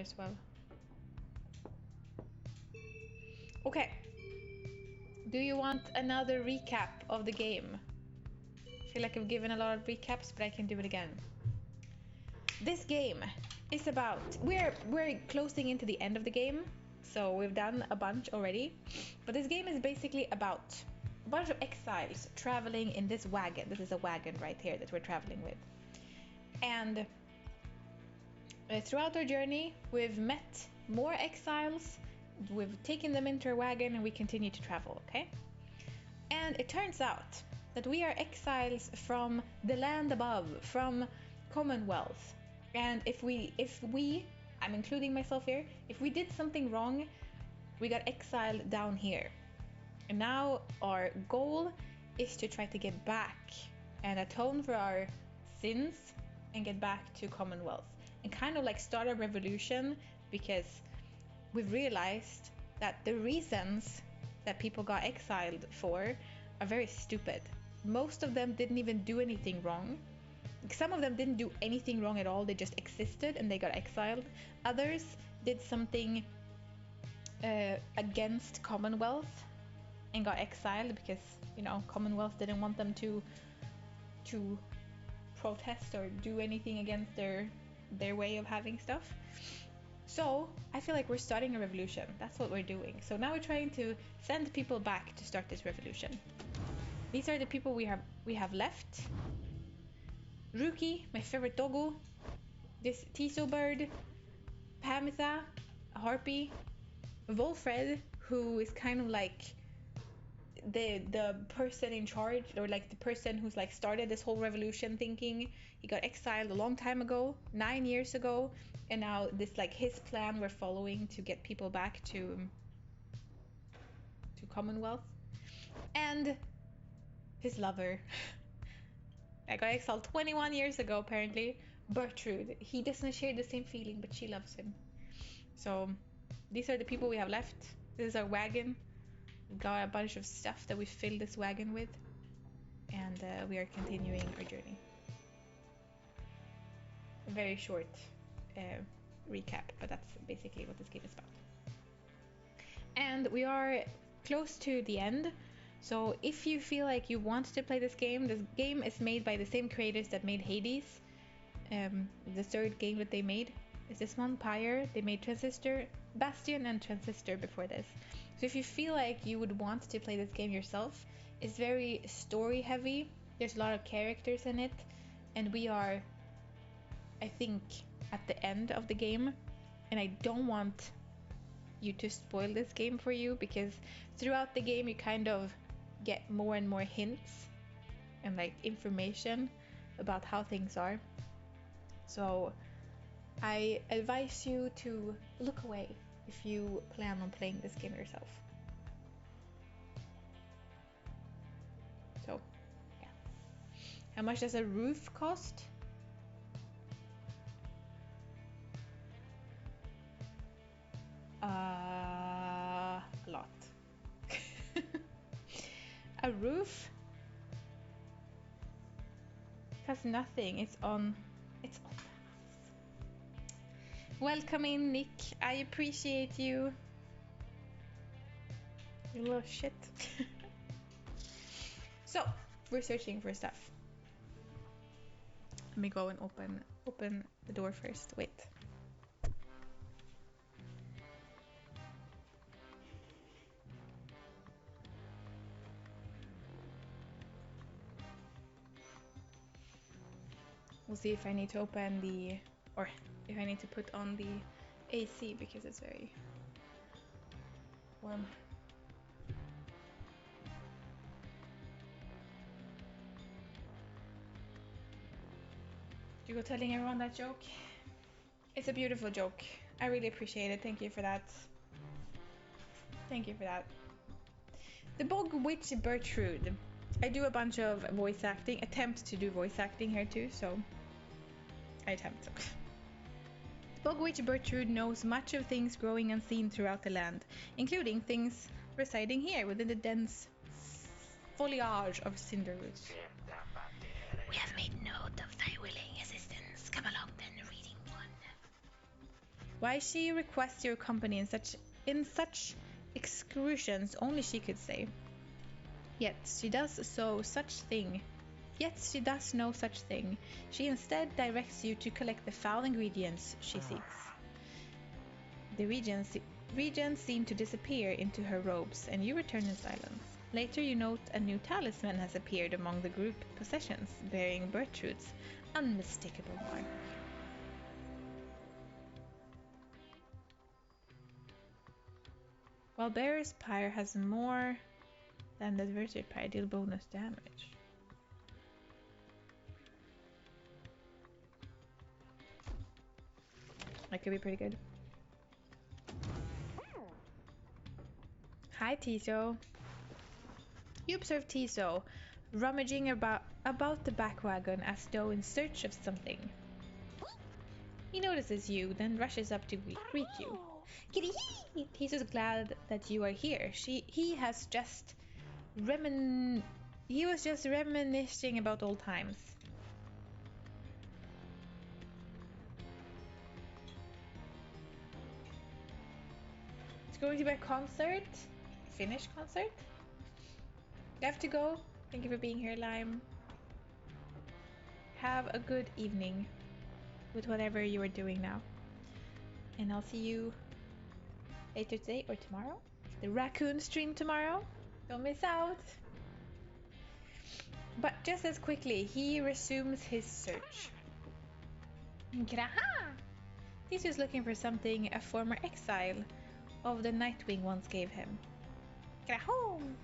as well. Okay. Do you want another recap of the game? I feel like I've given a lot of recaps, but I can do it again. This game is about we're closing into the end of the game, so we've done a bunch already. But this game is basically about a bunch of exiles traveling in this wagon. This is a wagon right here that we're traveling with. And throughout our journey, we've met more exiles, we've taken them into our wagon, and we continue to travel, okay? And it turns out that we are exiles from the land above, from Commonwealth. And if we, I'm including myself here, if we did something wrong, we got exiled down here. And now our goal is to try to get back and atone for our sins and get back to Commonwealth. And kind of like start a revolution, because we've realized that the reasons that people got exiled for are very stupid. Most of them didn't even do anything wrong. Some of them didn't do anything wrong at all, they just existed and they got exiled. Others did something against Commonwealth and got exiled because, you know, Commonwealth didn't want them to protest or do anything against their way of having stuff. So I feel like we're starting a revolution. That's what we're doing. So now we're trying to send people back to start this revolution. These are the people we have left. Ruki, my favorite doggo. This Tiso bird. Pamitha, a harpy. Volfred, who is kind of like the person in charge, or like the person who's like started this whole revolution thinking. He got exiled a long time ago, 9 years ago, and now this like his plan we're following to get people back to Commonwealth. And his lover. I got exiled 21 years ago apparently. Bertrude. He doesn't share the same feeling, but she loves him. So these are the people we have left. This is our wagon. We got a bunch of stuff that we filled this wagon with, and we are continuing our journey. A very short recap, but that's basically what this game is about. And we are close to the end, so if you feel like you want to play this game is made by the same creators that made Hades. The third game that they made is this one, Pyre. They made Transistor, Bastion, and Transistor before this. So if you feel like you would want to play this game yourself, it's very story heavy. There's a lot of characters in it, and we are, I think, at the end of the game, and I don't want you to spoil this game for you, because throughout the game you kind of get more and more hints and like information about how things are. So I advise you to look away if you plan on playing this game yourself. So yeah. How much does a roof cost? A lot. A roof costs nothing. It's on us. Welcome in, Nick. I appreciate you. You little shit. So we're searching for stuff. Let me go and open the door first. Wait. We'll see if I need to open or if I need to put on the AC because it's very warm. You go telling everyone that joke? It's a beautiful joke. I really appreciate it. Thank you for that. Thank you for that. The Bog Witch Bertrude. I do a bunch of voice acting, attempt to do voice acting here too, so I attempt. The Bog Witch Bertrude knows much of things growing unseen throughout the land, including things residing here within the dense foliage of Cinderwoods. We have made note of thy willing assistance. Come along then, reading one. Why she requests your company in such excrucians only she could say. Yet she does no such thing. She instead directs you to collect the foul ingredients she seeks. The regents seem to disappear into her robes, and you return in silence. Later you note a new talisman has appeared among the group possessions, bearing Bertrude's unmistakable mark. While Bearer's Pyre has more than the adversary Pyre, deal bonus damage. That could be pretty good. Hi, Tiso. You observe Tiso rummaging about the back wagon as though in search of something. He notices you, then rushes up to greet you. Kitty! Tiso's glad that you are here. He was just reminiscing about old times. It's going to be a concert. Finnish concert. You have to go. Thank you for being here, Lime. Have a good evening with whatever you are doing now. And I'll see you later today or tomorrow. The raccoon stream tomorrow. Don't miss out. But just as quickly, he resumes his search. Graha! He's just looking for something a former exile of the Nightwing once gave him. Grahom!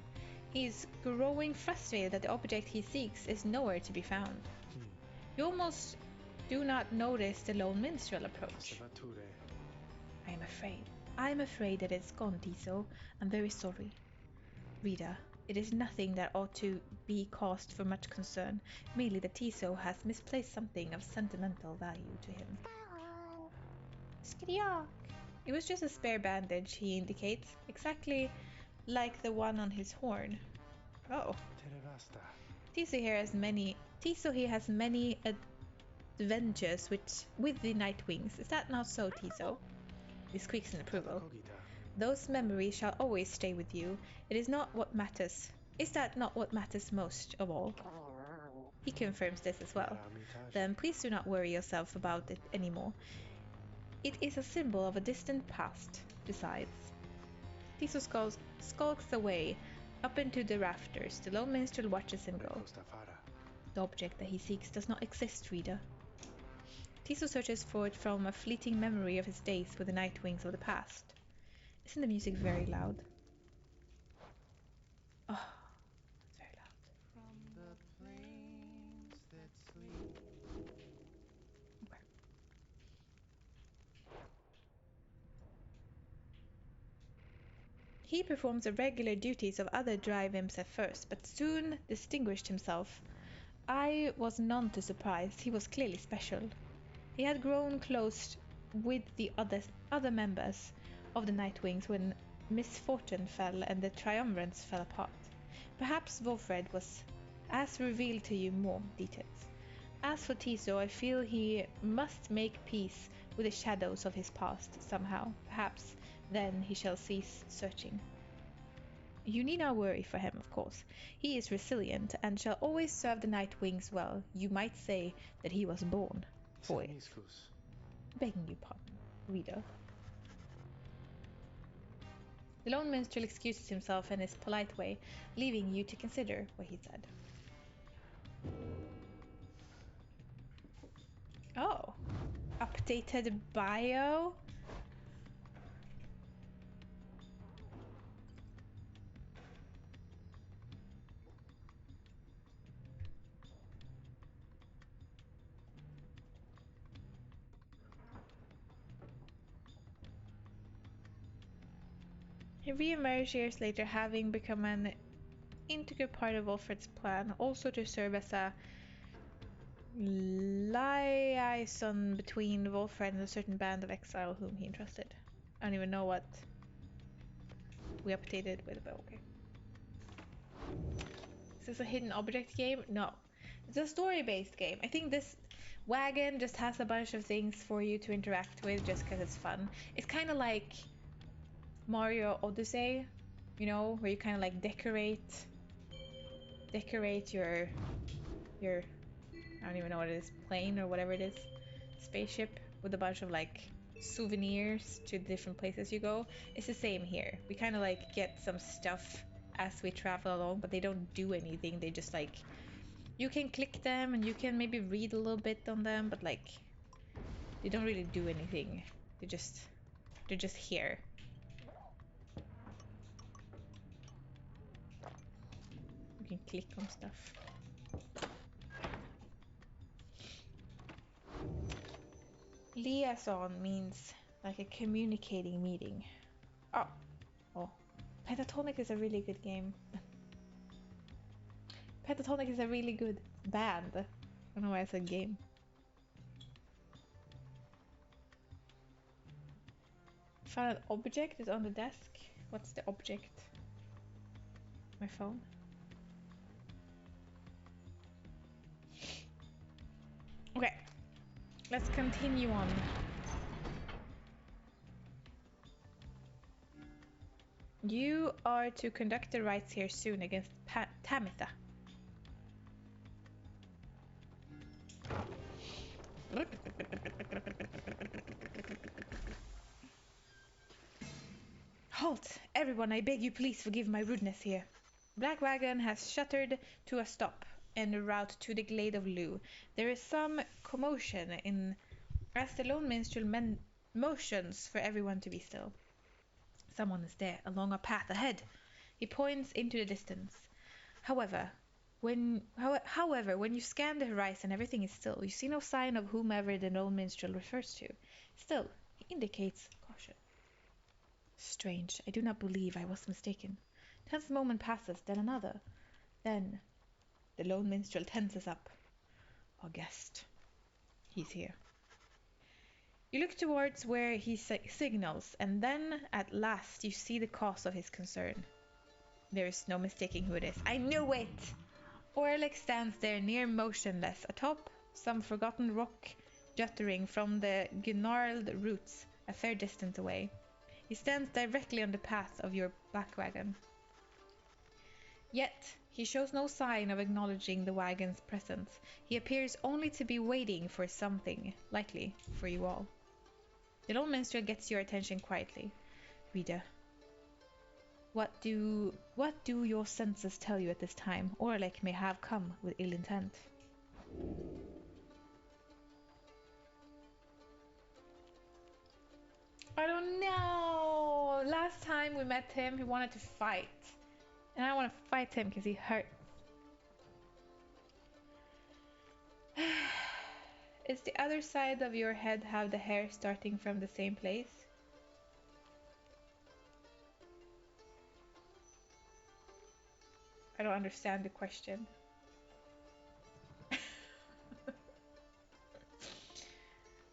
He's growing frustrated that the object he seeks is nowhere to be found. You almost do not notice the lone minstrel approach. I am afraid that it's gone, Tiso. I'm very sorry. Rita, it is nothing that ought to be cause for much concern, merely that Tiso has misplaced something of sentimental value to him. Skidyak! It was just a spare bandage, he indicates, exactly like the one on his horn. Oh. Tiso here has many adventures with the Nightwings. Is that not so, Tiso? He squeaks in approval. Those memories shall always stay with you. It is not what matters. Is that not what matters most of all? He confirms this as well. Then please do not worry yourself about it anymore. It is a symbol of a distant past, besides. Tiso skulks away, up into the rafters. The lone minstrel watches him go. The object that he seeks does not exist, Rita. Tiso searches for it from a fleeting memory of his days with the Nightwings of the past. Isn't the music very loud? Oh, it's very loud. From the plains that sleep. Okay. He performs the regular duties of other drive imps at first, but soon distinguished himself. I was none too surprised. He was clearly special. He had grown close with the other members of the Nightwings when misfortune fell and the triumvirates fell apart. Perhaps Wolfred has revealed to you more details. As for Tiso, I feel he must make peace with the shadows of his past somehow. Perhaps then he shall cease searching. You need not worry for him, of course. He is resilient and shall always serve the Nightwings well. You might say that he was born for it. Begging your pardon, Rita. The lone minstrel excuses himself in his polite way, leaving you to consider what he said. Oh, updated bio? He re-emerged years later, having become an integral part of Wolfred's plan, also to serve as a liaison between Wolfred and a certain band of exile whom he entrusted. I don't even know what we updated with, but okay. Is this a hidden object game? No. It's a story-based game. I think this wagon just has a bunch of things for you to interact with just because it's fun. It's kind of like Mario Odyssey, you know, where you kind of like decorate your I don't even know what it is, plane or whatever it is, spaceship, with a bunch of like souvenirs to different places you go. It's the same here. We kind of like get some stuff as we travel along, but they don't do anything. They just like, you can click them and you can maybe read a little bit on them, but like they don't really do anything. They're just here. You can click on stuff. Liaison means like a communicating meeting. Oh, Pentatonic is a really good game. Pentatonic is a really good band. I don't know why I said game. Found an object is on the desk. What's the object? My phone. Okay, let's continue on. You are to conduct the rites here soon against Tamitha. Halt! Everyone, I beg you please forgive my rudeness here. Black Wagon has shuttered to a stop en route to the glade of Lugh. There is some commotion in as the lone minstrel motions for everyone to be still. Someone is there, along a path ahead. He points into the distance. However, when you scan the horizon, everything is still. You see no sign of whomever the lone minstrel refers to. Still, he indicates caution. Strange. I do not believe I was mistaken. Tense moment passes, then another. Then the lone minstrel tenses up. Our guest. He's here. You look towards where he signals, and then at last you see the cause of his concern. There is no mistaking who it is. I knew it! Orlick stands there near motionless, atop some forgotten rock juttering from the gnarled roots a fair distance away. He stands directly on the path of your back wagon. Yet he shows no sign of acknowledging the wagon's presence. He appears only to be waiting for something, likely for you all. The lone minstrel gets your attention quietly. Reader, what do your senses tell you at this time? Orlick may have come with ill intent. I don't know. Last time we met him, he wanted to fight. And I want to fight him because he hurt. Is the other side of your head have the hair starting from the same place? I don't understand the question.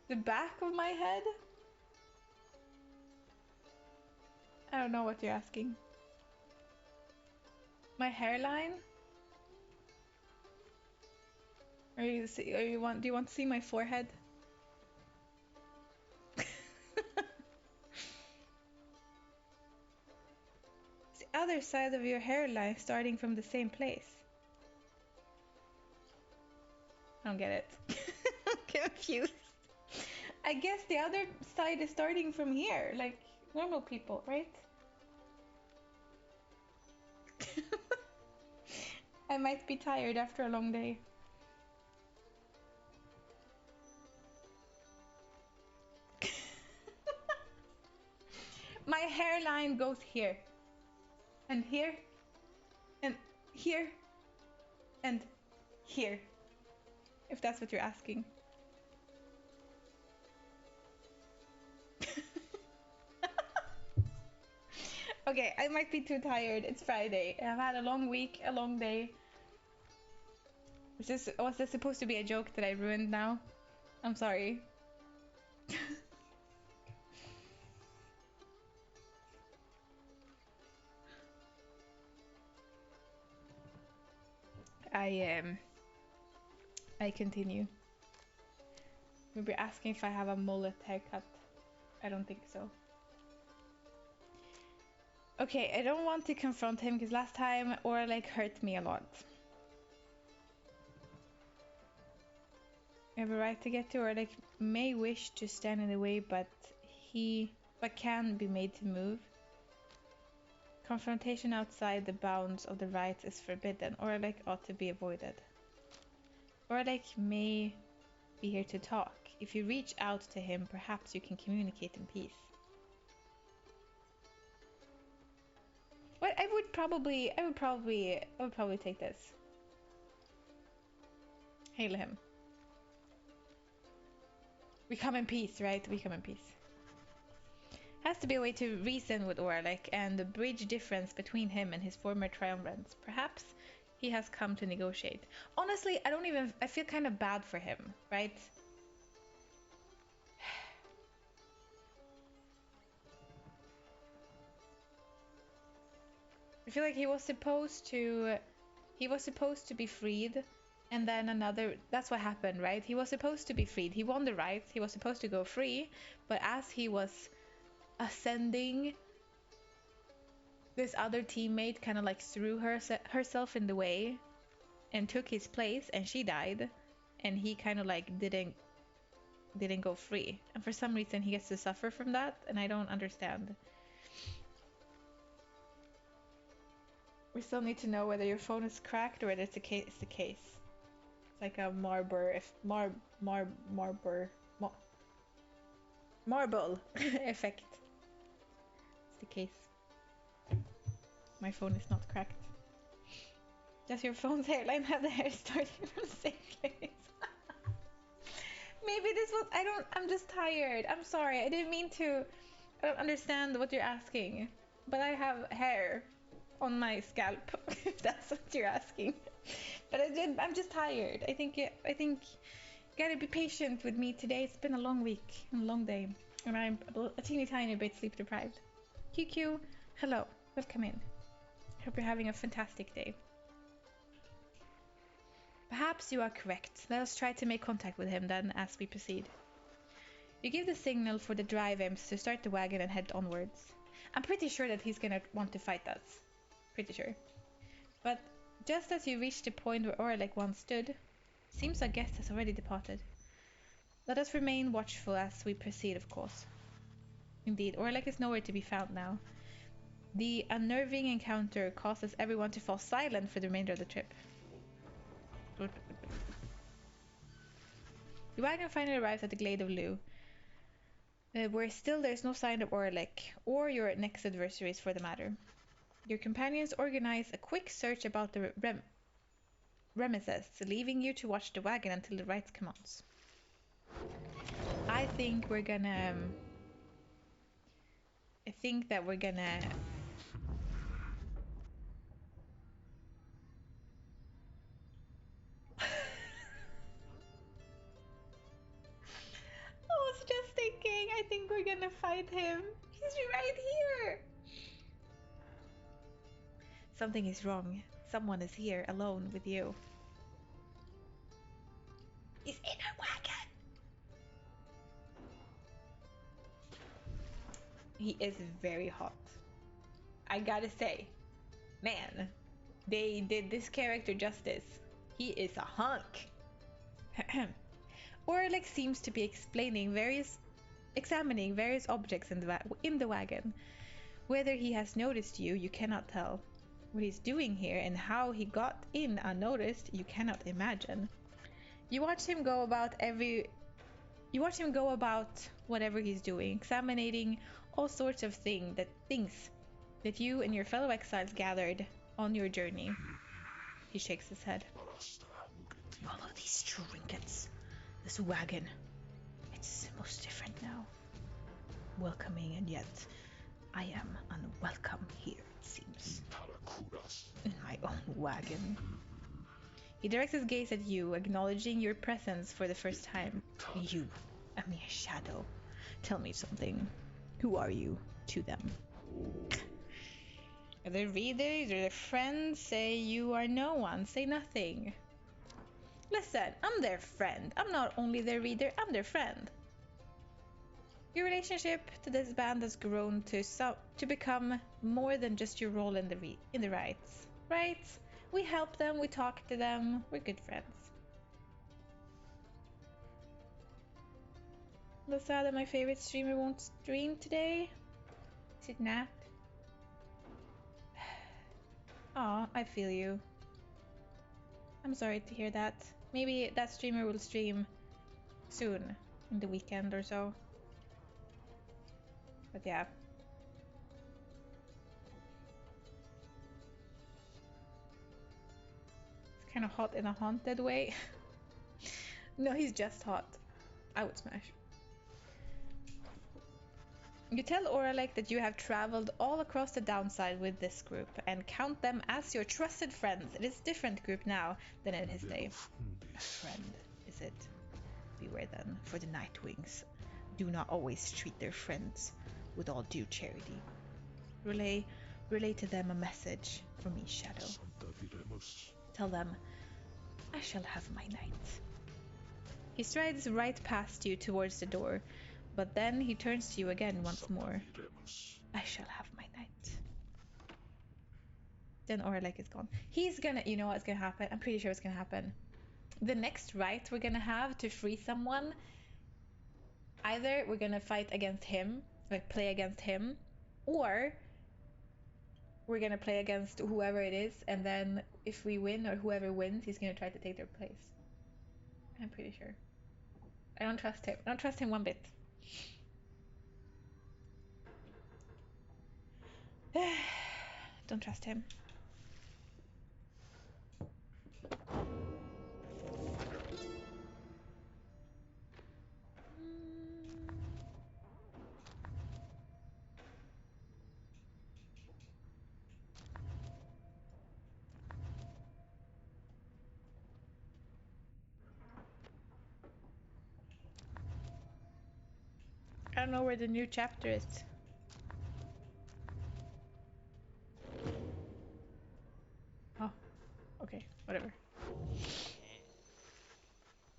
The back of my head? I don't know what you're asking. My hairline? Do you want to see my forehead? It's the other side of your hairline starting from the same place. I don't get it. I'm confused. I guess the other side is starting from here, like normal people, right? I might be tired after a long day. My hairline goes here, and here, and here, and here, if that's what you're asking. Okay, I might be too tired. It's Friday. I've had a long week, a long day. Was this supposed to be a joke that I ruined now? I'm sorry. I continue. Maybe asking if I have a mullet haircut. I don't think so. Okay, I don't want to confront him because last time Aura like hurt me a lot. I have a right to get to, or like may wish to stand in the way, but can be made to move. Confrontation outside the bounds of the rights is forbidden, or like ought to be avoided. Or like may be here to talk. If you reach out to him, perhaps you can communicate in peace. But I would probably take this. Hail him. We come in peace, right? We come in peace. Has to be a way to reason with Orlik and bridge difference between him and his former triumvirats. Perhaps he has come to negotiate. Honestly, I feel kind of bad for him, right? I feel like he was supposed to be freed, and then that's what happened, right? He was supposed to be freed. He won the rights. He was supposed to go free, but as he was ascending, this other teammate kind of like threw herself in the way and took his place, and she died, and he kind of like didn't go free, and for some reason he gets to suffer from that, and I don't understand. We still need to know whether your phone is cracked or whether it's the case. It's like a marble effect. It's the case. My phone is not cracked. Does your phone's hairline have the hair starting from the same place? Maybe this was. I'm just tired. I'm sorry. I didn't mean to. I don't understand what you're asking. But I have hair on my scalp, if that's what you're asking. But I'm just tired. I think you gotta be patient with me today. It's been a long week and a long day, and I'm a teeny tiny bit sleep deprived. QQ, hello, welcome in. Hope you're having a fantastic day. Perhaps you are correct. Let us try to make contact with him then as we proceed. You give the signal for the drive imps to start the wagon and head onwards. I'm pretty sure that he's gonna want to fight us. Pretty sure. But just as you reach the point where Orlik once stood, seems our guest has already departed. Let us remain watchful as we proceed, of course. Indeed, Orlik is nowhere to be found now. The unnerving encounter causes everyone to fall silent for the remainder of the trip. The wagon finally arrives at the Glade of Lu, where still there is no sign of Orlik, or your next adversaries for the matter. Your companions organize a quick search about the premises, leaving you to watch the wagon until the rites commence. I think we're gonna... I think that we're gonna... I was just thinking, I think we're gonna fight him. He's right here. Something is wrong. Someone is here alone with you. He's in a wagon. He is very hot. I gotta say, man, they did this character justice. He is a hunk. Orlik seems to be examining various objects in the wagon. Whether he has noticed you, you cannot tell. What he's doing here and how he got in unnoticed, you cannot imagine. You watch him go about whatever he's doing, examining all sorts of things that you and your fellow exiles gathered on your journey. He shakes his head. All of these trinkets. This wagon. It's most different now. Welcoming, and yet I am unwelcome here, it seems. In my own wagon. He directs his gaze at you, acknowledging your presence for the first time. You, a mere shadow. Tell me something. Who are you to them? The readers or the friends say you are no one. Say nothing. Listen, I'm their friend. I'm not only their reader, I'm their friend. Your relationship to this band has grown to become more than just your role in the rites, right? We help them, we talk to them, we're good friends. That's sad that my favorite streamer won't stream today. Is it Nat? Aw, I feel you. I'm sorry to hear that. Maybe that streamer will stream soon, in the weekend or so. But yeah. It's kind of hot in a haunted way. No, he's just hot. I would smash. You tell Oralek that you have traveled all across the downside with this group and count them as your trusted friends. It is a different group now than in his day. A friend, is it? Beware then, for the Nightwings do not always treat their friends with all due charity. Relay to them a message from me, Shadow. Tell them, I shall have my night. He strides right past you towards the door, but then he turns to you again once more. I shall have my night. Then Oralek is gone. He's gonna, you know what's gonna happen? I'm pretty sure it's gonna happen. The next rite we're gonna have to free someone, either we're gonna fight against him, like play against him, or we're gonna play against whoever it is, and then if we win or whoever wins, he's gonna try to take their place. I'm pretty sure. I don't trust him. I don't trust him one bit. Don't trust him. I don't know where the new chapter is. Oh, okay, whatever.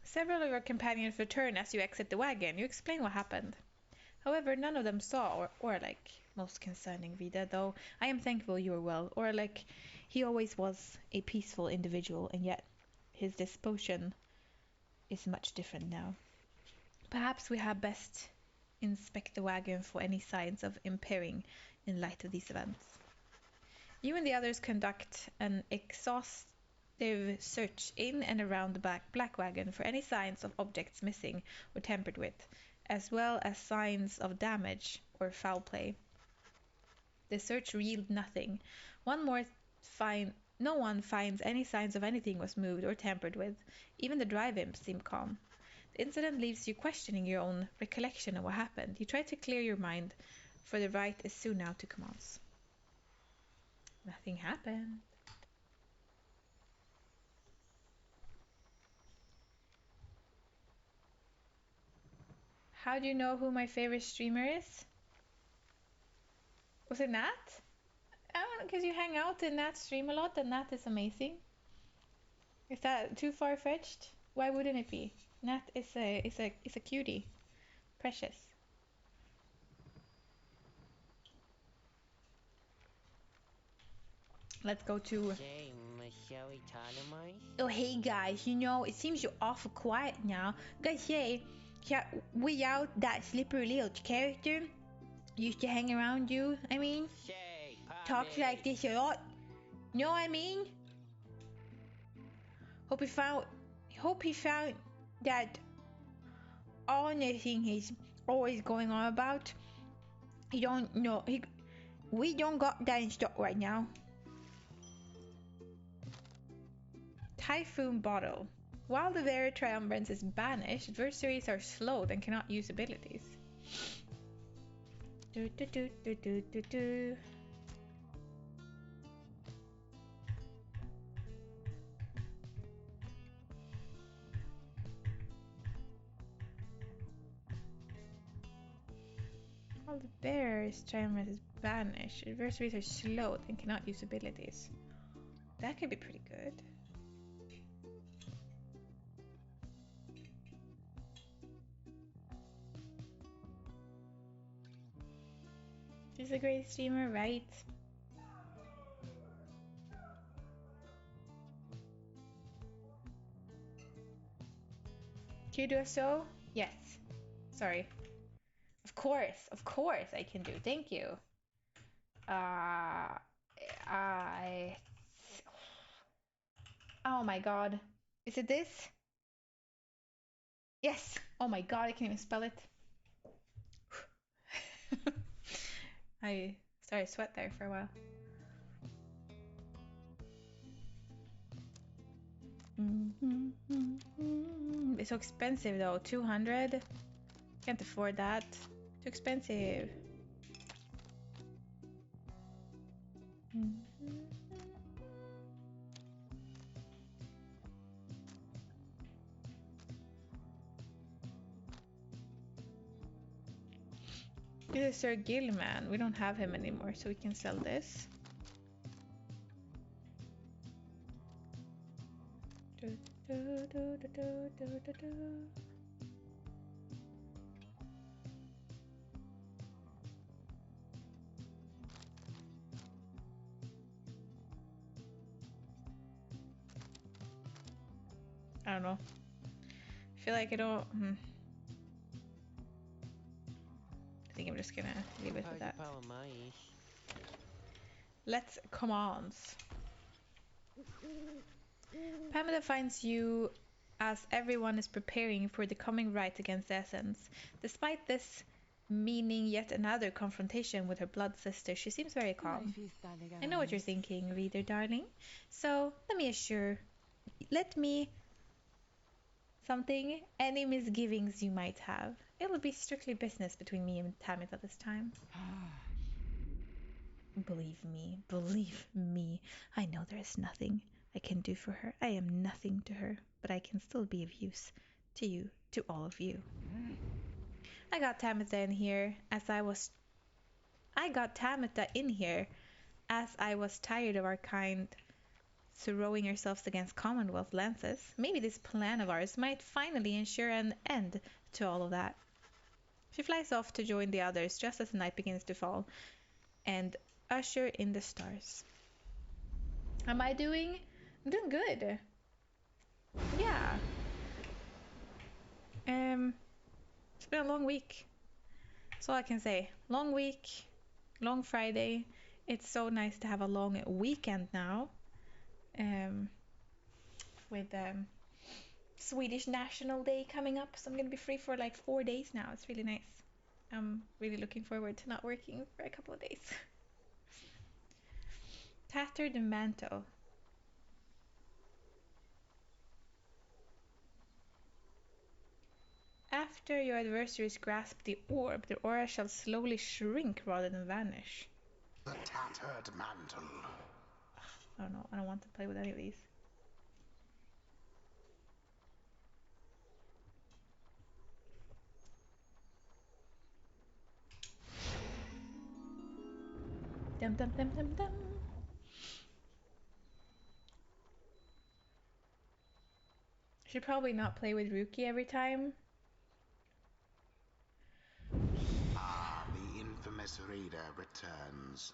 Several of your companions return as you exit the wagon. You explain what happened. However, none of them saw Oralek. Most concerning, Vida, though I am thankful you are well. Oralek, he always was a peaceful individual, and yet his disposition is much different now. Perhaps we had best inspect the wagon for any signs of impairing in light of these events. You and the others conduct an exhaustive search in and around the black wagon for any signs of objects missing or tampered with, as well as signs of damage or foul play. The search revealed nothing. No one finds any signs of anything was moved or tampered with. Even the drive imps seem calm. The incident leaves you questioning your own recollection of what happened. You try to clear your mind, for the rite is soon now to commence. Nothing happened. How do you know who my favorite streamer is? Was it Nat? I don't know, because you hang out in Nat's stream a lot, and Nat is amazing. Is that too far-fetched? Why wouldn't it be? Nat is a cutie. Precious. Let's go to... Oh, hey guys, it seems you're awful quiet now. Guys, hey, without that slippery little character used to hang around you, I mean, talks like this a lot. Know what I mean? Hope he found that honor thing he's always going on about. He don't know. We don't got that in stock right now. Typhoon Bottle. While the Vera Triumvirate is banished, adversaries are slowed and cannot use abilities. Do, do, do, do, do, do, do. While the Vera Triumvirate is banished, adversaries are slowed and cannot use abilities. That could be pretty good. She's a great streamer, right? Can you do a show? Yes. Sorry. Of course I can do. Thank you. I. Oh my god. Is it this? Yes. Oh my god, I can't even spell it. I started to sweat there for a while. It's so expensive though. 200. Can't afford that. Too expensive. This is Sir Gilman. We don't have him anymore, so we can sell this. I don't know. I feel like I don't. I think I'm just gonna leave it with that. Let's commands. Pamela finds you as everyone is preparing for the coming rite against the Essence. Despite this meaning yet another confrontation with her blood sister, she seems very calm. I know what you're thinking, reader darling. So let me something, any misgivings you might have. It will be strictly business between me and Tamit at this time. Believe me, I know there is nothing I can do for her. I am nothing to her, but I can still be of use to you, to all of you. I got Tamitha in here as I was tired of our kind throwing ourselves against Commonwealth lances. Maybe this plan of ours might finally ensure an end to all of that. She flies off to join the others just as the night begins to fall and usher in the stars. Am I doing? I'm doing good. Yeah. It's been a long week. That's all I can say. Long week, long Friday. It's so nice to have a long weekend now. With Swedish National Day coming up, so I'm gonna be free for like 4 days now. It's really nice. I'm really looking forward to not working for a couple of days. Tattered mantle. After your adversaries grasp the orb, the aura shall slowly shrink rather than vanish. The tattered mantle. I don't know. I don't want to play with any of these. Dum dum dum dum dum. Should probably not play with Ruki every time. The infamous Rita returns,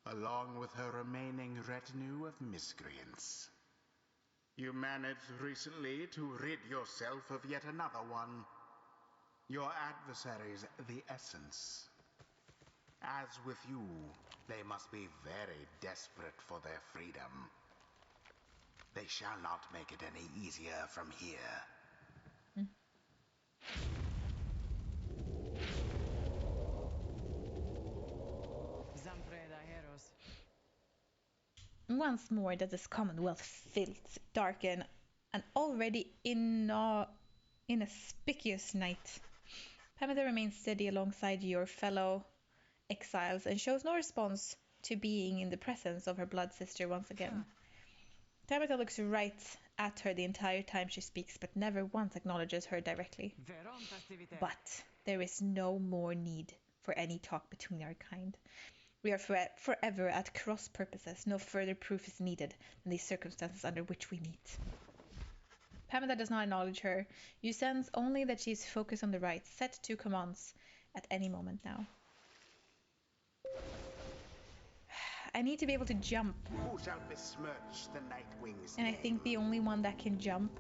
along with her remaining retinue of miscreants. You managed recently to rid yourself of yet another one. Your adversaries, the Essence. As with you, they must be very desperate for their freedom. They shall not make it any easier from here. Once more does this Commonwealth filth darken an already inauspicious night. Pamela remains steady alongside your fellow exiles and shows no response to being in the presence of her blood sister once again. Tabitha looks right at her the entire time she speaks, but never once acknowledges her directly. But there is no more need for any talk between our kind. We are forever at cross purposes. No further proof is needed than the circumstances under which we meet. Pamela does not acknowledge her. You sense only that she is focused on the right, set to commands at any moment now. I need to be able to jump. Who shall besmirch the Nightwing's And I name? think the only one that can jump.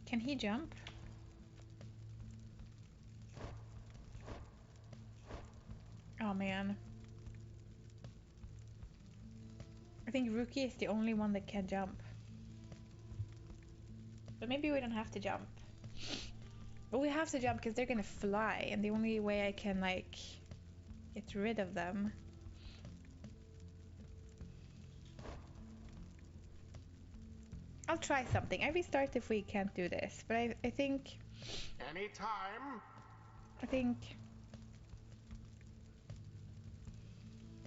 Can he jump? Oh man. I think Rookie is the only one that can jump. But maybe we don't have to jump. But we have to jump because they're gonna fly, and the only way I can like get rid of them. I'll try something. I restart if we can't do this, but I think Anytime.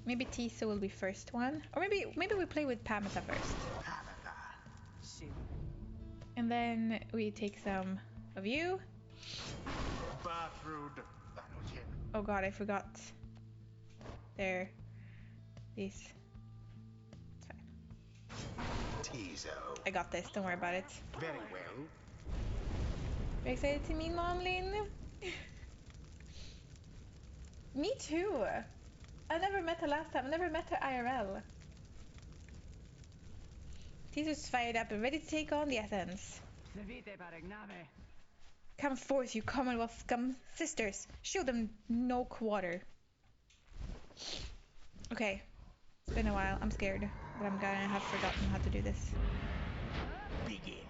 maybe Tisa will be first one, or maybe we play with Pamela first, and then we take some of you. Bertrude. Oh god, I forgot. There. These. It's fine. Tiso. I got this. Don't worry about it. Very well. Very excited to meet Momlin. Me too. I never met her last time. I never met her IRL. Tiso's fired up and ready to take on the Athens. Come forth, you Commonwealth scum sisters. Show them no quarter. Okay. It's been a while. I'm scared, but I'm gonna have forgotten how to do this. Begin.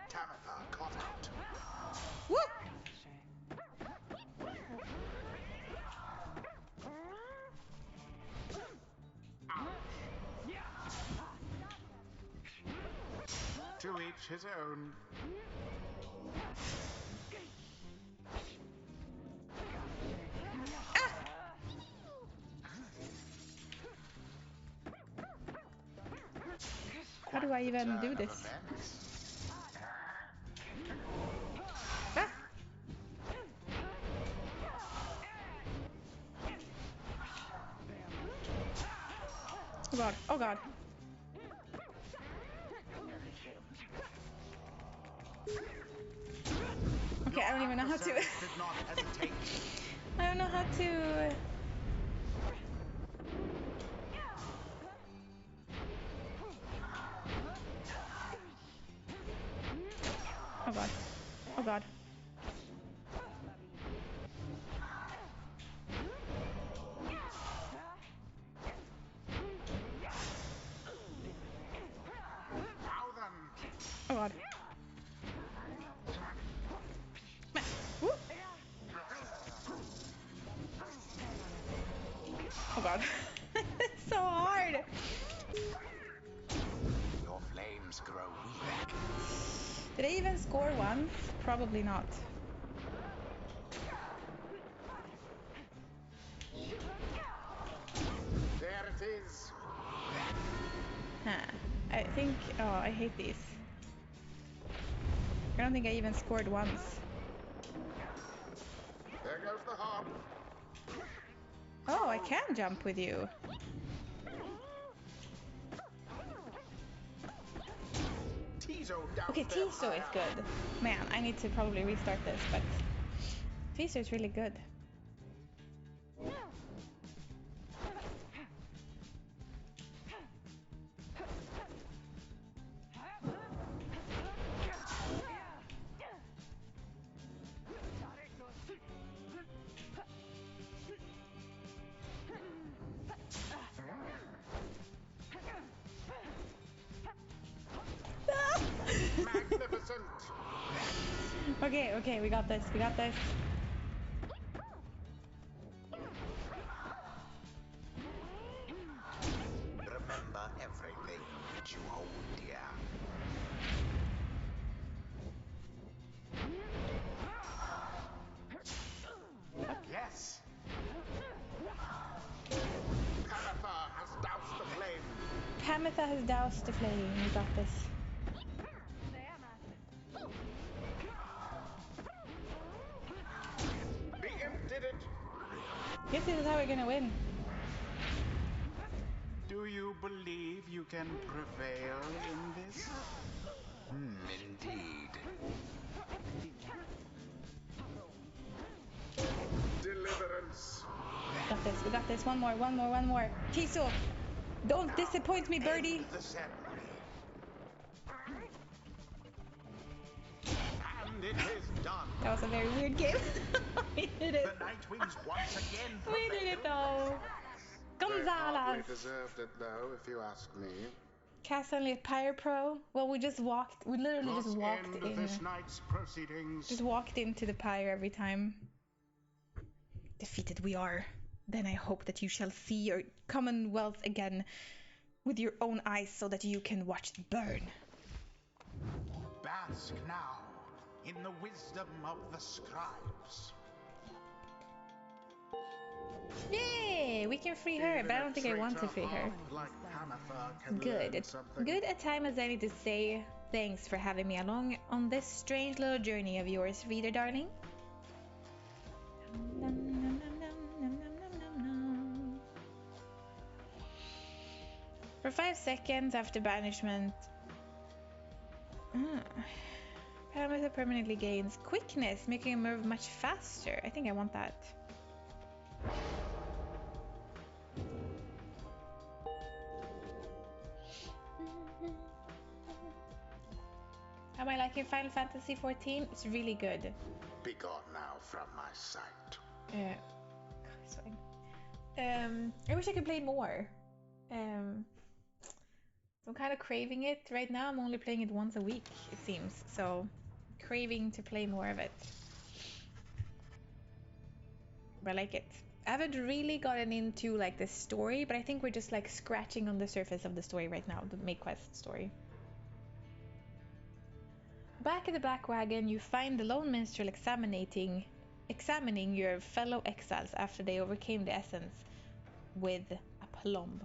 Tamatha caught out. Woo! To each his own. How do I even do this? Ah! Oh god, oh god. Okay, I don't even know how to. I don't know how to. Oh god. Oh god. Oh god. Woo. Oh god. It's so hard. Your flames grow weak. Did I even score once? Probably not. There it is. Huh. I think. Oh, I hate these. I don't think I even scored once. There goes the harp. Oh, I can jump with you. Okay, Tiso is good. Man, I need to probably restart this, but Tiso is really good. Magnificent. Okay, we got this. We got this. Remember everything that you hold dear. Yes. Tamatha has doused the flame. Pamitha has doused the flame. We got this. The imp did it. Guess this is how we're gonna win. Do you believe you can prevail in this? Indeed. got this. We got this. One more. Tiso, don't disappoint me, birdie. End the ceremony. And it is done. That was a very weird game. We did it. The Nightwings once again We did it though. They hardly Gonzalez. deserved it, though, if you ask me. Cast only at Pyre Pro. Well, we literally just walked in. This night's proceedings. Just walked into the Pyre every time. Defeated we are. Then I hope that you shall see your commonwealth again with your own eyes so that you can watch it burn. Bask now in the wisdom of the scribes. Yay! We can free her, but I don't think I want to free her. Good. Good a time as any to say thanks for having me along on this strange little journey of yours, reader darling. For 5 seconds after banishment, parameter permanently gains quickness, making a move much faster. I think I want that. Am I liking Final Fantasy XIV? It's really good. Be gone now from my sight. I wish I could play more. I'm kind of craving it right now. I'm only playing it once a week, it seems. So, craving to play more of it. But I like it. I haven't really gotten into like the story, but I think we're just like scratching on the surface of the story right now, the Make Quest story. Back at the Black Wagon, you find the lone minstrel examining your fellow exiles after they overcame the essence with aplomb.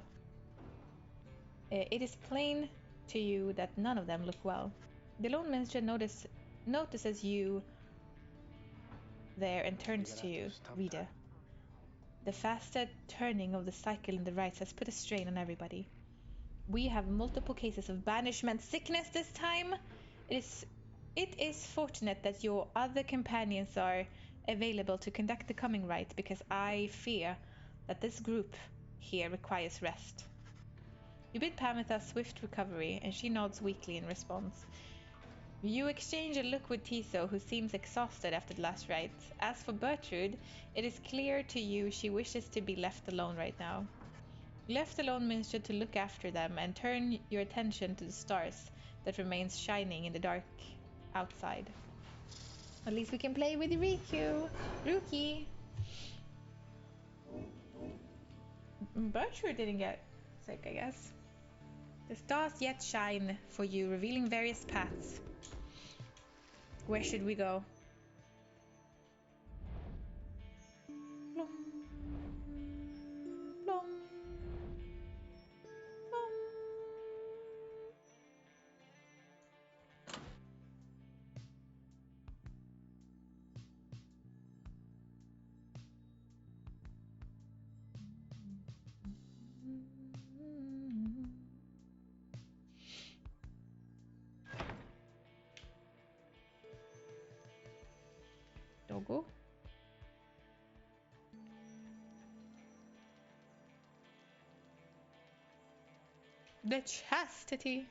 It is plain to you that none of them look well. The lone minstrel notices you there and turns to you, reader. The faster turning of the cycle in the rites has put a strain on everybody. We have multiple cases of banishment sickness this time. It is fortunate that your other companions are available to conduct the coming rite, because I fear that this group here requires rest. You bid Pamitha swift recovery, and she nods weakly in response. You exchange a look with Tiso, who seems exhausted after the last rite. As for Bertrude, it is clear to you she wishes to be left alone right now. Left alone means to look after them and turn your attention to the stars that remains shining in the dark outside. At least we can play with Rookie. Bertrude didn't get sick, I guess. The stars yet shine for you, revealing various paths. Where should we go? Blum, blum, blum. Doggo. The chastity.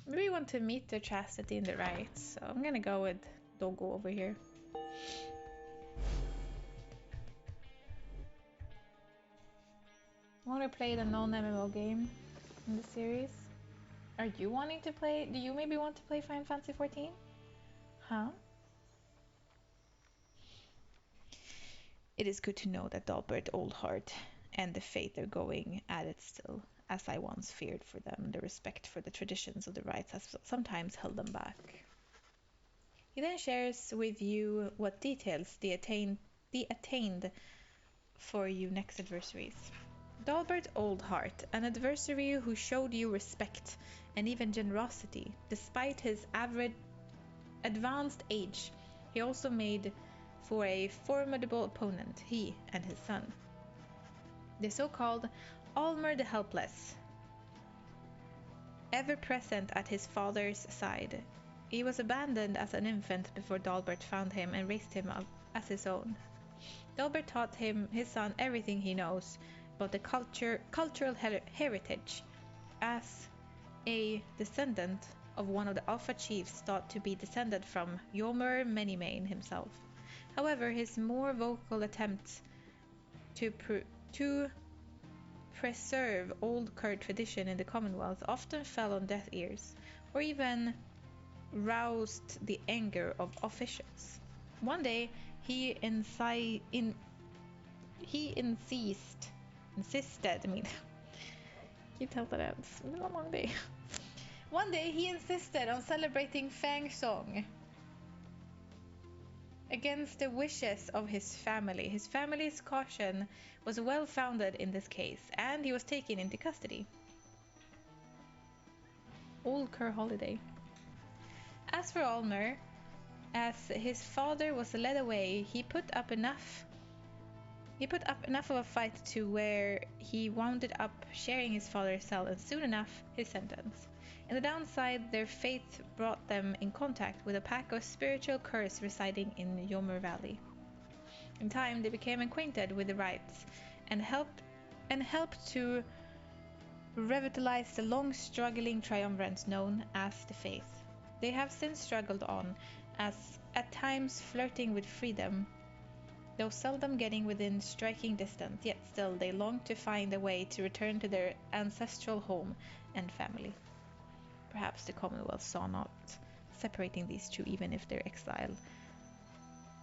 Maybe we want to meet the chastity in the right, so I'm gonna go with Doggo over here. I want to play the non-MMO game in the series. Are you wanting to play? Do you maybe want to play Final Fantasy XIV? Huh? It is good to know that Dalbert Oldheart and the Faith are going at it still, as I once feared for them. The respect for the traditions of the rites has sometimes held them back. He then shares with you what details they attained for you next adversaries. Dalbert Oldheart, an adversary who showed you respect and even generosity. Despite his advanced age, he also made for a formidable opponent, he and his son. the so-called Almer the Helpless, ever present at his father's side. He was abandoned as an infant before Dalbert found him and raised him up as his own. Dalbert taught his son everything he knows about the cultural heritage. As a descendant of one of the Alpha chiefs thought to be descended from Yomer Manymane himself. However, his more vocal attempts to preserve old Kurd tradition in the Commonwealth often fell on deaf ears, or even roused the anger of officials. One day, insisted, I mean, keep telling that it's been a long day. One day, he insisted on celebrating Fang Song against the wishes of his family. His family's caution was well founded in this case, and he was taken into custody. Old Kerr holiday. As for Almer, as his father was led away, he put up enough of a fight to where he wound up sharing his father's cell and soon enough his sentence. In the downside, their faith brought them in contact with a pack of spiritual curs residing in Yomer Valley. In time, they became acquainted with the rites and helped to revitalize the long-struggling triumvirate known as the Faith. They have since struggled on, as at times flirting with freedom, though seldom getting within striking distance, yet still they long to find a way to return to their ancestral home and family. Perhaps the Commonwealth saw not separating these two, even if their exile,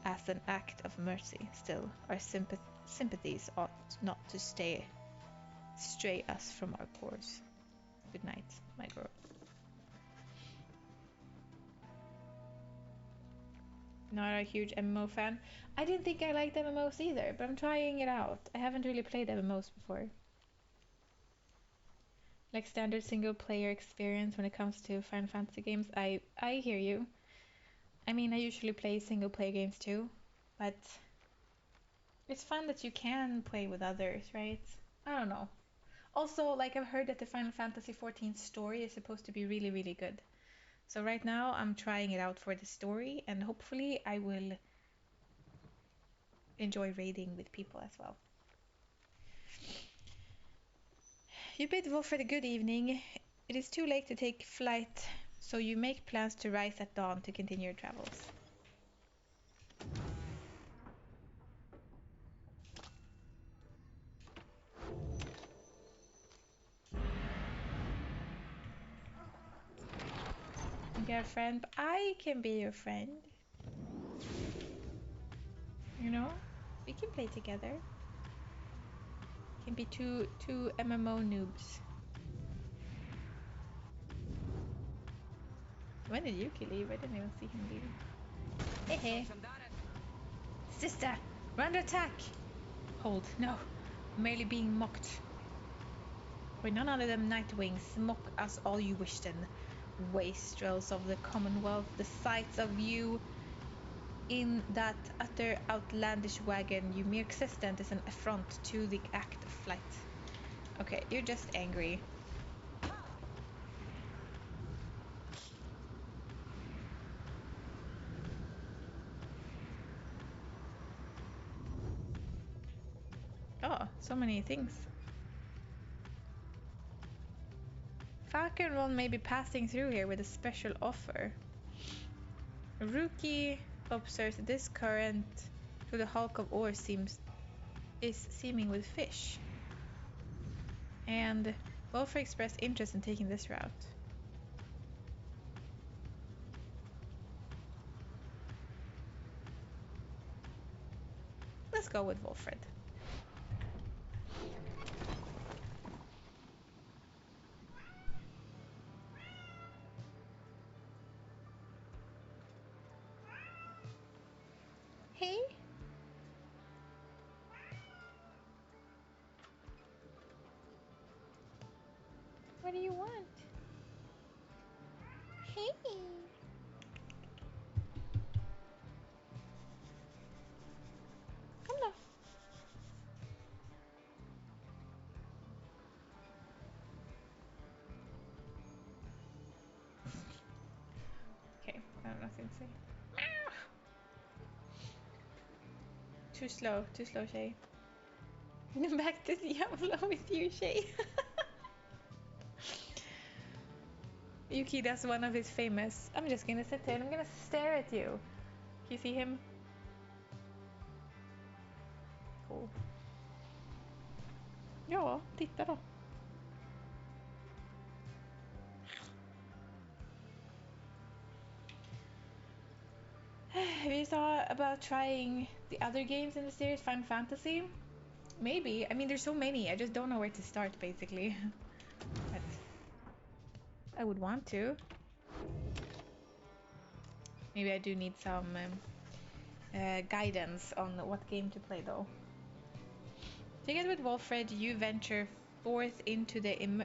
as an act of mercy. Still, our sympathies ought not to stray us from our course. Good night, my girl. Not a huge MMO fan. I didn't think I liked MMOs either, but I'm trying it out. I haven't really played MMOs before. Like standard single player experience when it comes to Final Fantasy games. I hear you. I mean, I usually play single player games too, but it's fun that you can play with others, right? I don't know. Also, like I've heard that the Final Fantasy XIV story is supposed to be really, really good. So right now I'm trying it out for the story, and hopefully I will enjoy raiding with people as well. You bid Wolfred a good evening. It is too late to take flight, so you make plans to rise at dawn to continue your travels. You got a friend, but I can be your friend. You know? We can play together. Can be two MMO noobs. When did Yuki leave? I didn't even see him leaving. Hey, hey. Sister, we're under attack. Hold, no. Merely being mocked. For none other than Nightwings, mock us all you wish then. Wastrels of the Commonwealth, the sight of you in that utter outlandish wagon, you mere existent, is an affront to the act of flight. Okay, you're just angry. Oh, so many things. Falcon Ron may be passing through here with a special offer. Rookie observes that this current through the hulk of ore is seeming with fish. And Wolfred expressed interest in taking this route. Let's go with Wolfred. Hey? What do you want? Hey? Hello. Okay, I have nothing to say. Meow. Too slow, Shay. Back to Diablo with you, Shay. Yuki does one of his famous. I'm just gonna sit there and I'm gonna stare at you. You see him? Cool. Ja, titta då. We saw about trying the other games in the series, Final Fantasy. Maybe. I mean, there's so many. I just don't know where to start, basically. But I would want to. Maybe I do need some guidance on what game to play, though. Together with Wolfred, you venture forth into the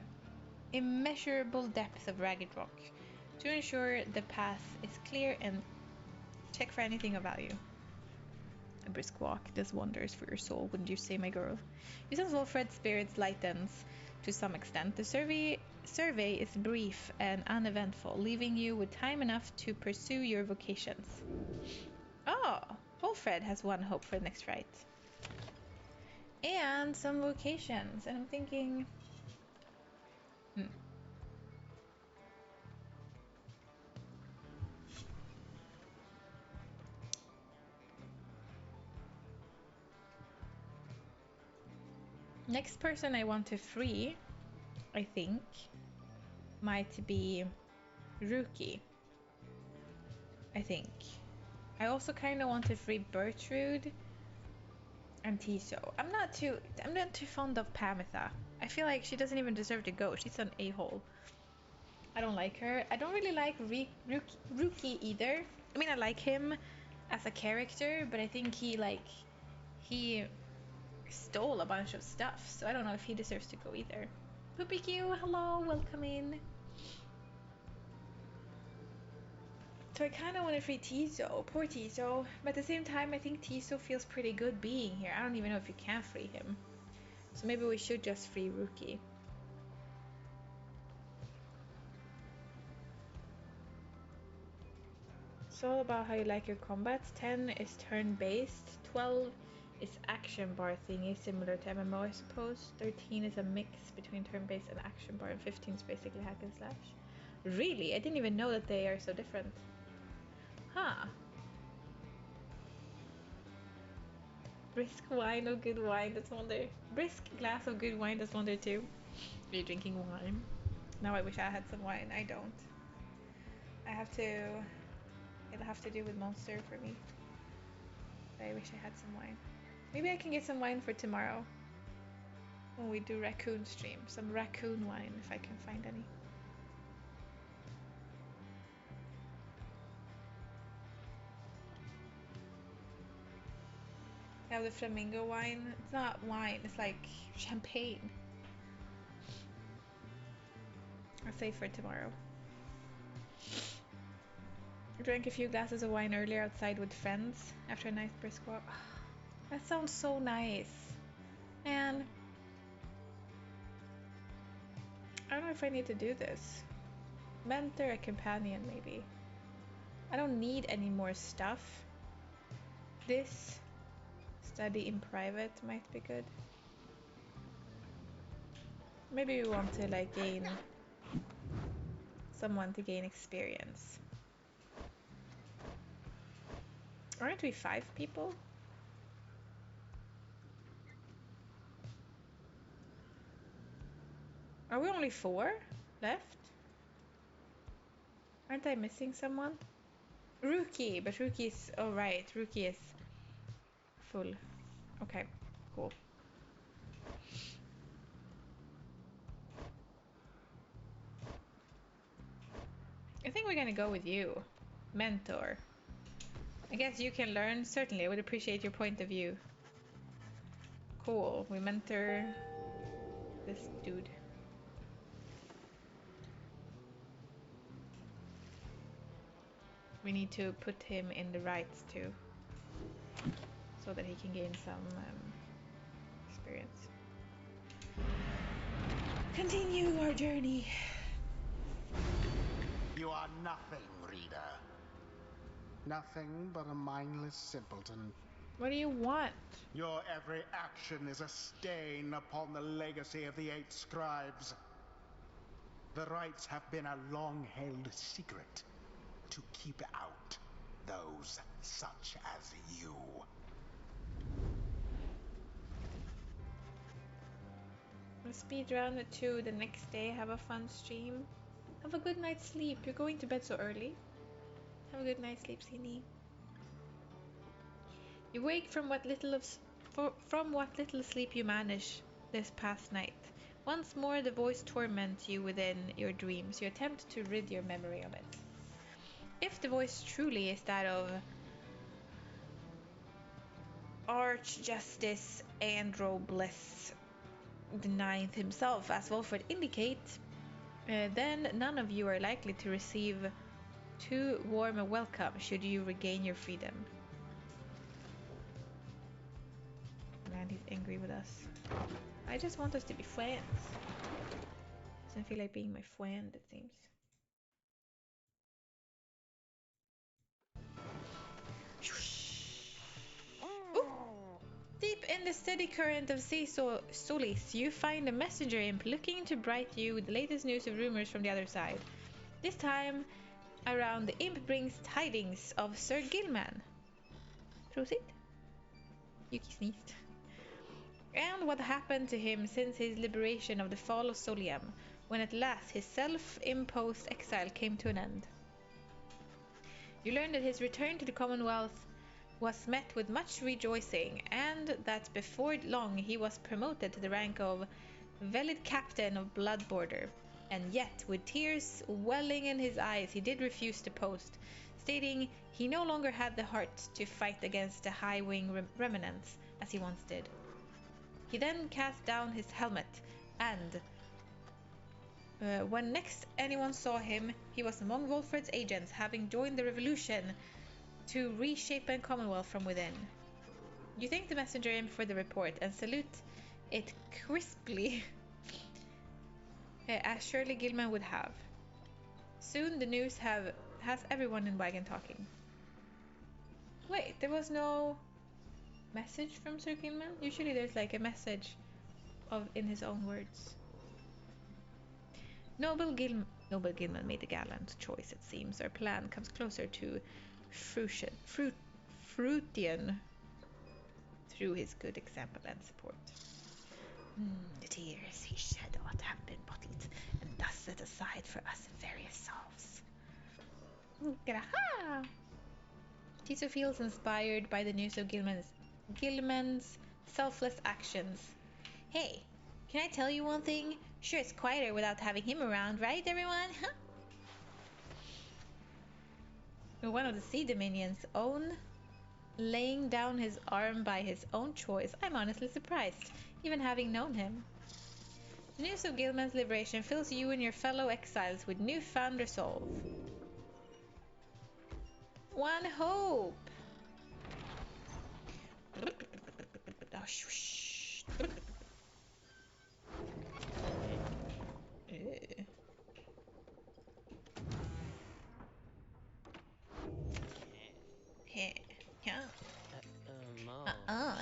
immeasurable depths of Ragged Rock to ensure the path is clear and check for anything of value. A brisk walk does wonders for your soul, wouldn't you say, my girl? You sense Wolfred's spirits lightens to some extent. The survey is brief and uneventful, leaving you with time enough to pursue your vocations. Oh, Wolfred has one hope for the next fight. And some vocations. And I'm thinking... Next person I want to free, I think, might be Rookie. I think. I also kind of want to free Bertrude and Tiso. I'm not too fond of Pamitha. I feel like she doesn't even deserve to go. She's an a-hole. I don't like her. I don't really like Rookie either. I mean, I like him as a character, but I think he stole a bunch of stuff, so I don't know if he deserves to go either. Poopy Q, hello, welcome in. So I kind of want to free Tiso, poor Tiso, but at the same time I think Tiso feels pretty good being here. I don't even know if you can free him, so maybe we should just free Rookie. It's all about how you like your combats. 10 is turn-based, 12 is action bar thingy, similar to MMO I suppose. 13 is a mix between turn-based and action bar, and 15 is basically hack and slash. Really? I didn't even know that they are so different. Huh. Brisk wine or good wine, that's wonder. Brisk glass of good wine, that's wonder too. Are you drinking wine? Now I wish I had some wine. I don't. It'll have to do with Monster for me. I wish I had some wine. Maybe I can get some wine for tomorrow when we do raccoon stream. Some raccoon wine if I can find any. I have the flamingo wine. It's not wine, it's like champagne. I'll save for tomorrow. I drank a few glasses of wine earlier outside with friends after a nice brisk walk. That sounds so nice. Man, I don't know if I need to do this. Mentor a companion, maybe. I don't need any more stuff. This study in private might be good. Maybe we want to like gain someone to gain experience. Aren't we 5 people? Are we only 4 left? Aren't I missing someone? Rookie, but Rookie's... Oh right, Rookie is full. Okay, cool. I think we're gonna go with you. Mentor. I guess you can learn. Certainly, I would appreciate your point of view. Cool, we mentor this dude. We need to put him in the rights too, so that he can gain some experience. Continue our journey. You are nothing, reader. Nothing but a mindless simpleton. What do you want? Your every action is a stain upon the legacy of the 8 scribes. The rites have been a long-held secret to keep out those such as you. We'll speed round it to the next day, have a fun stream. Have a good night's sleep. You're going to bed so early. Have a good night's sleep, Sini. You wake from what little sleep you manage this past night. Once more the voice torments you within your dreams. You attempt to rid your memory of it. If the voice truly is that of Archjustice Androbliss the Ninth himself, as Wolford indicates, then none of you are likely to receive too warm a welcome should you regain your freedom. Man, he's angry with us. I just want us to be friends. Doesn't feel like being my friend, it seems. Ooh. Deep in the steady current of sea Solis, you find a messenger imp looking to bright you with the latest news of rumors from the other side. This time around, the imp brings tidings of Sir Gilman. Proceed. Yuki sneezed. And what happened to him since his liberation of the fall of Solium, when at last his self-imposed exile came to an end. You learned that his return to the Commonwealth was met with much rejoicing, and that before long he was promoted to the rank of Velid Captain of Blood Border. And yet, with tears welling in his eyes, he did refuse the post, stating he no longer had the heart to fight against the High Wing remnants as he once did. He then cast down his helmet, and when next anyone saw him, he was among Wolfred's agents, having joined the revolution to reshape a Commonwealth from within. You thank the messenger imp for the report and salute it crisply, as surely Gilman would have. Soon the news has everyone in Wagon talking. Wait, there was no message from Sir Gilman? Usually there's like a message in his own words. Noble Gilman made a gallant choice, it seems. Our plan comes closer to fruition through his good example and support. The tears he shed ought to have been bottled and thus set aside for us various solves. Graha! Tiso feels inspired by the news of Gilman's selfless actions. Hey, can I tell you one thing? Sure, it's quieter without having him around, right, everyone? One of the Sea Dominion's own, laying down his arm by his own choice. I'm honestly surprised, even having known him. The news of Gilman's liberation fills you and your fellow exiles with newfound resolve. One hope! Oh, shh.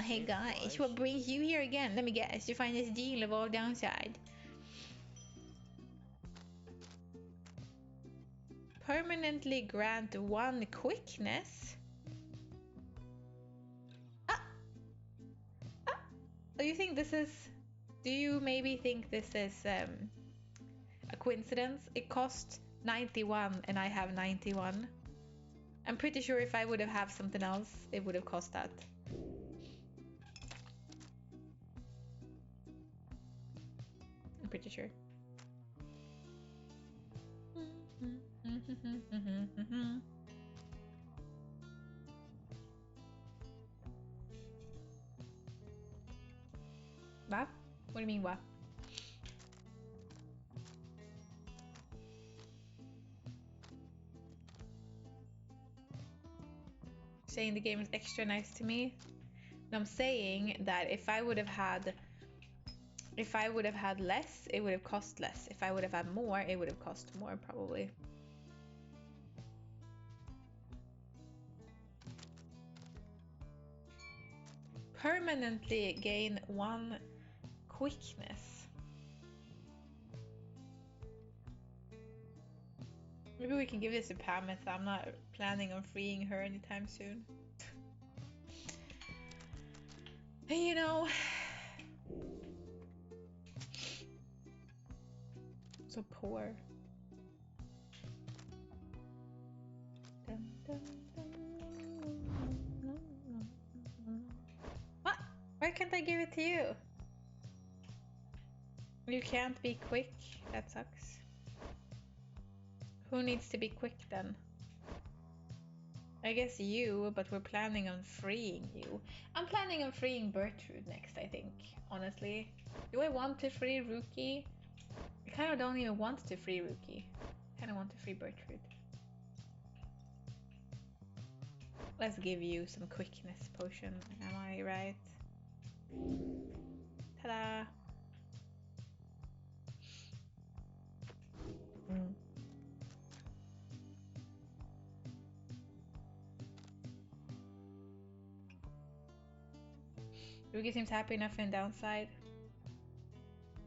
Hey guys, what brings you here again? Let me guess, you find this deal of all downside. Permanently grant 1 quickness? Do you think this is... Do you maybe think this is a coincidence? It costs 91 and I have 91. I'm pretty sure if I would have something else, it would have cost that. I'm pretty sure. Va? What do you mean, va? Saying the game is extra nice to me. And I'm saying that if I would have had less, it would have cost less. If I would have had more, it would have cost more, probably. permanently gain 1 quickness. Maybe we can give this to Pamith. I'm not planning on freeing her anytime soon. You know, so poor. What? Why can't I give it to you? You can't be quick. That sucks. Who needs to be quick then? I guess you, but we're planning on freeing you. I'm planning on freeing Bertrude next, I think, honestly. Do I want to free Rookie? I kind of don't even want to free Rookie. I kind of want to free Bertrude. Let's give you some quickness potion, am I right? Ta-da! Rookie seems happy enough in downside.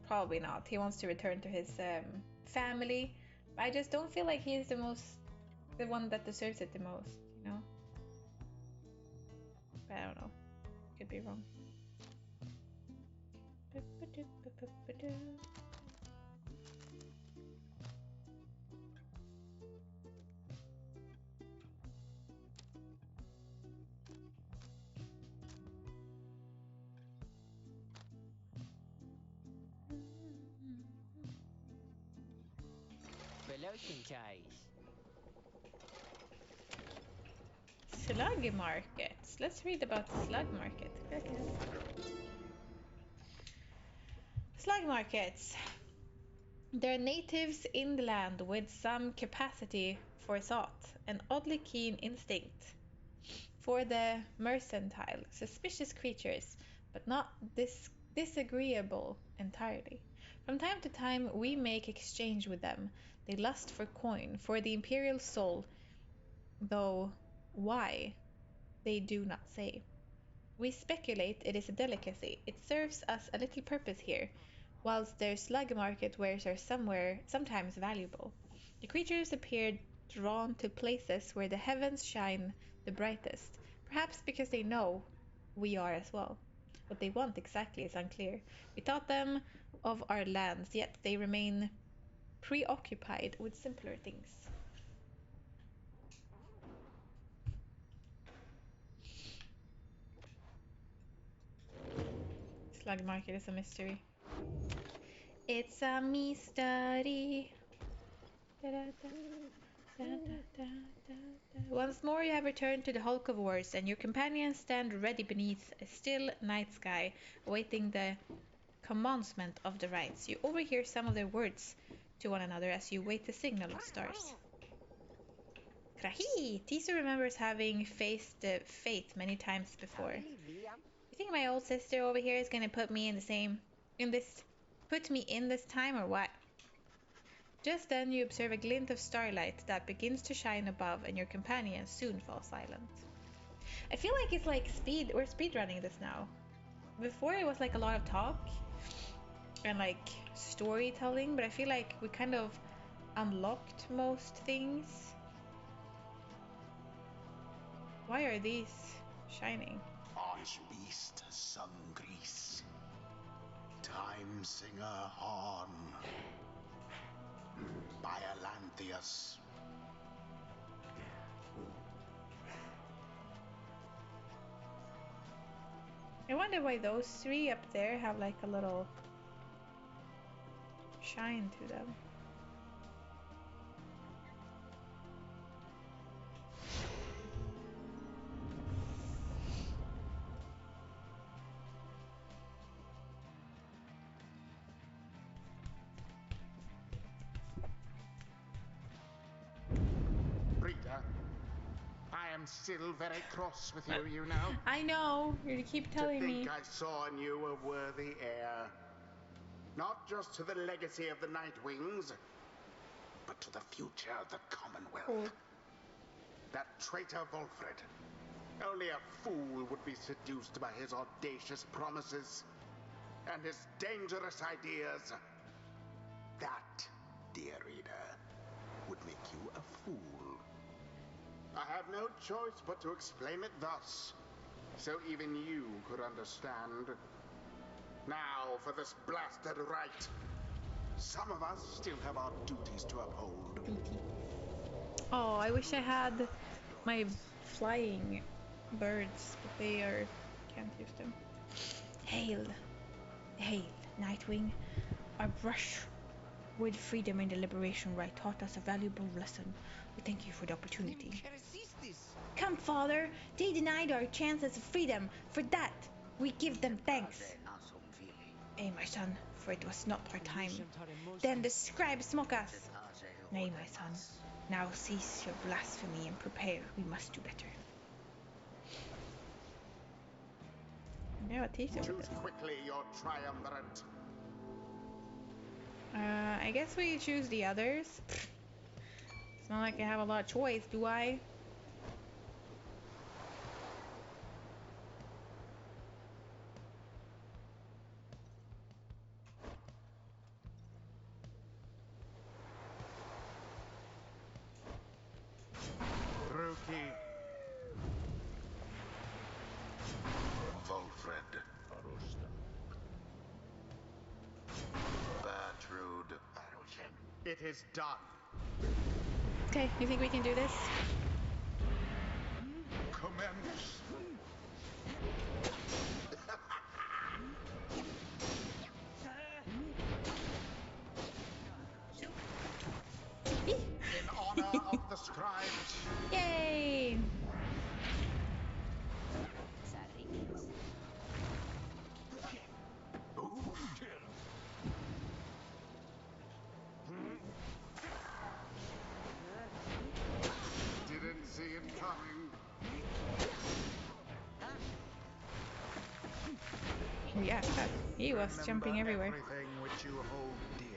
Probably not. He wants to return to his family. But I just don't feel like he's the one that deserves it the most, you know? But I don't know. Could be wrong. Slug markets. Let's read about the slug market. Slug markets. They're natives in the land with some capacity for thought, an oddly keen instinct for the mercantile, suspicious creatures, but not disagreeable entirely. From time to time we make exchange with them. They lust for coin, for the imperial soul, though why, they do not say. We speculate it is a delicacy. It serves us a little purpose here, whilst their slug market wares are sometimes valuable. The creatures appear drawn to places where the heavens shine the brightest, perhaps because they know we are as well. What they want exactly is unclear. We taught them of our lands, yet they remain preoccupied with simpler things. Slug market is a mystery. It's a mystery. Once more you have returned to the hulk of wars, and your companions stand ready beneath a still night sky, awaiting the commencement of the rites. You overhear some of their words to one another as you wait the signal of stars. Krahi! Tiso remembers having faced the fate many times before. You think my old sister over here is gonna put me in this time or what? Just then you observe a glint of starlight that begins to shine above, and your companions soon fall silent. I feel like it's like we're speedrunning this now. Before it was like a lot of talk and like storytelling, but I feel like we kind of unlocked most things. Why are these shining? Arch beast sun grease, time singer horn, Biolantheus. I wonder why those three up there have like a little shine to them. Rita, I am still very cross with you, you know. I know, you keep telling me. To think I saw in you a worthy heir. Not just to the legacy of the Night Wings, but to the future of the Commonwealth. Cool. That traitor Volfred, Only a fool would be seduced by his audacious promises and his dangerous ideas. That, dear reader, would make you a fool. I have no choice but to explain it thus, so even you could understand. Now for this blasted rite. Some of us still have our duties to uphold. Oh, I wish I had my flying birds, but they are... can't use them. Hail, hail, Nightwing. Our brush with freedom and the liberation rite taught us a valuable lesson. We thank you for the opportunity. Come, Father, they denied our chances of freedom. For that, we give them thanks. Nay, my son, for it was not our time. Then the scribes mock us. Nay, my son, now cease your blasphemy and prepare. We must do better. Yeah, Choose quickly your triumvirate. I guess we choose the others. It's not like I have a lot of choice, do I? Rookie. Volfred. Bertrude. It is done. Okay, you think we can do this? Commence. In honor of the scribes. Yay! Didn't see it coming. Yeah, he was jumping everywhere. Everything which you hold dear.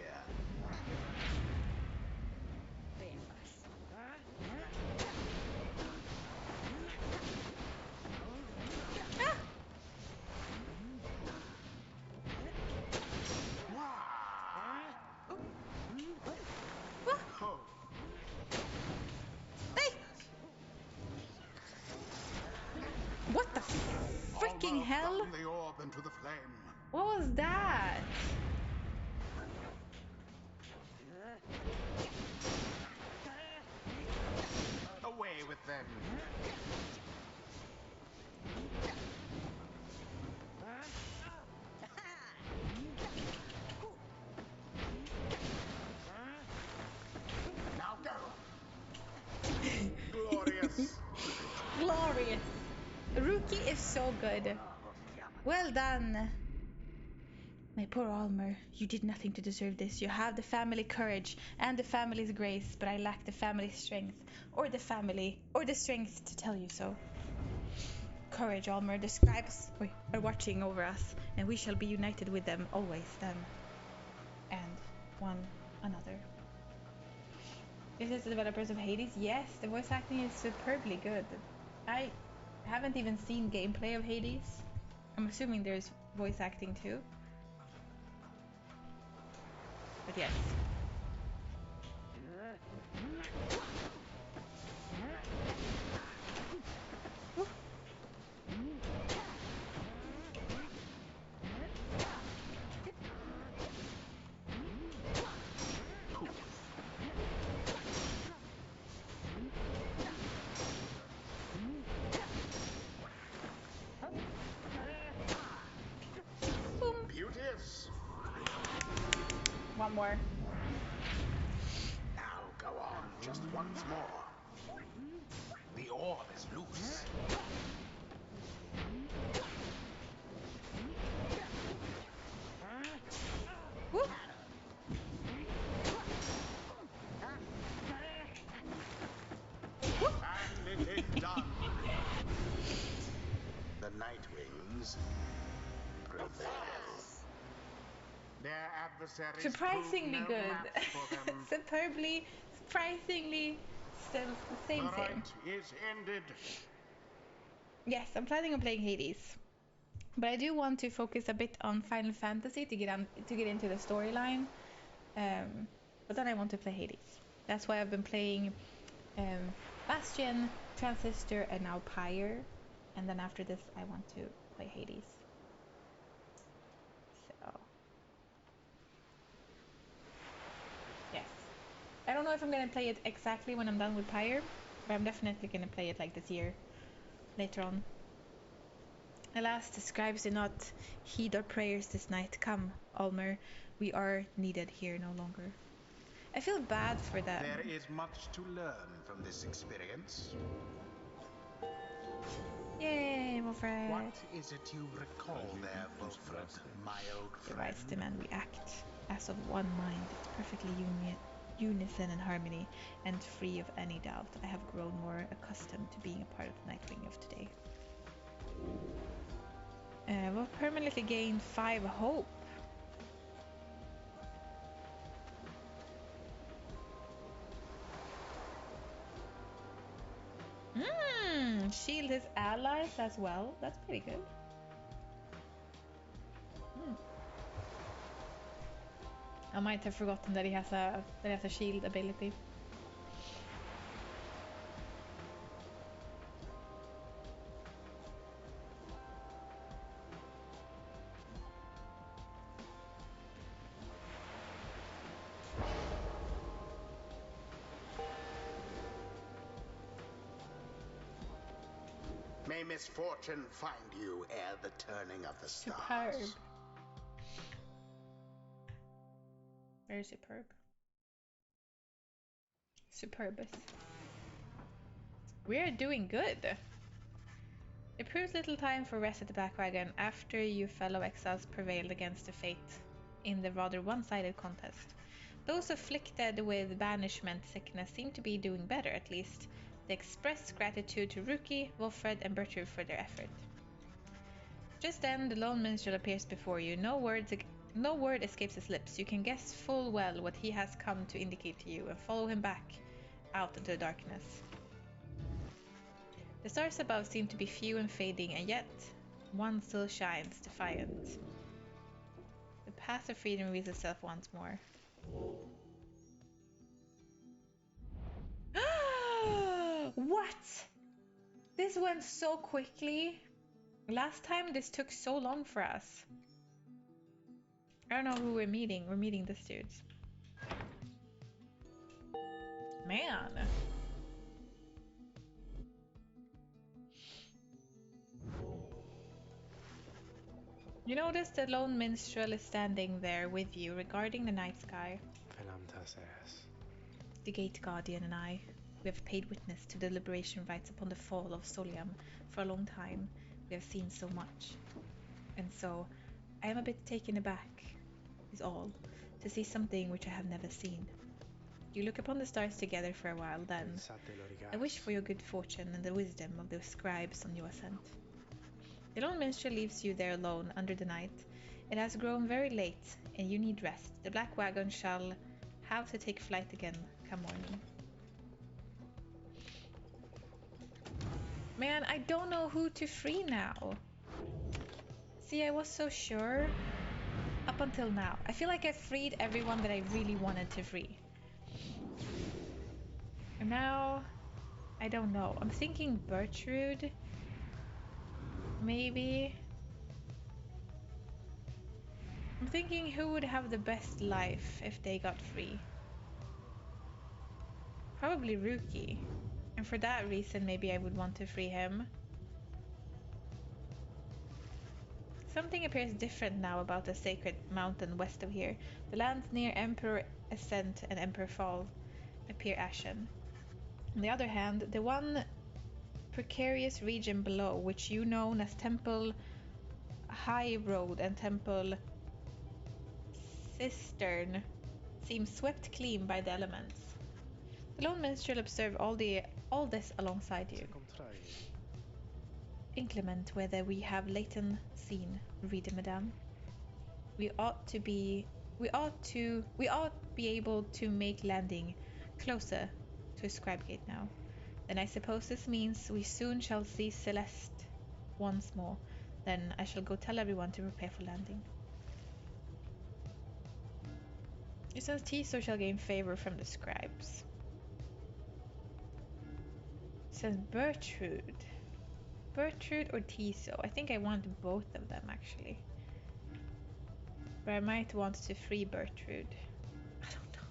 Oh. Hey! What the freaking hell? Almost the orb into the flame. What was that? Away with them. Now go. Glorious. Glorious. Rookie is so good. Well done. My poor Almer, you did nothing to deserve this. You have the family courage and the family's grace, but I lack the family strength, or the strength to tell you so. Courage, Almer. The scribes are watching over us, and we shall be united with them always then. And one another. This is the developers of Hades? Yes, the voice acting is superbly good. I haven't even seen gameplay of Hades. I'm assuming there's voice acting too. But yes. Beauteous. One more. Now go on, just once more. The orb is loose. Woo. And it is done. The Nightwings prevail. Their adversaries Surprisingly no good. match for them. Superbly, surprisingly, still the same. The rite is ended. Yes, I'm planning on playing Hades. But I do want to focus a bit on Final Fantasy to get into the storyline. But then I want to play Hades. That's why I've been playing um, Bastion, Transistor, and now Pyre. And then after this, I want to play Hades. So, yes. I don't know if I'm gonna play it exactly when I'm done with Pyre, but I'm definitely gonna play it like this year, later on. Alas, the scribes do not heed our prayers this night. Come, Almer, we are needed here no longer. I feel bad for them. There is much to learn from this experience. Yay, Wilfred. What is it you recall there, Wilfred, my old friend? Device demand we act as of one mind, perfectly unison and harmony, and free of any doubt. I have grown more accustomed to being a part of the Nightwing of today. We'll permanently gain 5 hope. Shield his allies as well. That's pretty good. I might have forgotten that he has a shield ability. May misfortune find you ere the turning of the stars. Superb. Very superb. Superbus. We're doing good. It proves little time for rest at the Black Wagon after you fellow exiles prevailed against the fate in the rather one-sided contest. Those afflicted with banishment sickness seem to be doing better, at least. They express gratitude to Rookie, Wilfred, and Bertrude for their effort. Just then, the lone minstrel appears before you. No word escapes his lips. You can guess full well what he has come to indicate to you and follow him back out into the darkness. The stars above seem to be few and fading, and yet one still shines, defiant. The path of freedom reveals itself once more. What? This went so quickly. Last time this took so long for us. I don't know who we're meeting. We're meeting this dude. Man. You notice the lone minstrel is standing there with you, regarding the night sky. The gate guardian and I, we have paid witness to the liberation rites upon the fall of Soliam for a long time. We have seen so much. And so, I am a bit taken aback, is all, to see something which I have never seen. You look upon the stars together for a while, then I wish for your good fortune and the wisdom of the scribes on your ascent. The lone minstrel leaves you there alone under the night. It has grown very late, and you need rest. The Black Wagon shall have to take flight again come morning. Man, I don't know who to free now. See, I was so sure up until now. I feel like I freed everyone that I really wanted to free. And now, I don't know. I'm thinking Bertrude. Maybe. I'm thinking who would have the best life if they got free. Probably Rookie. And for that reason, maybe I would want to free him. Something appears different now about the sacred mountain west of here. The lands near Emperor Ascent and Emperor Fall appear ashen. On the other hand, the one precarious region below, which you know as Temple High Road and Temple Cistern, seems swept clean by the elements. The lone minstrel observe all this alongside you. Inclement whether we have latent seen, reader madame. We ought be able to make landing closer to Scribe Gate now. Then I suppose this means we soon shall see Celeste once more. Then I shall go tell everyone to prepare for landing. It says Tiso shall gain favor from the scribes. It says Bertrude. Bertrude or Tiso? I think I want both of them actually. But I might want to free Bertrude. I don't know.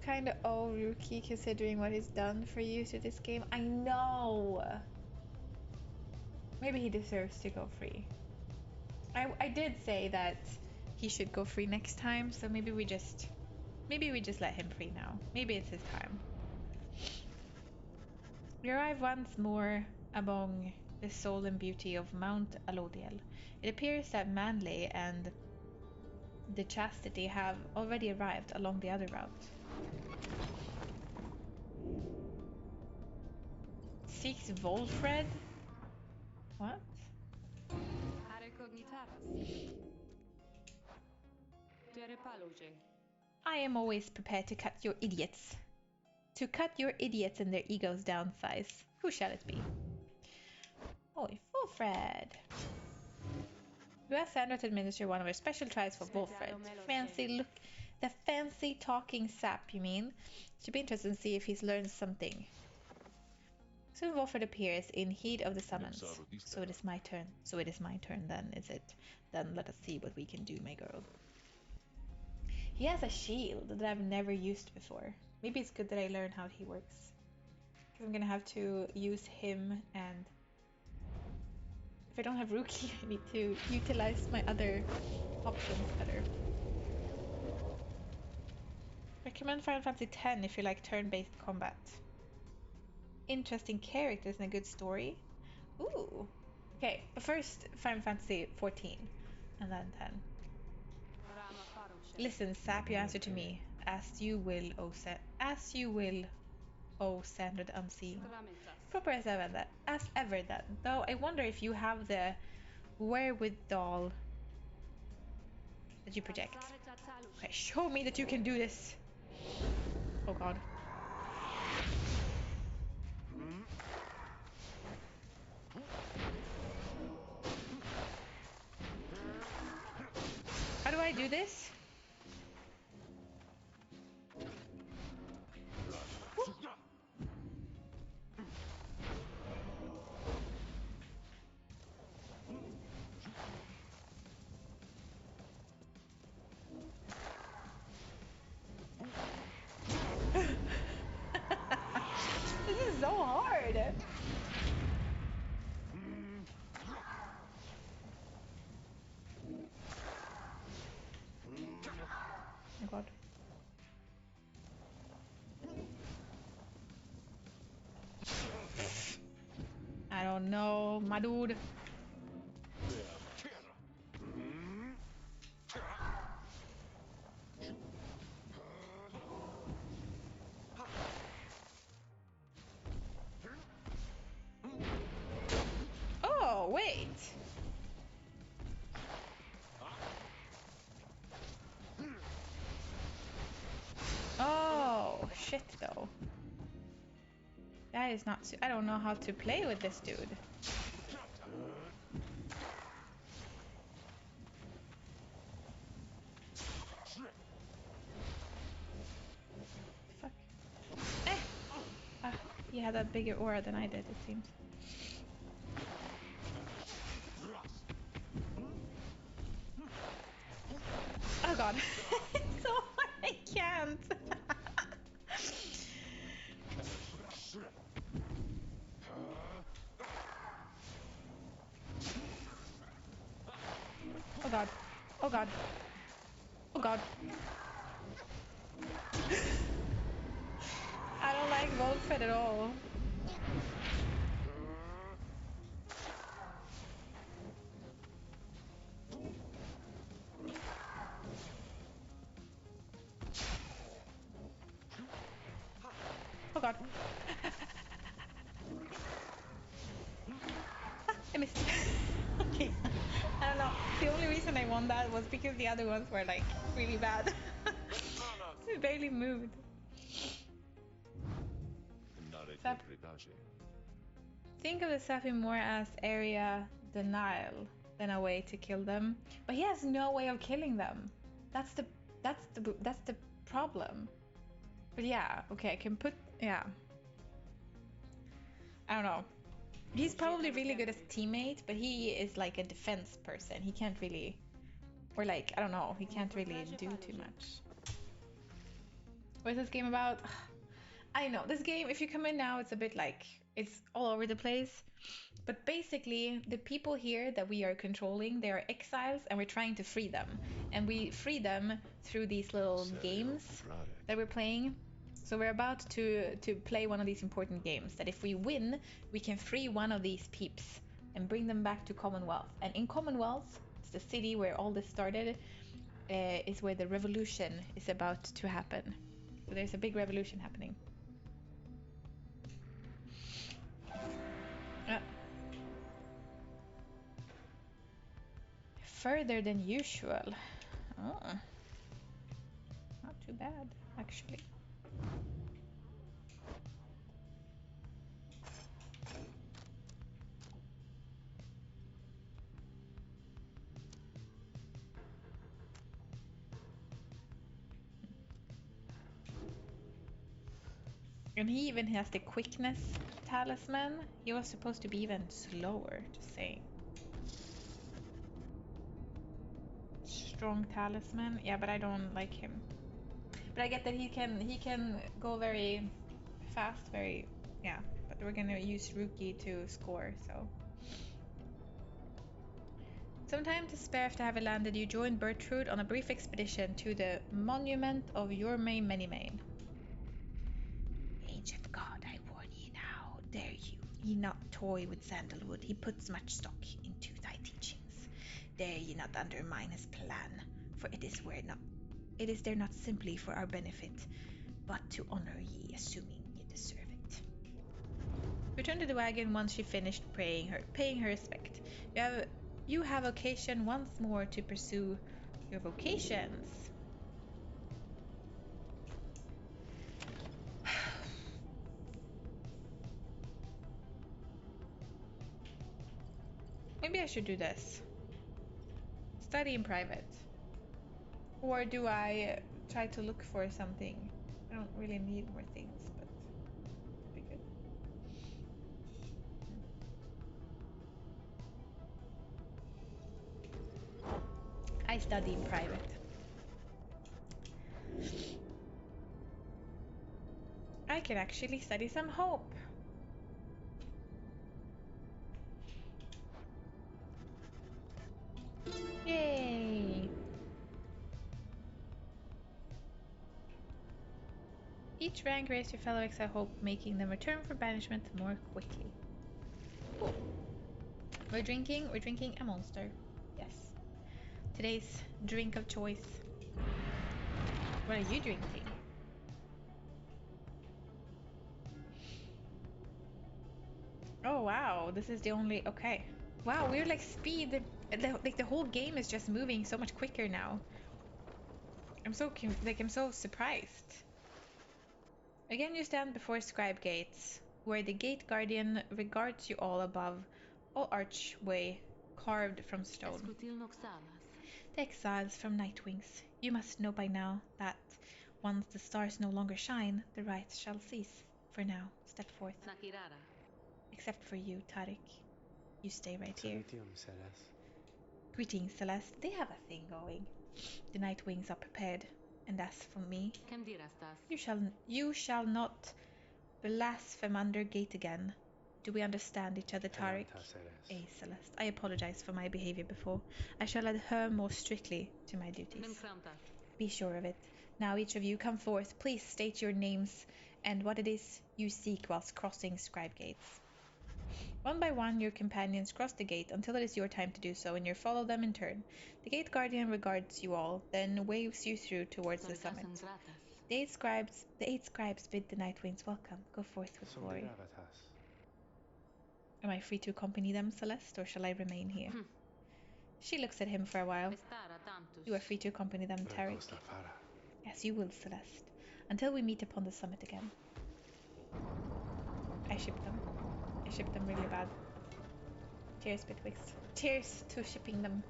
Kinda old rookie considering what he's done for you to this game. I know! Maybe he deserves to go free. I did say that he should go free next time, so maybe we just let him free now. Maybe it's his time. We arrive once more among the soul and beauty of Mount Alodiel. It appears that Manley and the Chastity have already arrived along the other route. Seeks Volfred? What? I am always prepared to cut your idiots. To cut your idiots and their egos downsize. Who shall it be? Oh, Volfred. We asked Sandra to administer one of our special tries for Volfred. Fancy look. The fancy talking sap, you mean? Should be interested to see if he's learned something. Soon Volfred appears in heed of the summons. So it is my turn. So it is my turn then, is it? Then let us see what we can do, my girl. He has a shield that I've never used before. Maybe it's good that I learn how he works. Because I'm gonna have to use him, and if I don't have Rookie, I need to utilize my other options better. Recommend Final Fantasy X if you like turn-based combat. Interesting characters and a good story. Ooh. Okay, but first Final Fantasy 14 and then 10. Listen, Sap, you answer to me. As you will, O Sandra the Unseen. Proper as ever then. Though I wonder if you have the wherewithal that you project. Okay, show me that you can do this. Oh god. How do I do this? This is so hard. Oh god. I don't know, my dude. Oh, wait. Oh, shit though. That is not... I don't know how to play with this dude. Fuck. Eh! Ah, he had a bigger aura than I did, it seems. Oh god. It's so hard, I can't. Oh god. Oh god. Oh god. I don't like Volfred at all. Oh god. Ah, I missed. Okay. I don't know. The only reason I won that was because the other ones were like really bad. It barely moved. Think of the Safi more as area denial than a way to kill them, but he has no way of killing them. That's the problem. But yeah, okay, I can put yeah. I don't know. He's probably really good as a teammate, but he is like a defense person. He can't really, or like I don't know, he can't really do too much. What is this game about? I know this game. If you come in now, it's a bit like it's all over the place. But basically, the people here that we are controlling, they are exiles, and we're trying to free them. And we free them through these little games that we're playing. So we're about to play one of these important games that if we win, we can free one of these peeps and bring them back to Commonwealth. And in Commonwealth, it's the city where all this started, is where the revolution is about to happen. So there's a big revolution happening. Further than usual. Oh, not too bad, actually. And he even has the quickness talisman. He was supposed to be even slower, just saying. Strong talisman. Yeah, but I don't like him. But I get that he can go very fast, very yeah. But we're gonna use Rookie to score, so. Some time to spare after having landed, you joined Bertrude on a brief expedition to the monument of Yormay Menimane. Ancient god, I warn ye now, dare ye not toy with sandalwood. He puts much stock into thy teachings. Dare ye not undermine his plan, for it is there not simply for our benefit, but to honor ye, assuming ye deserve it. Return to the wagon once she finished paying her respect. You have occasion once more to pursue your vocations. Maybe I should do this. Study in private. Or do I try to look for something? I don't really need more things, but it'd be good. I study in private. I can actually study some hope. Yay! Each rank raised your fellow exile hope, making them return from banishment more quickly. Cool. We're drinking a monster. Yes. Today's drink of choice. What are you drinking? Oh wow, this is the only okay. Wow, we're like speed. Like the whole game is just moving so much quicker now. I'm so surprised. Again, you stand before scribe gates, where the gate guardian regards you all above, all archway carved from stone. The exiles from Nightwings, you must know by now that once the stars no longer shine, the rites shall cease. For now, step forth. Except for you, Tariq. You stay right here. Greetings, Celeste. They have a thing going. The Nightwings are prepared. And as for me, you shall not blaspheme under gate again. Do we understand each other, Tariq? Aye, Celeste. I apologize for my behavior before. I shall adhere more strictly to my duties. Be sure of it. Now each of you come forth. Please state your names and what it is you seek whilst crossing scribe gates. One by one, your companions cross the gate until it is your time to do so, and you follow them in turn. The gate guardian regards you all, then waves you through towards the summit. The eight scribes bid the Nightwings welcome. Go forth with glory. Am I free to accompany them, Celeste, or shall I remain here? She looks at him for a while. You are free to accompany them, Tariq. Yes, you will, Celeste, until we meet upon the summit again. I ship them. I ship them really bad. Cheers, Bitwixt. Cheers to shipping them.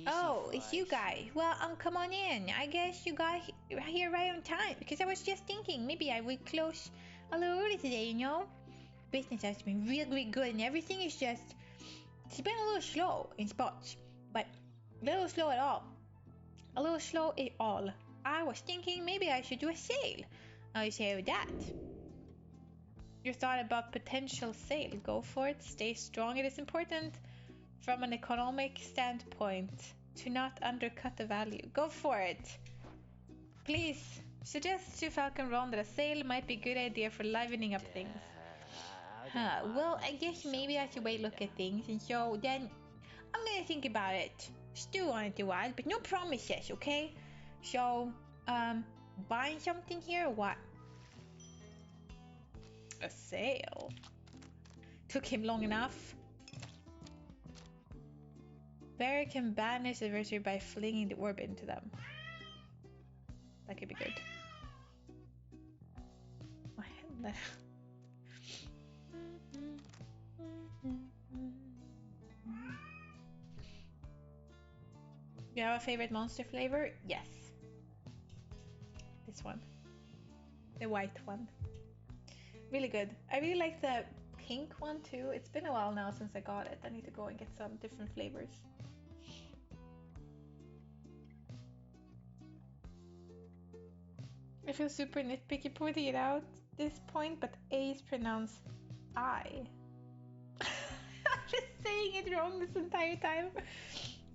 Oh, it's you guys. Well, come on in. I guess you got here right on time because I was just thinking maybe I would close a little early today, you know? Business has been really good and everything is just, it's been a little slow in spots, but a little slow at all. A little slow at all. I was thinking maybe I should do a sale. How you say with that? You thought about potential sale. Go for it. Stay strong. It is important from an economic standpoint to not undercut the value. Go for it. Please suggest to Falcon Ron that a sale might be a good idea for livening up things. Well, I guess maybe I should wait look at things, and so then I'm gonna think about it. Stew on it a while, but no promises, okay? So, buying something here or what? A sale? Took him long enough. Bear can banish adversary by flinging the orb into them. That could be good. Vad händer? You have a favorite monster flavor? Yes. This one. The white one. Really good. I really like the pink one too. It's been a while now since I got it. I need to go and get some different flavors. I feel super nitpicky pointing it out at this point, but A is pronounced I. I'm just saying it wrong this entire time.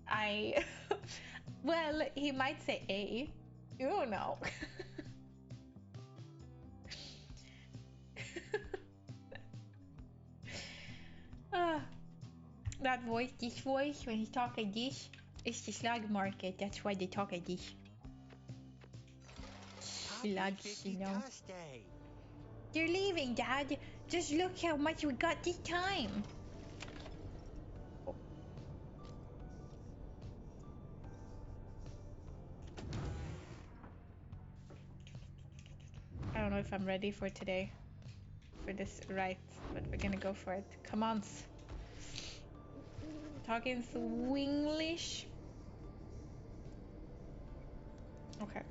I. Well, he might say A. You don't know. That voice, this voice, when he talk like this, it's the slug market. That's why they talk like this. Slugs, you know. They're leaving, Dad. Just look how much we got this time. I don't know if I'm ready for today. For this right, but we're gonna go for it. Come on. Talking Swinglish. Okay.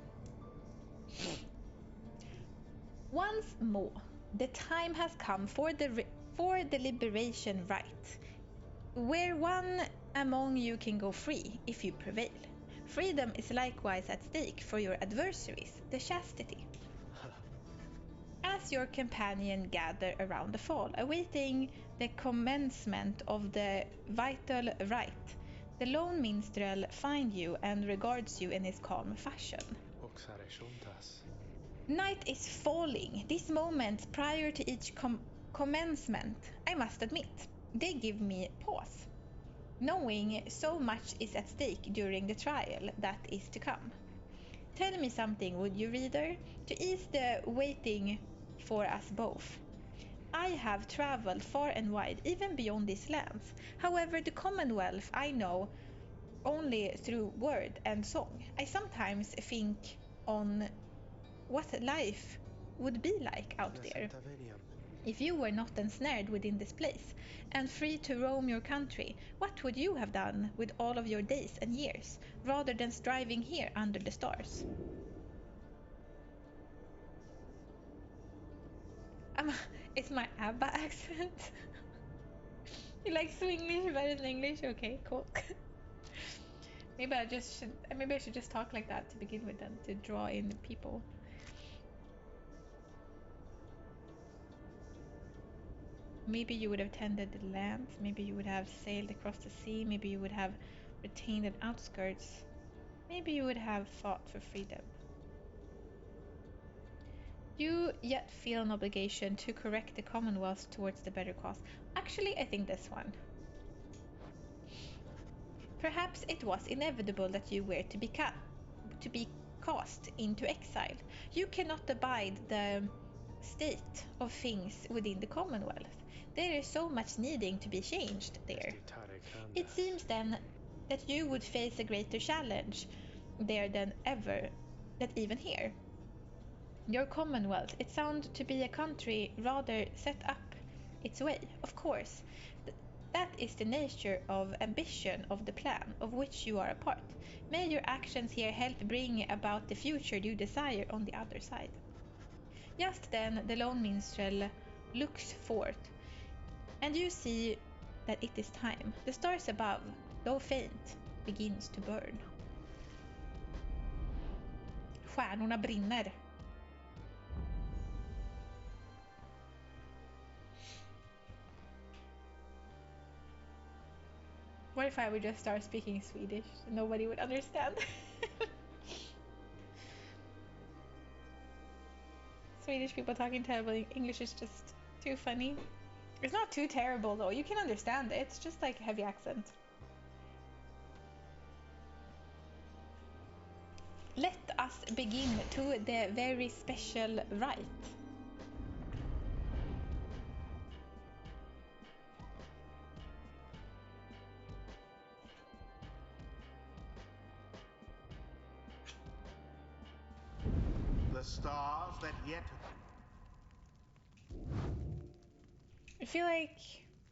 Once more, the time has come for the liberation rite, where one among you can go free if you prevail. Freedom is likewise at stake for your adversaries, the chastity. As your companion gather around the fall, awaiting the commencement of the vital rite, the lone minstrel finds you and regards you in his calm fashion. Night is falling. These moments prior to each commencement, I must admit, they give me pause, knowing so much is at stake during the trial that is to come. Tell me something, would you, reader, to ease the waiting for us both. I have traveled far and wide, even beyond these lands. However, the Commonwealth I know only through word and song. I sometimes think on what life would be like out there if you were not ensnared within this place and free to roam your country. What would you have done with all of your days and years, rather than striving here under the stars? It's my ABBA accent. You like Swinglish better than English? Okay, cool. Maybe I should just talk like that to begin with, then, to draw in people. Maybe you would have tended the lands, maybe you would have sailed across the sea, maybe you would have retained the outskirts, maybe you would have fought for freedom. You yet feel an obligation to correct the Commonwealth towards the better cause. Actually, I think this one. Perhaps it was inevitable that you were to be cast into exile. You cannot abide the state of things within the Commonwealth. there is so much needing to be changed there. It seems then that you would face a greater challenge there than ever, that even here. Your Commonwealth, it sounds to be a country rather set up its way, of course. That is the nature of ambition of the plan of which you are a part. May your actions here help bring about the future you desire on the other side. Just then the lone minstrel looks forth, and you see that it is time. The stars above, though faint, begins to burn. Stjärnorna brinner. What if I would just start speaking Swedish? Nobody would understand. Swedish people talking terrible English is just too funny. It's not too terrible though, you can understand it. It's just like a heavy accent. Let us begin to the very special rite. The stars that yet... I feel like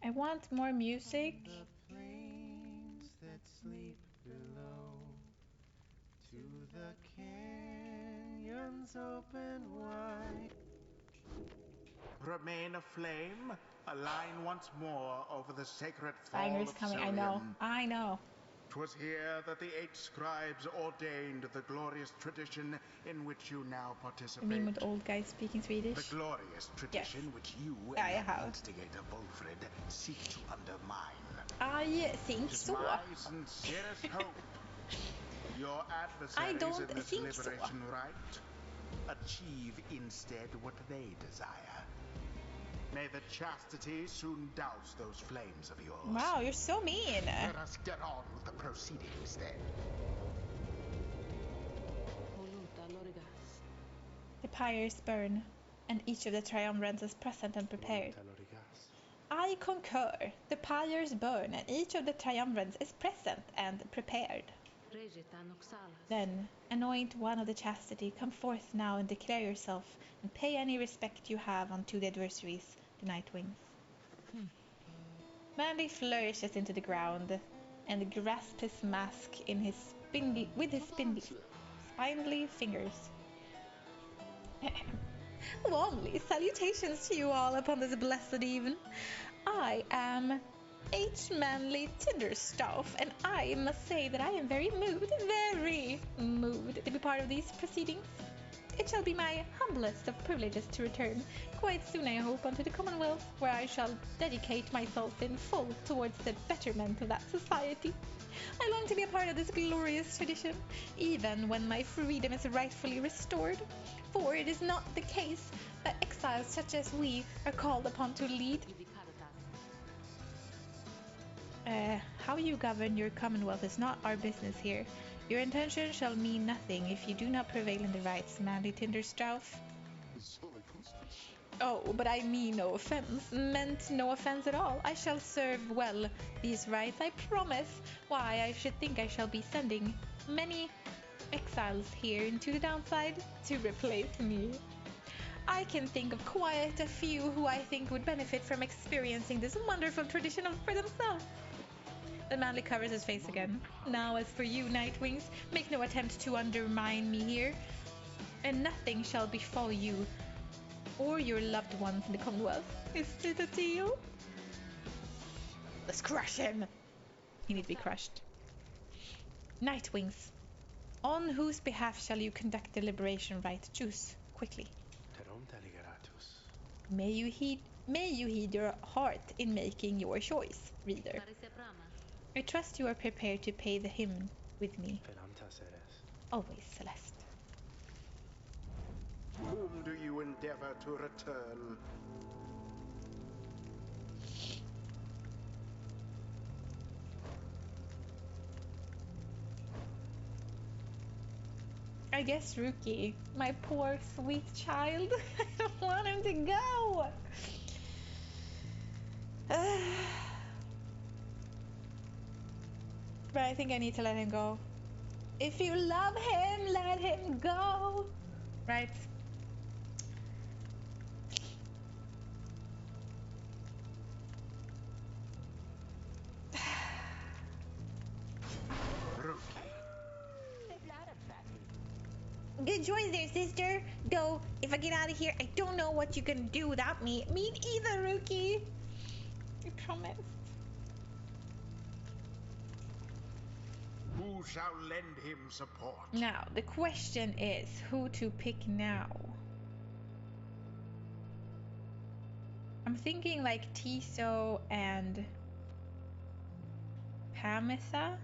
I want more music. The plains that sleep below, to the canyons open wide. Remain aflame, align once more over the sacred fall Banger's of coming, Selium. I know. 'Twas here that the 8 scribes ordained the glorious tradition in which you now I participate. mean with old guys speaking Swedish. The glorious tradition which you Yeah, and I your have. instigator Wolfred seek to undermine. I think It is so. my sincerest hope your adversaries don't in this think so. liberation rite achieve instead what they desire. May the chastity soon douse those flames of yours. Wow, you're so mean. Let us get on with the proceedings then. The pyres burn, and each of the triumvirats is present and prepared. I concur. The pyres burn, and each of the triumvirats is present and prepared. Then, anoint one of the chastity, come forth now and declare yourself, and pay any respect you have unto the adversaries, the Nightwings. Manly flourishes into the ground, and grasps his mask in his spindly fingers. Warmly salutations to you all upon this blessed even. I am H. Manly Tinderstaff, and I must say that I am very moved to be part of these proceedings. It shall be my humblest of privileges to return, quite soon I hope, unto the Commonwealth, where I shall dedicate myself in full towards the betterment of that society. I long to be a part of this glorious tradition, even when my freedom is rightfully restored, for it is not the case that exiles such as we are called upon to lead. How you govern your Commonwealth is not our business here. Your intention shall mean nothing if you do not prevail in the rights, Manly Tinderstrauf. Oh, but I mean no offense. Meant no offense at all. I shall serve well these rights, I promise. Why, I should think I shall be sending many exiles here into the downside to replace me. I can think of quite a few who I think would benefit from experiencing this wonderful tradition for themselves. Then Manly covers his face again. Now as for you, Nightwings, make no attempt to undermine me here, and nothing shall befall you or your loved ones in the Commonwealth. Is it a deal? Let's crush him! He needs to be crushed. Nightwings, on whose behalf shall you conduct the liberation rite? Choose quickly. May you heed your heart in making your choice, reader. I trust you are prepared to pay the hymn with me. Always, Celeste. Whom do you endeavor to return? I guess Rookie. My poor sweet child. I don't want him to go. But I think I need to let him go. If you love him, let him go. Right? Good choice there, sister. Though, if I get out of here, I don't know what you're gonna do without me. Me either, Rookie. I promised. Who shall lend him support? Now, the question is who to pick now. I'm thinking like Tiso and Pamitha,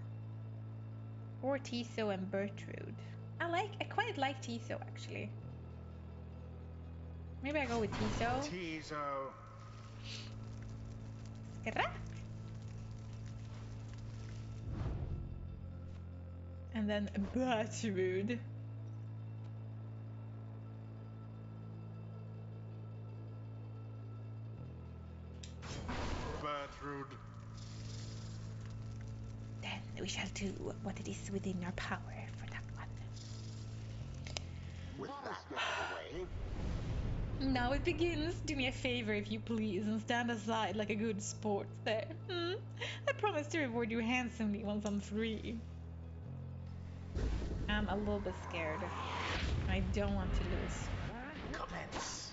or Tiso and Bertrude. I quite like Tiso actually. Maybe I go with Tiso. Tiso. And then Bertrude. Bertrude. Then we shall do what it is within our power for that one. With that out of the way. Now it begins. Do me a favor, if you please, and stand aside like a good sport there. I promise to reward you handsomely once I'm free. I'm a little bit scared. I don't want to lose. Commence.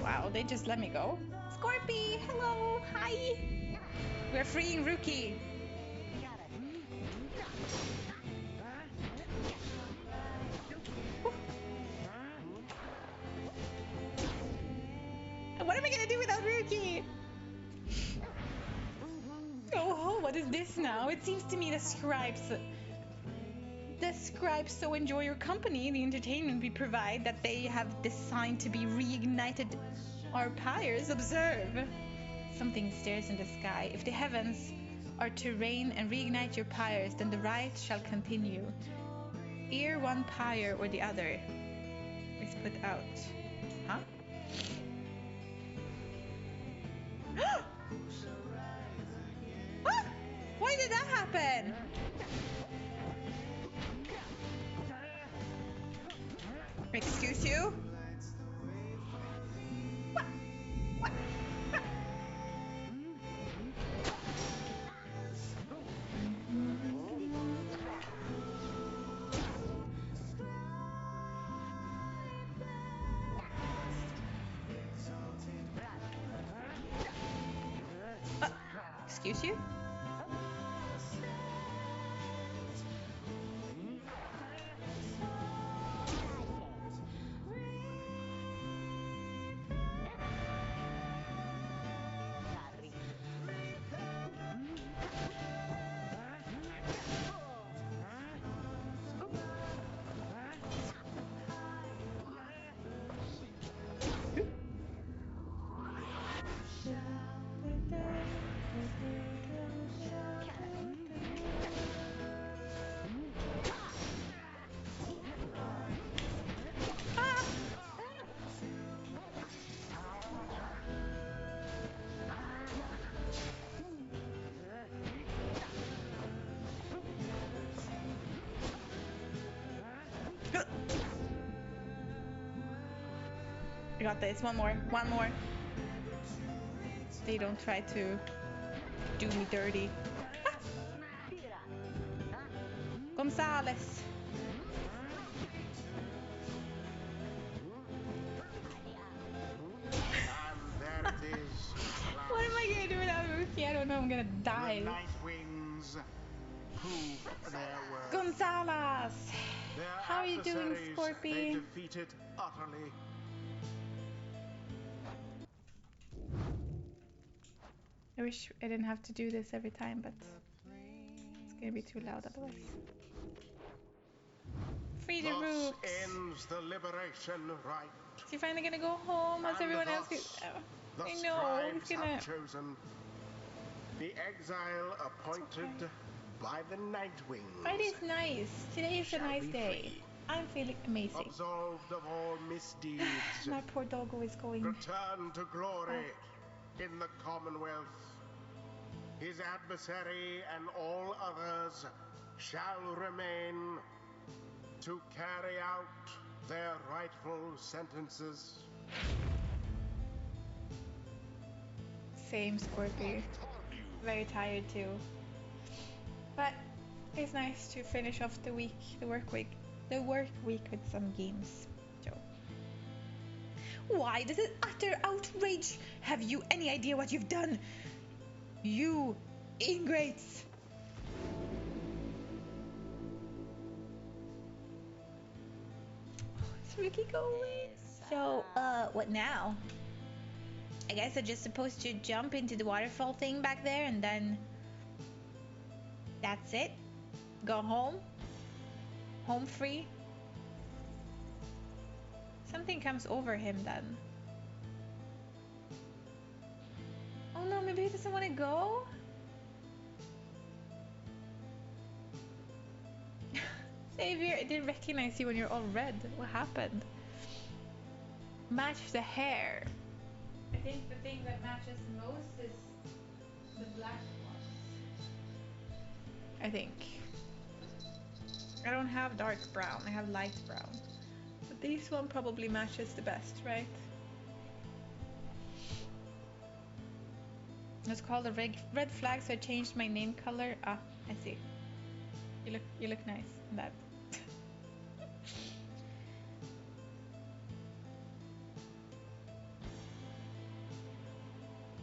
Wow, they just let me go. Scorpy, hello, hi. We're freeing Rookie. What am I gonna do without Rookie? Oh, what is this now? It seems to me the scribes so enjoy your company, the entertainment we provide, that they have designed to be reignited our pyres. Observe. Something stares in the sky. If the heavens are to rain and reignite your pyres, then the rite shall continue. Ere one pyre or the other is put out. Huh? Ah! Why did that happen? Excuse you? What? What? What? Excuse you? I got this. One more. One more. They don't try to do me dirty. Ah! Gonzalez. And there it is. What am I gonna do without Rookie? I don't know. I'm gonna die. The night wings prove their worth. Gonzalez. Their How are you doing, adversaries Scorpy? they defeated utterly. I wish I didn't have to do this every time, but gonna be too loud otherwise. Free the Thus rooks. ends the liberation rite. Is he finally gonna go home as And everyone else thus, goes? the I know, he's scribes gonna... have chosen the exile appointed by the Nightwings. Friday's nice. Today is a Shall nice be day. free, I'm feeling amazing. absolved of all misdeeds, My poor doggo is going... return to glory in the Commonwealth. His adversary and all others shall remain to carry out their rightful sentences. Same, Scorpio. Very tired too. But it's nice to finish off the week, the work week with some games. So, why does it utter outrage? Have you any idea what you've done? You ingrates! It's Ricky going. So, what now? I guess I'm just supposed to jump into the waterfall thing back there and then that's it? Go home? Home free? Something comes over him then. Oh no, maybe he doesn't want to go? Xavier, I didn't recognize you when you're all red. What happened? Match the hair. I think the thing that matches most is the black ones. I think. I don't have dark brown, I have light brown. But this one probably matches the best, right? It's called a red flag, so I changed my name color. Ah, I see. You look nice in that.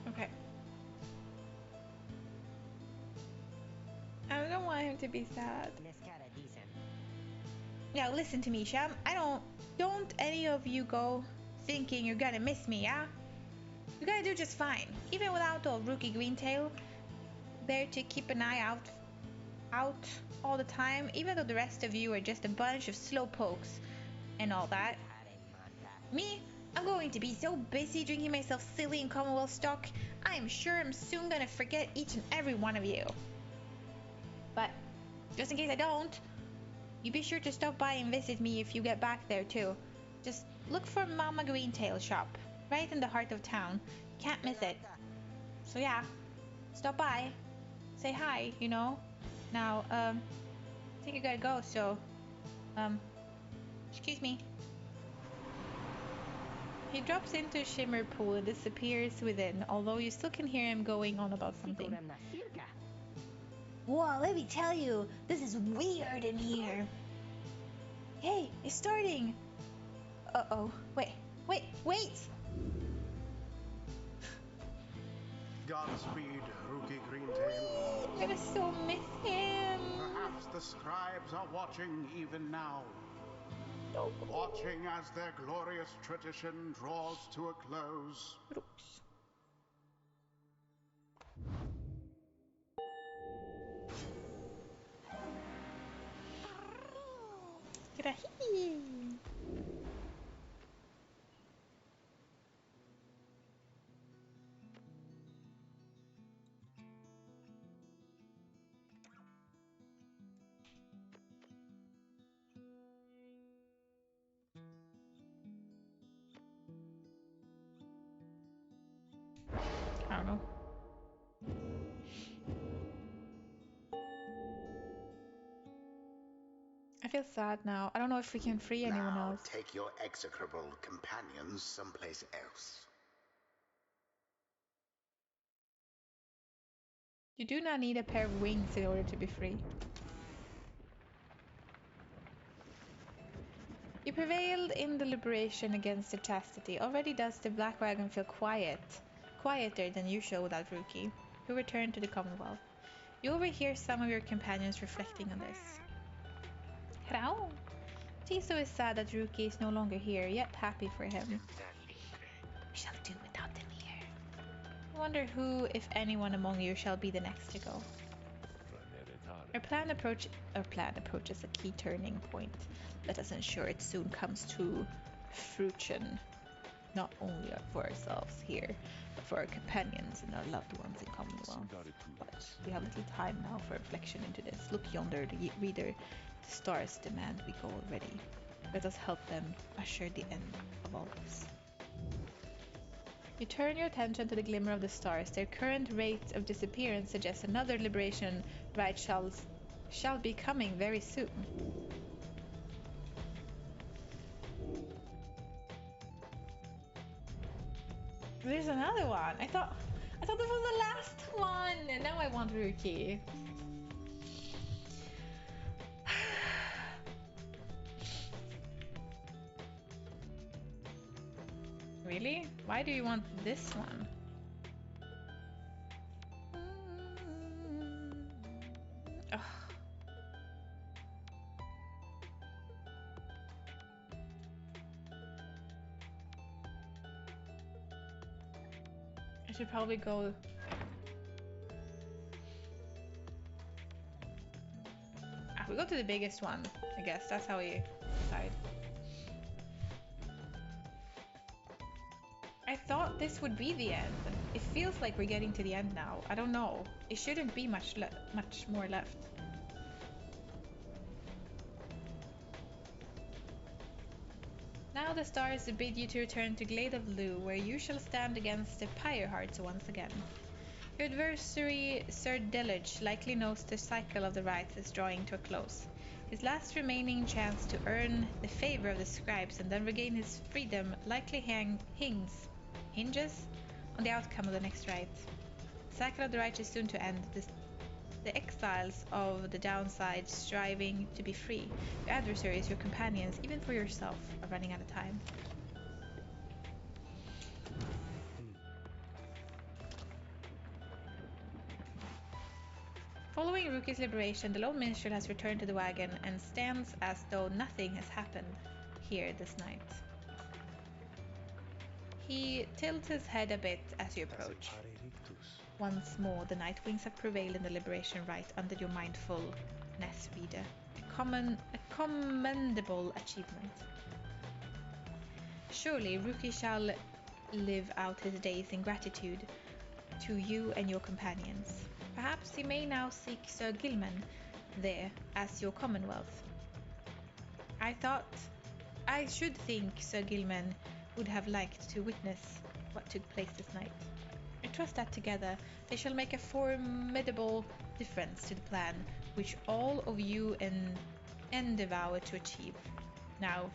Okay. I don't want him to be sad. Now listen to me, Sham. Don't any of you go thinking you're gonna miss me, yeah? You're gonna do just fine. Even without old Rookie Greentail there to keep an eye out all the time, even though the rest of you are just a bunch of slowpokes and all that. Me, I'm going to be so busy drinking myself silly in Commonwealth stock, I'm sure I'm soon gonna forget each and every one of you. But, just in case I don't, you be sure to stop by and visit me if you get back there too. Just look for Mama Greentail's shop, right in the heart of town. Can't miss it. So yeah, stop by, say hi, you know. Now, I think I gotta go, so, excuse me. He drops into a shimmer pool and disappears within, although you still can hear him going on about something. Whoa, let me tell you, this is weird in here. Hey, it's starting. Uh-oh, wait. Godspeed, Rookie Greentail. I'm gonna so miss him. Perhaps the scribes are watching even now. No. Watching as their glorious tradition draws to a close. Rooks. Grahi. I don't know. I feel sad now. I don't know if we can free anyone Now else. take your execrable companions someplace else. You do not need a pair of wings in order to be free. You prevailed in the liberation against the chastity. Already does the Black Wagon feel quieter than usual without Rookie, who returned to the Commonwealth. You overhear some of your companions reflecting on this. Hello. Tiso is sad that Rookie is no longer here, yet happy for him. We shall do without them here. I wonder who, if anyone among you, shall be the next to go. Our plan approaches a key turning point. Let us ensure it soon comes to fruition, not only for ourselves here, but for our companions and our loved ones in Commonwealth. But we have little time now for reflection into this. Look yonder, reader. The stars demand we go already. Let us help them usher the end of all this. You turn your attention to the glimmer of the stars. Their current rate of disappearance suggests another liberation rite shall be coming very soon. There's another one. I thought this was the last one. And now I want Ruki. Really? Why do you want this one? Ugh. I should probably go. We go to the biggest one, I guess. That's how we decide. I thought this would be the end. It feels like we're getting to the end now. I don't know. It shouldn't be much more left. Now the stars bid you to return to Glade of Lu, where you shall stand against the Pyre hearts once again. Your adversary, Sir Delage, likely knows the cycle of the rites is drawing to a close. His last remaining chance to earn the favor of the scribes and then regain his freedom likely hinges on the outcome of the next rite. The cycle of the rites is soon to end. The exiles of the downside striving to be free. Your adversaries, your companions, even for yourself, are running out of time. Following Ruki's liberation, the lone minstrel has returned to the wagon and stands as though nothing has happened here this night. He tilts his head a bit as you approach. Once more, the night wings have prevailed in the liberation rite under your mindfulness, reader. A commendable achievement. Surely Ruki shall live out his days in gratitude to you and your companions. Perhaps he may now seek Sir Gilman there as your commonwealth. I should think Sir Gilman would have liked to witness what took place this night. I trust that together they shall make a formidable difference to the plan which all of you endeavour to achieve. Now,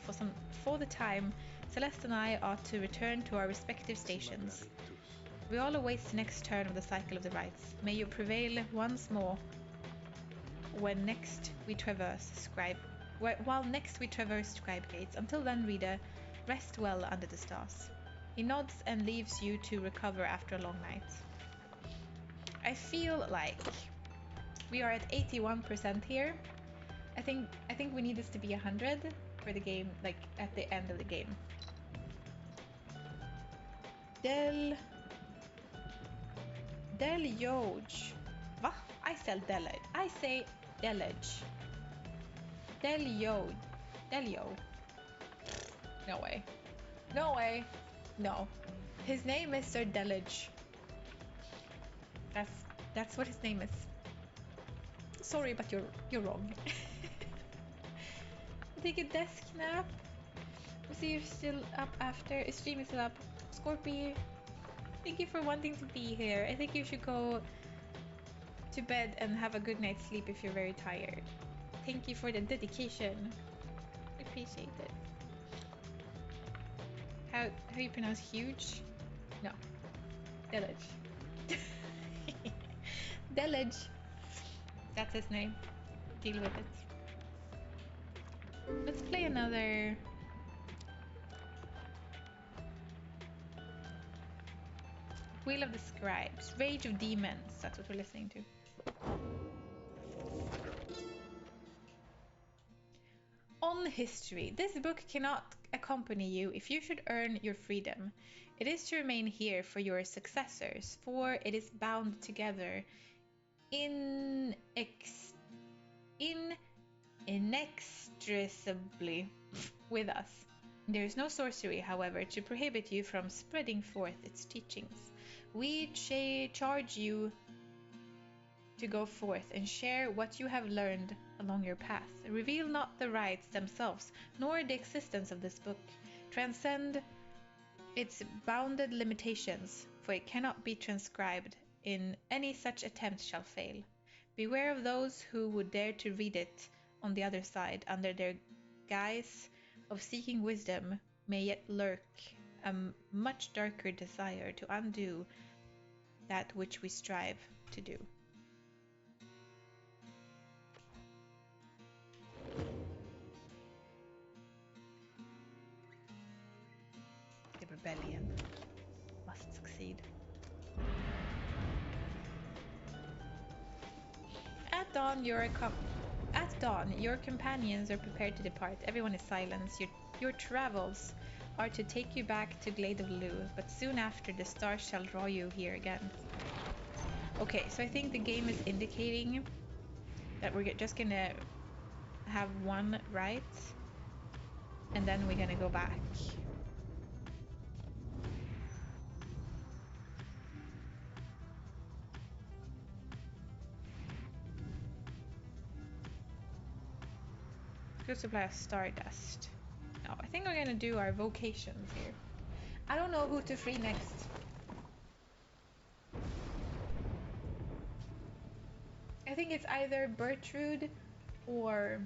for the time, Celeste and I are to return to our respective stations. We all await the next turn of the cycle of the rites. May you prevail once more when next we traverse Scribe Gates. Until then, reader, rest well under the stars. He nods and leaves you to recover after a long night. I feel like we are at 81% here. I think we need this to be 100 for the game, like at the end of the game. Delage. Va? I say Delage. I say Delage. Delio. No way. No way. No. His name is Sir Delage. That's what his name is. Sorry, but you're wrong. Take a desk nap. We'll see if you're still up after. Stream is still up. Scorpio, thank you for wanting to be here. I think you should go to bed and have a good night's sleep if you're very tired. Thank you for the dedication. Appreciate it. How you pronounce huge? No. Delage. Delage. That's his name. Deal with it. Let's play another. Wheel of the Scribes. Rage of Demons. That's what we're listening to. On history. This book cannot accompany you if you should earn your freedom. It is to remain here for your successors, for it is bound together inextricably with us. There is no sorcery, however, to prohibit you from spreading forth its teachings. We charge you to go forth and share what you have learned along your path. Reveal not the rites themselves, nor the existence of this book. Transcend its bounded limitations, for it cannot be transcribed. In any such attempt shall fail. Beware of those who would dare to read it on the other side, under their guise of seeking wisdom, may yet lurk a much darker desire to undo that which we strive to do. The rebellion must succeed. At dawn, your companions are prepared to depart. Everyone is silent. Your travels are to take you back to Glade of Lu, but soon after the stars shall draw you here again. Okay, so I think the game is indicating that we're just gonna have one right, and then we're gonna go back. Good supply of stardust. No, I think we're gonna do our vocations here. I don't know who to free next. I think it's either Bertrude or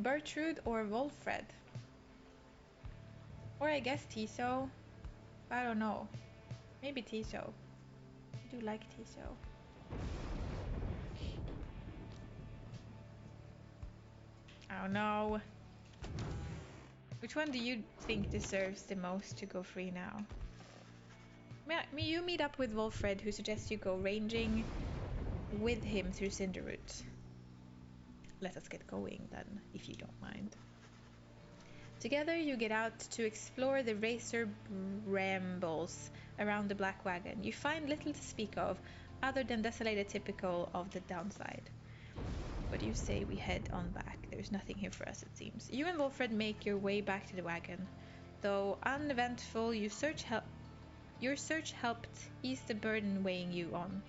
Wolfred. Or I guess Tiso. I don't know. Maybe Tiso. I do like Tiso. I don't know. Which one do you think deserves the most to go free now? You meet up with Wolfred, who suggests you go ranging with him through Cinderroot. Let us get going then, if you don't mind. Together you get out to explore the racer brambles around the Black Wagon. You find little to speak of, other than desolated typical of the downside. What do you say we head on back? There's nothing here for us, it seems. You and Wolfred make your way back to the wagon. Though uneventful, your search helped ease the burden weighing on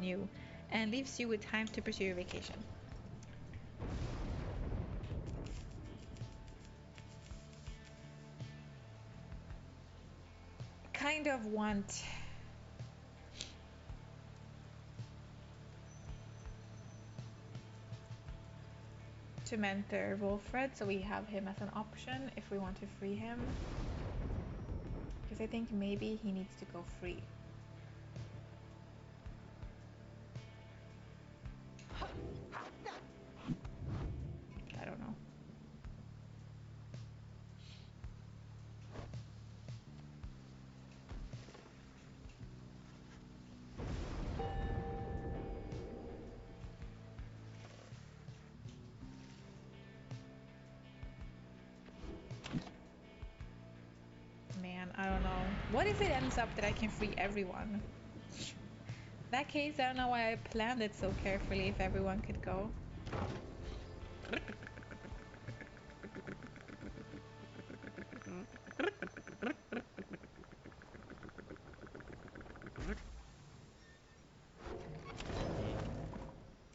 you, and leaves you with time to pursue your vacation. Kind of want to mentor Wolfred, so we have him as an option if we want to free him. Because I think maybe he needs to go free. I don't know. Man, I don't know. What if it ends up that I can free everyone? In that case, I don't know why I planned it so carefully if everyone could go.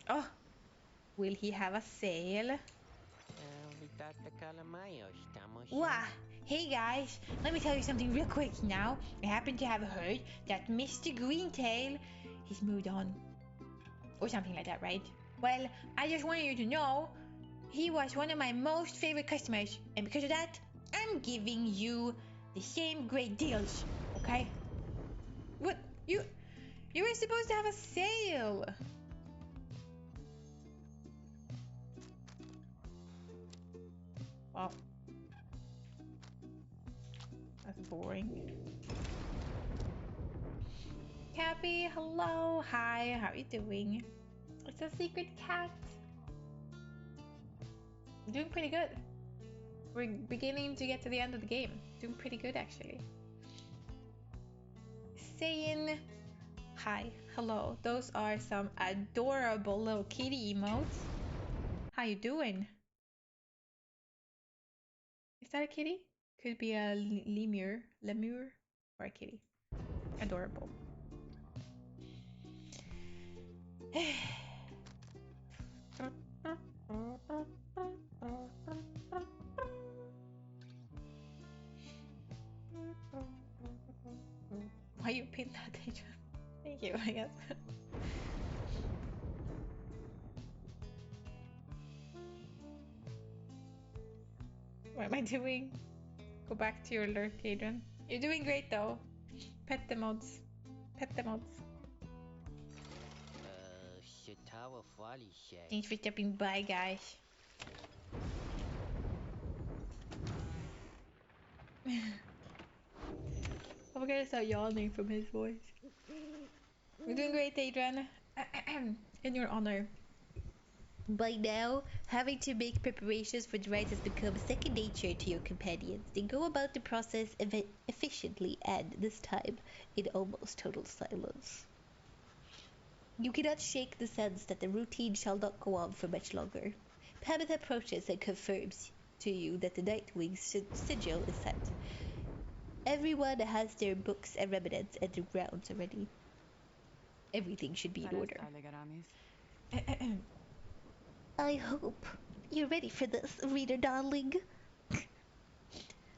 Oh, will he have a sale? Wah! Hey guys, let me tell you something real quick now. I happen to have heard that Mr. Greentail has moved on. Or something like that, right? Well, I just wanted you to know he was one of my most favorite customers, and because of that, I'm giving you the same great deals, okay? What? You were supposed to have a sale! Wow. That's boring. Cappy, hello, hi, how are you doing? It's a secret cat. Doing pretty good. We're beginning to get to the end of the game. Doing pretty good, actually. Saying hi. Hello. Those are some adorable little kitty emotes. How you doing? Is that a kitty? Could be a lemur, or a kitty. Adorable. Why you pinned that, Adrian? Thank you, I guess. What am I doing? Go back to your lurk, Adrian. You're doing great though. Pet the mods. Pet the mods. Thanks for stopping by, guys. I'm gonna start yawning from his voice. You're doing great, Adrian. In your honor. By now, having to make preparations for the rite has become second nature to your companions. They go about the process efficiently and, this time, in almost total silence. You cannot shake the sense that the routine shall not go on for much longer. Pamela approaches and confirms to you that the Nightwing's sigil is set. Everyone has their books and remnants and their grounds already. Everything should be in order. I hope you're ready for this, reader darling.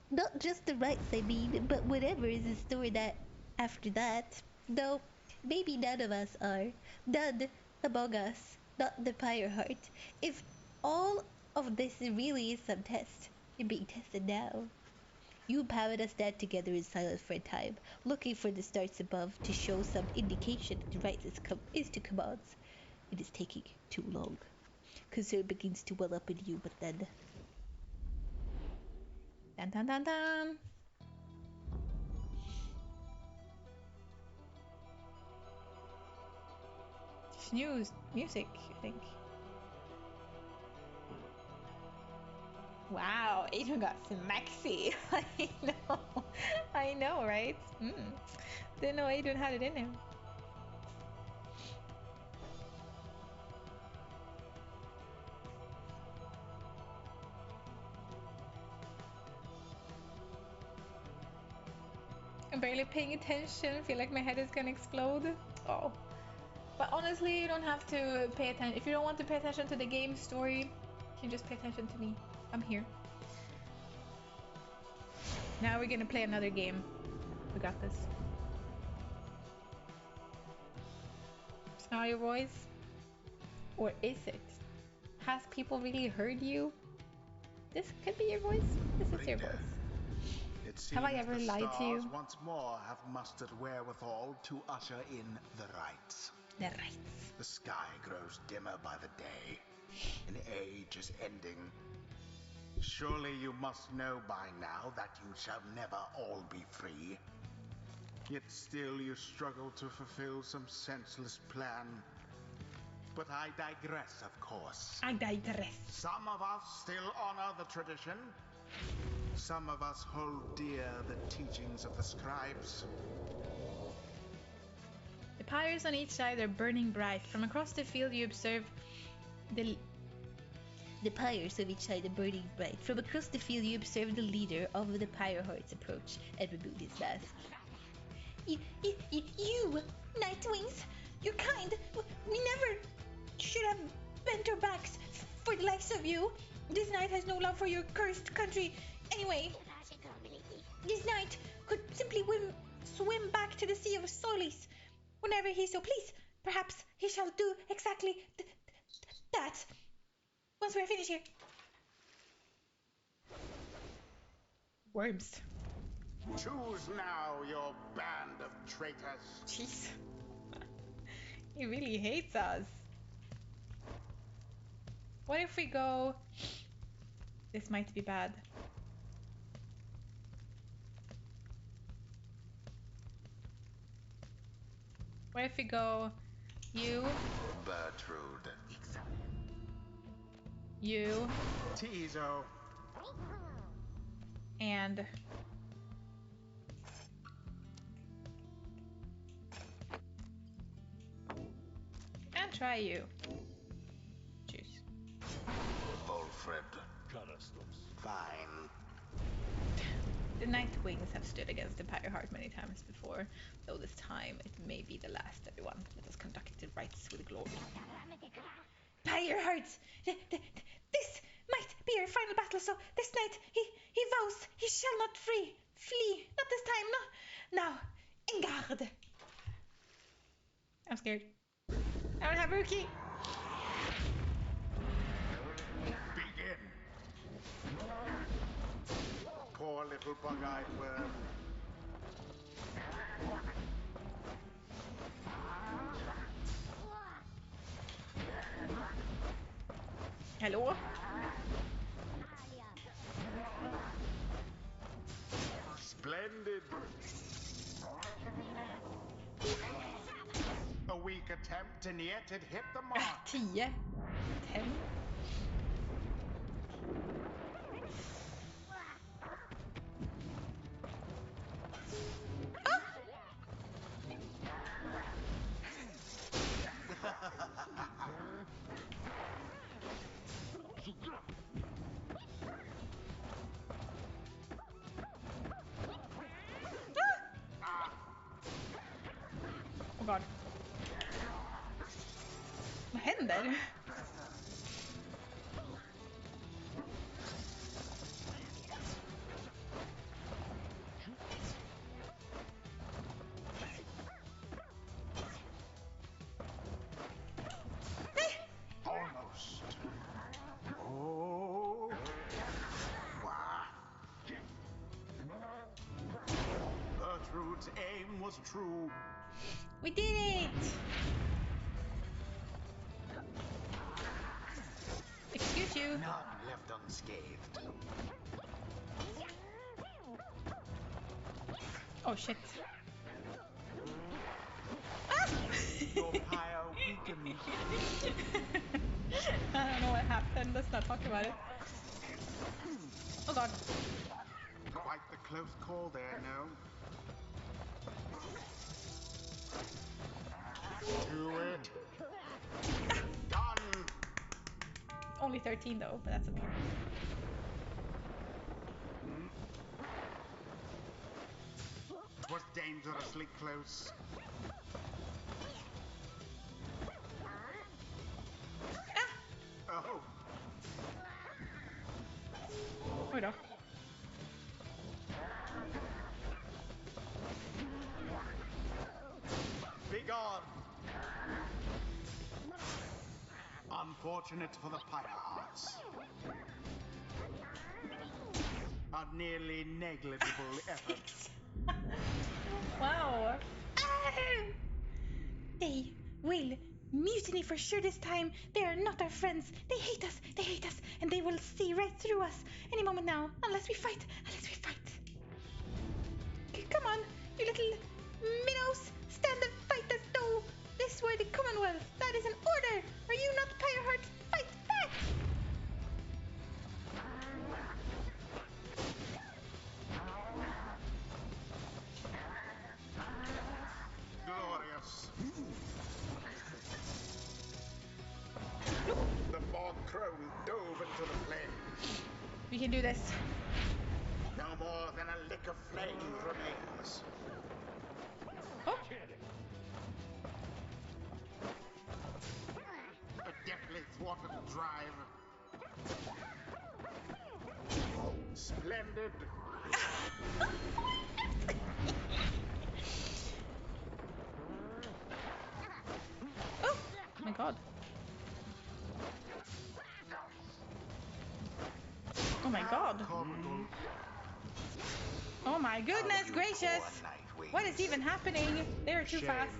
Not just the rites, I mean, but whatever is in store that after that. Though maybe none of us are. None among us, not the Pyre heart. If all of this really is some test, you're being tested now. You and Pamela stand together in silence for a time, looking for the stars above to show some indication that the rite is to commence. It is taking too long. Concern begins to well up in you, but then... Dun dun dun dun! Snooze music, I think. Wow, Adrian got smexy. I know, right? Didn't know Adrian had it in him. I'm barely paying attention. Feel like my head is gonna explode. Oh. But honestly, you don't have to pay attention. If you don't want to pay attention to the game story, you can just pay attention to me. I'm here. Now we're gonna play another game. We got this. It's not your voice? Or is it? Has people really heard you? This could be your voice. This is your voice. It seems have I ever lied to you? Once more have mustered wherewithal to usher in the rites. The rites. The sky grows dimmer by the day. An age is ending. Surely you must know by now that you shall never all be free. Yet still you struggle to fulfill some senseless plan. But I digress, of course. I digress. Some of us still honor the tradition. Some of us hold dear the teachings of the scribes. The pyres on each side are burning bright. From across the field you observe the pyres of each side are burning bright. From across the field you observe the leader of the Pyre Hearts approach and remove his mask. You, Nightwings, you're kind. We never should have bent our backs for the likes of you. This knight has no love for your cursed country. Anyway, this knight could simply swim back to the Sea of Solis whenever he so please. Perhaps he shall do exactly that once we're finished here. Worms. Choose now, your band of traitors. Jeez. He really hates us. What if we go... This might be bad. What if we go... You... Bertrude. You... Tizo. And... try you. Choose. Volfred. Fine. The Night Wings have stood against the Pyre Heart many times before, though this time it may be the last, everyone. Let us conduct the rites with glory. Pyre Heart! This might be our final battle, so this night he vows he shall not flee. Not this time, no. Now, en garde! I'm scared. I don't have Rookie. Begin. Poor little bug-eyed worm. Hello? Splendid. A weak attempt, and yet it hit the mark. 10. 10. Oh god. Vad händer? Almost. Oh. Wow. Gertrude's aim was true. We did it! Excuse you. None left unscathed. Oh shit. Ah! Your pyre weakened. I don't know what happened. Let's not talk about it. Oh god. Quite the close call there, no? Do it. Done. Only 13 though, but that's okay. It was dangerously close. Oh. Oj då. Begone. Unfortunate for the Pyre Hearts. A nearly negligible effort. Wow. Ah! They will mutiny for sure this time. They are not our friends. They hate us. They hate us. And they will see right through us any moment now. Unless we fight. Unless we fight. Come on, you little minnows. Stand and fight as though this were the Commonwealth. That is an order. Are you not Pyre Heart? Fight back. Glorious. The bog crow dove into the flame. We can do this. No more than a lick of flame remains. Oh. A deftly thwarted drive. Splendid. Oh my god. Oh my god. Oh my goodness gracious. What is even happening? They're too fast.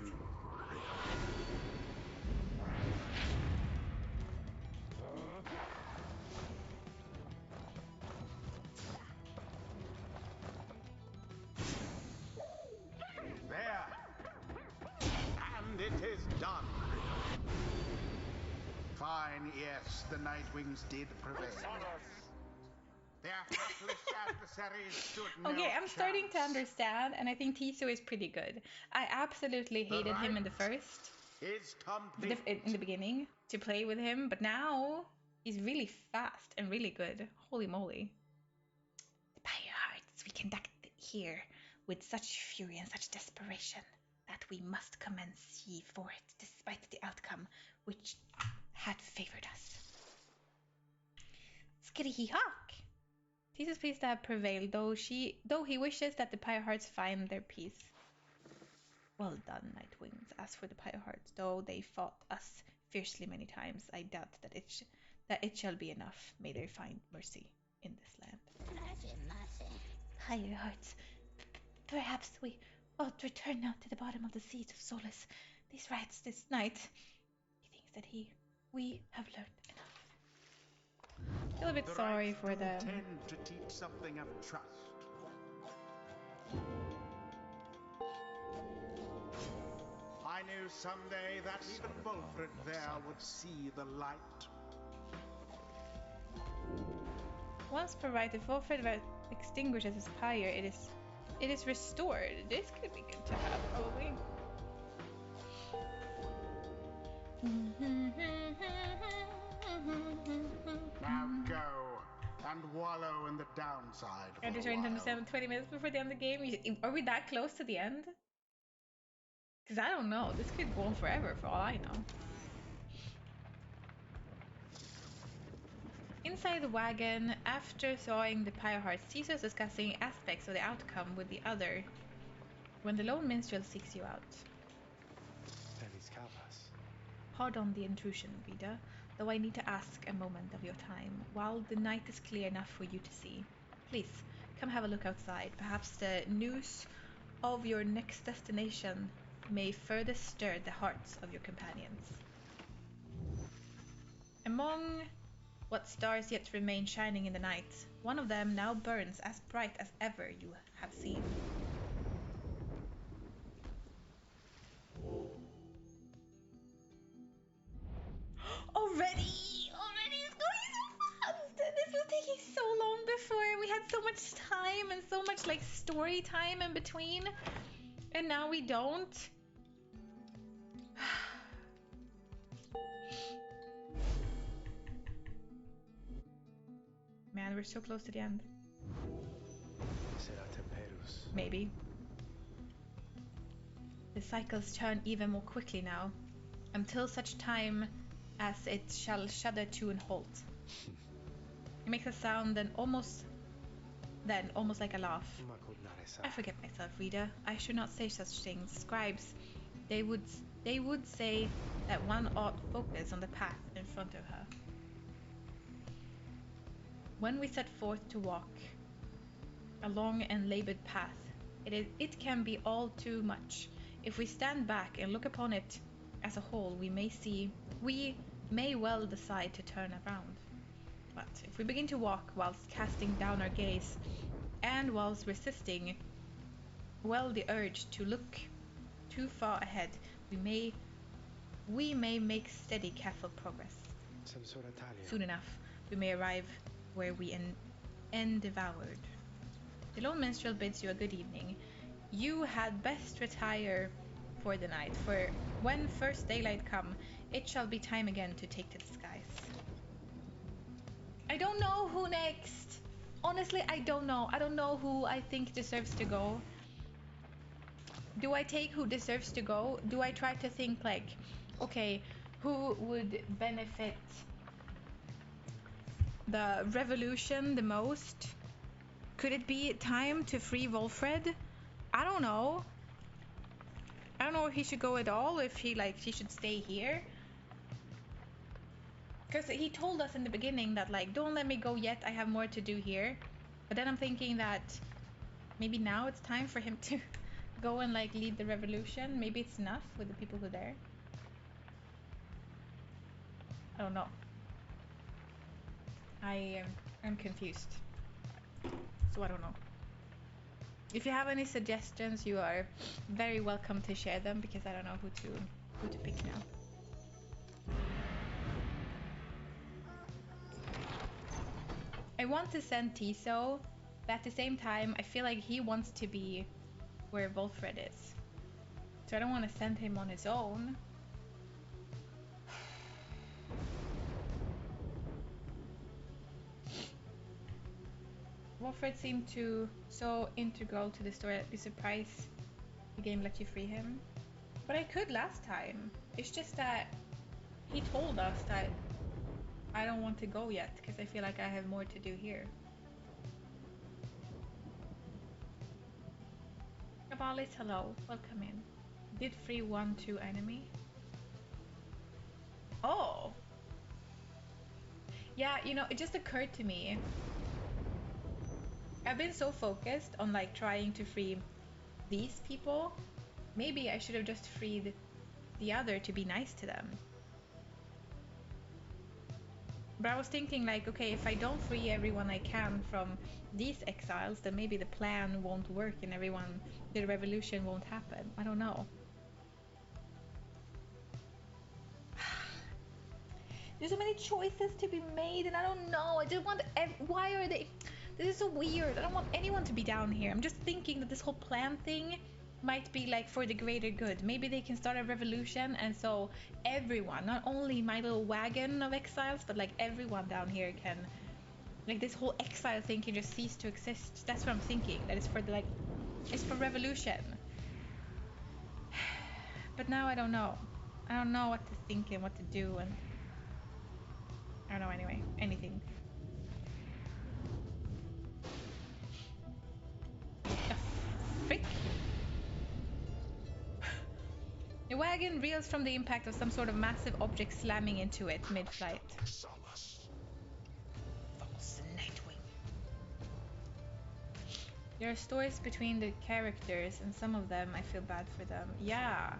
There. And it is done. Fine, yes, the Nightwings did prevail. Their hapless adversaries stood no Okay, I'm starting to chance. understand, and I think Tiso is pretty good. I absolutely hated him in the first. is complete. in the beginning to play with him, but now he's really fast and really good. Holy moly. The Pyre hearts we conduct here with such fury and such desperation that we must commence ye for it, despite the outcome which had favored us. Skitty hawk! Tis is pleased to have prevailed, though he wishes that the Pyre hearts find their peace. Well done, Night Wings. As for the Pyre hearts, though they fought us fiercely many times, I doubt that it shall be enough. May they find mercy in this land. Pyre hearts, perhaps we ought to return now to the bottom of the seas of Solace. These rats this night. He thinks that we have learned enough. Feel a bit sorry for them. Tend to teach something of trust. I knew someday that even Wolfred there would see the light. Once provided, Wolfred extinguishes his pyre. It is restored. This could be good to have, probably. Now go and wallow in the downside. I just trying to understand 20 minutes before the end of the game. Are we that close to the end? Because I don't know. This could go on forever for all I know. Inside the wagon, after sawing the Pyre hearts, Caesar is discussing aspects of the outcome with the other when the lone minstrel seeks you out. Pardon the intrusion, Vida, though I need to ask a moment of your time, while the night is clear enough for you to see. Please, come have a look outside. Perhaps the news of your next destination may further stir the hearts of your companions. Among what stars yet remain shining in the night, one of them now burns as bright as ever you have seen. Already it's going so fast! This was taking so long before. We had so much time and so much like story time in between, and now we don't. Man, we're so close to the end. Maybe. The cycles turn even more quickly now, until such time as it shall shudder to and halt. It makes a sound then almost like a laugh. I forget myself, reader. I should not say such things. Scribes, they would say that one ought focus on the path in front of her. When we set forth to walk a long and labored path, it can be all too much. If we stand back and look upon it as a whole, we may well decide to turn around. But if we begin to walk whilst casting down our gaze, and whilst resisting the urge to look too far ahead, we may make steady, careful progress. Soon enough, we may arrive where we end devoured. The lone minstrel bids you a good evening. You had best retire for the night, for when first daylight come, it shall be time again to take to the skies. I don't know who next. Honestly, I don't know. I don't know who I think deserves to go. Do I take who deserves to go? Do I try to think like, okay, who would benefit the revolution the most? Could it be time to free Wolfred? I don't know. I don't know if he should go at all, if he should stay here. Because he told us in the beginning that like, don't let me go yet, I have more to do here. But then I'm thinking that maybe now it's time for him to go and like lead the revolution. Maybe it's enough with the people who are there. I don't know. I am confused. So I don't know. If you have any suggestions, you are very welcome to share them, because I don't know who to pick now. I want to send Tiso, but at the same time, I feel like he wants to be where Wolfred is. So I don't want to send him on his own. Wolfred seemed to so integral to the story that I'd be surprised the game let you free him. But I could last time. It's just that he told us that I don't want to go yet because I feel like I have more to do here. Kabalis, hello. Welcome in. Did free 1-2 enemy. Oh! Yeah, you know, it just occurred to me. I've been so focused on like trying to free these people. Maybe I should have just freed the other to be nice to them. But I was thinking like, okay, if I don't free everyone I can from these exiles, then maybe the plan won't work and the revolution won't happen. I don't know. There's so many choices to be made and I don't know. I just want, why are they, this is so weird. I don't want anyone to be down here. I'm just thinking that this whole plan thing might be like for the greater good. Maybe they can start a revolution and so everyone, not only my little wagon of exiles, but like everyone down here can, like this whole exile thing can just cease to exist. That's what I'm thinking. That is for the like, it's for revolution. But now I don't know. I don't know what to think and what to do and I don't know anyway. Anything. The frick? The wagon reels from the impact of some sort of massive object slamming into it mid-flight. False Nightwing. There are stories between the characters and some of them I feel bad for them. Yeah.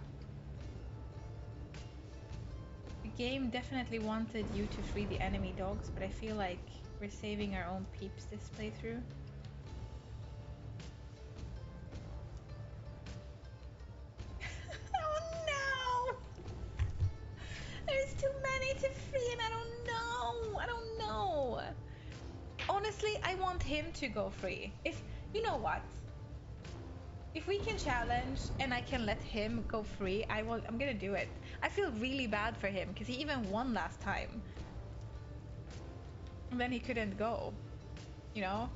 The game definitely wanted you to free the enemy dogs, but I feel like we're saving our own peeps this playthrough. Oh no! There's too many to free and I don't know! I don't know! Honestly, I want him to go free. If, you know what? If we can challenge and I can let him go free, I'm gonna do it. I feel really bad for him because he even won last time. And then he couldn't go, you know?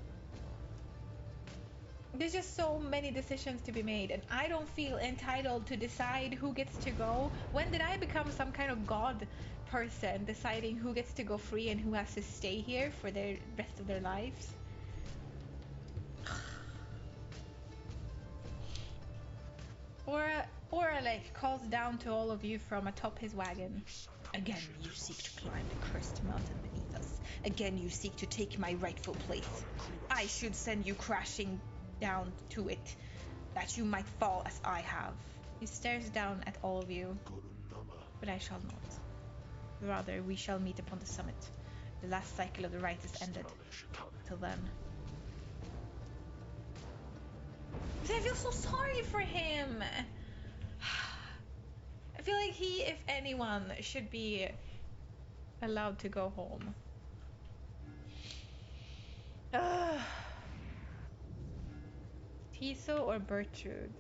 There's just so many decisions to be made and I don't feel entitled to decide who gets to go. When did I become some kind of god person deciding who gets to go free and who has to stay here for the rest of their lives? Or like calls down to all of you from atop his wagon. Again you seek to climb the cursed mountain beneath us. Again you seek to take my rightful place. I should send you crashing down to it, that you might fall as I have. He stares down at all of you. But I shall not. Rather, we shall meet upon the summit. The last cycle of the rite is ended. Till then. I feel so sorry for him. I feel like he, if anyone, should be allowed to go home. Tiso or Bertrude?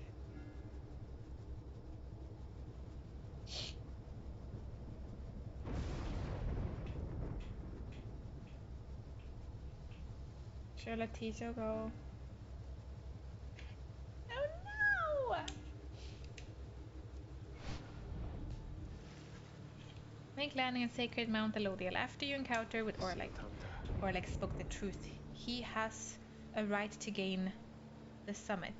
Should I let Tiso go? Oh no! Make landing on Sacred Mount Elodiel after you encounter with Orlek. Orlek spoke the truth. He has a right to gain the summit.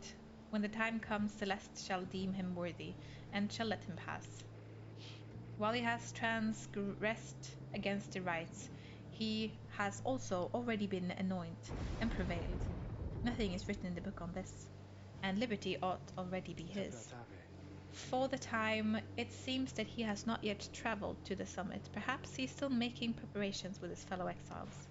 When the time comes, Celeste shall deem him worthy, and shall let him pass. While he has transgressed against the rites, he has also already been anointed and prevailed. Nothing is written in the book on this, and liberty ought already be his. For the time, it seems that he has not yet traveled to the summit. Perhaps he is still making preparations with his fellow exiles.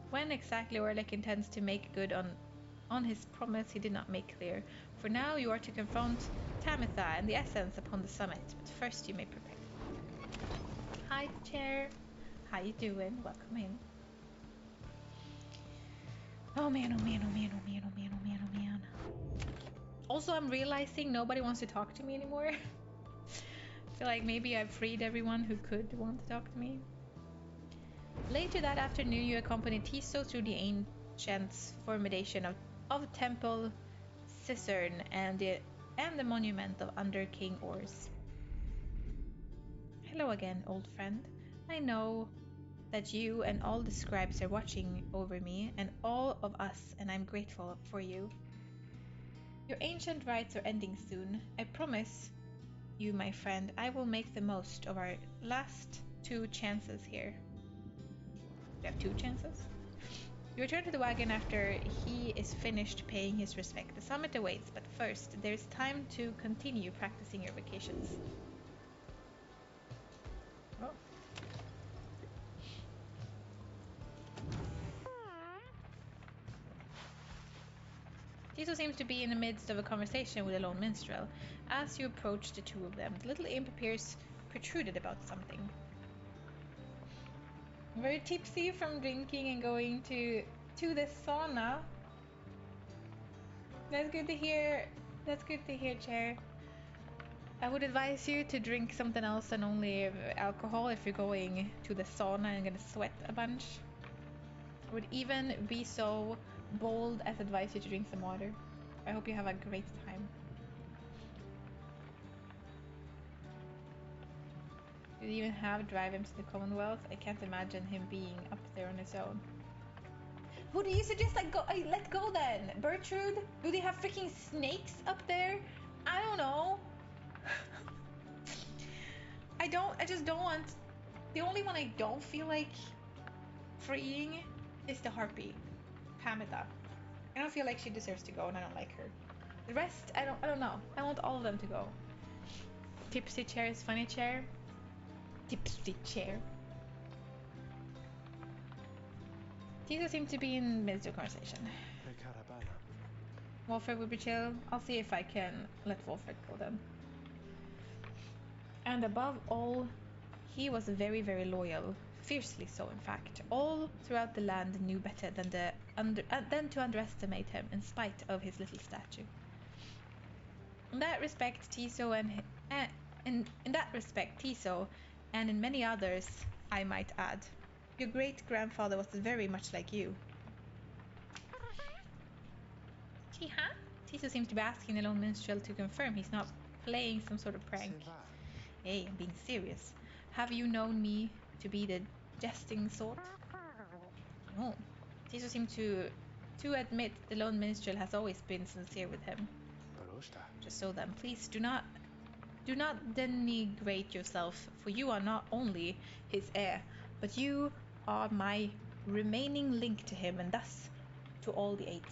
When exactly Orlek intends to make good on his promise, he did not make clear. For now, you are to confront Tamitha and the Essence upon the summit, but first you may prepare. Hi, Chair. How you doing? Welcome in. Oh man, oh man, oh man, oh man, oh man, oh man, oh man. Also, I'm realizing nobody wants to talk to me anymore. I feel like maybe I've freed everyone who could want to talk to me. Later that afternoon, you accompany Tiso through the transformation of temple, cistern, and the monument of under King Ors. Hello again, old friend. I know that you and all the scribes are watching over me and all of us, and I'm grateful for you. Your ancient rites are ending soon. I promise you, my friend, I will make the most of our last 2 chances here. We have 2 chances? You return to the wagon after he is finished paying his respect. The summit awaits, but first, there's time to continue practicing your vacations. Oh. Tiso seems to be in the midst of a conversation with a lone minstrel. As you approach the 2 of them, the little imp appears protruded about something. Very tipsy from drinking and going to the sauna. That's good to hear. That's good to hear, Chair. I would advise you to drink something else than only alcohol if you're going to the sauna and gonna sweat a bunch. I would even be so bold as advise you to drink some water. I hope you have a great time. Did he even have drive him to the Commonwealth? I can't imagine him being up there on his own. Who do you suggest let go then? Bertrude? Do they have freaking snakes up there? I don't know. I just don't want... The only one I don't feel like freeing is the harpy, Pamita. I don't feel like she deserves to go and I don't like her. The rest, I don't know. I want all of them to go. Tipsy chair is funny chair. Tipsy chair. Tiso seems to be in the midst of conversation. Wolfred would be chill. I'll see if I can let Wolfred go then. And above all, he was very, very loyal. Fiercely so, in fact. All throughout the land knew better than to underestimate him in spite of his little statue. In that respect, Tiso and in many others, I might add, your great-grandfather was very much like you. Tiso seems to be asking the lone minstrel to confirm he's not playing some sort of prank. Hey, I'm being serious. Have you known me to be the jesting sort? No. Tiso seems to admit the lone minstrel has always been sincere with him. Just so then, please do not denigrate yourself, for you are not only his heir, but you are my remaining link to him and thus to all the 8.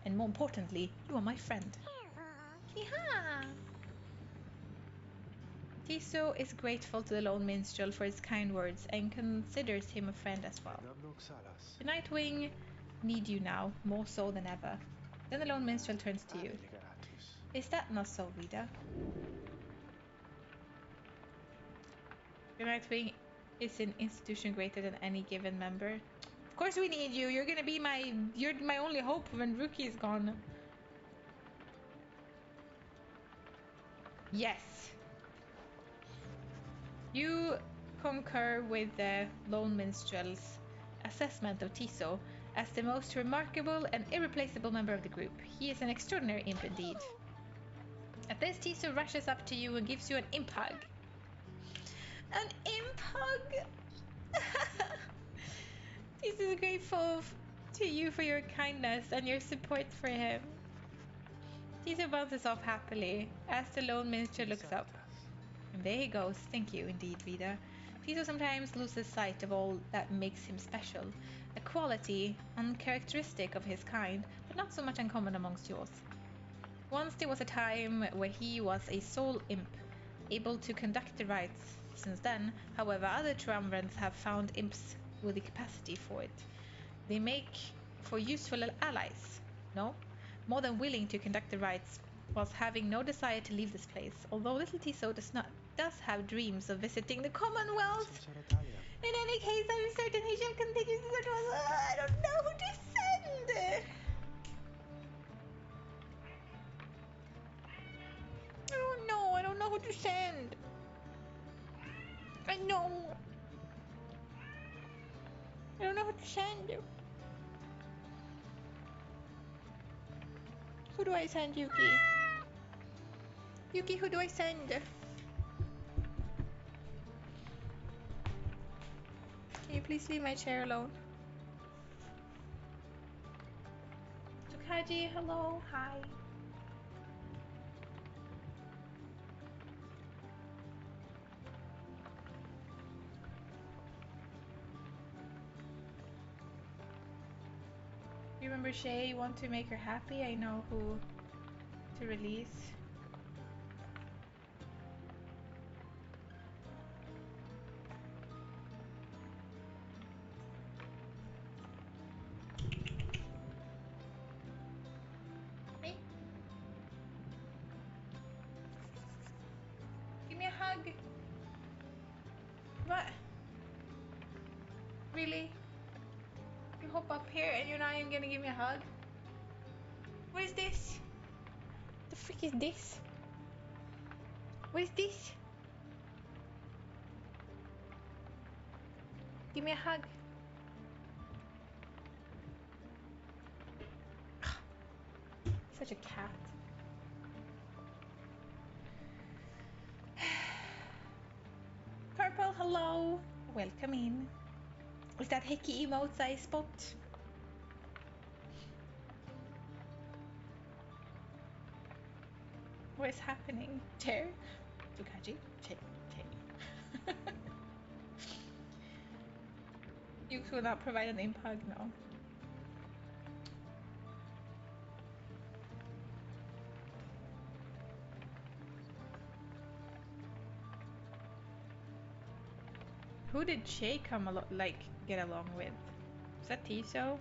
And more importantly, you are my friend. Tiso is grateful to the lone minstrel for his kind words and considers him a friend as well. The Nightwing need you now, more so than ever. Then the lone minstrel turns to you. Is that not so, Vida? The Nightwing is an institution greater than any given member. Of course we need you. You're gonna be you're my only hope when Rookie is gone. Yes. You concur with the lone minstrel's assessment of Tiso as the most remarkable and irreplaceable member of the group. He is an extraordinary imp indeed. At this, Tiso rushes up to you and gives you an imp hug. An imp hug! Tiso is grateful to you for your kindness and your support for him. Tiso bounces off happily as the lone minstrel looks up. And there he goes. Thank you indeed, Vida. Tiso sometimes loses sight of all that makes him special, a quality uncharacteristic of his kind, but not so much uncommon amongst yours. Once there was a time where he was a sole imp, able to conduct the rites. Since then, however, other triumvirans have found imps with the capacity for it. They make for useful allies, no? More than willing to conduct the rites, whilst having no desire to leave this place, although little Tiso does have dreams of visiting the Commonwealth. In any case, I'm certain he shall continue to search for us. I don't know who to send. I don't know who to send. I don't know who to send. do I send, Yuki? Yuki, who do I send? Can you please leave my chair alone? Tsukaji, hello, hi. You remember Shay? You want to make her happy? I know who to release. Me? Give me a hug. What? Really? You hop up here and you're not even gonna give me a hug? What is this? The frick is this? What is this? Give me a hug. Such a cat. Purple, hello. Welcome in. Is that Hickey emotes I spot? What is happening? Chair? Tsukaji? Chair. You could not provide an imp hug, no. Who did Shay get along with? Was that Tiso?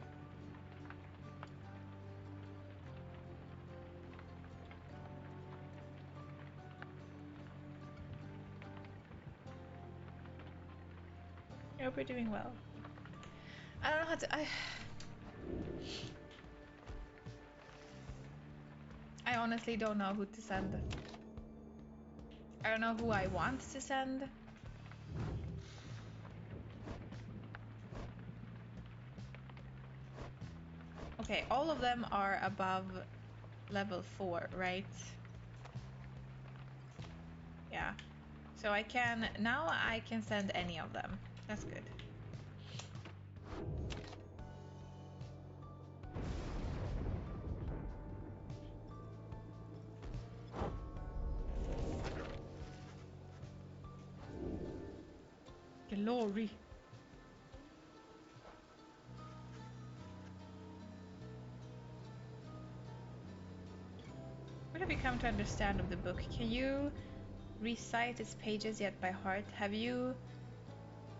I hope you're doing well. I don't know how to. I honestly don't know who to send. I don't know who I want to send. Okay, all of them are above level 4, right? Yeah. So I can send any of them. That's good. Glory. What have you come to understand of the book? Can you recite its pages yet by heart? Have you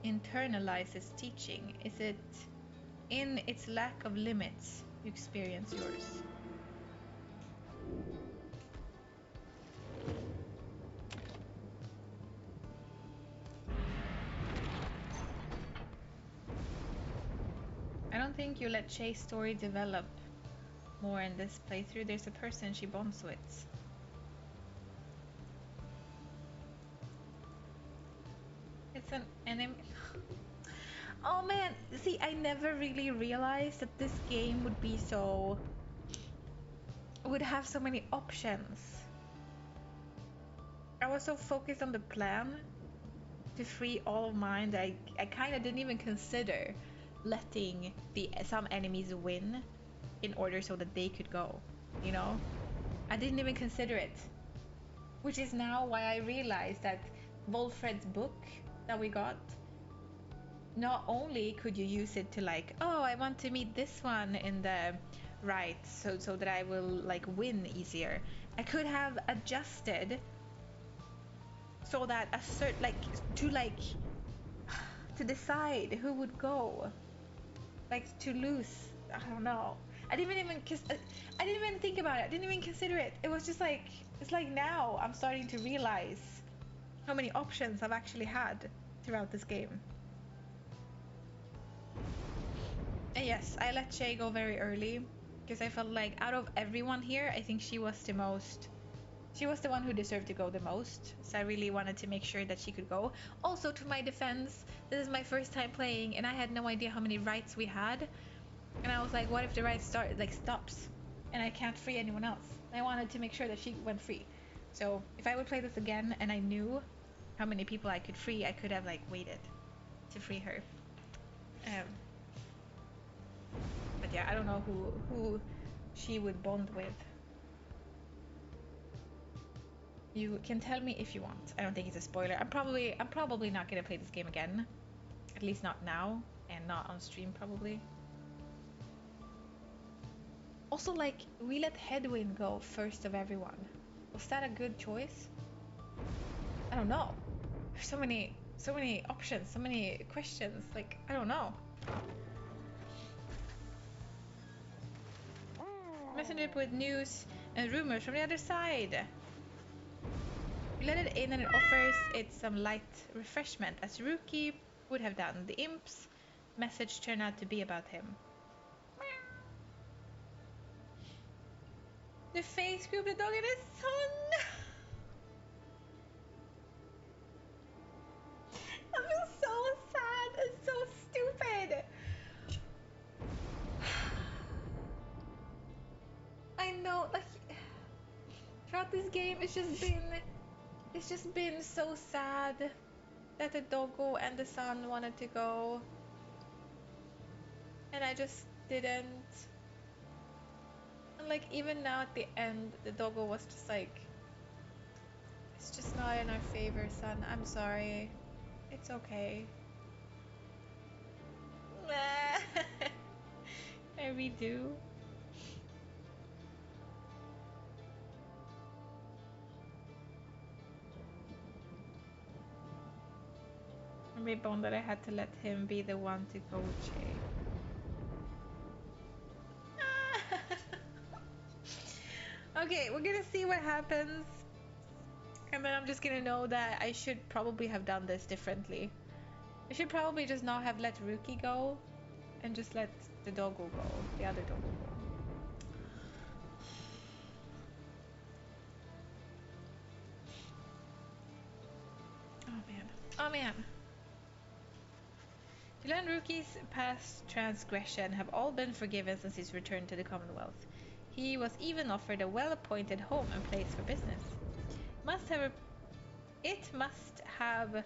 internalized its teaching? Is it in its lack of limits you experience yours? I don't think you let Shay's story develop more in this playthrough. There's a person she bonds with. It's an enemy. Oh man, see, I never really realized that this game would have so many options. I was so focused on the plan to free all of mine that I kind of didn't even consider letting some enemies win in order so that they could go, you know? I didn't even consider it. Which is now why I realized that Wolfred's book that we got, not only could you use it to like, oh, I want to meet this one in the right so that I will like win easier. I could have adjusted so that a certain to decide who would go, like to lose. I don't know. I didn't even think about it. I didn't even consider it. It was just like, it's like now I'm starting to realize how many options I've actually had throughout this game. And yes, I let Shay go very early because I felt like out of everyone here, I think she was the one who deserved to go the most. So I really wanted to make sure that she could go. Also, to my defense, this is my first time playing and I had no idea how many rights we had. And I was like, what if the ride stops and I can't free anyone else? I wanted to make sure that she went free. So if I would play this again and I knew how many people I could free, I could have like waited to free her. But yeah, I don't know who she would bond with. You can tell me if you want. I don't think it's a spoiler. I'm probably not gonna play this game again. At least not now, and not on stream probably. Also, like, we let Headwind go first of everyone. Was that a good choice? I don't know. There's so many options, so many questions. Like, I don't know. Messenger with news and rumors from the other side. We let it in and it offers it some light refreshment, as Rookie would have done. The imp's message turned out to be about him. The face group, the dog and his son. I feel so sad and so stupid. I know, like, throughout this game, it's just been so sad that the doggo and the son wanted to go, and I just didn't. And like, even now at the end, the doggo was just like, it's just not in our favor, son. I'm sorry. It's okay. I redo. I'm really bummed that I had to let him be the one to go with Shay. Okay, we're gonna see what happens. And then I'm just gonna know that I should probably have done this differently. I should probably just not have let Rookie go and just let the doggo go, the other doggo go. Oh man. Oh man. Dylan Rookie's past transgression have all been forgiven since his return to the Commonwealth. He was even offered a well-appointed home and place for business. It must have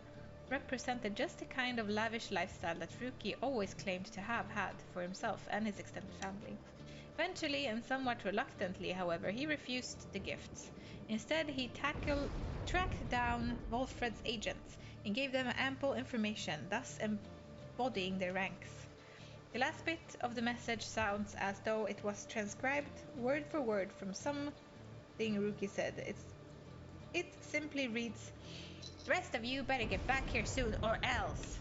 represented just the kind of lavish lifestyle that Rookie always claimed to have had for himself and his extended family. Eventually, and somewhat reluctantly, however, he refused the gifts. Instead, he tracked down Wolfred's agents and gave them ample information, thus embodying their ranks. The last bit of the message sounds as though it was transcribed word for word from something Rookie said. It simply reads, "The rest of you better get back here soon or else."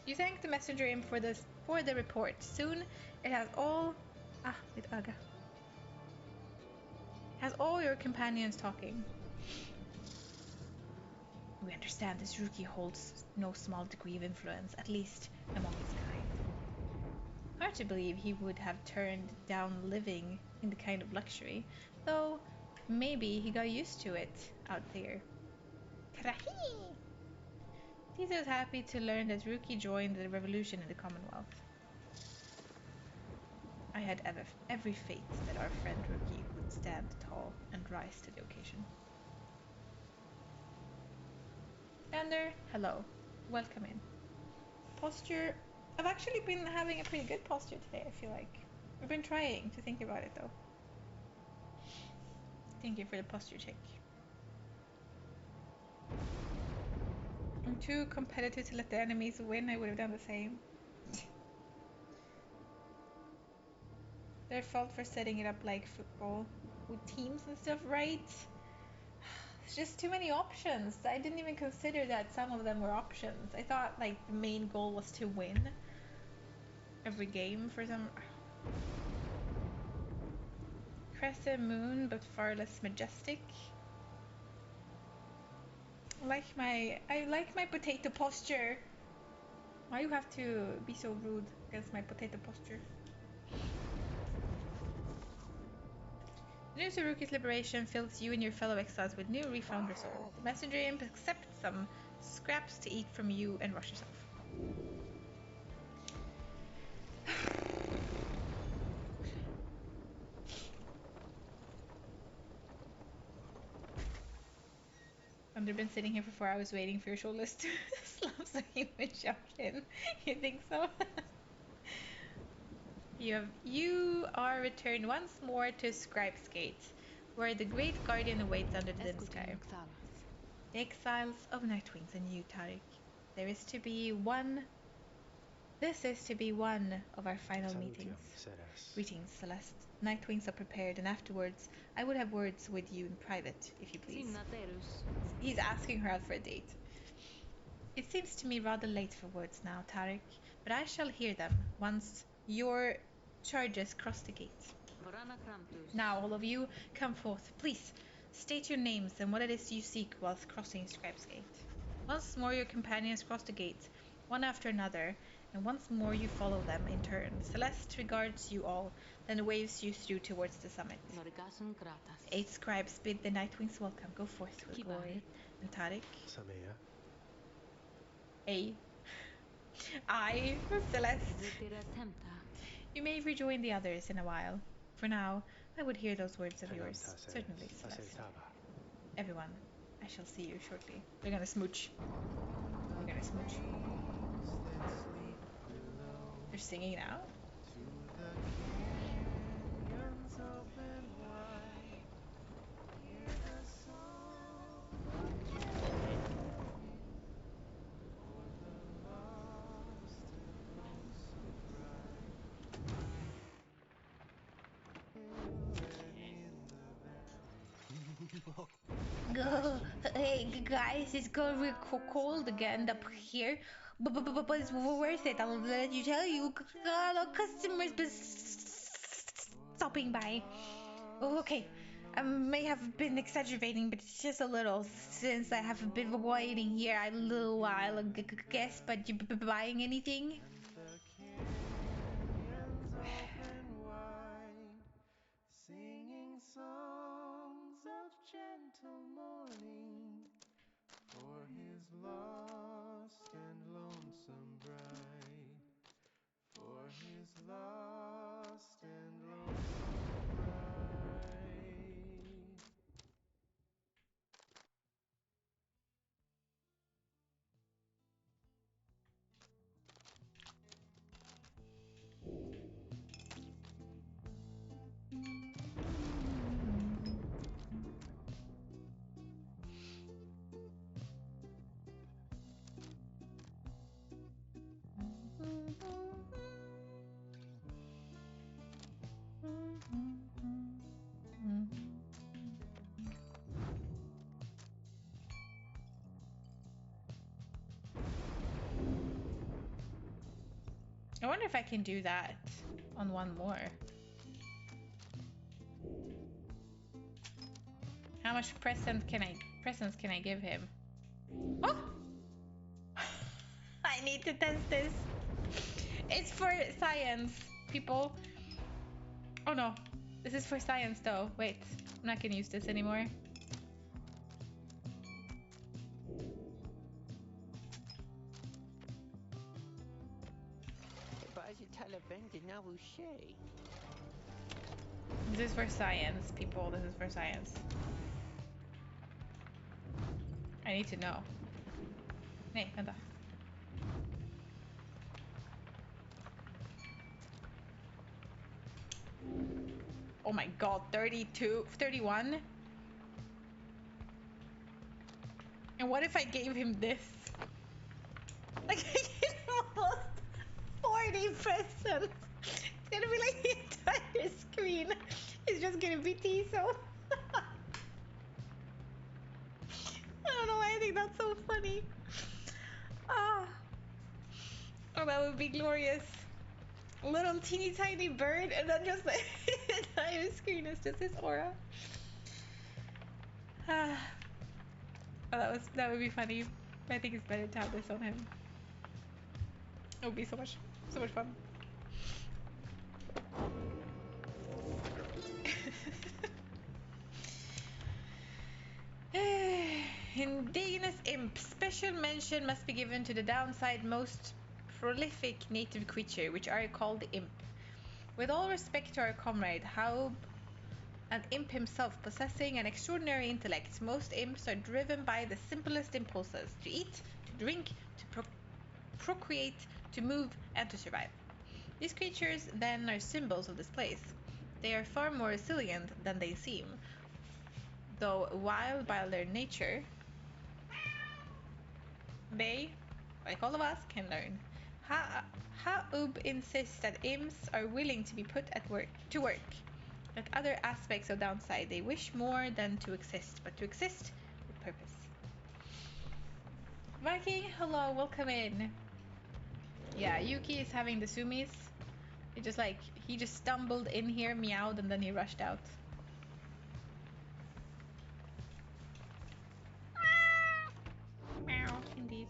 You thank the messenger imp for the report. Soon it has all has all your companions talking. We understand this Rookie holds no small degree of influence, at least among his kind. Hard to believe he would have turned down living in the kind of luxury, though maybe he got used to it out there. Krahi! Tito was happy to learn that Rookie joined the revolution in the Commonwealth. I had every faith that our friend Rookie would stand tall and rise to the occasion. Lander, hello. Welcome in. Posture. I've actually been having a pretty good posture today, I feel like. I've been trying to think about it though. Thank you for the posture check. I'm too competitive to let the enemies win. I would have done the same. Their fault for setting it up like football with teams and stuff, right? It's just too many options. I didn't even consider that some of them were options. I thought like the main goal was to win every game for some. Crescent moon, but far less majestic. I like my potato posture. Why you have to be so rude against my potato posture? The news of Rookie's liberation fills you and your fellow exiles with new refound resolve. The messenger imp accepts some scraps to eat from you and rushes off. They've been sitting here for 4 hours waiting for your shoulders to slump so you would jump in. You think so? You are returned once more to Scribe's Gate, where the great guardian awaits under the dim sky. The exiles of Nightwings and you, Tariq. There is to be one. This is to be one of our final meetings. Greetings, Celeste. Nightwings are prepared, and afterwards, I would have words with you in private, if you please. He's asking her out for a date. It seems to me rather late for words now, Tariq, but I shall hear them once your charges cross the gate. Now, all of you, come forth, please. State your names and what it is you seek whilst crossing Scribe's Gate. Once more your companions cross the gate, one after another, and once more you follow them in turn. Celeste regards you all, then waves you through towards the summit. The 8 scribes bid the Nightwings welcome. Go forth with glory. And Tariq? I, Celeste. You may rejoin the others in a while. For now, I would hear those words of yours. Certainly, Celeste. Everyone, I shall see you shortly. They're gonna smooch. They're gonna smooch. They're singing now? Hey guys, it's going real cold again up here, but it's worth it. I'll let you tell you. Customers been stopping by. Oh, okay, I may have been exaggerating, but it's just a little since I have been waiting here a little while, I guess. But you buying anything? Singing songs of gentle morning for his lost and lonesome bride, for his lost and lonesome bride. I wonder if I can do that on one more. How much presents can I give him? Oh! I need to test this. It's for science, people. Oh no, this is for science though. Wait, I'm not gonna use this anymore. This is for science, people. This is for science. I need to know. Nej, vänta. Oh my god, 32, 31? And what if I gave him this? Like, I get almost 40 presents. It's gonna be like the entire screen. It's just gonna be Tiso. I don't know why I think that's so funny. Oh, that would be glorious. A little teeny tiny bird, and then just the entire screen is just his aura. Oh, that would be funny. I think it's better to have this on him. It would be so much fun. Indigenous imp. Special mention must be given to the downside most prolific native creature, which are called the imp. With all respect to our comrade, how an imp himself possessing an extraordinary intellect. Most imps are driven by the simplest impulses: to eat, to drink, to procreate, to move, and to survive. These creatures then are symbols of this place. They are far more resilient than they seem, though wild by their nature, they, like all of us, can learn. Ha'ub insists that imps are willing to be put to work. Like other aspects of downside, they wish more than to exist, but to exist with purpose. Viking, hello, welcome in. Yeah, Yuki is having the zoomies. He just stumbled in here, meowed, and then he rushed out. Meow, indeed.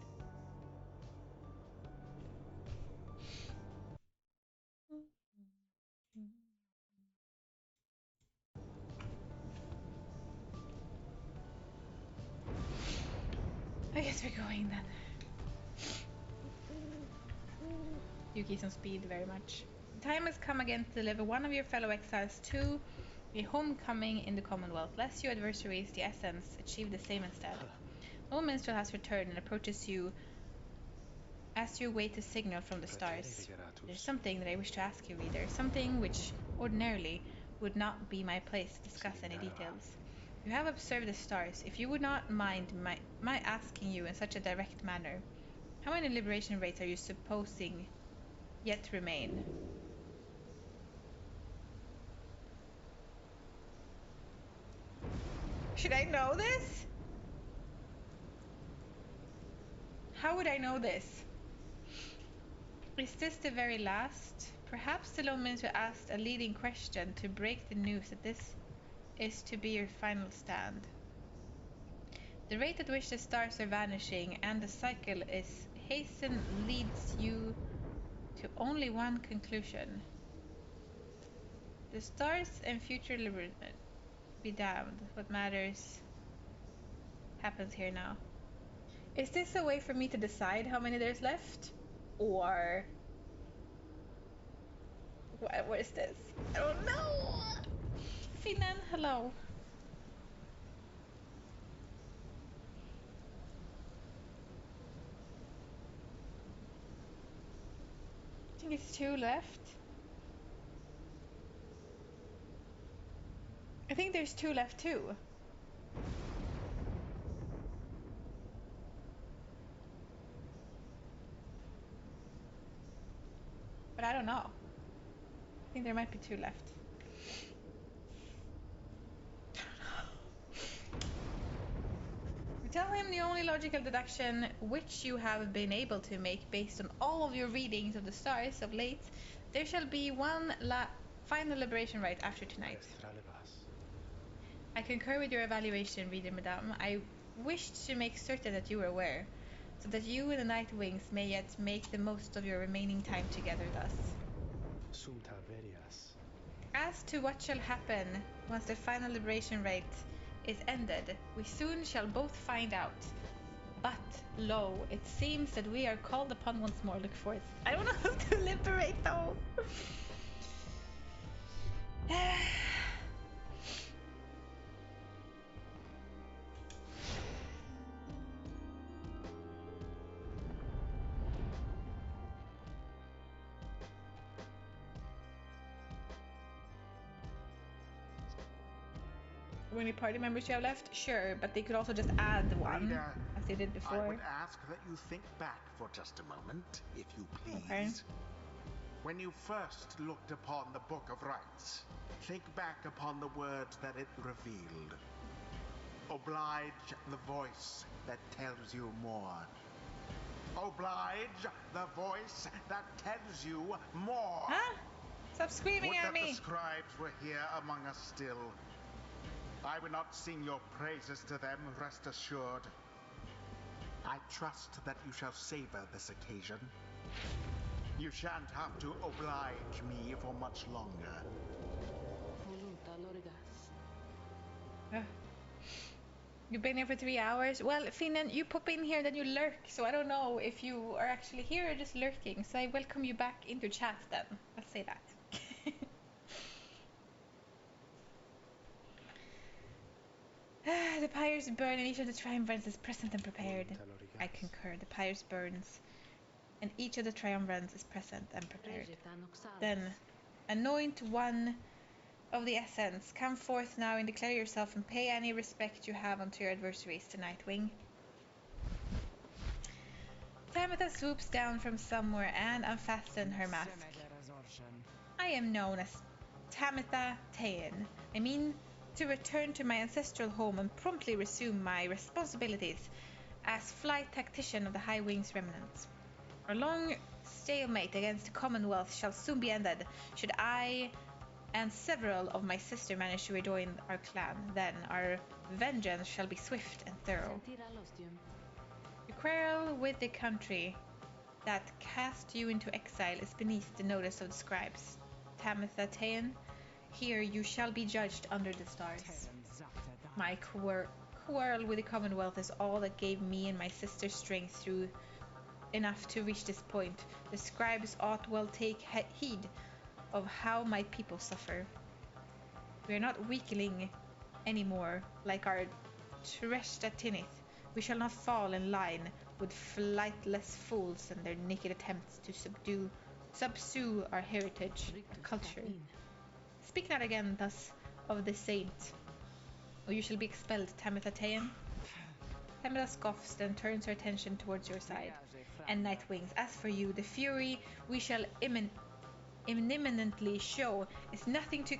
I guess we're going then. Yuki's on speed very much. The time has come again to deliver one of your fellow exiles to a homecoming in the Commonwealth. Lest your adversaries, the Essence, achieve the same instead. No minstrel has returned and approaches you as you wait a signal from the stars. There's something that I wish to ask you, reader. Something which ordinarily would not be my place to discuss any details. You have observed the stars. If you would not mind my asking you in such a direct manner, how many liberation rates are you supposing yet remain? Should I know this? How would I know this? Is this the very last? Perhaps the lone minister asked a leading question to break the news that this is to be your final stand. The rate at which the stars are vanishing and the cycle is hasten leads you to only one conclusion. The stars and future liberation be damned. What matters happens here now. Is this a way for me to decide how many there's left? Or what is this? I don't know. Finan, hello. I think it's 2 left. I think there's 2 left too. But I don't know. I think there might be 2 left. Tell him the only logical deduction which you have been able to make based on all of your readings of the stars of late. There shall be one final liberation rite after tonight. I concur with your evaluation, reader madame. I wished to make certain that you were aware, so that you and the Night Wings may yet make the most of your remaining time together thus. As to what shall happen once the final liberation rite is ended, we soon shall both find out. But, lo, it seems that we are called upon once more. Look forth. I don't know how to liberate, though. How many party members you have left? Sure, but they could also just add one, Reader, as they did before. I would ask that you think back for just a moment, if you please. Okay. When you first looked upon the Book of Rites, think back upon the words that it revealed. Oblige the voice that tells you more. Oblige the voice that tells you more. Huh? Stop screaming Would at that me. the scribes were here among us still. I would not sing your praises to them, rest assured. I trust that you shall savor this occasion. You shan't have to oblige me for much longer. You've been here for 3 hours? Well, Finan, you pop in here, then you lurk, so I don't know if you are actually here or just lurking, so I welcome you back into chat then. Let's say that. The pyres burn and each of the triumvirats is present and prepared. I concur. The pyres burns and each of the triumvirats is present and prepared. Then, anoint one of the essence. Come forth now and declare yourself and pay any respect you have unto your adversaries to Nightwing. Tamitha swoops down from somewhere and unfastens her mask. I am known as Tamitha Tayan. I mean to return to my ancestral home and promptly resume my responsibilities as flight tactician of the High Wings remnants. Our long stalemate against the Commonwealth shall soon be ended, should I and several of my sisters manage to rejoin our clan. Then our vengeance shall be swift and thorough. The quarrel with the country that cast you into exile is beneath the notice of the scribes. Tamitha Tayan, here you shall be judged under the stars. My quarrel with the Commonwealth is all that gave me and my sister strength through enough to reach this point. The scribes ought well take heed of how my people suffer. We are not weakling anymore like our Treshtatinith. We shall not fall in line with flightless fools and their naked attempts to subsue our heritage and culture. Speak not again thus of the saint, or you shall be expelled, Tamitha Tayan. Tamitha scoffs, then turns her attention towards your side. And Nightwings, as for you, the fury we shall imminently show is nothing to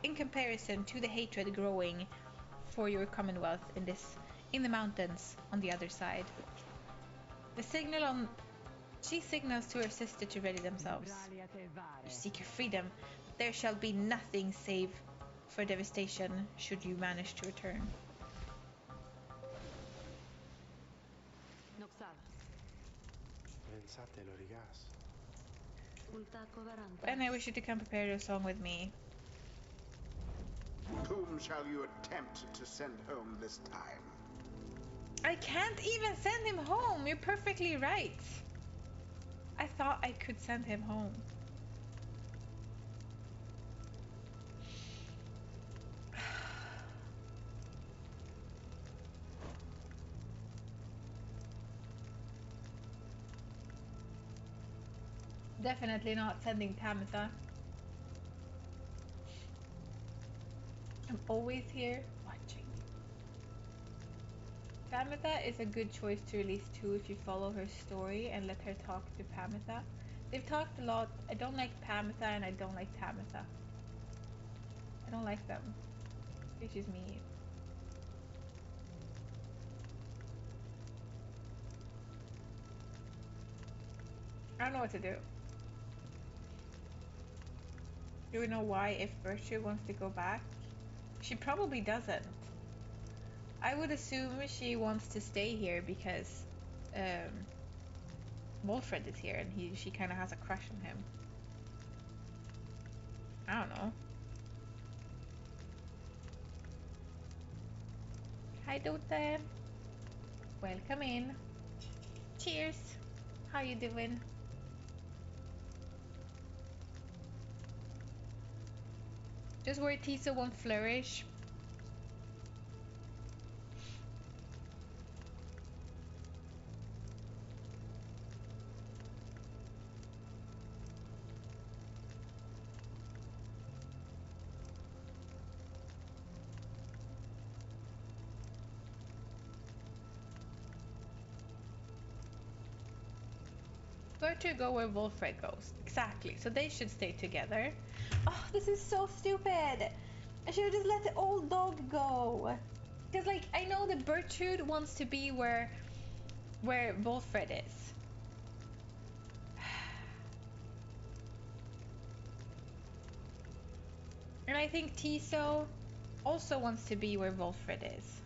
in comparison to the hatred growing for your commonwealth in the mountains on the other side. She signals to her sister to ready themselves. You seek your freedom, but there shall be nothing save for devastation should you manage to return. And I wish you to come prepared a song with me. Whom shall you attempt to send home this time? I can't even send him home. You're perfectly right. I thought I could send him home. Definitely not sending Tamitha. I'm always here watching. Tamitha is a good choice to release too if you follow her story and let her talk to Pamitha. They've talked a lot. I don't like Pamitha and I don't like Tamitha. I don't like them. It's just me. I don't know what to do. Do we know why if Virtue wants to go back? She probably doesn't. I would assume she wants to stay here because Wolfred is here and she kind of has a crush on him. I don't know. Hi Dota. Welcome in. Cheers. How you doing? Just where Tiso won't flourish. Virtue go where Wolfred goes. Exactly. So they should stay together. Oh, this is so stupid. I should have just let the old dog go. Because, like, I know that Bertrude wants to be where Wolfred is. And I think Tiso also wants to be where Wolfred is.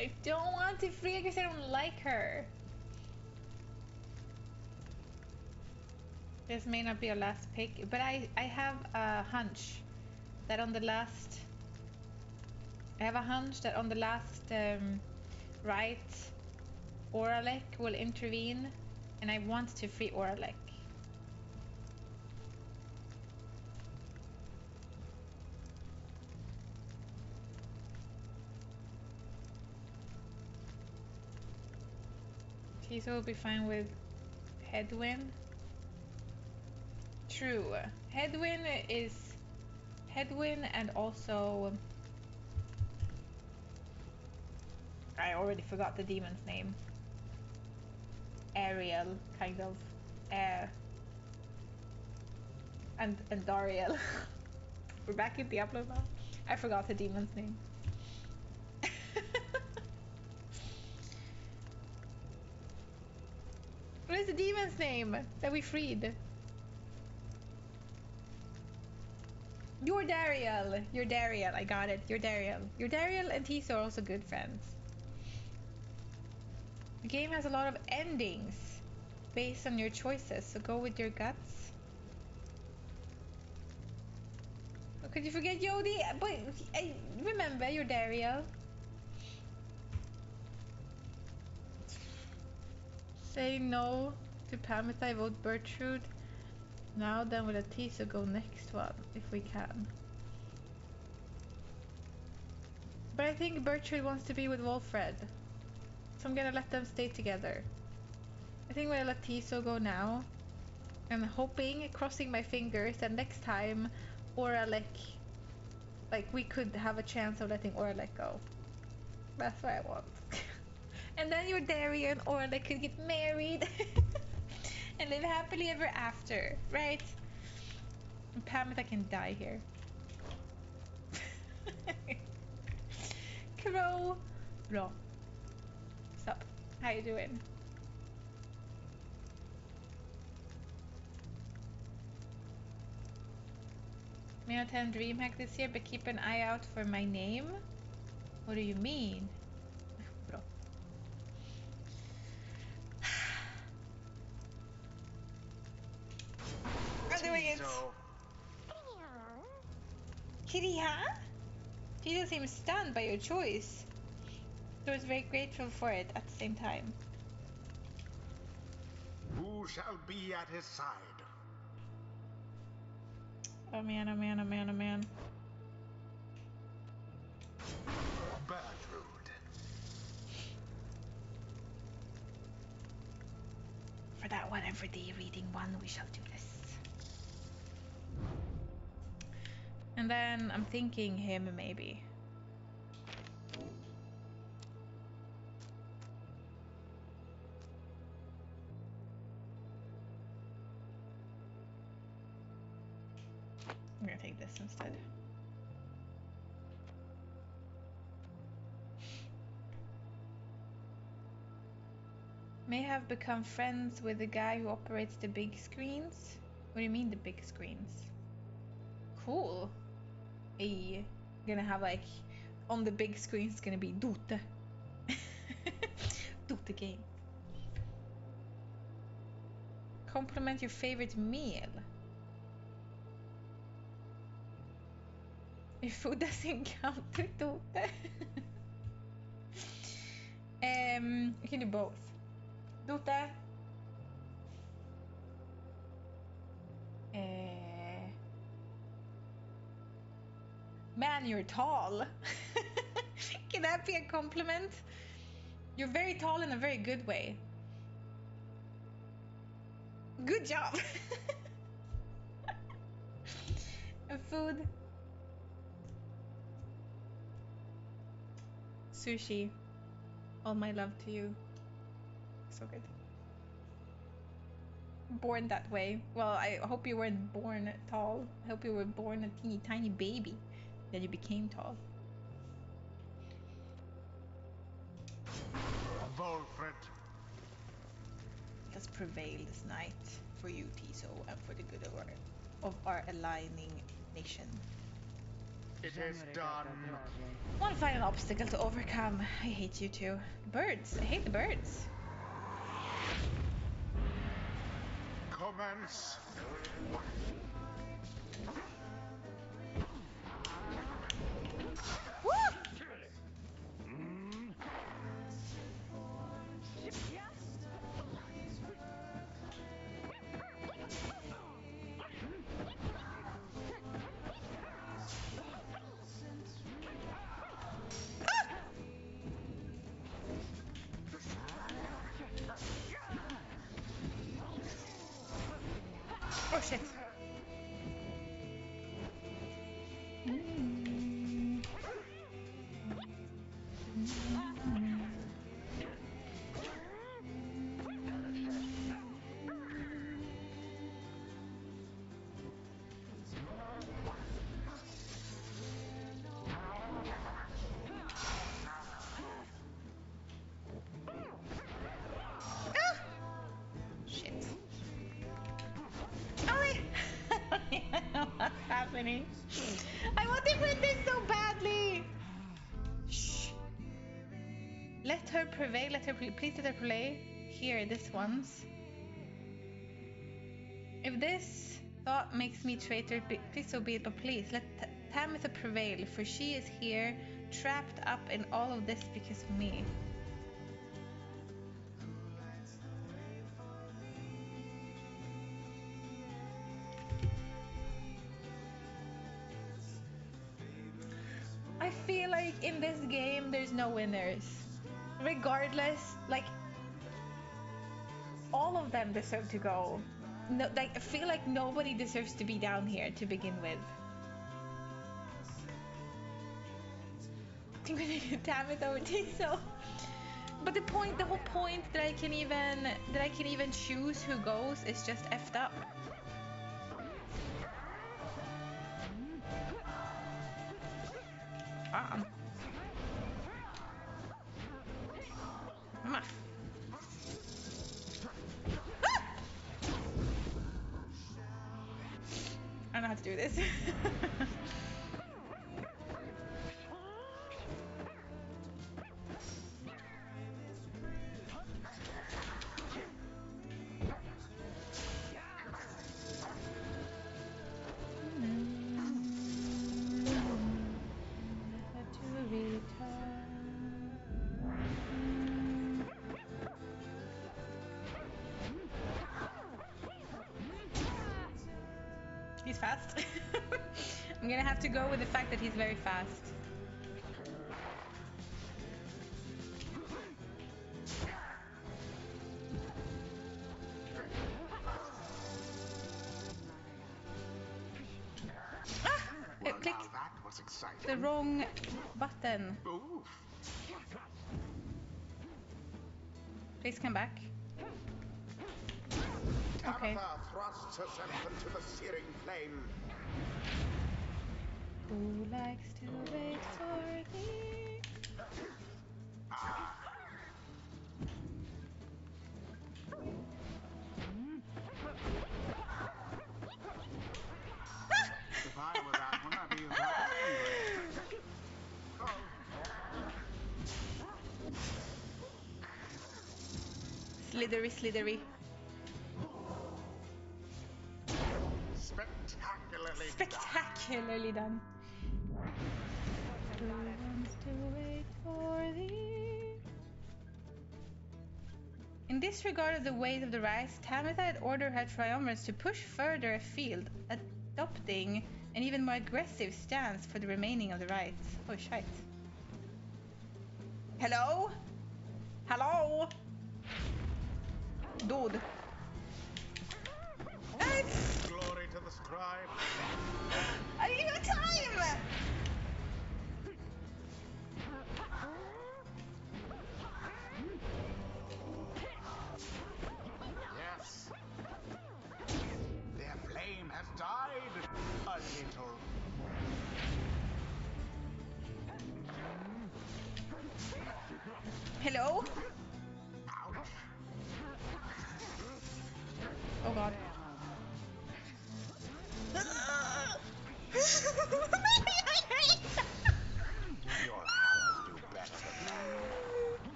I don't want to free her because I don't like her. This may not be our last pick, but I have a hunch that on the last... I have a hunch that on the last right, Oralek will intervene, and I want to free Oralek. Tiso will be fine with Headwind. True. Headwind is... Headwind and also... I already forgot the demon's name. Ariel, kind of. And Dariel. We're back in Diablo now. I forgot the demon's name. What is the demon's name that we freed? You're Dariel. You're Dariel. I got it. You're Dariel. You're Dariel and Tiso are also good friends. The game has a lot of endings based on your choices, so go with your guts. Oh, could you forget Yodi? But I remember you're Dariel. Say no to Pamita, I vote Bertrude. Now then we'll let Tiso go next one, if we can. But I think Bertrude wants to be with Wolfred. So I'm gonna let them stay together. I think we'll let Tiso go now. I'm hoping, crossing my fingers, that next time Oralek, like we could have a chance of letting Oralek go. That's what I want. And then your Darian and Oralek could get married and live happily ever after, right? And Pamita can die here. Crow. Bra. Stop. How you doing? May not have DreamHack this year, but keep an eye out for my name. What do you mean? Bra. I'm doing it. Kiriha? Tito seems stunned by your choice. So I was very grateful for it at the same time. Who shall be at his side? Oh man, oh man, oh man, oh man. Bertrude. For that one and for the reading one, we shall do this. And then I'm thinking him maybe. I'm gonna take this instead. May have become friends with the guy who operates the big screens. What do you mean the big screens? Cool. Hey, gonna have like on the big screen it's gonna be Dota. Dota game. Compliment your favorite meal. If food doesn't count to Dota. You can do both. Dota. Man, you're tall. Can that be a compliment? You're very tall in a very good way. Good job. And food. Sushi. All my love to you. So good. Born that way. Well, I hope you weren't born tall. I hope you were born a teeny tiny baby. Then you became tall. Wolfred. Let us prevail this night for you, Tiso, and for the good of our aligning nation. It is done. One final obstacle to overcome. I hate you too. Birds. I hate the birds. Commence. Woo! Oh shit. Ah! Shit. Oh, I don't even know what's happening. I want to win this so badly. Shh. Let her prevail. Please let her play. Here, this once. If this thought makes me traitor, please so be it. But please let Tamitha prevail, for she is here, trapped up in all of this because of me. I feel like in this game there's no winners. Regardless, like all of them deserve to go. No, like I feel like nobody deserves to be down here to begin with. I'm gonna damn it over so. But the whole point that I can even choose who goes is just effed up. Fan. I don't know how to do this. He's fast. I'm gonna have to go with the fact that he's very fast. Ah! I clicked That was exciting. the wrong button. Oof. Please come back. Okay. Tamitha thrusts herself into the searing flame. Who likes to wait for thee? If I were that one, I'd be that angry. Oh. Slithery, slithery. Spectacularly done. Who wants to wait for thee? In disregard of the weight of the rise, Tamitha had ordered her triumvirs to push further afield, adopting an even more aggressive stance for the remaining of the rites. Oh shite. Hello? Hello? Dude. Glory to the scribe. I need no time! Yes. Their flame has died a little. Hello? Ouch. Oh god.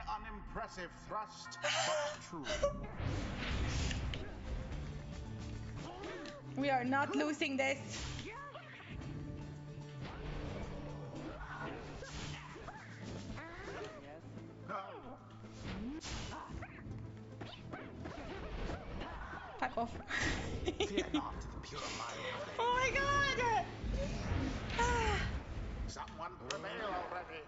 unimpressive thrust, but true. We are not losing this. Fuck off. Fear not the pure-minded. Oh my god! Someone prevail already.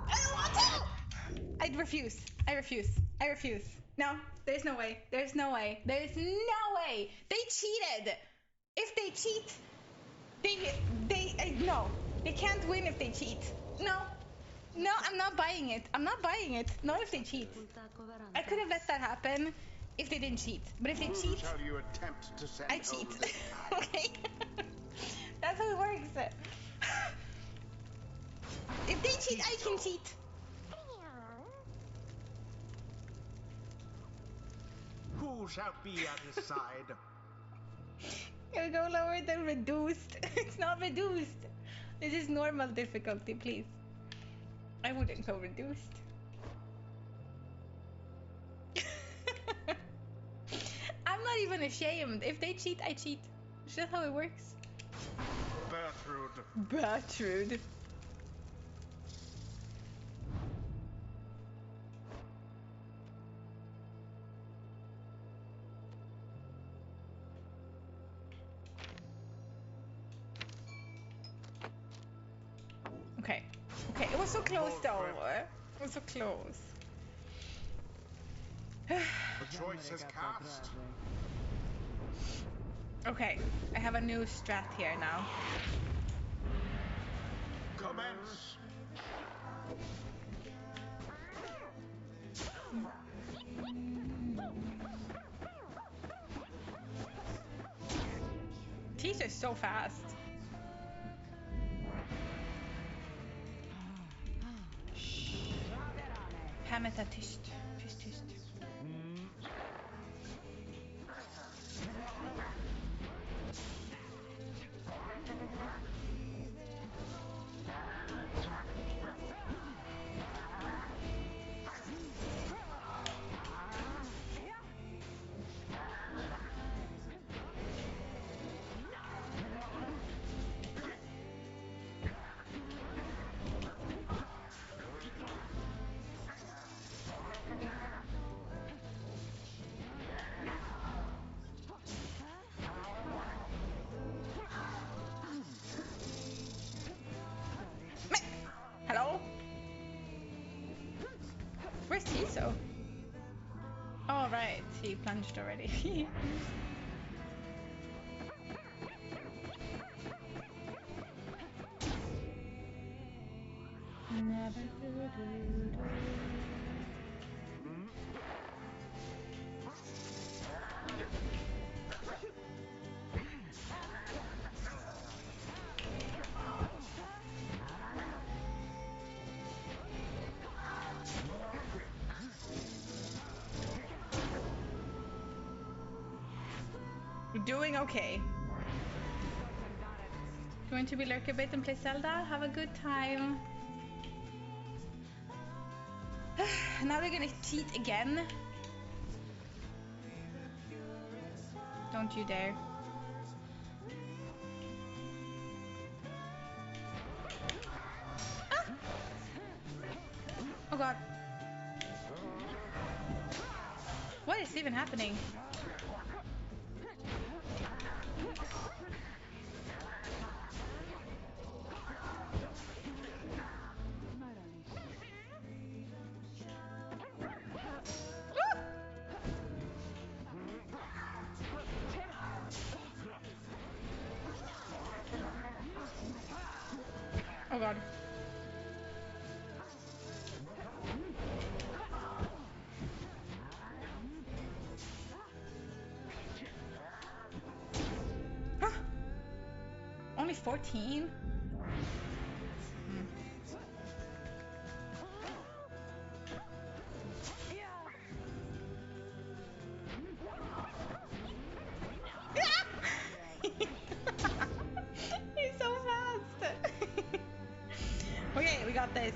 I don't want to! I refuse. I refuse. I refuse. No, there's no way. There's no way. There's no way. They cheated. If they cheat, no. They can't win if they cheat. No. No, I'm not buying it. I'm not buying it. Not if they cheat. I could have let that happen if they didn't cheat. But if they Who cheat, shall you attempt to send I cheat. home this time? Okay? That's how it works. If they cheat, I can cheat. Who shall be at his side? Can we go lower than reduced? It's not reduced. This is normal difficulty, please. I wouldn't go reduced. I'm not even ashamed. If they cheat, I cheat. It's just how it works. Bertrude. Bertrude. Okay. Okay, it was so close though. It was so close. The choice is cast. Okay, I have a new strat here now. Commence. These are so fast. Hameta tyst. Tyst, tyst. Hello? Where's Tiso? Oh, right. He plunged already. We're doing okay. Going to be lurk a bit and play Zelda? Have a good time. Now they're gonna cheat again. Don't you dare. Ah! Oh god. What is even happening? Oh god. Huh? Only 14? He's so fast. Okay, we got this.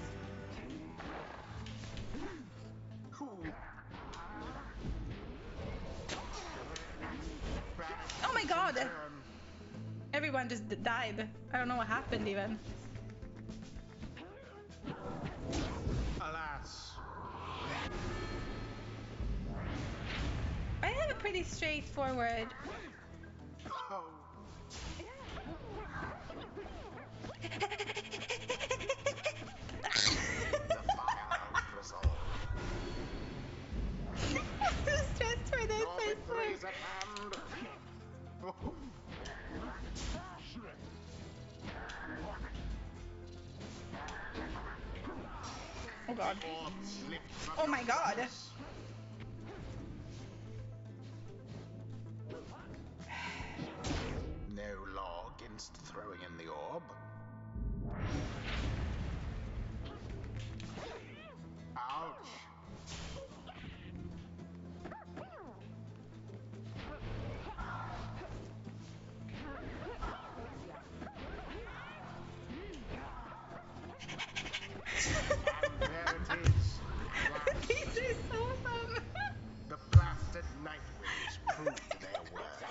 Oh my god! Everyone just died. I don't know what happened even. Alas. I have a pretty straightforward. Oh. I'm so stressed for this. Your I victory is swear. at hand. Oh god. Orb slipped from Oh your my god. grasp. No law against throwing in the orb. Ouch. And there it is. Last. These are so fun. The blasted Nightwings proved their worth.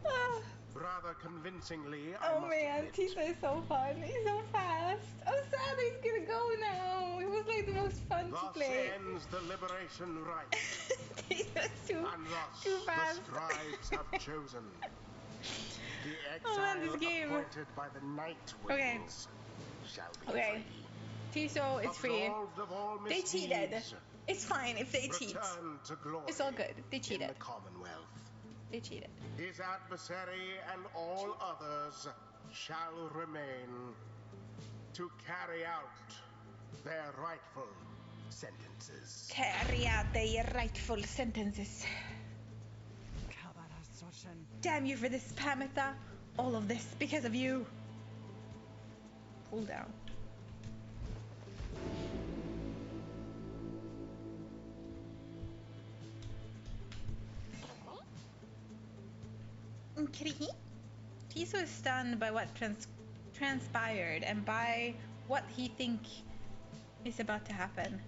Ah. Rather convincingly, I Oh must man, admit. Tisa is so fun. He's so fast. I'm sad he's gonna go now. It was like the most fun to Thus play. ends the liberation rite. Tisa's too And thus too fast. the scribes have chosen. The Oh man, exile this game. appointed by the Nightwings Okay. shall be Okay. free. Tiso is free. Absolved of all They cheated. misdeeds, It's fine if they cheat. return to glory It's all good. They in cheated. the Commonwealth. They cheated. His adversary and all others shall remain to carry out their rightful sentences. Carry out their rightful sentences. Damn you for this, Pamitha. All of this because of you. Pull down. Okay. Tiso is stunned by what transpired and by what he thinks is about to happen.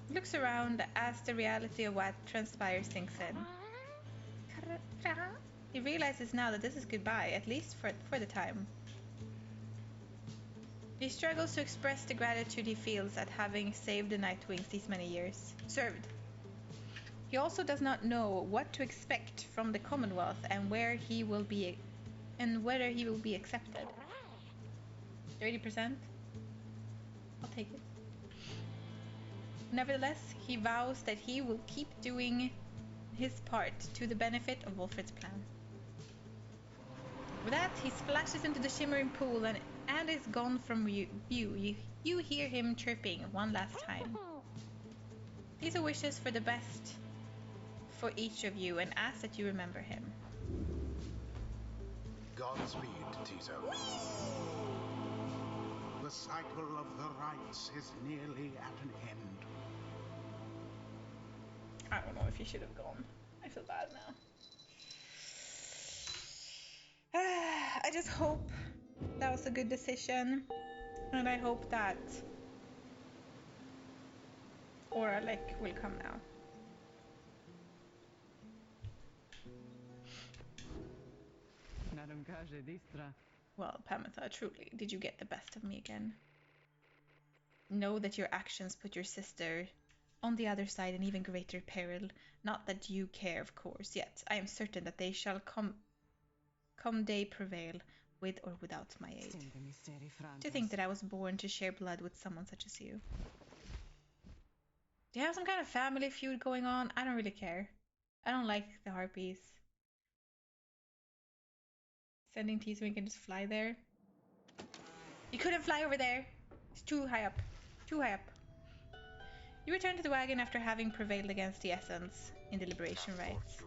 He looks around as the reality of what transpires sinks in. He realizes now that this is goodbye, at least for the time. He struggles to express the gratitude he feels at having saved the Nightwings these many years. Served. He also does not know what to expect from the Commonwealth and whether he will be accepted. 30%? I'll take it. Nevertheless, he vows that he will keep doing his part to the benefit of Wolfred's plan. With that, he splashes into the shimmering pool and is gone from view. You hear him chirping one last time. Tiso wishes for the best for each of you and asks that you remember him. Godspeed, Tiso. The cycle of the rites is nearly at an end. I don't know if you should have gone. I feel bad now. I just hope that was a good decision, and I hope that Aura will come now. Well, Pamitha, truly, did you get the best of me again? Know that your actions put your sister on the other side in even greater peril. Not that you care, of course, yet I am certain that they shall come they prevail, with or without my aid. To think that I was born to share blood with someone such as you. Do you have some kind of family feud going on? I don't really care. I don't like the harpies. Sending T so we can just fly there. You couldn't fly over there. It's too high up. Too high up. You return to the wagon after having prevailed against the Essence in the liberation rites.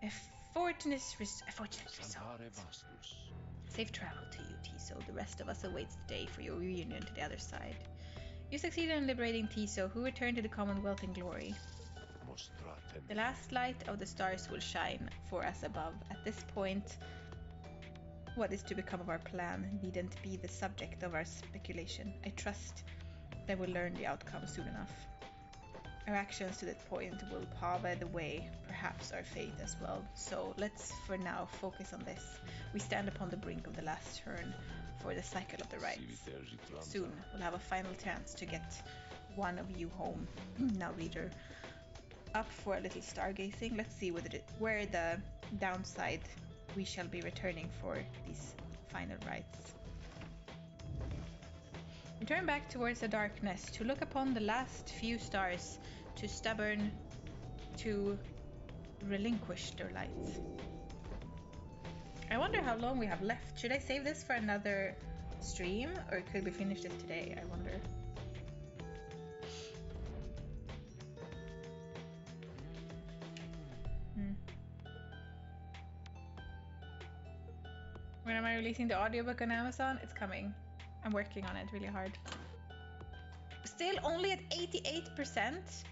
A fortunate result. Safe travel to you, Tiso. The rest of us awaits the day for your reunion to the other side. You succeeded in liberating Tiso, who returned to the Commonwealth in glory. The last light of the stars will shine for us above. At this point, What is to become of our plan needn't be the subject of our speculation. I trust that we'll learn the outcome soon enough. Our actions to that point will pave the way, perhaps our fate as well. So let's for now focus on this. We stand upon the brink of the last turn for the cycle of the rites. Soon we'll have a final chance to get one of you home. Now, reader, up for a little stargazing. Let's see where the downside we shall be returning for these final rites. We turn back towards the darkness to look upon the last few stars, too stubborn to relinquish their lights. I wonder how long we have left. Should I save this for another stream, or could we finish this today? I wonder. When am I releasing the audiobook on Amazon? It's coming. I'm working on it really hard. Still only at 88%.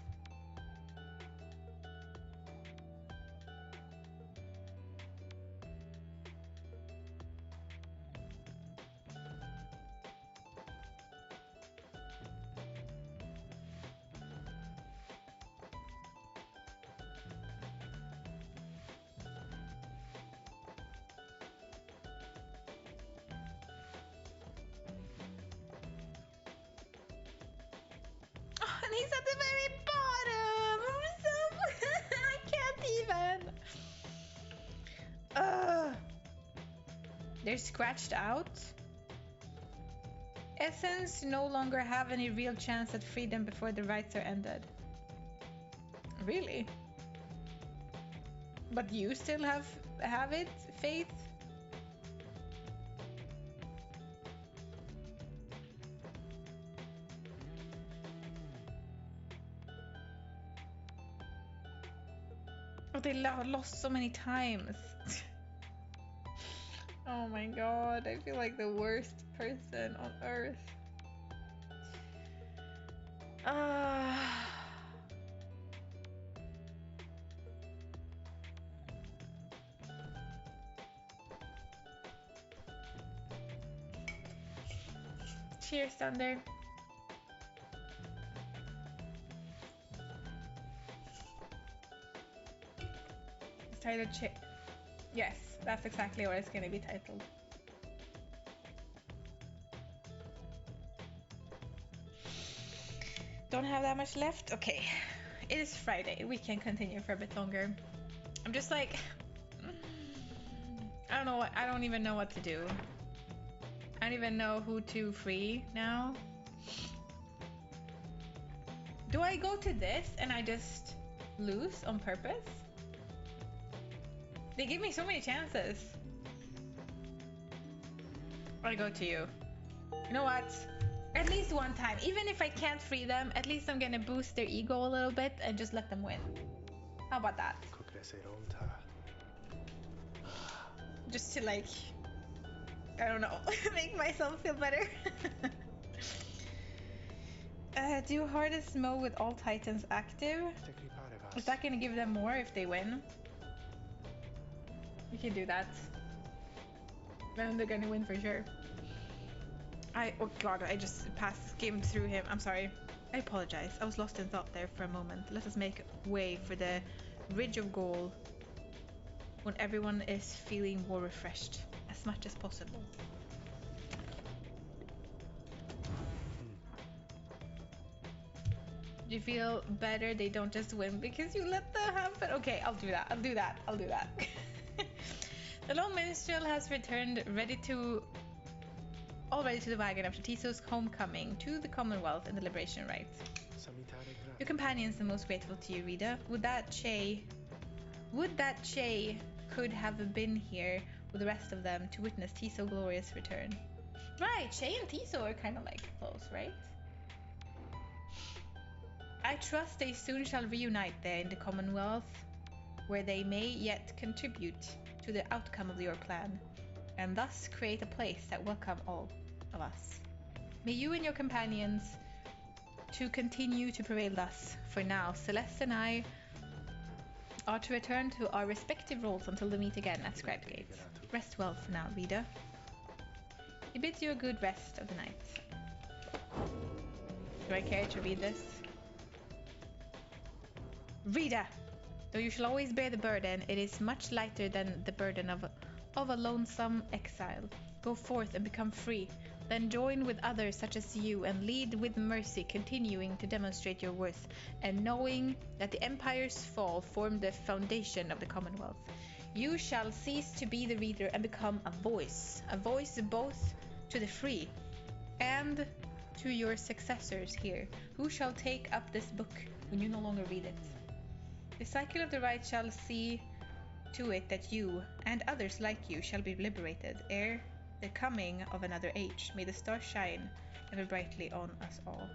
He's at the very bottom. I can't even. They're scratched out. Essence no longer have any real chance at freedom before the rites are ended. Really? But you still have it, Faith? Oh, they lost so many times. Oh my god, I feel like the worst person on earth. Cheers, Thunder. It's titled Yes, that's exactly what it's gonna be titled. Don't have that much left? Okay. It is Friday. We can continue for a bit longer. I'm just like... I don't know. I don't even know what to do. I don't even know who to free now. Do I go to this and I just lose on purpose? They give me so many chances. I go to you. You know what? At least one time. Even if I can't free them, at least I'm gonna boost their ego a little bit and just let them win. How about that? Just to like... I don't know. Make myself feel better. Do hardest mode with all titans active. Is that gonna give them more if they win? You can do that. Then they're gonna win for sure. Oh god, I just skimmed through him. I'm sorry. I apologize. I was lost in thought there for a moment. Let us make way for the Ridge of Goal when everyone is feeling more refreshed as much as possible. Do you feel better they don't just win because you let them happen? Okay, I'll do that. I'll do that. I'll do that. The Lone Minstrel has returned all ready to the wagon after Tiso's homecoming to the Commonwealth and the Liberation Rites. Your companions are most grateful to you, Rita. Would that Che could have been here with the rest of them to witness Tiso's glorious return. Right, Che and Tiso are kind of like close, right? I trust they soon shall reunite there in the Commonwealth, where they may yet contribute to the outcome of your plan, and thus create a place that welcome all of us. May you and your companions to continue to prevail thus. For now, Celeste and I are to return to our respective roles until we meet again at Scribe Gate. Rest well for now, Vida. He bids you a good rest of the night. Do I care to read this? Vida! Though you shall always bear the burden, it is much lighter than the burden of a lonesome exile. Go forth and become free. Then join with others such as you and lead with mercy, continuing to demonstrate your worth and knowing that the Empire's fall formed the foundation of the Commonwealth. You shall cease to be the reader and become a voice both to the free and to your successors here, who shall take up this book when you no longer read it. The cycle of the right shall see to it that you and others like you shall be liberated ere the coming of another age. May the stars shine ever brightly on us all.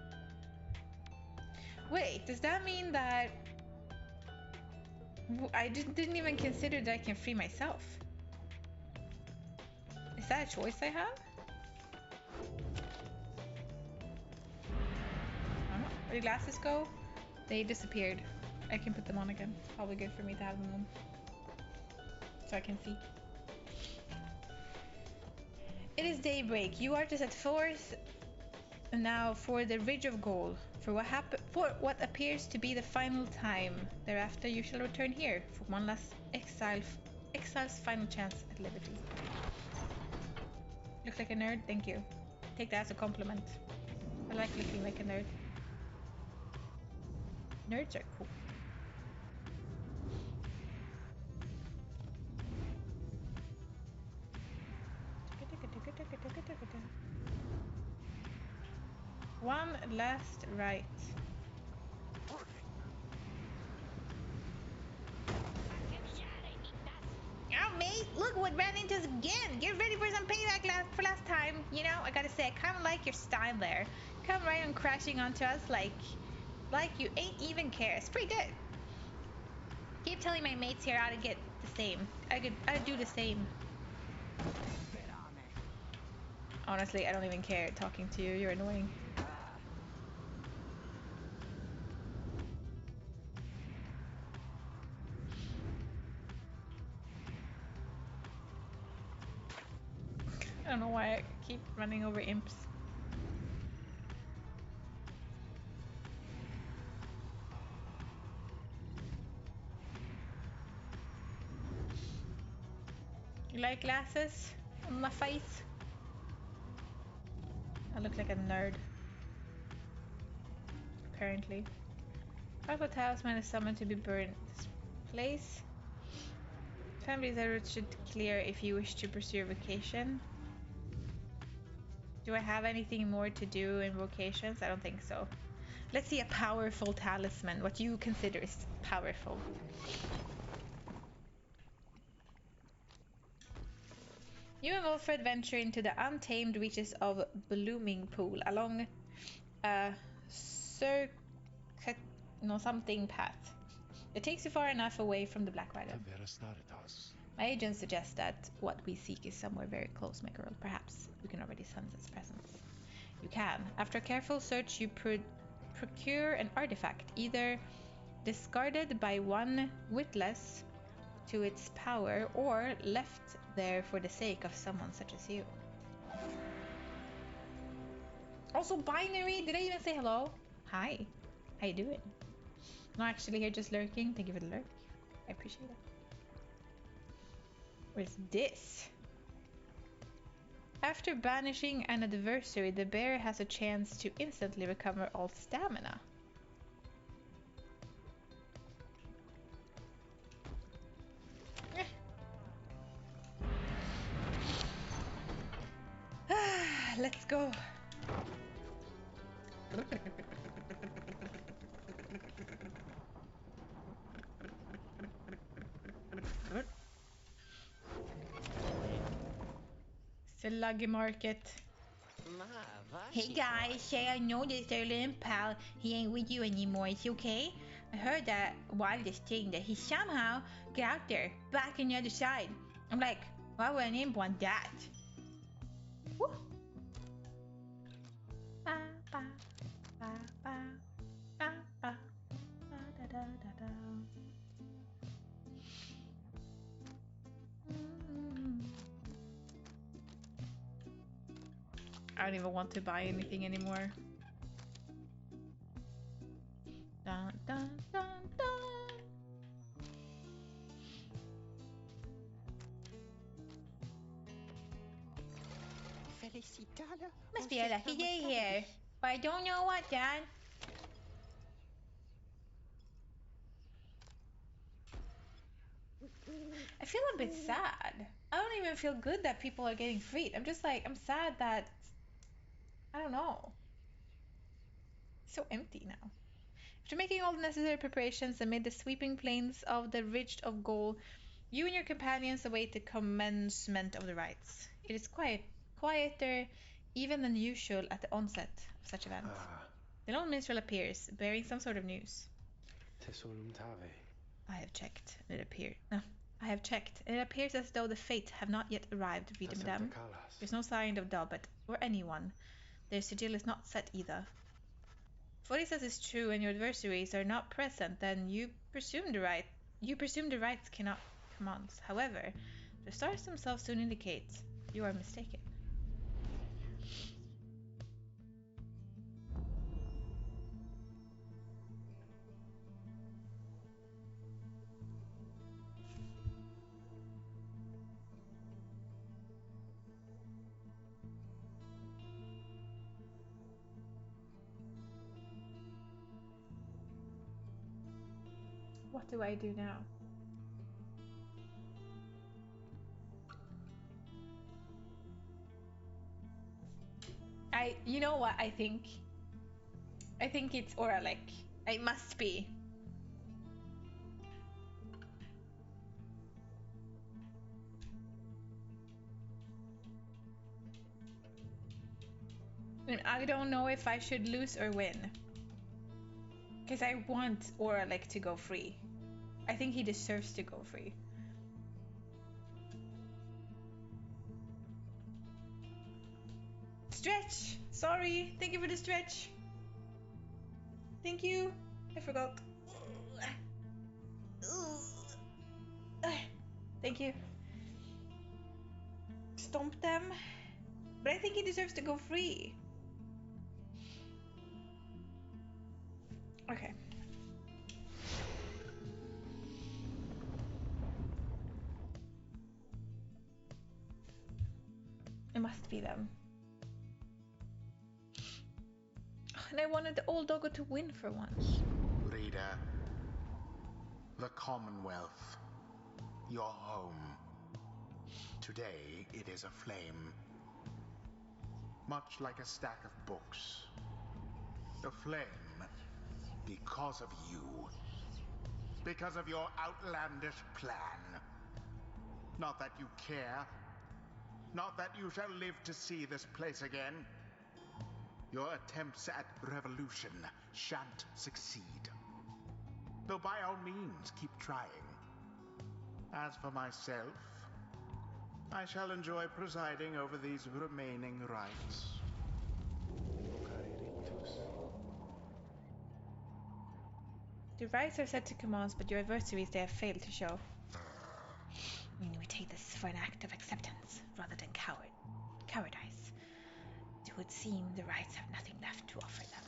Wait, does that mean that I didn't even consider that I can free myself? Is that a choice I have? I don't know. Where did glasses go? They disappeared. I can put them on again. Probably good for me to have them on, so I can see. It is daybreak. You are to set forth now for the Ridge of Gold, for what appears to be the final time. Thereafter you shall return here for one last exile's final chance at liberty. Look like a nerd? Thank you. Take that as a compliment. I like looking like a nerd. Nerds are cool. One last right. Oh, mate, look what ran into us again. Get ready for some payback for last time. You know, I gotta say, I kind of like your style there. Come right on crashing onto us like you ain't even care. It's pretty good. Keep telling my mates here how to get the same. I'd do the same. Honestly, I don't even care talking to you. You're annoying. I don't know why I keep running over imps. You like glasses on my face? I look like a nerd. Apparently. Powerful talisman is summoned to be burned. This place. Families are should clear if you wish to pursue your vocation. Do I have anything more to do in vocations? I don't think so. Let's see a powerful talisman. What you consider is powerful. You and Wilfred venture into the untamed reaches of Blooming Pool along a something path. It takes you far enough away from the Black Rider. My agent suggests that what we seek is somewhere very close, my girl. Perhaps you can already sense its presence. You can. After a careful search, you procure an artifact, either discarded by one witless to its power or left there for the sake of someone such as you. Also, Binary, did I even say hello? Hi, how you doing? No, actually here just lurking. Thank you for the lurk. I appreciate it. Where's this? After banishing an adversary, the bear has a chance to instantly recover all stamina. Let's go. Sluggy Market. Hey guys, say I noticed our little pal, he ain't with you anymore, is he okay? I heard that wildest thing that he somehow got out there, back on the other side. I'm like, why would an imp want that? Woo. Ba, ba, ba, ba, ba, ba, ba, da, da, da, da. I don't even want to buy anything anymore. Dun, dun, dun, dun. Must be a lucky day here. But I don't know what, Dad. I feel a bit sad. I don't even feel good that people are getting freed. I'm just like, I'm sad that, I don't know. It's so empty now. After making all the necessary preparations amid the sweeping plains of the Ridge of Gold, you and your companions await the commencement of the rites. It is quieter even than usual at the onset of such events. The lone minstrel appears, bearing some sort of news. I have checked, and it appears as though the Fate have not yet arrived, Vida Madame. There's no sign of Dalbert or anyone. Their sigil is not set either. If what he says is true and your adversaries are not present, then you presume the rights cannot commence. However, the stars themselves soon indicate you are mistaken. What do I do now? You know what I think? I think it's Oralek. It must be. I don't know if I should lose or win. Because I want Oralek to go free. I think he deserves to go free. Stretch! Sorry. Thank you for the stretch. Thank you. I forgot. Thank you. Stomp them. But I think he deserves to go free. Okay. It must be them. And I wanted the old doggo to win for once. Reader, the Commonwealth, your home. Today it is aflame. Much like a stack of books. Aflame because of you. Because of your outlandish plan. Not that you care. Not that you shall live to see this place again. Your attempts at revolution shan't succeed. Though by all means, keep trying. As for myself, I shall enjoy presiding over these remaining rites. The rites are set to commence, but your adversaries they have failed to show. We take this for an act of acceptance, rather than cowardice. It would seem the rites have nothing left to offer them.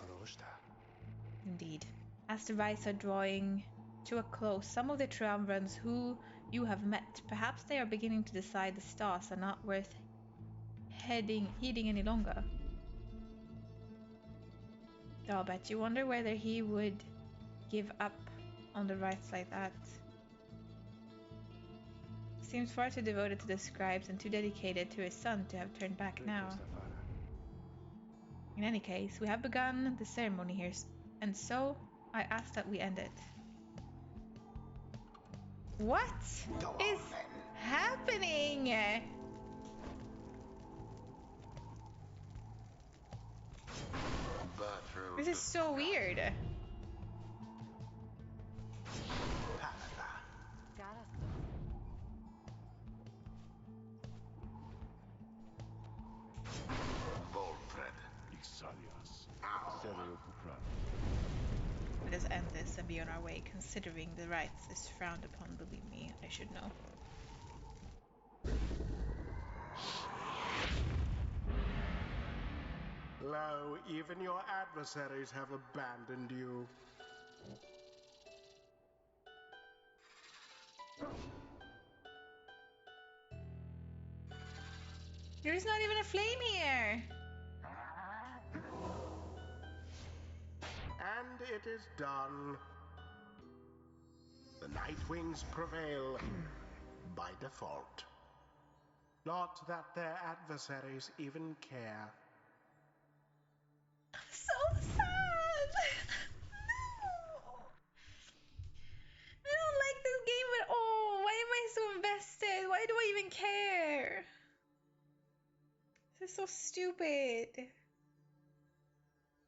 Indeed. As the rites are drawing to a close, some of the triumvirans who you have met, perhaps they are beginning to decide the stars are not worth heeding any longer. Oh, but you wonder whether he would give up on the rites like that. Seems far too devoted to the scribes and too dedicated to his son to have turned back now. In any case, we have begun the ceremony here, and so I ask that we end it. What is happening? This is so weird. Let us end this and be on our way, considering the rites is frowned upon, believe me, I should know. Lo, even your adversaries have abandoned you. There's not even a flame here! And it is done. The Nightwings prevail by default. Not that their adversaries even care. So sad! No! I don't like this game at all! Why am I so invested? Why do I even care? This is so stupid.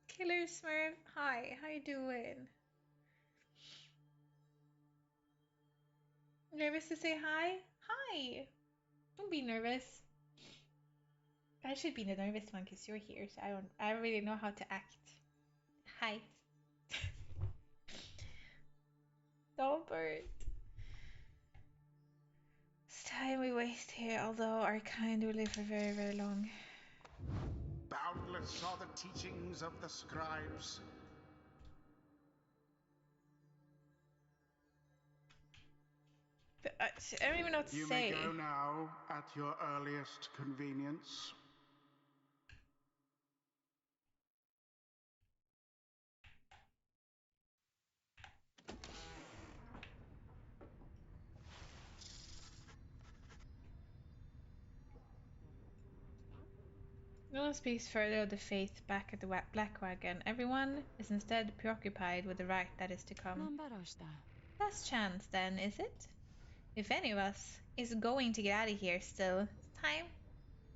Killer Smurf, hi, how you doing? Nervous to say hi? Hi! Don't be nervous. I should be the nervous one because you're here, so I don't really know how to act. Hi. Albert. It's time we waste here, although our kind will live for very, very long. Boundless are the teachings of the scribes. But, I don't even know what to You say. may go now at your earliest convenience. No one speaks further of the faith back at the Black Wagon. Everyone is instead preoccupied with the rite that is to come. Last chance, then, is it? If any of us is going to get out of here still,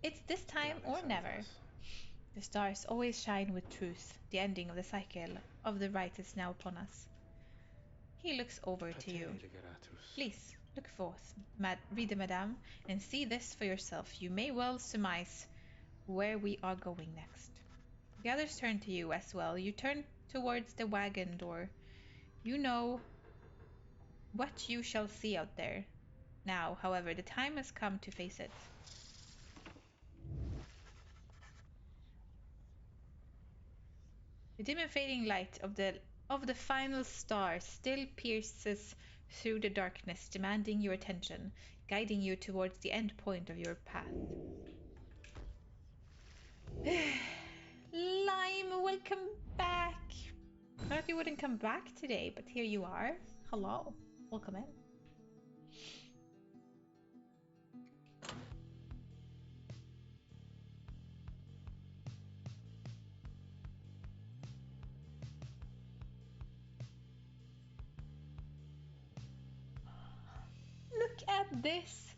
it's this time or never. The stars always shine with truth. The ending of the cycle of the rite is now upon us. He looks over to you. Please, look forth, reader madame, and see this for yourself. You may well surmise where we are going next. The others turn to you as well. You turn towards the wagon door. You know what you shall see out there. Now, however, the time has come to face it. The dim and fading light of the final star still pierces through the darkness, demanding your attention, guiding you towards the end point of your path. Lime, welcome back. I thought you wouldn't come back today, but here you are. Hello, welcome in. Look at this.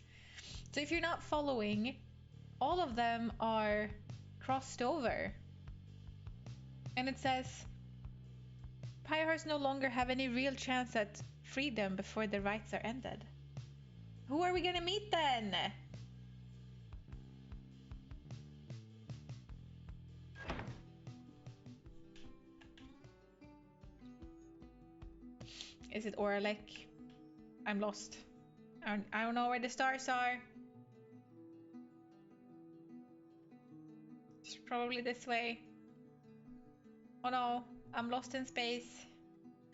So if you're not following, all of them are crossed over. And it says, Pyres no longer have any real chance at freedom before the rites are ended. Who are we gonna meet then? Is it Oralek? I'm lost. I don't know where the stars are. It's probably this way. Oh no, I'm lost in space.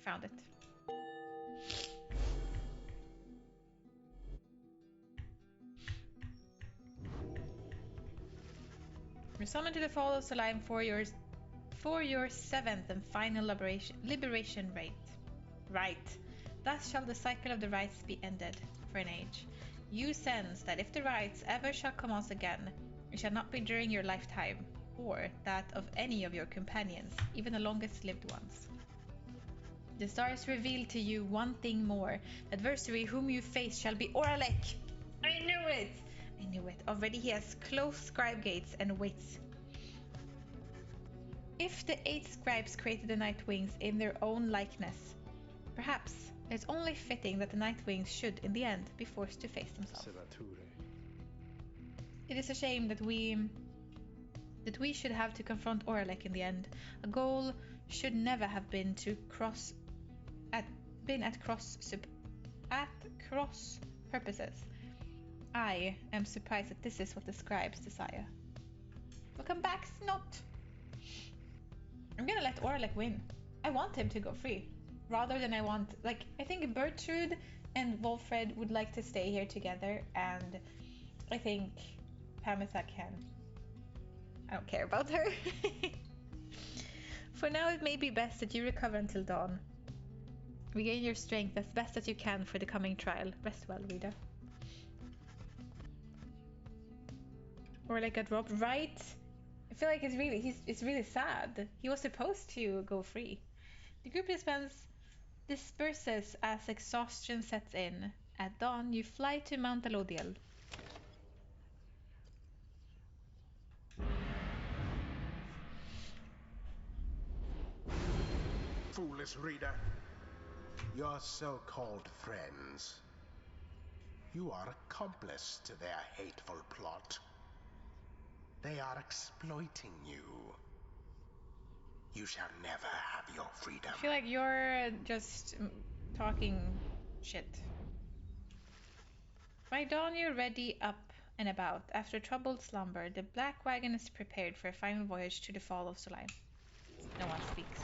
Found it. You're summoned to the Fall of Soleim for your seventh and final liberation rite. Right. Thus shall the cycle of the rites be ended for an age. You sense that if the rites ever shall commence again, it shall not be during your lifetime, or that of any of your companions, even the longest lived ones. The stars reveal to you one thing more. The adversary whom you face shall be Oralek. I knew it! I knew it. Already he has closed scribe gates and waits. If the 8 scribes created the Nightwings in their own likeness, perhaps it's only fitting that the Nightwings should, in the end, be forced to face themselves. It is a shame that we should have to confront Oralek in the end. A goal should never have been at cross purposes. I am surprised that this is what the scribes desire. Welcome back, Snot! I'm gonna let Oralek win. I want him to go free. Rather than I think Bertrude and Wolfred would like to stay here together, and I think Pamisa can. I don't care about her. For now, it may be best that you recover until dawn. Regain your strength as best as you can for the coming trial. Rest well, Rita. Or like got robbed, right? I feel like it's really sad. He was supposed to go free. The group disperses as exhaustion sets in. At dawn, you fly to Mount Alodiel. Foolish reader. Your so-called friends. You are accomplice to their hateful plot. They are exploiting you. You shall never have your freedom. I feel like you're just talking shit. By dawn, you're ready, up and about. After a troubled slumber, the black wagon is prepared for a final voyage to the fall of Solheim. No one speaks.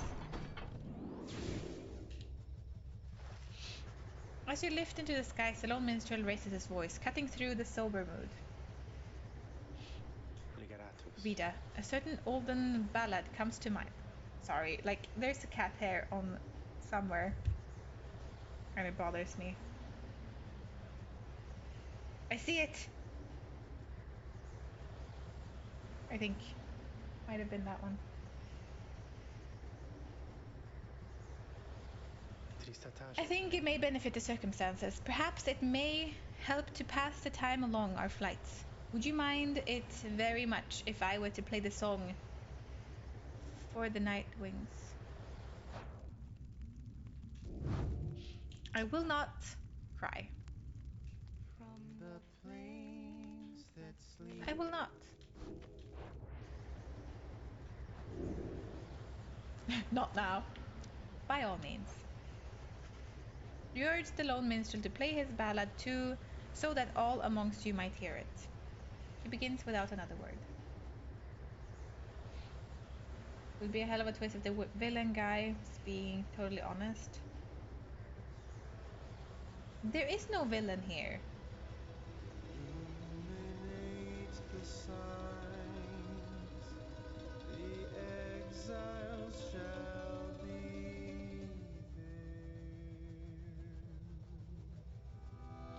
As you lift into the skies, the lone minstrel raises his voice, cutting through the sober mood. Vida, a certain olden ballad comes to mind. Sorry, like, there's a cat hair on somewhere, and it bothers me. I see it! I think. Might have been that one. I think it may benefit the circumstances. Perhaps it may help to pass the time along our flights. Would you mind it very much if I were to play the song for the night wings? I will not cry. From the plains that sleep. I will not. Not now. By all means. You urge the lone minstrel to play his ballad too, so that all amongst you might hear it. He begins without another word. It would be a hell of a twist if the villain guy is being totally honest. There is no villain here. Illuminate the signs. The exiles shall be there.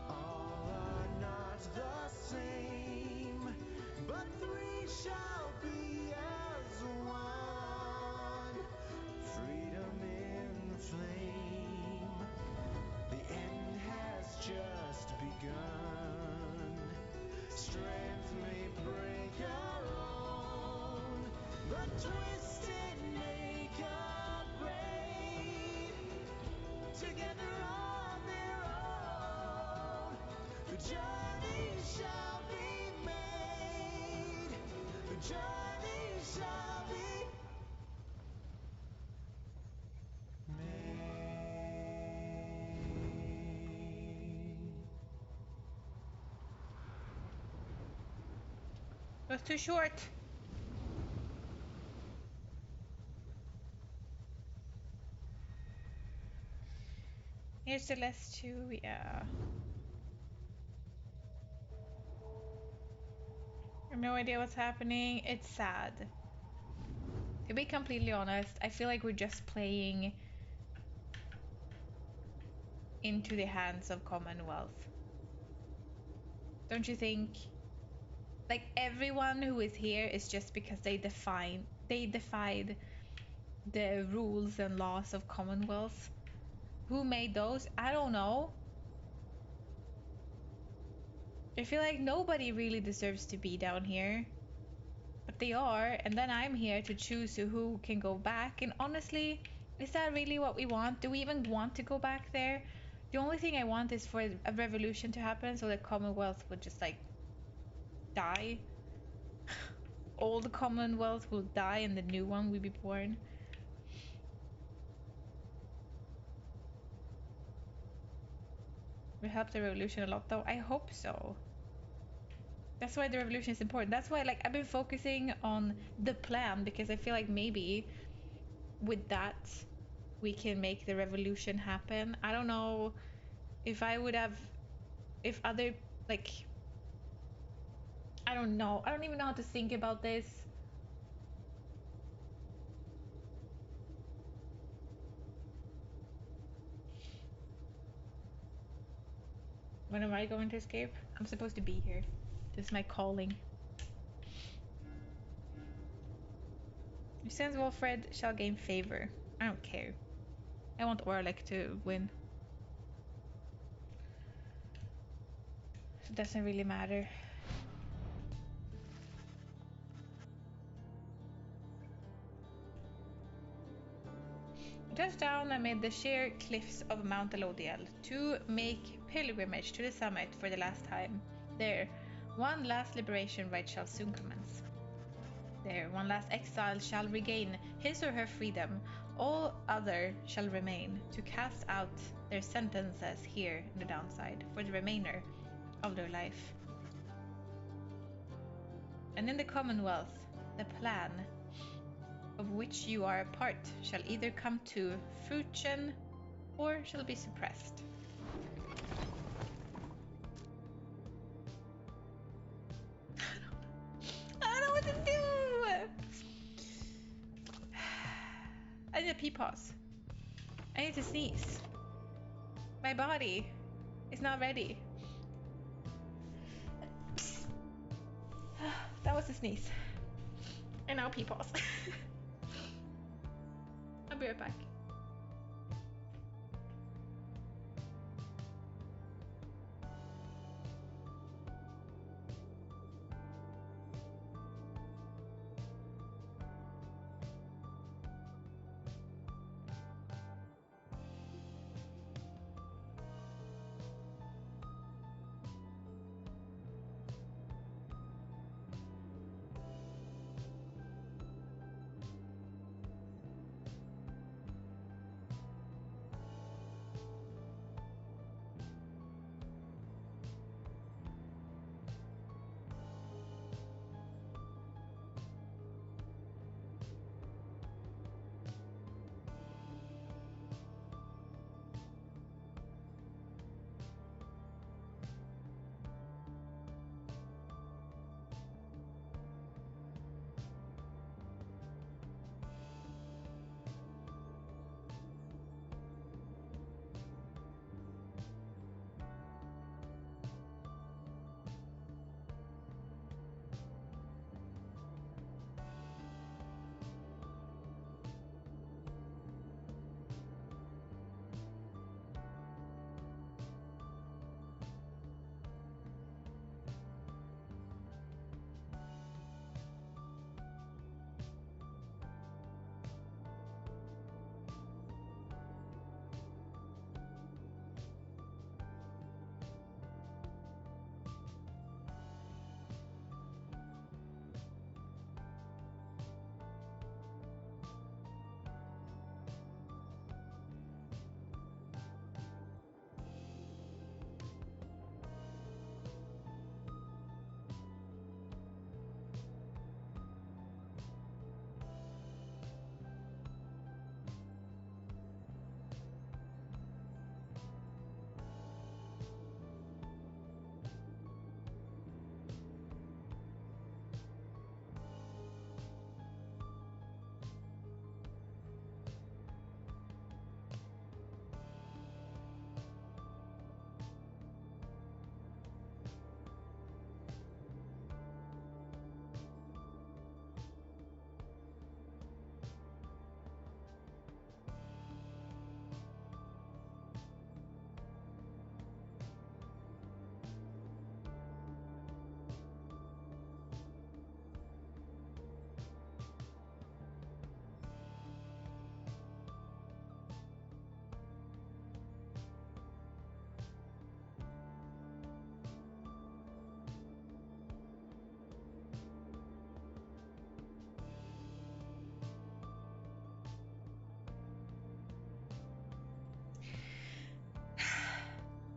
All are not the same, but three shall be as one. Freedom in the flame. The end has just begun. Strength may break our own, but twisted make a great. Together on their own, the journey shall be made. The journey shall be made. It was too short. Here's Celeste too, yeah. I have no idea what's happening. It's sad. To be completely honest, I feel like we're just playing into the hands of Commonwealth. Don't you think? Like, everyone who is here is just because they defied the rules and laws of Commonwealth. Who made those? I don't know. I feel like nobody really deserves to be down here. But they are, and then I'm here to choose who can go back. And honestly, is that really what we want? Do we even want to go back there? The only thing I want is for a revolution to happen so the Commonwealth would just, like, die. Old Commonwealth will die and the new one will be born. Will help the revolution a lot though. I hope so. That's why the revolution is important. That's why, like, I've been focusing on the plan, because I feel like maybe with that we can make the revolution happen. I don't know if I would have, if other, like, I don't know. I don't even know how to think about this. When am I going to escape? I'm supposed to be here. This is my calling. Who sends Wilfred shall gain favor. I don't care. I want Orlek to win. So it doesn't really matter. Touchdown amid the sheer cliffs of Mount Elodiel to make pilgrimage to the summit for the last time. There, one last liberation rite shall soon commence. There, one last exile shall regain his or her freedom. All other shall remain to cast out their sentences here in the downside for the remainder of their life. And in the Commonwealth, the plan of which you are a part shall either come to fruition or shall be suppressed. I don't know what to do! I need a pee pause. I need to sneeze. My body is not ready. That was a sneeze. And now pee pause. I'll be right back.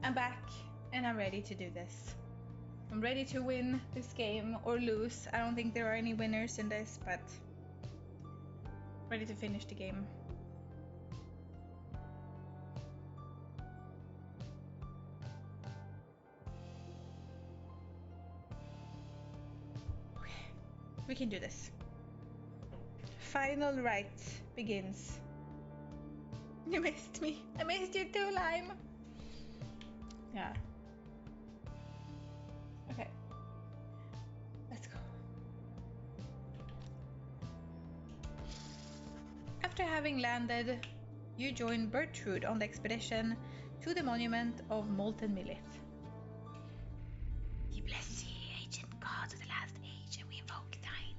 I'm back and I'm ready to do this. I'm ready to win this game or lose. I don't think there are any winners in this, but ready to finish the game. Okay, we can do this. Final rite begins. You missed me. I missed you too, Lime. Yeah. Okay. Let's go. After having landed, you join Bertrude on the expedition to the monument of molten millet. Ye bless ye, ancient gods of the last age, and we invoke thine.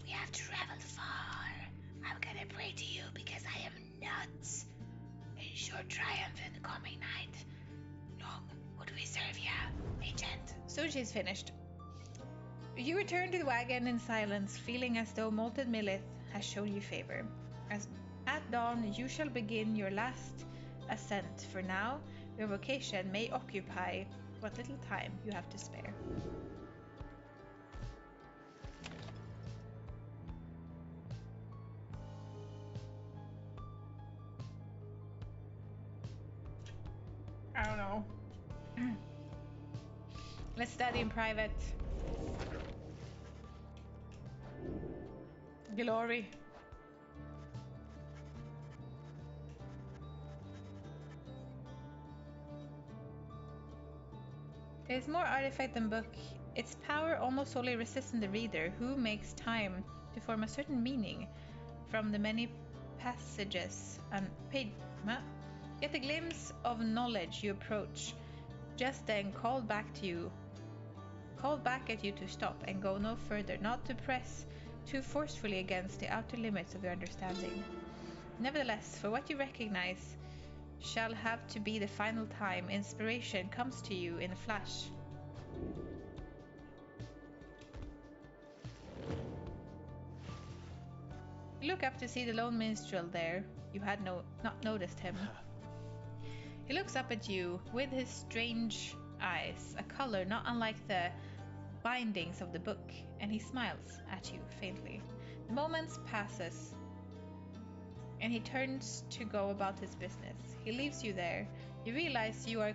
We have traveled far. I'm gonna pray to you because I am nuts. Ensure triumph in the coming night. Long would we serve ya, ancient. So she's finished. You return to the wagon in silence, feeling as though molten millet has shown you favor. As at dawn, you shall begin your last ascent. For now, your vocation may occupy what little time you have to spare. I don't know. Let's study in private. Glory. There is more artifact than book. Its power almost solely resists in the reader, who makes time to form a certain meaning from the many passages and page. Get a glimpse of knowledge you approach, just then called back at you to stop and go no further, not to press too forcefully against the outer limits of your understanding. Nevertheless, for what you recognize shall have to be the final time, inspiration comes to you in a flash. You look up to see the lone minstrel there. You had not noticed him. He looks up at you with his strange eyes, a color not unlike the bindings of the book, and he smiles at you faintly. The moment passes, and he turns to go about his business. He leaves you there. You realize you are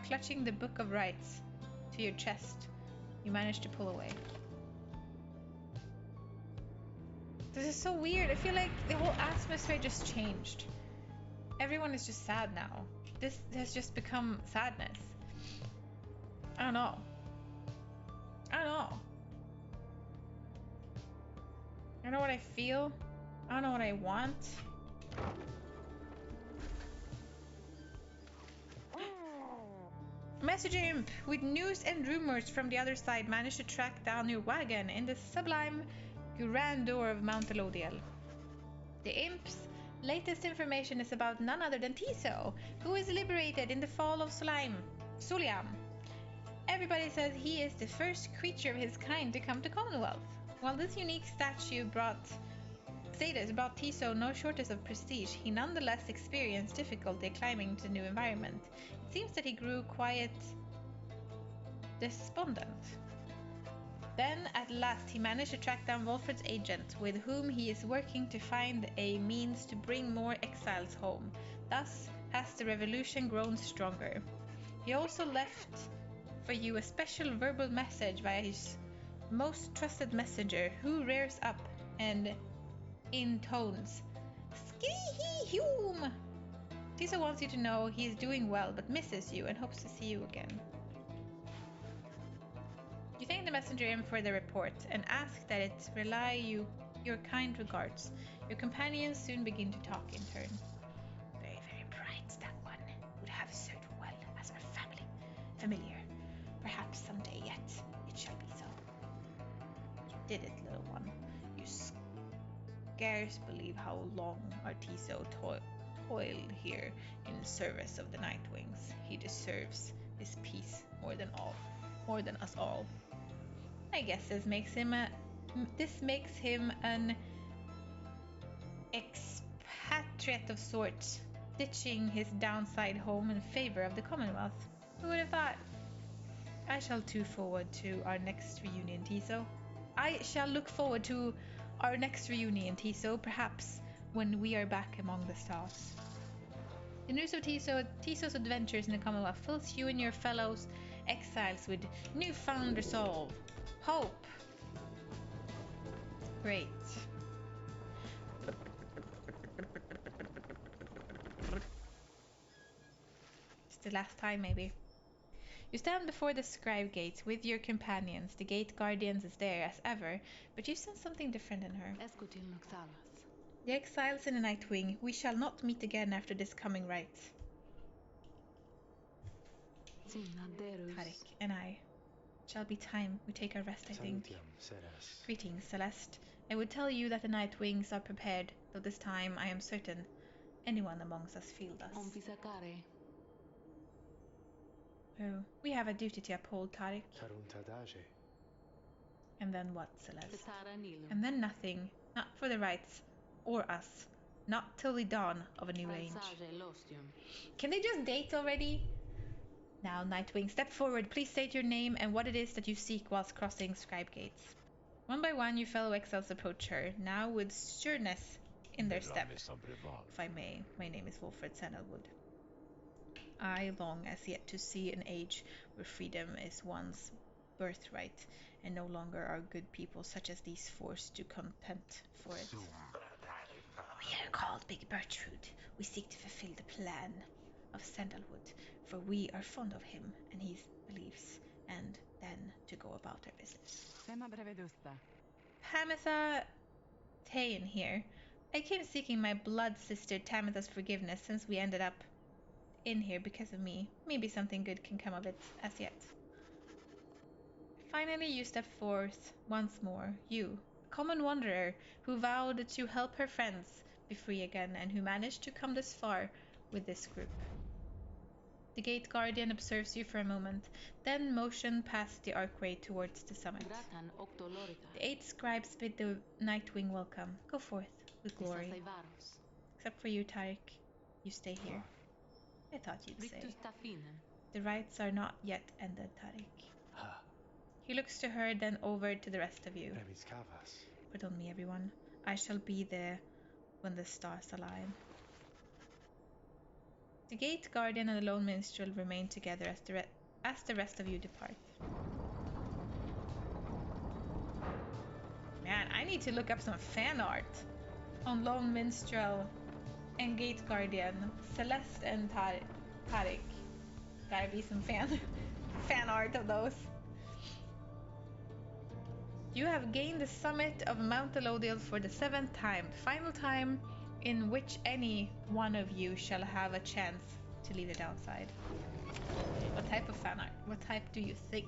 clutching the Book of Rites to your chest. You manage to pull away. This is so weird. I feel like the whole atmosphere just changed. Everyone is just sad now. This has just become sadness. I don't know. I don't know. I don't know what I feel. I don't know what I want. Messenger Imp, with news and rumors from the other side, managed to track down your wagon in the sublime grandeur of Mount Elodiel. The Imp's latest information is about none other than Tiso, who was liberated in the fall of Soliam. Everybody says he is the first creature of his kind to come to Commonwealth. While this unique status brought Tiso no shortage of prestige, he nonetheless experienced difficulty climbing to the new environment. It seems that he grew quite despondent. Then, at last, he managed to track down Wolfred's agent, with whom he is working to find a means to bring more exiles home. Thus has the revolution grown stronger. He also left for you a special verbal message via his most trusted messenger, who rears up and intones, Skee-hee-hume! Tiso wants you to know he is doing well, but misses you and hopes to see you again. You thank the messenger in for the report and ask that it relay you your kind regards. Your companions soon begin to talk in turn. Very, very bright, that one. Would have served well as our familiar. Perhaps someday yet it shall be so. You did it, little one. You scarce believe how long our Tiso toiled here in service of the Nightwings. He deserves his peace more than us all. I guess this makes him an expatriate of sorts, ditching his downside home in favor of the Commonwealth. Who would have thought? I shall too forward to our next reunion, Tiso. I shall look forward to our next reunion, Tiso, perhaps when we are back among the stars. The news of Tiso's adventures in the Commonwealth fills you and your fellows exiles with newfound resolve, hope. Great. It's the last time, maybe. You stand before the scribe gates with your companions. The gate guardians is there as ever, but you sense something different in her. The exiles in the Night Wing, we shall not meet again after this coming rite. Tarek and I. Shall be time we take our rest, I think. Greetings, Celeste. I would tell you that the Night Wings are prepared, though this time I am certain anyone amongst us failed us. Oh, we have a duty to uphold, Tarek. And then what, Celeste? And then nothing, not for the rights, or us. Not till the dawn of a new age. Can they just date already? Now, Nightwing, step forward. Please state your name and what it is that you seek whilst crossing scribe gates. One by one, your fellow exiles approach her, now with sureness in their step. If I may, my name is Wolfred Sandalwood. I long as yet to see an age where freedom is one's birthright, and no longer are good people such as these forced to content for it. We are called Big Bertrude. We seek to fulfill the plan of Sandalwood, for we are fond of him and his beliefs, and then to go about our business. Tamitha Tayin here. I came seeking my blood sister Tamitha's forgiveness since we ended up in here because of me. Maybe something good can come of it as yet. Finally, you step forth once more. You, a common wanderer who vowed to help her friends be free again and who managed to come this far with this group. The gate guardian observes you for a moment, then motion past the archway towards the summit. The 8 scribes bid the Nightwing welcome. Go forth with glory. Except for you, Tarek. You stay here. I thought you'd say. The rites are not yet ended, Tarek. He looks to her, then over to the rest of you. Pardon me, everyone. I shall be there when the stars align. The gate guardian and the lone minstrel remain together as the rest of you depart. Man, I need to look up some fan art on lone minstrel and gate guardian, Celeste and Tarek. Gotta be some fan art of those. You have gained the summit of Mount Elodiel for the 7th time, the final time in which any one of you shall have a chance to leave the downside. What type of fan art? What type do you think?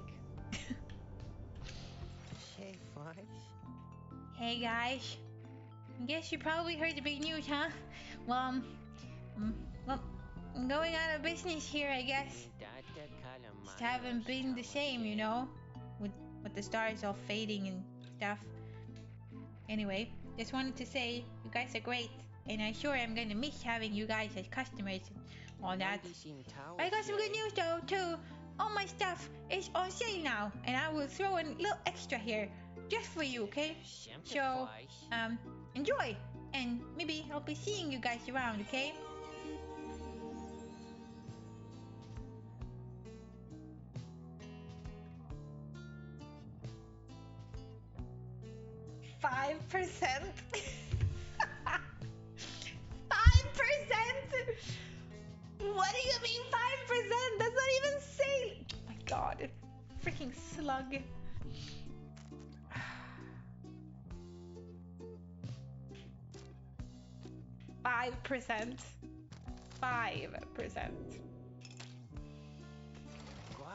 Hey, Fudge. Hey guys. Guess you probably heard the big news, huh? Well, I'm going out of business here, I guess. Just haven't been the same, you know, with the stars all fading and stuff. Anyway, just wanted to say you guys are great, and I'm sure I'm gonna miss having you guys as customers and all that. I got some good news though, too. All my stuff is on sale now, and I will throw in a little extra here just for you, okay? So, enjoy, and maybe I'll be seeing you guys around, okay? %? 5%? What do you mean 5%? That's not even sale. Oh my god. Freaking slug. 5%. 5%.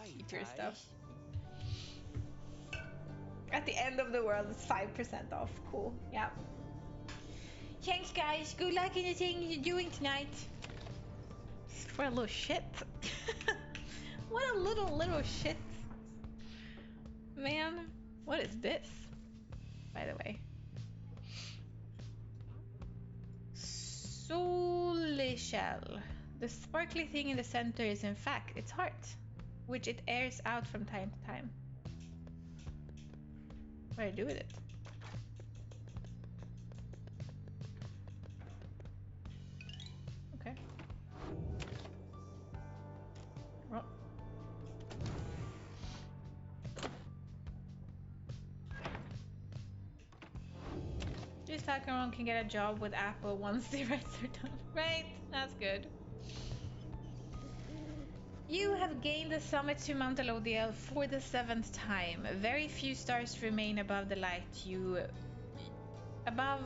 Keep your stuff. At the end of the world, it's 5% off. Cool. Yeah. Thanks, guys. Good luck in the thing you're doing tonight. For a little shit. What a little shit. Man, what is this? By the way. Solishell. The sparkly thing in the center is in fact its heart, which it airs out from time to time. What do I do with it? maybe Sakaron can get a job with Apple once the rights are done. Right? That's good. You have gained the summit to Mount Elodiel for the 7th time. Very few stars remain above the light above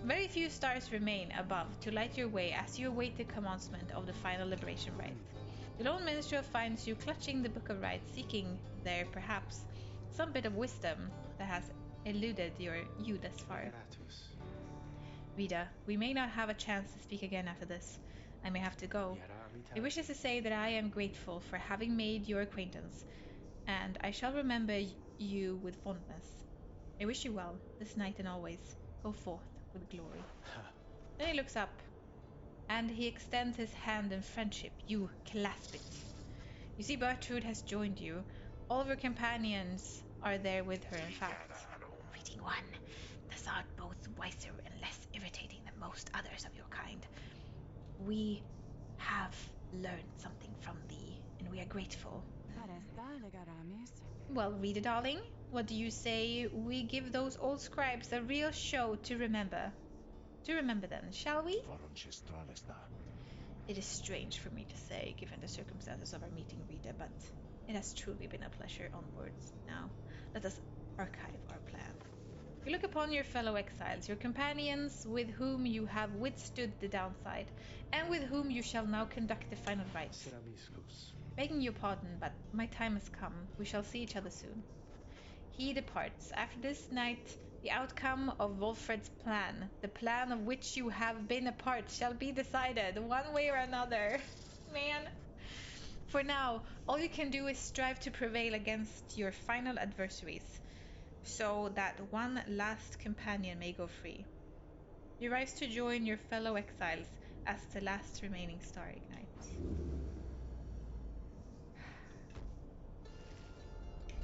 very few stars remain above to light your way as you await the commencement of the final liberation rite. The lone minstrel finds you clutching the Book of Rites, seeking there, perhaps, some bit of wisdom that has eluded you thus far. Rita, we may not have a chance to speak again after this. I may have to go. It wishes to say that I am grateful for having made your acquaintance, and I shall remember you with fondness. I wish you well, this night and always. Go forth with glory. Then he looks up, and he extends his hand in friendship. You clasp it. You see Bertrude has joined you. All of your companions are there with her, in fact. Greeting one. Thou art both wiser and less irritating than most others of your kind. We have learned something from thee, and we are grateful. Well, Rita, darling, what do you say we give those old scribes a real show to remember? To remember then, shall we? It is strange for me to say, given the circumstances of our meeting, Rita, but it has truly been a pleasure. Onwards. Now, let us archive our plan. You look upon your fellow exiles, your companions with whom you have withstood the downside, and with whom you shall now conduct the final rites. Begging your pardon, but my time has come. We shall see each other soon. He departs. After this night, the outcome of Wolfred's plan, the plan of which you have been a part, shall be decided, one way or another. Man. For now, all you can do is strive to prevail against your final adversaries, so that one last companion may go free. You rise to join your fellow exiles as the last remaining star ignites.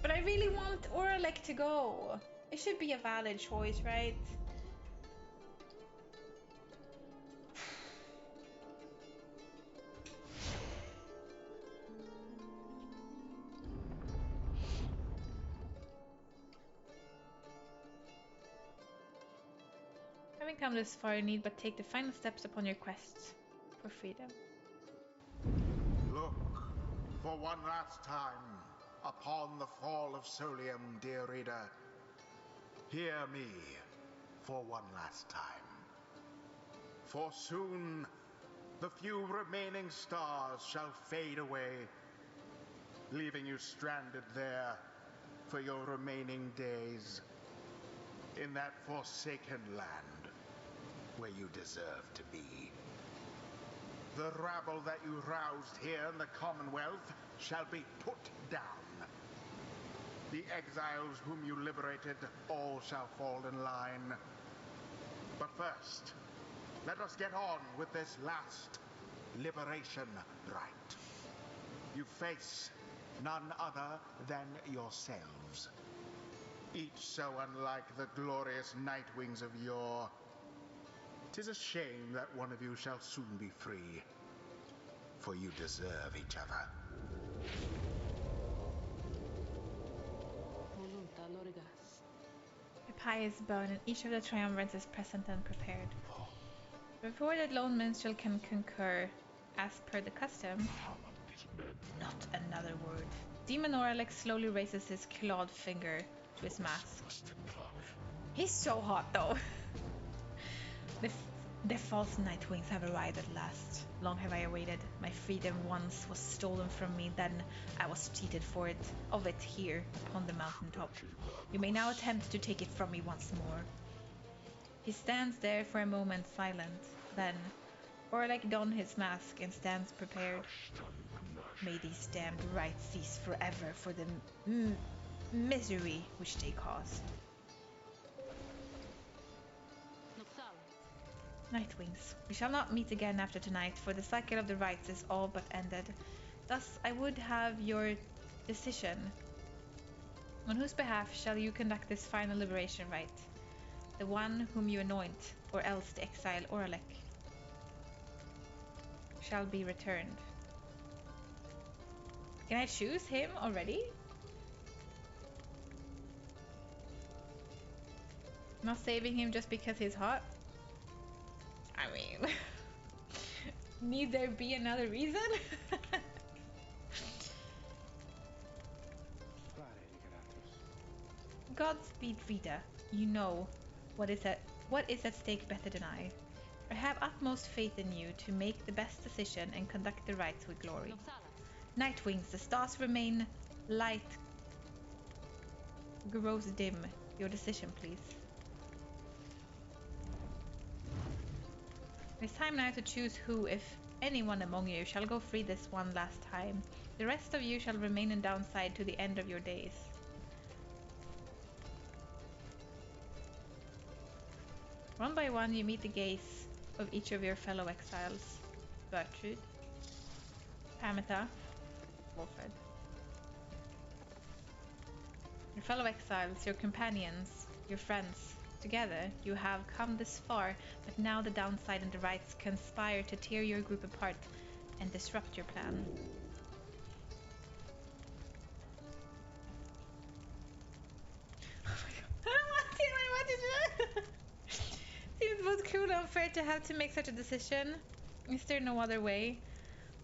But I really want Oralek to go. It should be a valid choice, right? Having come this far, you need but take the final steps upon your quest for freedom. Look for one last time upon the fall of Solium, dear reader. Hear me for one last time. For soon the few remaining stars shall fade away, leaving you stranded there for your remaining days in that forsaken land where you deserve to be. The rabble that you roused here in the Commonwealth shall be put down. The exiles whom you liberated, all shall fall in line. But first, let us get on with this last liberation rite. You face none other than yourselves, each so unlike the glorious Nightwings of yore. 'Tis a shame that one of you shall soon be free, for you deserve each other. The pie is burned, and each of the triumvirats is present and prepared. Before the lone minstrel can concur, as per the custom, not another word. Demon Oralek slowly raises his clawed finger to his mask. He's so hot, though. The false Nightwings have arrived at last. Long have I awaited. My freedom once was stolen from me, then I was cheated of it here upon the mountaintop. You may now attempt to take it from me once more. He stands there for a moment silent. Then Oralek dons his mask and stands prepared. May these damned rites cease forever for the misery which they caused. Nightwings, we shall not meet again after tonight, for the cycle of the rites is all but ended. Thus, I would have your decision. On whose behalf shall you conduct this final liberation rite? The one whom you anoint, or else the exile Oralek shall be returned. Can I choose him already? Not saving him just because he's hot? I mean, need there be another reason? Godspeed, Rita. You know what is at stake better than I. I have utmost faith in you to make the best decision and conduct the rites with glory. Nightwings, the stars remain light grows dim. Your decision, please. It's time now to choose who, if anyone among you, shall go free this one last time. The rest of you shall remain in downside to the end of your days. One by one, you meet the gaze of each of your fellow exiles. Bertrude, Ametha, Wolfred. Your fellow exiles, your companions, your friends. Together, you have come this far, but now the downside and the rights conspire to tear your group apart and disrupt your plan. I don't want to. Seems both cruel and unfair to have to make such a decision. Is there no other way?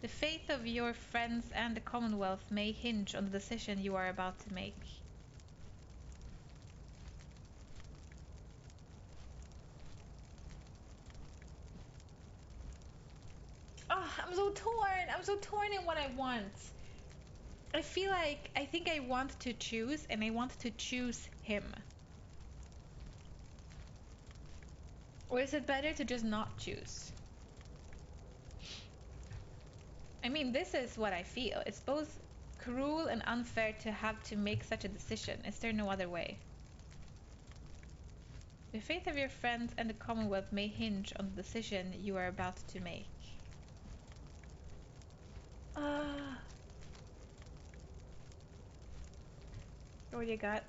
The fate of your friends and the Commonwealth may hinge on the decision you are about to make. Oh, I'm so torn. I'm so torn in what I want. I think I want to choose, and I want to choose him. Or is it better to just not choose? I mean, this is what I feel. It's both cruel and unfair to have to make such a decision. Is there no other way? The fate of your friends and the Commonwealth may hinge on the decision you are about to make. What do you got?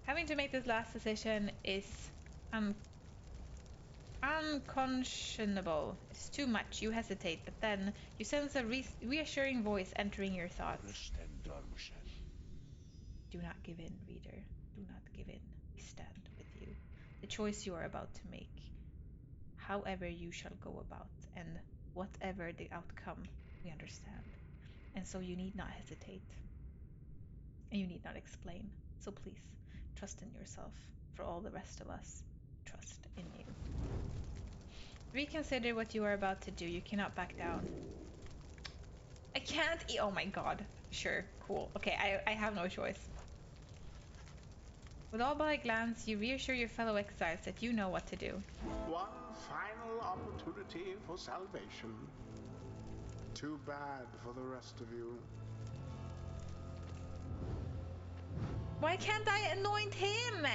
Having to make this last decision is unconscionable. It's too much. You hesitate, but then you sense a reassuring voice entering your thoughts. Do not give in, reader. Do not give in. We stand with you. The choice you are about to make, however you shall go about, and whatever the outcome, we understand. And so you need not hesitate. And you need not explain. So please, trust in yourself. For all the rest of us, trust in you. Reconsider what you are about to do. You cannot back down. I can't eat. Oh my god. Sure. Cool. Okay, I have no choice. With all but a glance, you reassure your fellow exiles that you know what to do. One final opportunity for salvation. Too bad for the rest of you. Why can't I anoint him?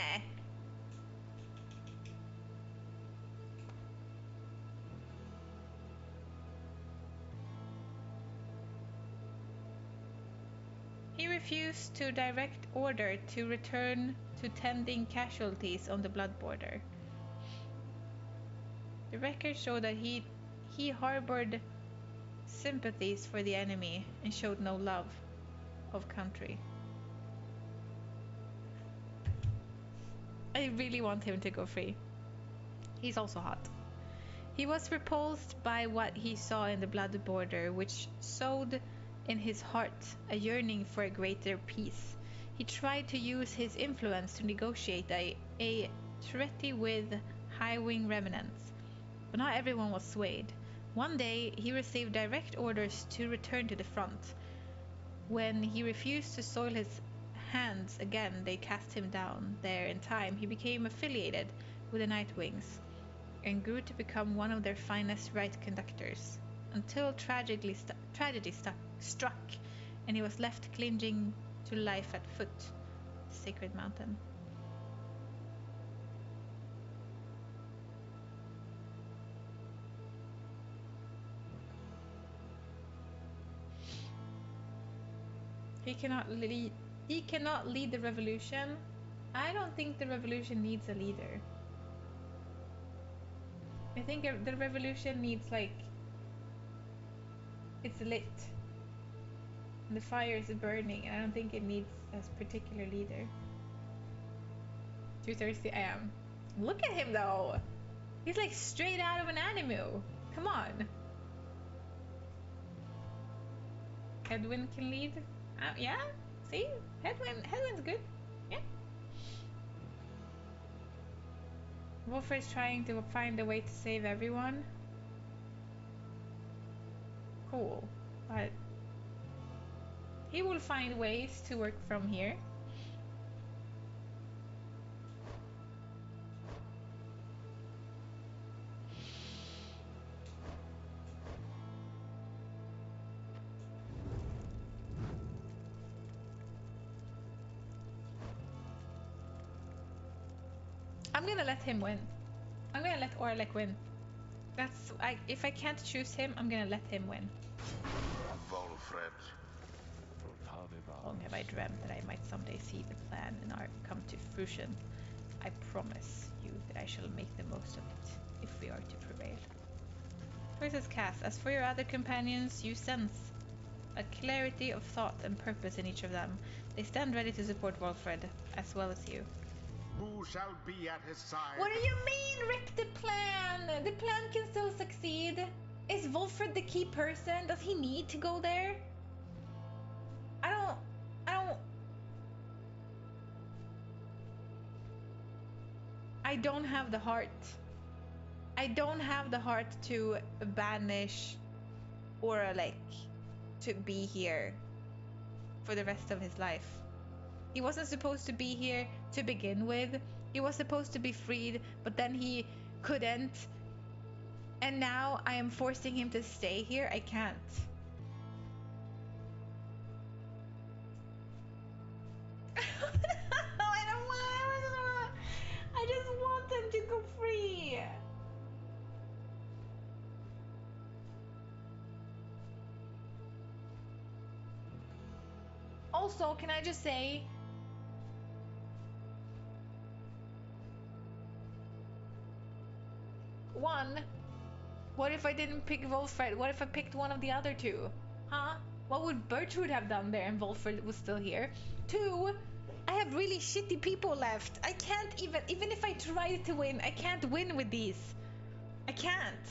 He refused to direct order to return to tending casualties on the blood border. The records show that he harbored sympathies for the enemy and showed no love of country. I really want him to go free. He's also hot. He was repulsed by what he saw in the blood border, which sowed in his heart a yearning for a greater peace. He tried to use his influence to negotiate a treaty with high-wing remnants, but not everyone was swayed. One day, he received direct orders to return to the front. When he refused to soil his hands again, they cast him down. There, in time, he became affiliated with the Nightwings and grew to become one of their finest rite conductors, until tragedy struck, and he was left clinging to life at foot the sacred mountain. He cannot lead the revolution. I don't think the revolution needs a leader. I think the revolution needs, like, it's lit. The fire is burning, and I don't think it needs a particular leader. Too thirsty I am. Look at him though. He's like straight out of an anime. Come on. Headwind can lead. Yeah. See, Headwind's good. Yeah. Wolfred's trying to find a way to save everyone. Cool, but he will find ways to work from here. I'm gonna let him win. I'm gonna let Orlek win. If I can't choose him, I'm gonna let him win. Wolfred. Long have I dreamt that I might someday see the plan and art come to fruition. I promise you that I shall make the most of it, if we are to prevail. Choices cast. As for your other companions, you sense a clarity of thought and purpose in each of them. They stand ready to support Wolfred, as well as you. Who shall be at his side? What do you mean, rip the plan? The plan can still succeed. Is Wolfred the key person? Does he need to go there? I don't have the heart. I don't have the heart to banish Oralek to be here for the rest of his life. He wasn't supposed to be here to begin with. He was supposed to be freed, but then he couldn't. And now I am forcing him to stay here. I can't. I just want him to go free. Also, can I just say, one, what if I didn't pick Wolfred? What if I picked one of the other two? Huh? What would Bertrude have done there and Wolfred was still here? Two, I have really shitty people left. I can't even if I try to win, I can't win with these. I can't.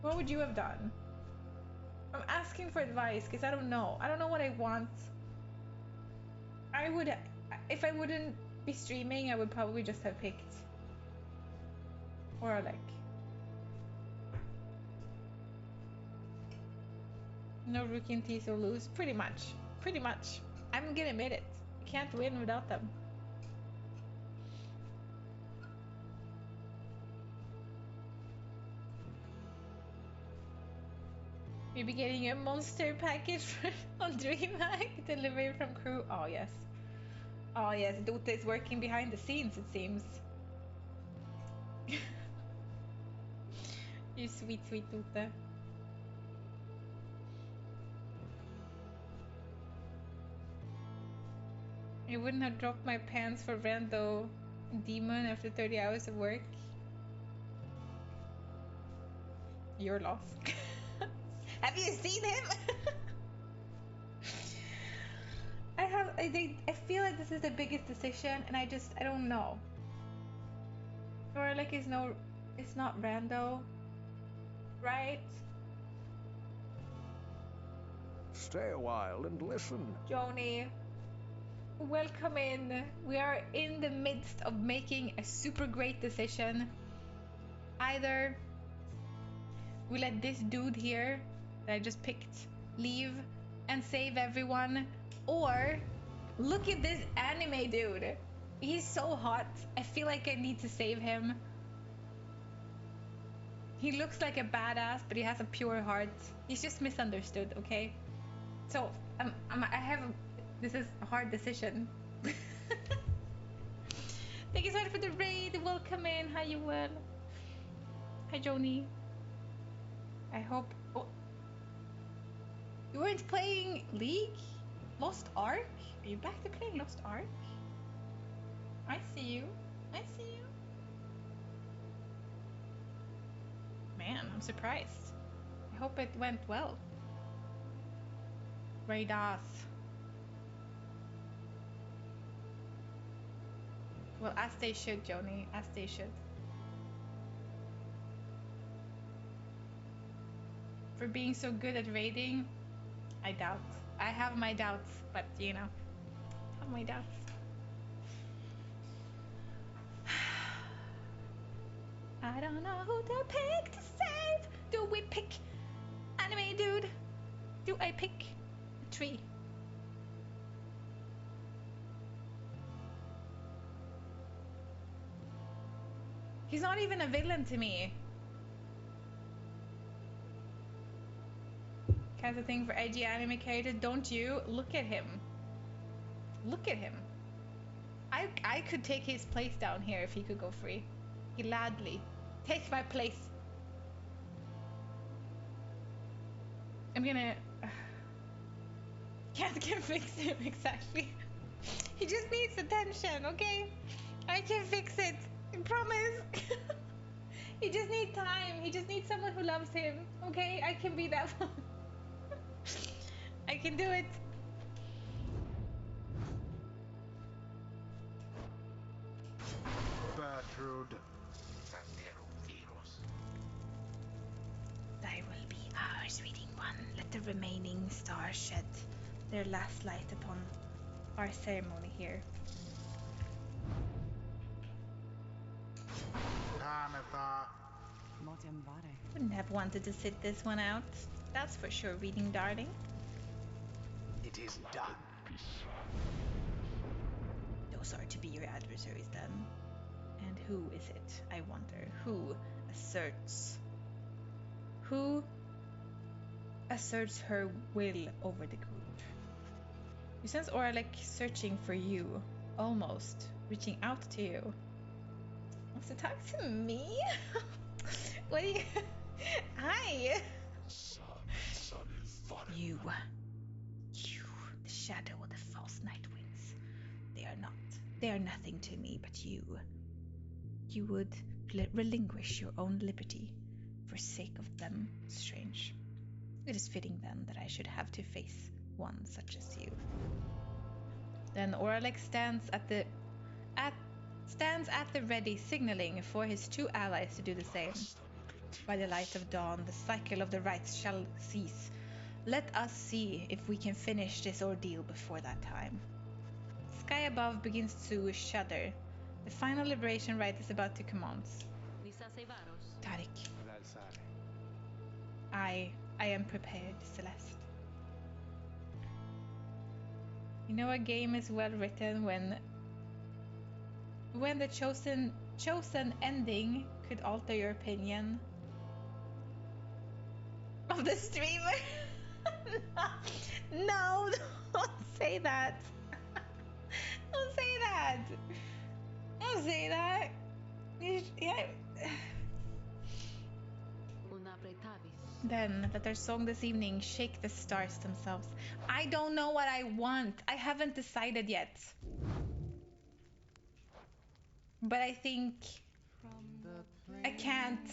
What would you have done? I'm asking for advice because I don't know. I don't know what I want. If I wouldn't be streaming, I would probably just have picked Oralek. No Rookie and Tease or lose. Pretty much. Pretty much. I'm gonna admit it. I can't win without them. You'll be getting a monster package on DreamHack delivery from crew. Oh yes. Oh yes, Dota is working behind the scenes, it seems. You sweet, sweet Dota. I wouldn't have dropped my pants for rando demon after 30 hours of work. Your loss. Have you seen him? I feel like this is the biggest decision, and I don't know. Or like it's not rando, right? Stay a while and listen. Joni, welcome in. We are in the midst of making a super great decision. Either we let this dude here that I just picked leave and save everyone, or look at this anime dude. He's so hot. I feel like I need to save him. He looks like a badass, but he has a pure heart. He's just misunderstood, okay? So this is a hard decision. Thank you so much for the raid. Welcome in. Hi, you will. Hi, Joni. I hope. Oh, you weren't playing League? Lost Ark? Are you back to playing Lost Ark? I see you. I see you. Man, I'm surprised. I hope it went well. Raidas. Well, as they should, Joni, as they should. For being so good at raiding, I doubt. I have my doubts, but you know, I have my doubts. I don't know who to pick to save. Do we pick anime dude? Do I pick a tree? He's not even a villain to me. Has a thing for edgy anime characters, don't you? Look at him. Look at him. I could take his place down here if he could go free. Gladly. Take my place. I'm gonna... Cat can fix him, exactly. He just needs attention, okay? I can fix it. I promise. He just needs time. He just needs someone who loves him, okay? I can be that one. I can do it. Bertrude. Thy will be ours, reading one. Let the remaining stars shed their last light upon our ceremony here. Anatha. Wouldn't have wanted to sit this one out. That's for sure, reading darling. It is done. Those are to be your adversaries then. And who is it, I wonder? Who asserts her will over the group? You sense Aura like searching for you, almost reaching out to you. Wants to talk to me? What do you... Hi! You, the shadow of the false night winds. They are nothing to me, but you would relinquish your own liberty for sake of them. Strange. It is fitting then that I should have to face one such as you. Then Oralek stands at the ready, signaling for his two allies to do the same. By the light of dawn, the cycle of the rites shall cease. Let us see if we can finish this ordeal before that time. Sky above begins to shudder. The final liberation rite is about to commence. Tariq. I am prepared, Celeste. You know a game is well written when the chosen ending could alter your opinion of the streamer. No, don't say that. Don't say that. Don't say that. Yeah. Then let our song this evening shake the stars themselves. I don't know what I want. I haven't decided yet. But I think I can't.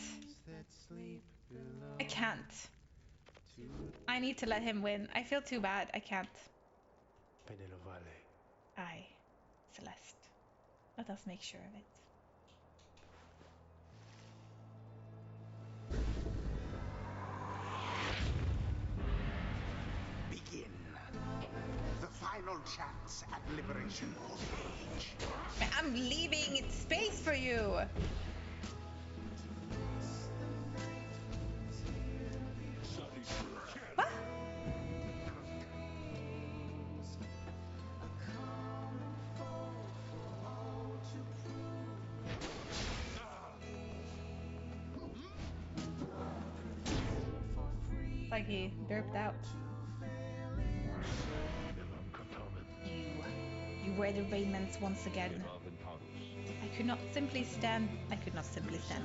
I can't. I need to let him win. I feel too bad. I can't. Aye, Celeste. Let us make sure of it. Begin. The final chance at liberation will age. I'm leaving space for you. What? It's like he derped out. You wear the raiments once again. I could not simply stand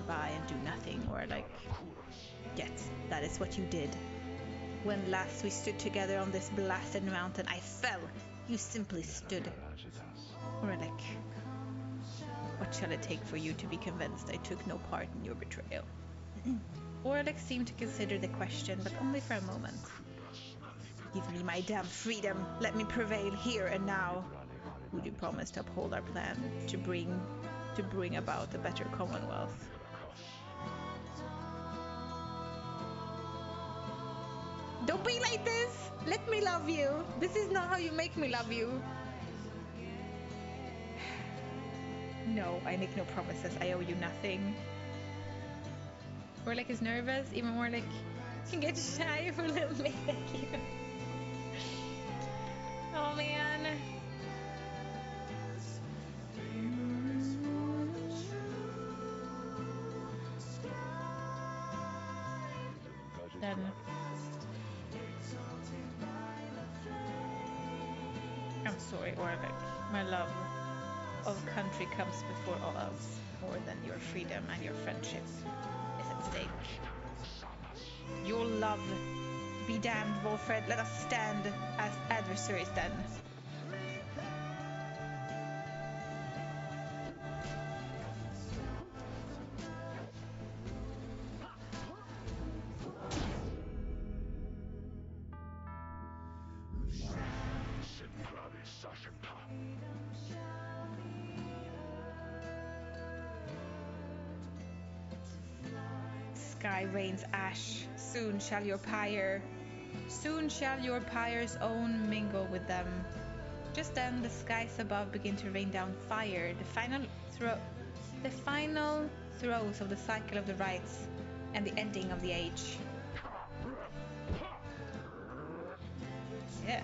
by and do nothing, or like... Yet, that is what you did. When last we stood together on this blasted mountain, I fell. You simply stood. Or like... What shall it take for you to be convinced I took no part in your betrayal? Orlick seemed to consider the question, but only for a moment. Give me my damn freedom. Let me prevail here and now. Would you promise to uphold our plan to bring about a better Commonwealth? Don't be like this! Let me love you! This is not how you make me love you! No, I make no promises. I owe you nothing. Orlick is nervous. Even Orlick can get shy for a little bit. Oh man. Then I'm sorry, Orlick. My love of country comes before all else. More than your freedom and your friendship is at stake. Your love be damned, Wolfred. Let us stand as adversaries then. Sky rains ash. Soon shall your pyre's own mingle with them. Just then, the skies above begin to rain down fire. The final throes of the cycle of the rites and the ending of the age. Yeah.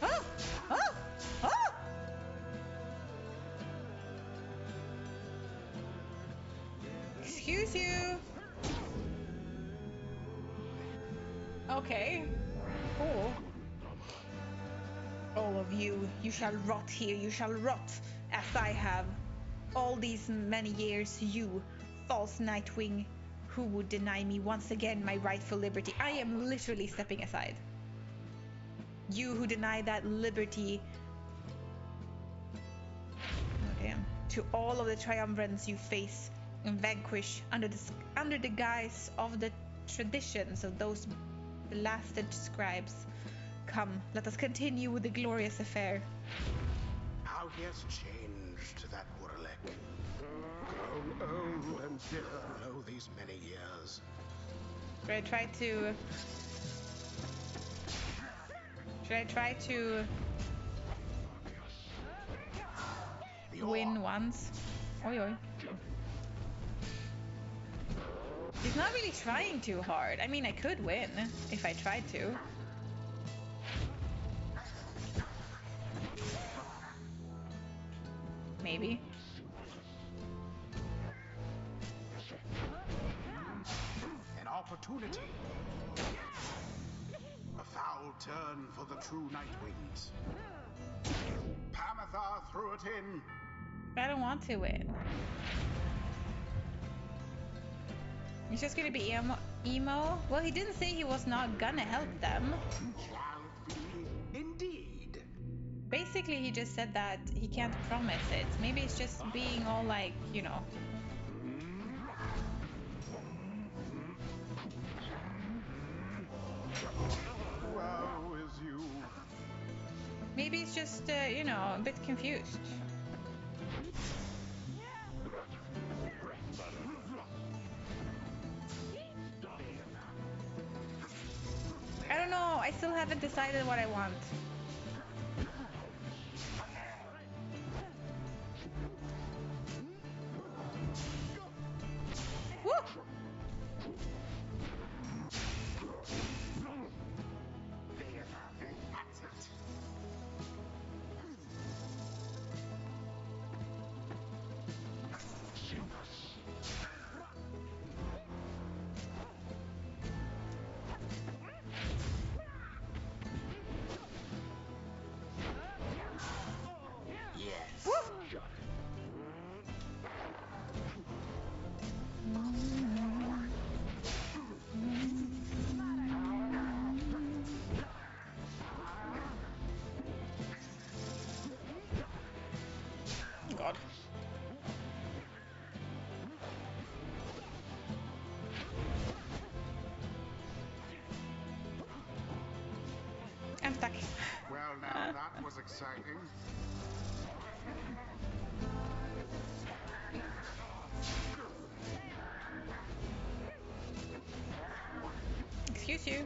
Oh! Oh! Oh! Excuse you. Okay. Cool. All of you, you shall rot here. You shall rot as I have. All these many years, you, false Nightwing, who would deny me once again my rightful liberty. I am literally stepping aside. You who deny that liberty to all of the triumvirats you face and vanquish under the guise of the traditions of those blasted scribes. Come, let us continue with the glorious affair. How he has changed, that Orlick. Grown old and bitter. Oh, these many years. Should I try to win once? Oi oi. He's not really trying too hard. I mean, I could win if I tried to. Maybe. An opportunity. A foul turn for the true Nightwings. Pamathar threw it in. I don't want to win. He's just gonna be emo? Well, he didn't say he was not gonna help them. Shall be indeed. Basically, he just said that he can't promise it. Maybe it's just being all like, you know. Woe is you. Maybe it's just, you know, a bit confused. I don't know. I still haven't decided what I want. Woo! That's it. Well, now that was exciting. Excuse you.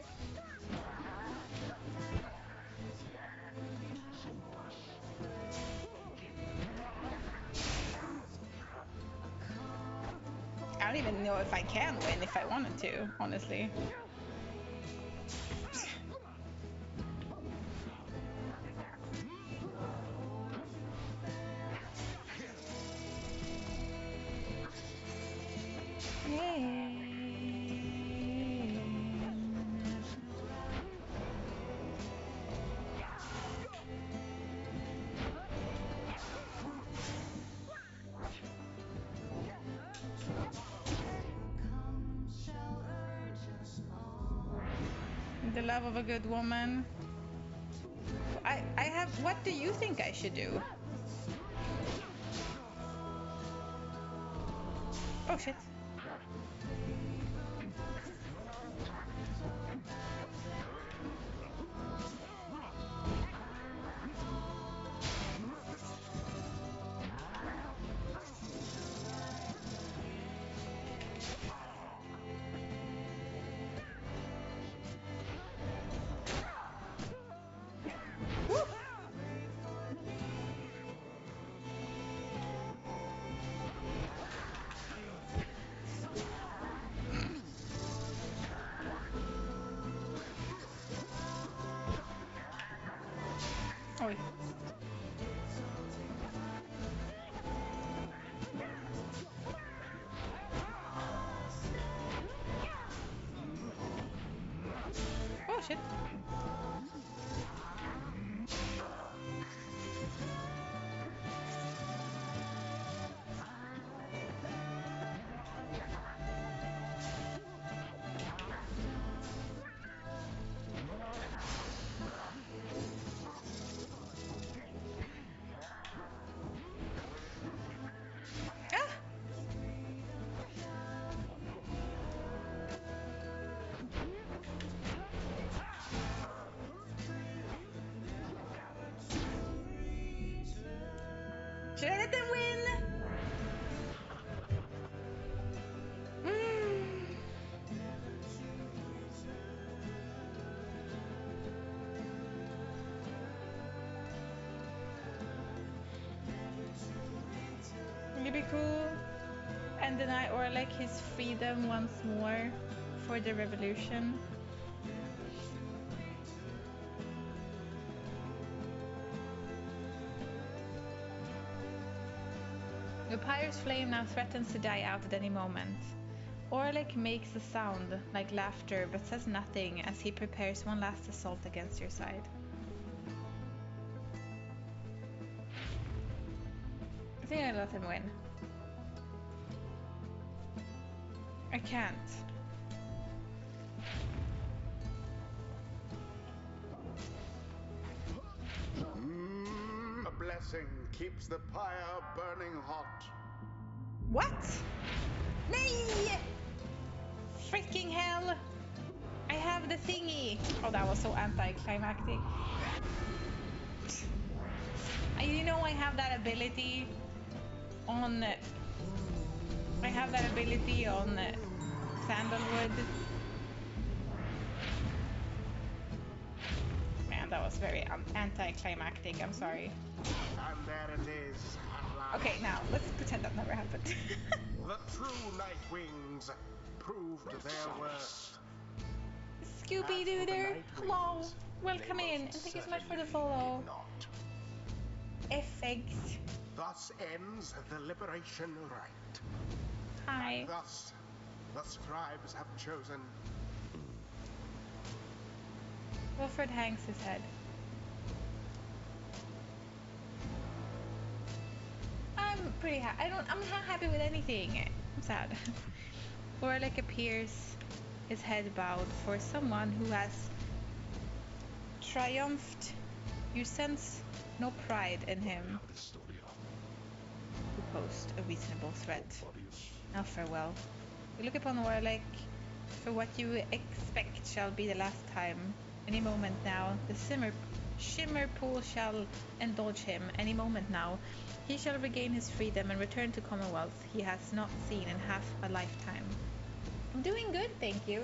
I don't even know if I can win if I wanted to, honestly. The love of a good woman. I have. What do you think I should do? Oh shit. Woo! Oj. Oh shit. Ah! Should I let them win? Mm. It'd be cool. And deny Orlek his freedom once more for the revolution. The Pyre's flame now threatens to die out at any moment. Orlek makes a sound like laughter but says nothing as he prepares one last assault against your side. I think I let him win. I can't. A blessing keeps the pyre burning hot. What? Nay! Freaking hell! I have the thingy! Oh, that was so anticlimactic. You know I have that ability on... I have that ability on Sandalwood. Man, that was very anticlimactic, I'm sorry. And there it is, at last. Okay, now, let's pretend that never happened. The true Nightwings proved their worth. Scooby-Dooder, hello, welcome in, and thank you so much for the follow. FX. Thus ends the liberation rite. Hi. Thus, the scribes have chosen. Wilfred hangs his head. I'm pretty happy. I'm not happy with anything. I'm sad. Orlek appears, his head bowed for someone who has triumphed. You sense no pride in him. Who posed a reasonable threat. Now farewell. We look upon Orlek for what you expect shall be the last time. Any moment now, the Shimmer Pool shall indulge him any moment now. He shall regain his freedom and return to Commonwealth he has not seen in half a lifetime. I'm doing good, thank you.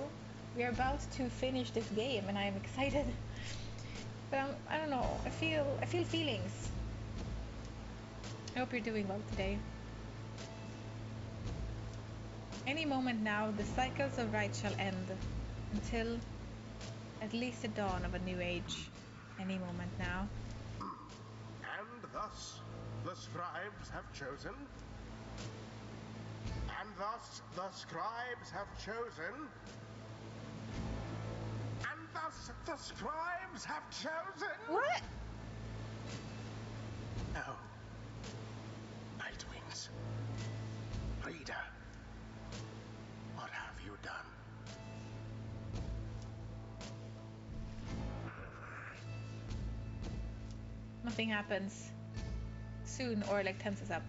We are about to finish this game and I am excited. But I don't know. I feel feelings. I hope you're doing well today. Any moment now, the cycles of right shall end, until at least the dawn of a new age. Any moment now. And thus the scribes have chosen. And thus the scribes have chosen. And thus the scribes have chosen. What? No. Nightwings. Reader. What have you done? Nothing happens. Soon Orlek tenses up.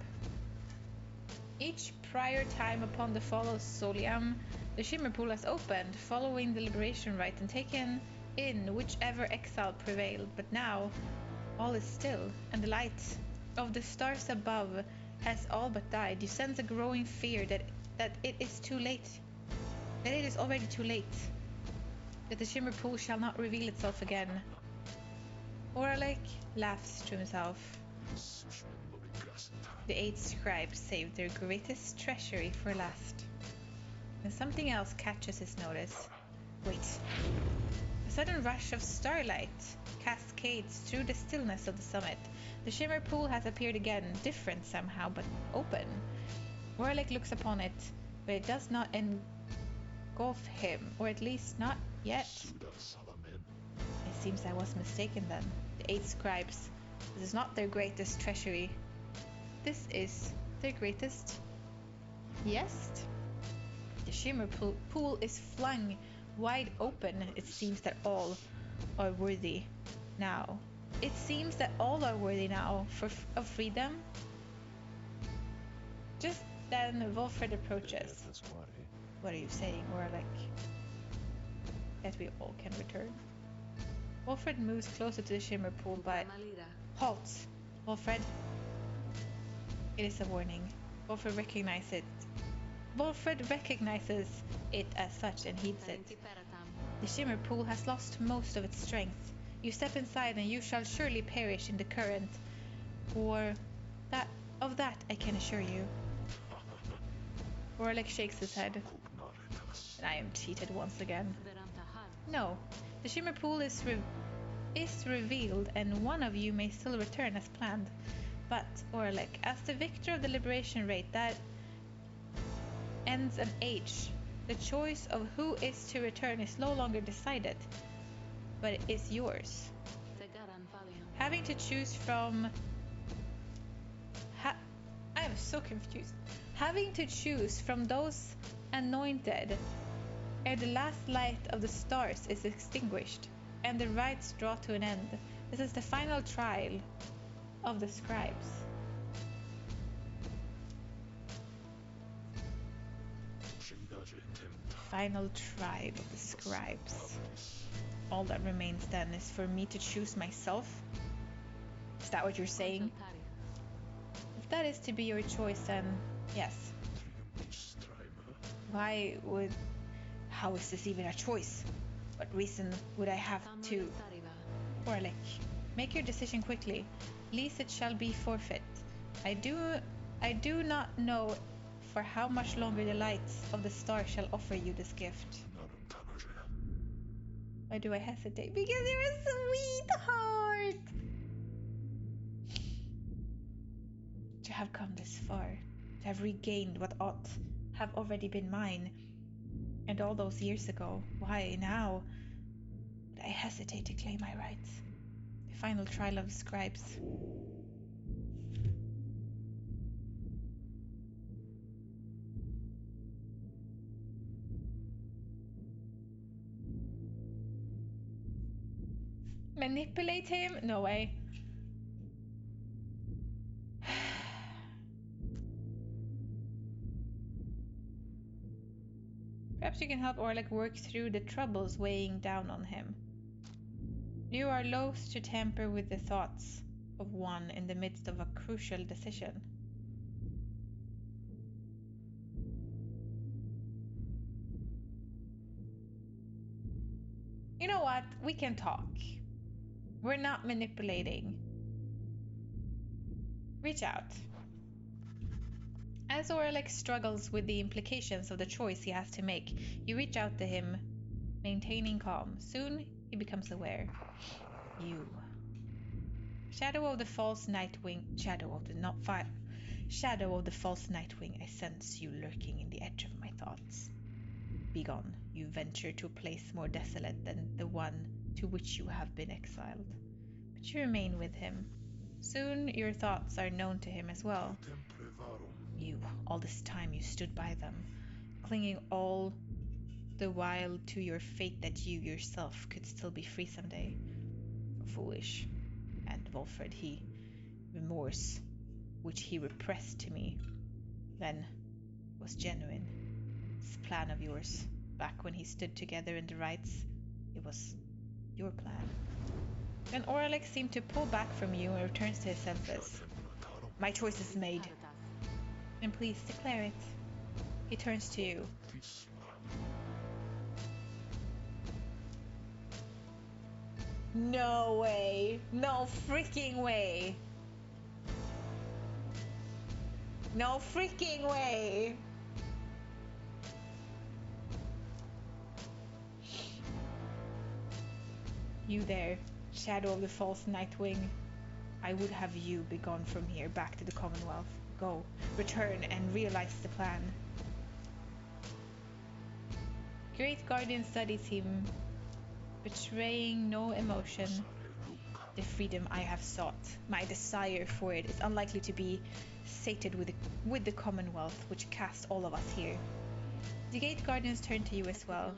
Each prior time upon the fall of Soliam, the Shimmer Pool has opened, following the liberation rite and taken in whichever exile prevailed. But now, all is still, and the light of the stars above has all but died. You sense a growing fear that it is too late. That it is already too late. That the Shimmer Pool shall not reveal itself again. Orlek laughs to himself. The 8 scribes saved their greatest treasury for last. And something else catches his notice. Wait. A sudden rush of starlight cascades through the stillness of the summit. The Shimmer Pool has appeared again, different somehow, but open. Orlek looks upon it, but it does not engulf him, or at least not yet. It seems I was mistaken then. The 8 scribes. This is not their greatest treasury. This is their greatest. Yes. The Shimmer Pool is flung wide open. It seems that all are worthy now. It seems that all are worthy now of freedom. Just then, Wolfred approaches. What are you saying, Orlek? That we all can return. Wolfred moves closer to the Shimmer Pool, but halt, Wolfred. It is a warning. Wolfred recognizes it as such and heeds it. The Shimmer Pool has lost most of its strength. You step inside and you shall surely perish in the current. Of that I can assure you. Orlek shakes his head. And I am cheated once again. No, the Shimmer Pool is revealed and one of you may still return as planned. But, Orlek, as the victor of the liberation rate, that ends an age. The choice of who is to return is no longer decided, but it is yours. Having to choose from... I am so confused. Having to choose from those anointed ere the last light of the stars is extinguished and the rites draw to an end. This is the final trial of the scribes. Final tribe of the scribes. All that remains then is for me to choose myself? Is that what you're saying? If that is to be your choice, then yes. How is this even a choice? What reason would I have to... Orlek, make your decision quickly, lest it shall be forfeit. I do not know for how much longer the lights of the star shall offer you this gift. Why do I hesitate? Because you're a sweetheart! To have come this far, to have regained what ought have already been mine, and all those years ago, why now would I hesitate to claim my rights? The final trial of the scribes. Manipulate him? No way. Perhaps you can help Orlek work through the troubles weighing down on him. You are loath to tamper with the thoughts of one in the midst of a crucial decision. You know what? We can talk. We're not manipulating. Reach out. As Orelek struggles with the implications of the choice he has to make, you reach out to him, maintaining calm. Soon, he becomes aware. You. Shadow of the false Nightwing. Shadow of the false Nightwing, I sense you lurking in the edge of my thoughts. Begone, you venture to a place more desolate than the one to which you have been exiled. But you remain with him. Soon your thoughts are known to him as well. You, all this time you stood by them, clinging all the while to your fate that you yourself could still be free someday. Foolish. And Wolfred, remorse, which he repressed to me, then was genuine. This plan of yours, back when he stood together in the rights, it was your plan. Then Orelek seemed to pull back from you and returns to his senses. My choice is made. Then please declare it. He turns to you. No way. No freaking way. No freaking way. You there, shadow of the false Nightwing. I would have you begone from here back to the Commonwealth. Go, return, and realize the plan. Great Guardian studies him, betraying no emotion. The freedom I have sought, my desire for it, is unlikely to be sated with the Commonwealth, which cast all of us here. The Gate Guardians turn to you as well.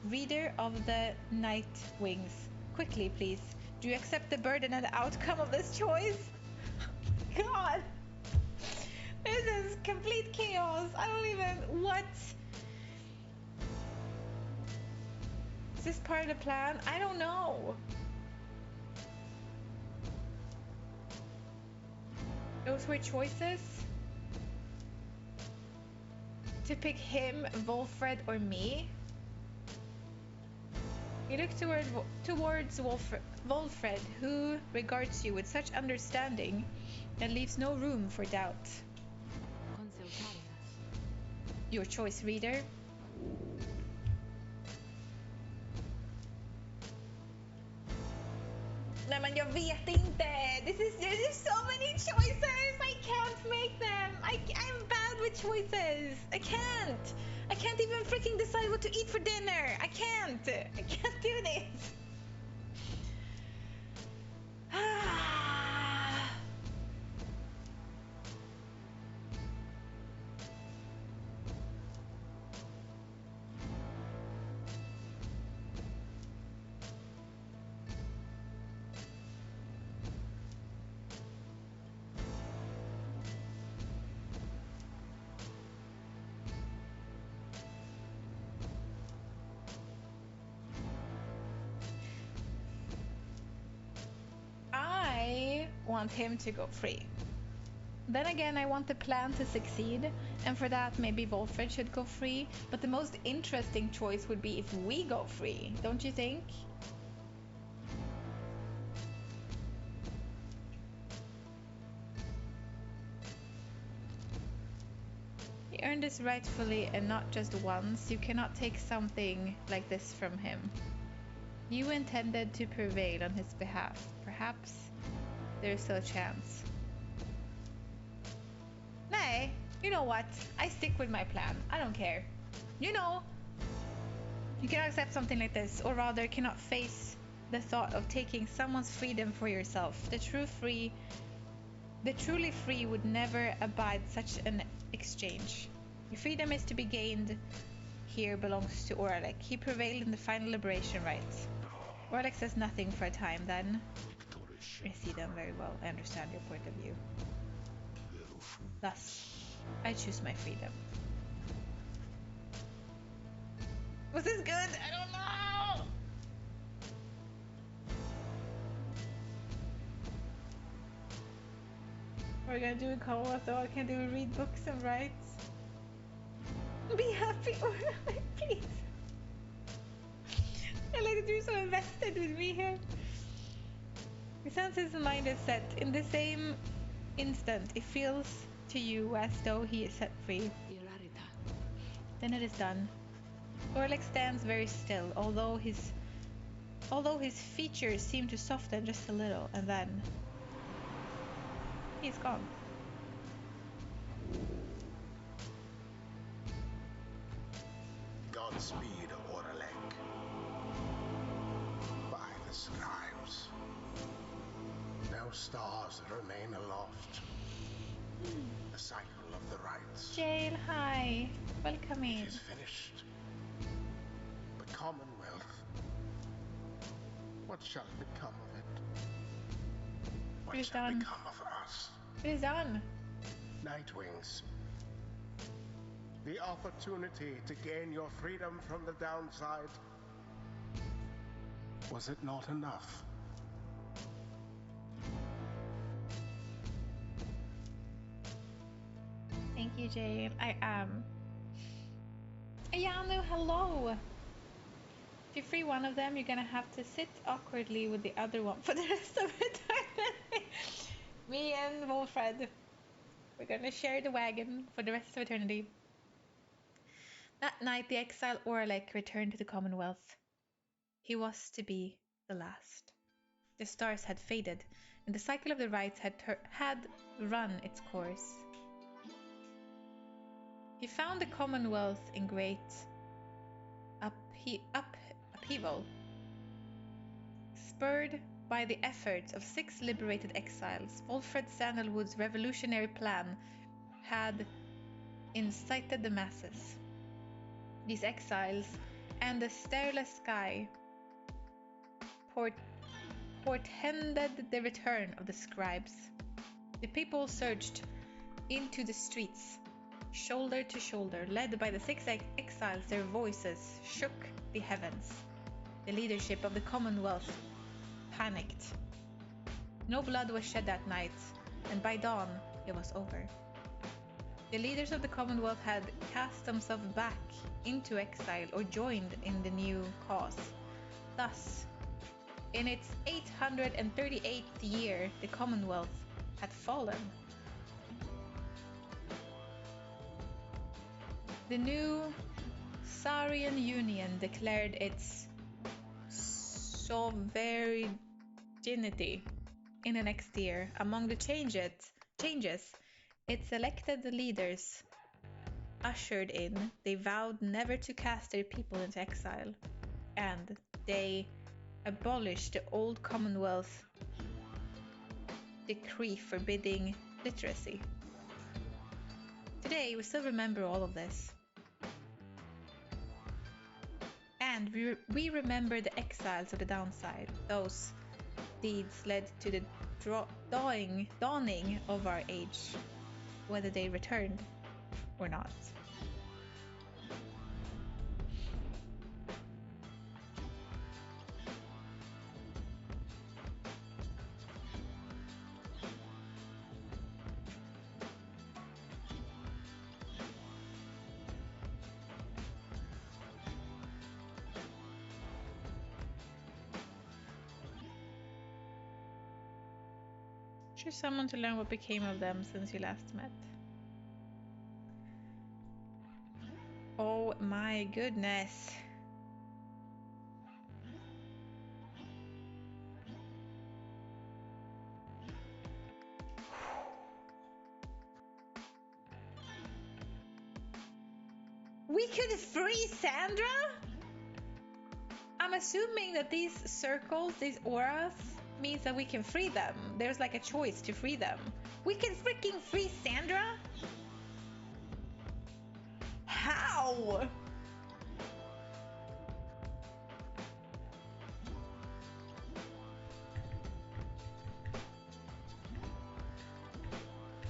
Reader of the Nightwings, quickly please, do you accept the burden and the outcome of this choice? God! This is complete chaos. I don't even... What? Is this part of the plan? I don't know. Those were choices. To pick him, Wolfred, or me. You look towards Wolfred, who regards you with such understanding that leaves no room for doubt. Your choice, reader. Nej men jag vet inte. There's so many choices. I can't make them. I'm bad with choices. I can't even freaking decide what to eat for dinner. I can't do this. I want him to go free. Then again, I want the plan to succeed, and for that maybe Wolfred should go free, but the most interesting choice would be if we go free, don't you think? He earned this rightfully and not just once. You cannot take something like this from him. You intended to prevail on his behalf. Perhaps there's still a chance. Nay, you know what? I stick with my plan. I don't care. You know, you cannot accept something like this, or rather cannot face the thought of taking someone's freedom for yourself. The truly free would never abide such an exchange. Your freedom is to be gained here belongs to Orelek. He prevailed in the final liberation rites. Orelek says nothing for a time, then. I see them very well. I understand your point of view. Thus, I choose my freedom. Was this good? I don't know! We're gonna do a co so I can do read books and write. Be happy or please. I like that you're so invested with me here. It sounds his mind is set. In the same instant, it feels to you as though he is set free. Then it is done. Orlek stands very still, although his features seem to soften just a little, and then he's gone. Godspeed, Orlek. By the scribes. No stars remain aloft. The cycle of the rites Jail, hi. Welcome in. is finished. The Commonwealth. What shall become of it? What It is shall done. become of us? It is done. Nightwings. The opportunity to gain your freedom from the downside. Was it not enough? Thank you, Jail. I am. Ayano, hello. If you free one of them, you're gonna have to sit awkwardly with the other one for the rest of eternity. Me and Wolfred. We're gonna share the wagon for the rest of eternity. That night, the exile Orlek returned to the Commonwealth. He was to be the last. The stars had faded, and the cycle of the rites had run its course. He found the Commonwealth in great upheaval. Spurred by the efforts of 6 liberated exiles, Wolfred Sandalwood's revolutionary plan had incited the masses. These exiles and the starless sky portended the return of the scribes. The people surged into the streets, shoulder to shoulder, led by the 6 exiles. Their voices shook the heavens. The leadership of the Commonwealth panicked. No blood was shed that night, and by dawn it was over. The leaders of the Commonwealth had cast themselves back into exile or joined in the new cause. Thus, in its 838th year, the Commonwealth had fallen. The new Saurian Union declared its sovereignty in the next year. Among the changes its elected leaders ushered in, they vowed never to cast their people into exile, and they abolished the old Commonwealth decree forbidding literacy. Today, we still remember all of this. And we remember the exiles of the downside. Those deeds led to the dawning of our age, whether they returned or not. Choose someone to learn what became of them since you last met. Oh my goodness. We could free Sandra? I'm assuming that these circles, these auras, means that we can free them. There's like a choice to free them. We can freaking free Sandra? How?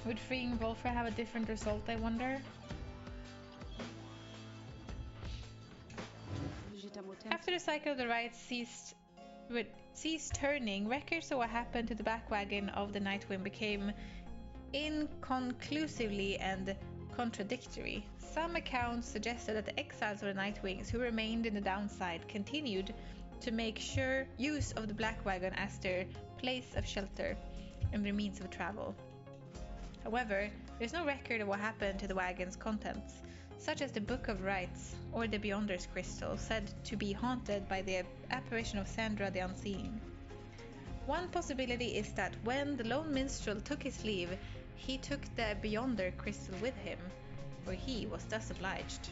Would freeing Volfra have a different result, I wonder? After the cycle of the rites ceased turning, records of what happened to the back wagon of the Nightwind became inconclusively and contradictory. Some accounts suggested that the exiles of the Nightwings who remained in the downside continued to make sure use of the Black Wagon as their place of shelter and their means of travel. However, there's no record of what happened to the wagon's contents, such as the Book of Rites or the Beyonder's Crystal, said to be haunted by the apparition of Sandra the Unseen. One possibility is that when the lone minstrel took his leave, he took the Beyonder Crystal with him, for he was thus obliged.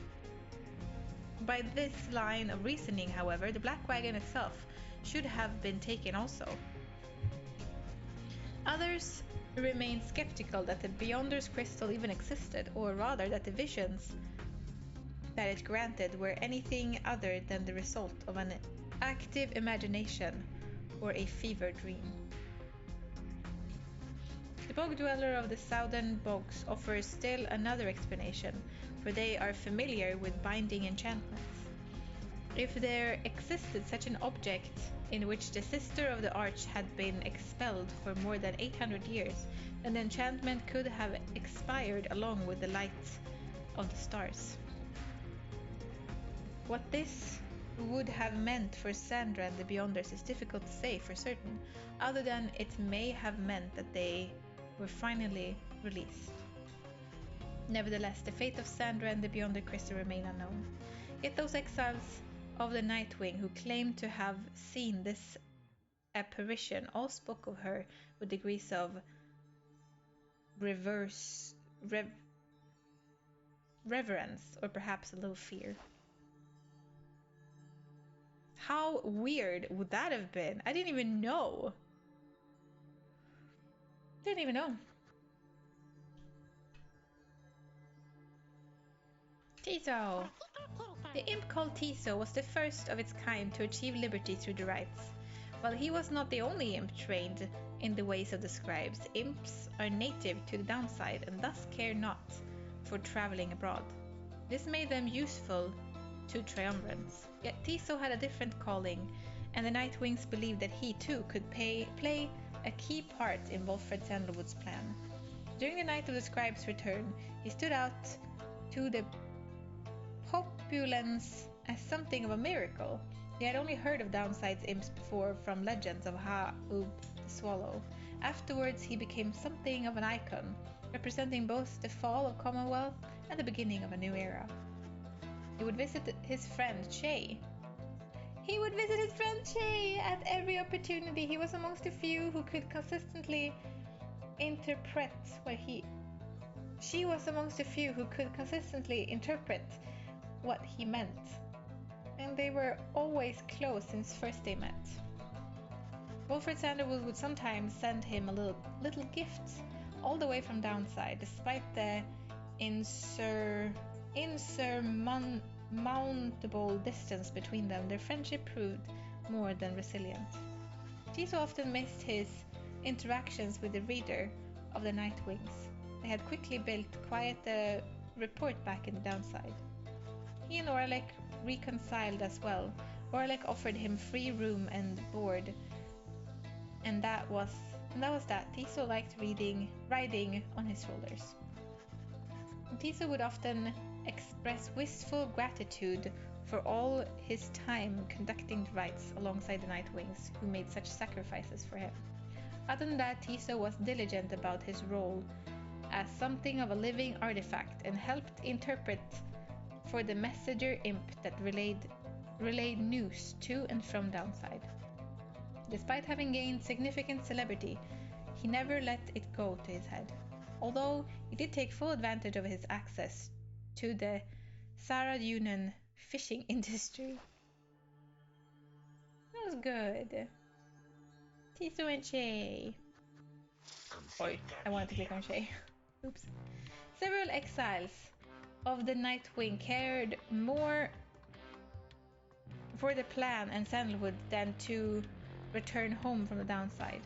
By this line of reasoning, however, the Black Wagon itself should have been taken also. Others remain skeptical that the Beyonder's Crystal even existed, or rather that the visions that it granted were anything other than the result of an active imagination or a fever dream. The bog dweller of the southern bogs offers still another explanation, for they are familiar with binding enchantments. If there existed such an object in which the sister of the arch had been expelled for more than 800 years, then the enchantment could have expired along with the light of the stars. What this would have meant for Sandra and the Beyonders is difficult to say for certain, other than it may have meant that they were finally released. Nevertheless, the fate of Sandra and the Beyonder Crystal remain unknown. Yet those exiles of the Nightwing who claimed to have seen this apparition all spoke of her with degrees of reverence, or perhaps a little fear. How weird would that have been? I didn't even know. Didn't even know. Tiso. The imp called Tiso was the first of its kind to achieve liberty through the rites. While he was not the only imp trained in the ways of the scribes, imps are native to the downside and thus care not for traveling abroad. This made them useful to triumvirates. Yet Tiso had a different calling, and the Nightwings believed that he too could play a key part in Wolfred Sandalwood's plan. During the night of the scribe's return, he stood out to the populace as something of a miracle. He had only heard of Downside's imps before from legends of Ha-Ub the Swallow. Afterwards, he became something of an icon, representing both the fall of Commonwealth and the beginning of a new era. He would visit his friend Shay. At every opportunity. He was amongst the few who could consistently interpret She was amongst the few who could consistently interpret what he meant, and they were always close since first they met. Wilfred Sandalwood would sometimes send him a little gift all the way from Downside, despite the insurmountable distance between them. Their friendship proved more than resilient. Tiso often missed his interactions with the reader of the Nightwings. They had quickly built quite a report back in the Downside. He and Oralek reconciled as well. Oralek offered him free room and board, and that was that. Tiso liked riding on his shoulders. Tiso would often express wistful gratitude for all his time conducting the rites alongside the Nightwings, who made such sacrifices for him. Other than that, Tiso was diligent about his role as something of a living artifact and helped interpret for the messenger imp that relayed news to and from Downside. Despite having gained significant celebrity, he never let it go to his head, although he did take full advantage of his access to the Saradunan fishing industry. That was good. Tiso and Shay. Oi, I wanted to click on Shay. Oops. Several exiles of the Nightwing cared more for the plan and Sandalwood than to return home from the Downside.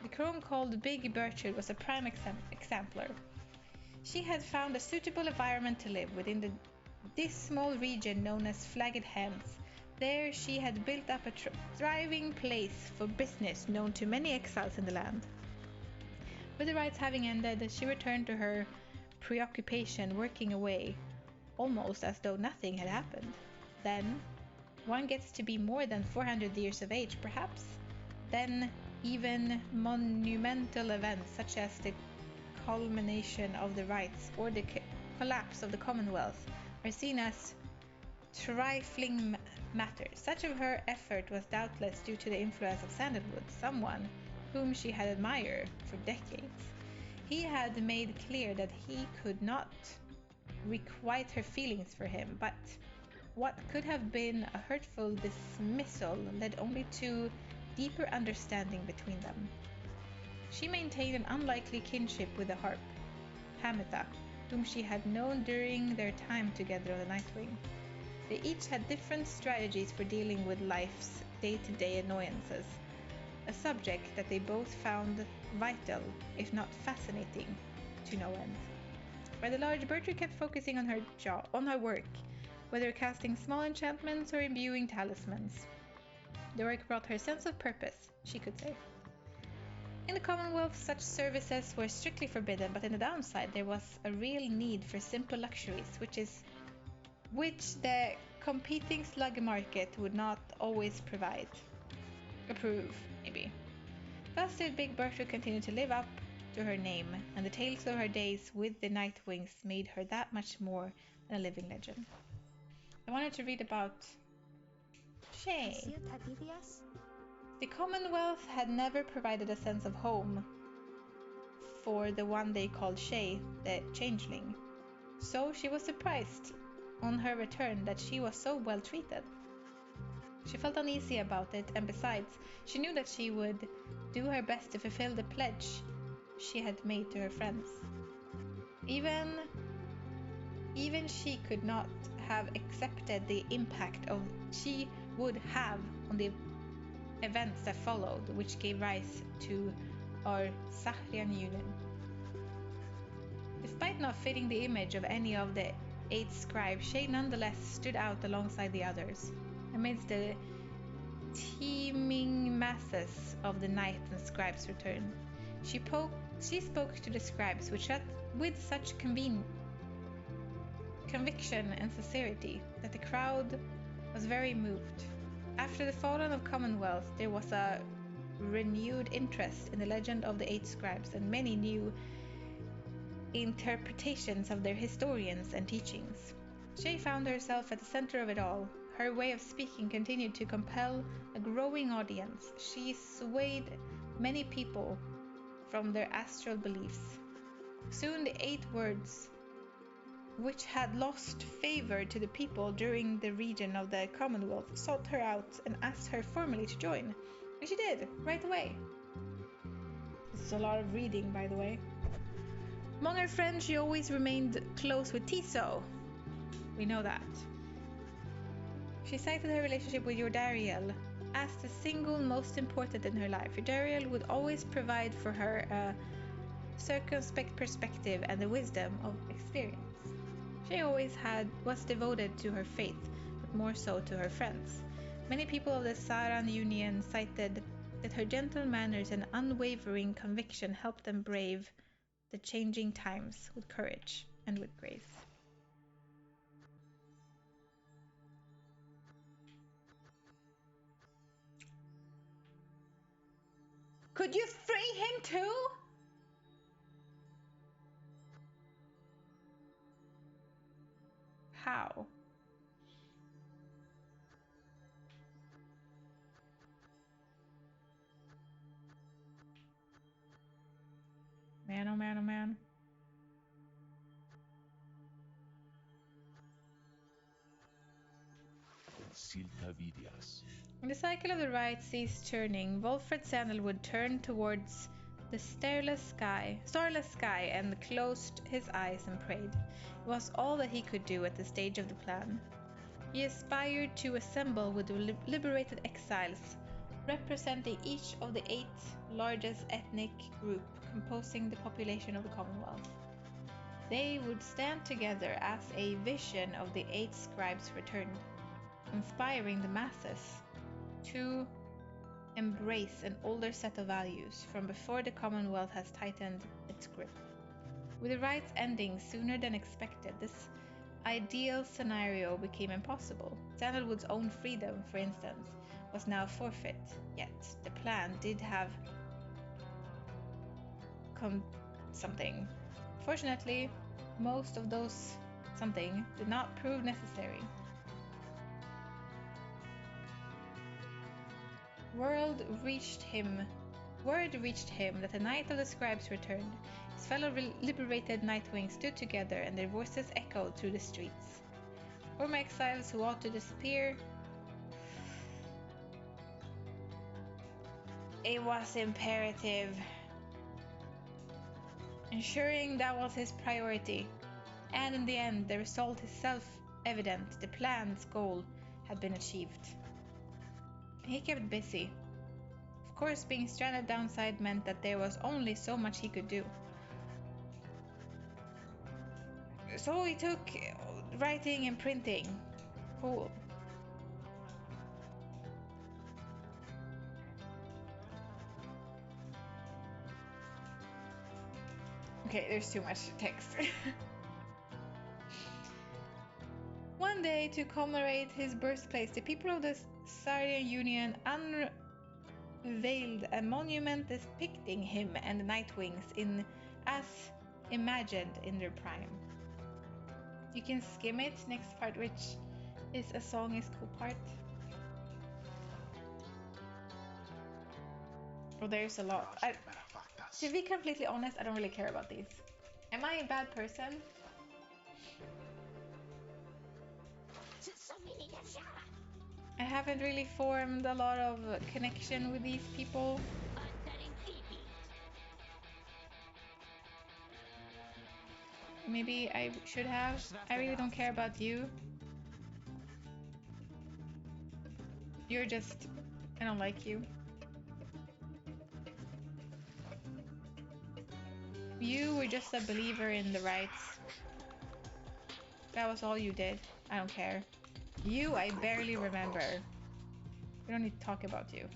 The crone called Big Birchwood was a prime exemplar. She had found a suitable environment to live within this small region known as Flagged Hands. There she had built up a thriving place for business known to many exiles in the land. With the rites having ended, she returned to her preoccupation, working away, almost as though nothing had happened. Then, one gets to be more than 400 years of age, perhaps. Then, even monumental events such as the culmination of the rites or the collapse of the Commonwealth are seen as trifling matters. Such of her effort was doubtless due to the influence of Sandalwood, someone whom she had admired for decades. He had made clear that he could not requite her feelings for him, but what could have been a hurtful dismissal led only to deeper understanding between them. She maintained an unlikely kinship with the harp, Hamitha, whom she had known during their time together on the Nightwing. They each had different strategies for dealing with life's day-to-day annoyances, a subject that they both found vital, if not fascinating, to no end. By the large, Bertrude kept focusing on her work, whether casting small enchantments or imbuing talismans. The work brought her a sense of purpose, she could say. In the Commonwealth, such services were strictly forbidden, but in the downside, there was a real need for simple luxuries, which the competing slug market would not always approve, maybe. Thus did Big Bertrude continue to live up to her name, and the tales of her days with the Nightwings made her that much more than a living legend. I wanted to read about Shay. The Commonwealth had never provided a sense of home for the one they called Shay, the changeling. So she was surprised on her return that she was so well treated. She felt uneasy about it, and besides, she knew that she would do her best to fulfill the pledge she had made to her friends. Even she could not have accepted the impact she would have on the events that followed, which gave rise to our Sahrian Union. Despite not fitting the image of any of the 8 scribes, Shay nonetheless stood out alongside the others. Amidst the teeming masses of the knight and scribes' return, she spoke to the scribes with such conviction and sincerity that the crowd was very moved. After the fall of Commonwealth, there was a renewed interest in the legend of the 8 scribes and many new interpretations of their historians and teachings. Shay found herself at the center of it all. Her way of speaking continued to compel a growing audience. She swayed many people from their astral beliefs. Soon the 8 words, which had lost favor to the people during the region of the Commonwealth, sought her out and asked her formally to join. And she did, right away. This is a lot of reading, by the way. Among her friends, she always remained close with Tiso. We know that. She cited her relationship with Yordariel as the single most important in her life. Yordariel would always provide for her a circumspect perspective and the wisdom of experience. She was devoted to her faith, but more so to her friends. Many people of the Saran Union cited that her gentle manners and unwavering conviction helped them brave the changing times with courage and with grace. Could you free him too? How? Man, oh man, oh man. When the cycle of the rite ceased turning, Wolfred Sandalwood turned towards the starless sky and closed his eyes and prayed. It was all that he could do at this stage of the plan. He aspired to assemble with the liberated exiles, representing each of the 8 largest ethnic groups composing the population of the Commonwealth. They would stand together as a vision of the 8 scribes returned, inspiring the masses to embrace an older set of values from before the Commonwealth has tightened its grip. With the rights ending sooner than expected, this ideal scenario became impossible. Sandalwood's own freedom, for instance, was now forfeit, yet the plan did have something. Fortunately, most of those something did not prove necessary. Word reached him that the Knight of the Scribes returned. His fellow liberated Nightwings stood together, and their voices echoed through the streets. Former exiles who ought to disappear. It was imperative. Ensuring that was his priority. And in the end, the result is self-evident. The plan's goal had been achieved. He kept busy. Of course, being stranded downside meant that there was only so much he could do. So he took writing and printing. Cool. Okay, there's too much text. One day, to commemorate his birthplace, the people of the Sarian Union unveiled a monument depicting him and the Nightwings as imagined in their prime. You can skim it. Next part, which is a song, is cool part. Oh, there's a lot. To be completely honest, I don't really care about these. Am I a bad person? I haven't really formed a lot of connection with these people. Maybe I should have. I really don't care about you. You're just... I don't like you. You were just a believer in the rights. That was all you did. I don't care. You, I barely remember. We don't need to talk about you.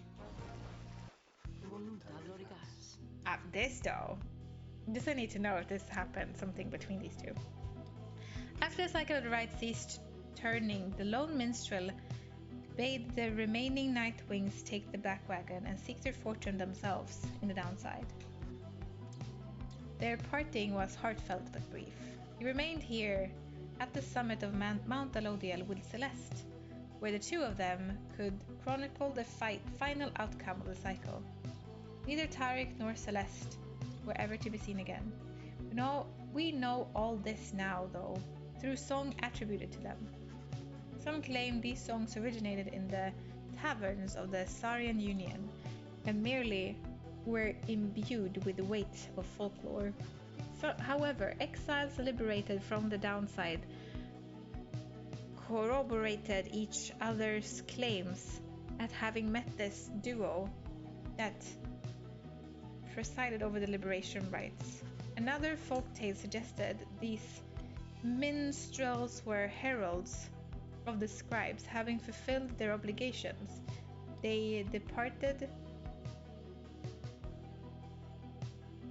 This though. Just I need to know if this happened, something between these two. After the cycle of the rites ceased turning, the lone minstrel bade the remaining Nightwings take the Black Wagon and seek their fortune themselves in the downside. Their parting was heartfelt but brief. He remained here at the summit of Mount Alodiel with Celeste, where the two of them could chronicle the final outcome of the cycle. Neither Tarek nor Celeste were ever to be seen again. We know all this now, though, through song attributed to them. Some claim these songs originated in the taverns of the Sarian Union and merely were imbued with the weight of folklore. However, exiles liberated from the downside corroborated each other's claims at having met this duo that presided over the liberation rites. Another folktale suggested these minstrels were heralds of the scribes, having fulfilled their obligations. They departed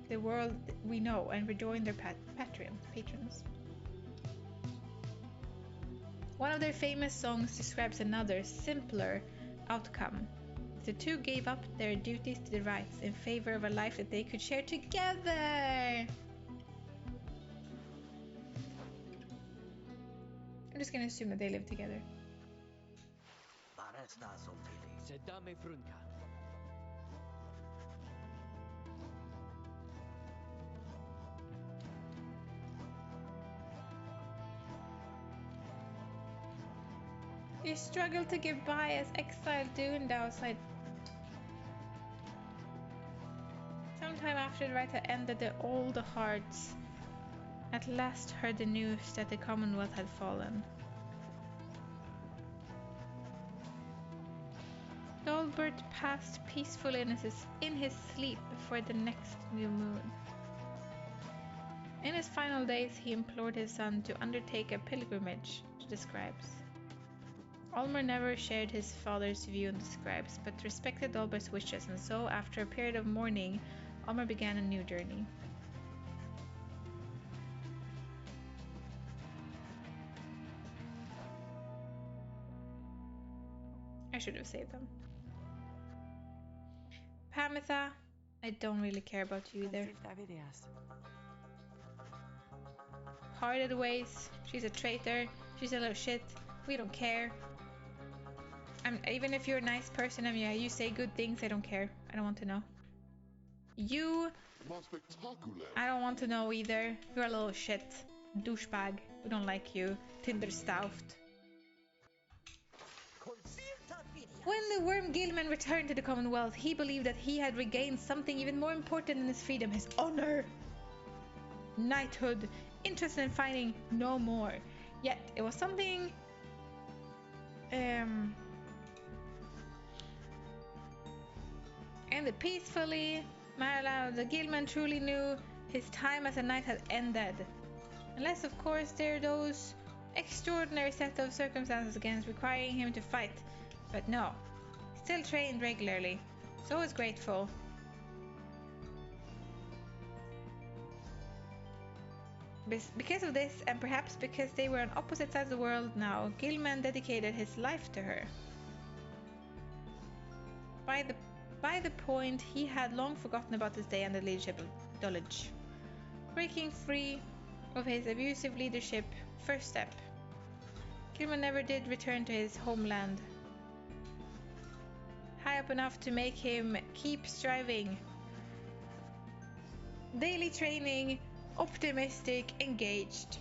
the world we know and rejoined their patrons. One of their famous songs describes another, simpler outcome. The two gave up their duties to the rights in favor of a life that they could share together. I'm just gonna assume that they live together. They struggle to get by as exiled do in downside. Sometime after the rite had ended, the old hearts at last heard the news that the Commonwealth had fallen. Dalbert passed peacefully in his sleep before the next new moon. In his final days, he implored his son to undertake a pilgrimage to the scribes. Ulmer never shared his father's view on the scribes, but respected Olber's wishes, and so, after a period of mourning, Ulmer began a new journey. I should have saved them. Pamitha, I don't really care about you either. Parted ways, she's a traitor, she's a little shit, we don't care. Even if you're a nice person and you say good things, I don't care. I don't want to know. You, I don't want to know either. You're a little shit. Douchebag. We don't like you. Tinderstauft. When the worm Gilman returned to the Commonwealth, he believed that he had regained something even more important than his freedom, his honor. Knighthood, interested in fighting no more. Yet, it was something... ended peacefully. Marla, the Gilman truly knew his time as a knight had ended. Unless, of course, there are those extraordinary set of circumstances against requiring him to fight. But no, he still trained regularly, so was grateful. Because of this, and perhaps because they were on opposite sides of the world now, Gilman dedicated his life to her. By the point, he had long forgotten about his day under the leadership of Dulwich. Breaking free of his abusive leadership, first step. Gilman never did return to his homeland. High up enough to make him keep striving. Daily training, optimistic, engaged.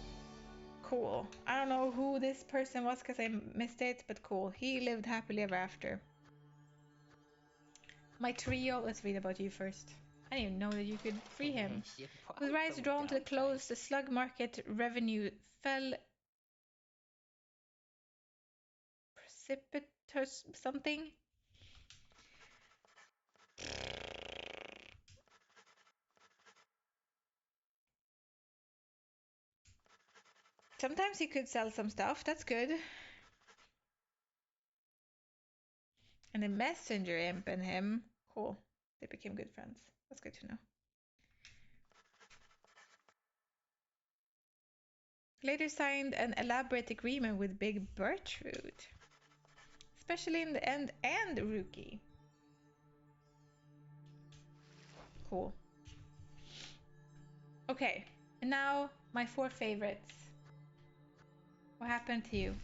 Cool. I don't know who this person was because I missed it, but cool. He lived happily ever after. My trio, let's read about you first. I didn't even know that you could free him. With rights drawn to the close, the slug market revenue fell precipitous something. Sometimes you could sell some stuff, that's good. And the messenger imp and him, cool. They became good friends. That's good to know. Later signed an elaborate agreement with Big Bertrude. Especially in the end and Rookie. Cool. Okay, and now my 4 favorites. What happened to you?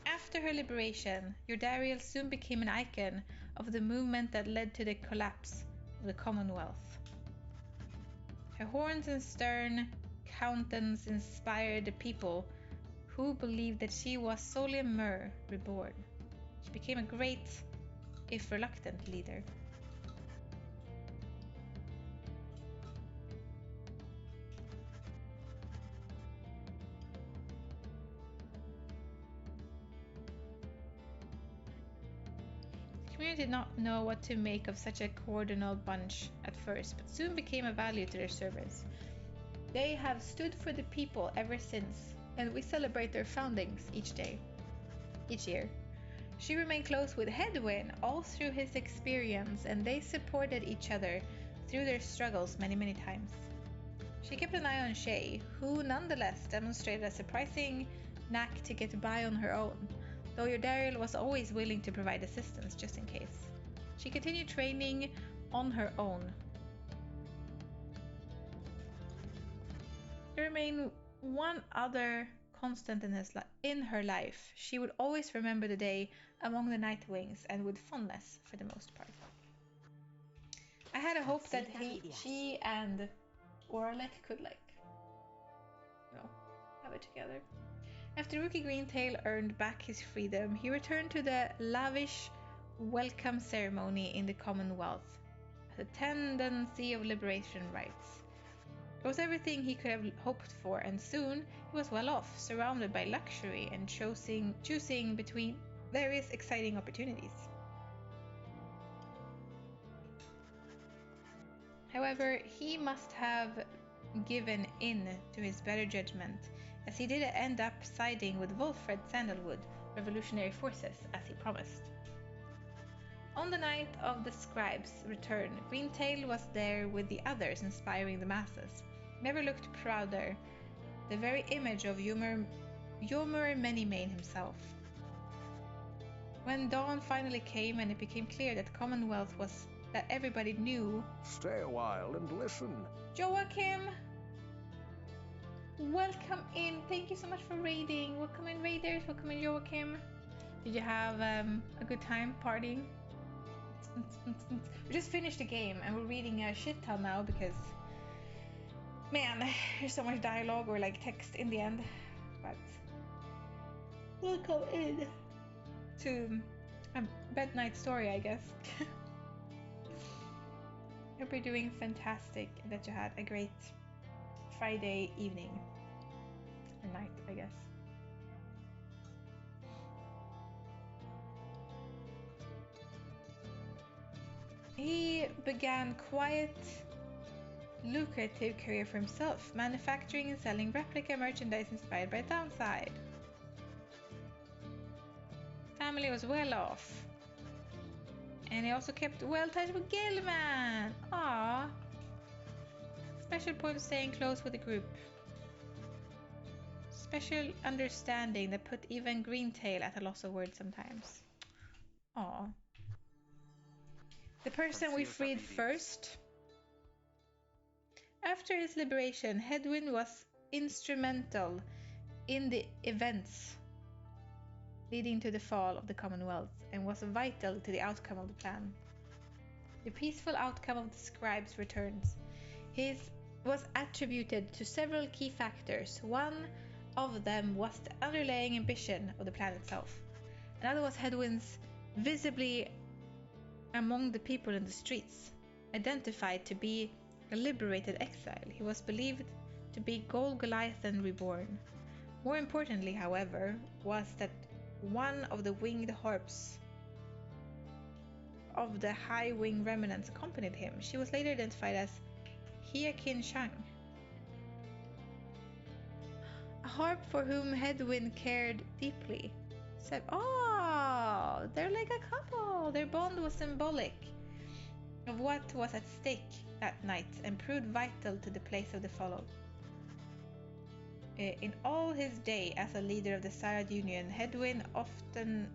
After her liberation, Yordariel soon became an icon of the movement that led to the collapse of the Commonwealth. Her horns and stern countenance inspired the people who believed that she was solely a Mer reborn. She became a great, if reluctant, leader. The community did not know what to make of such a coordinal bunch at first, but soon became a value to their service. They have stood for the people ever since, and we celebrate their foundings each year. She remained close with Hedwyn all through his experience, and they supported each other through their struggles many times. She kept an eye on Shay, who nonetheless demonstrated a surprising knack to get by on her own, though Yordariel was always willing to provide assistance just in case. She continued training on her own. There remained one other constant in her life. She would always remember the day among the Nightwings, and with fondness for the most part. I had a hope that she and Orlek could, have it together. After Rookie Greentail earned back his freedom, he returned to the lavish welcome ceremony in the Commonwealth, as a tendency of liberation rites. It was everything he could have hoped for, and soon he was well off, surrounded by luxury and choosing between various exciting opportunities. However, he must have given in to his better judgment, as he did end up siding with Wolfred Sandalwood, revolutionary forces, as he promised. On the night of the scribe's return, Greentail was there with the others, inspiring the masses. Never looked prouder, the very image of Yomer Manymane himself. When dawn finally came and it became clear that Commonwealth was that everybody knew. Stay a while and listen. Joachim! Welcome in. Thank you so much for raiding. Welcome in, raiders. Welcome in, Joachim. Did you have a good time partying? We just finished the game and we're reading a shit ton now because, man, there's so much dialogue or like text in the end. But welcome in to a bed night story, I guess. Hope you're doing fantastic and that you had a great Friday evening or night, I guess. He began quiet, lucrative career for himself, manufacturing and selling replica merchandise inspired by Downside. Family was well off. And he also kept well ties with Gilman. Aww. Special point of staying close with the group. Special understanding that put even Greentail at a loss of words sometimes. Aww. The person we freed first. After his liberation, Hedwyn was instrumental in the events leading to the fall of the Commonwealth and was vital to the outcome of the plan. The peaceful outcome of the scribe's returns was attributed to several key factors. One of them was the underlying ambition of the plan itself. Another was Hedwyn's visibly among the people in the streets, identified to be a liberated exile. He was believed to be Golgothan reborn. More importantly, however, was that one of the winged harps of the High Wing remnants accompanied him. She was later identified as Hyekin Shang, a harp for whom Hedwyn cared deeply. Said, "Oh, they're like a couple." Their bond was symbolic of what was at stake that night and proved vital to the place of the follow. In all his day as a leader of the Sarad Union, Hedwyn often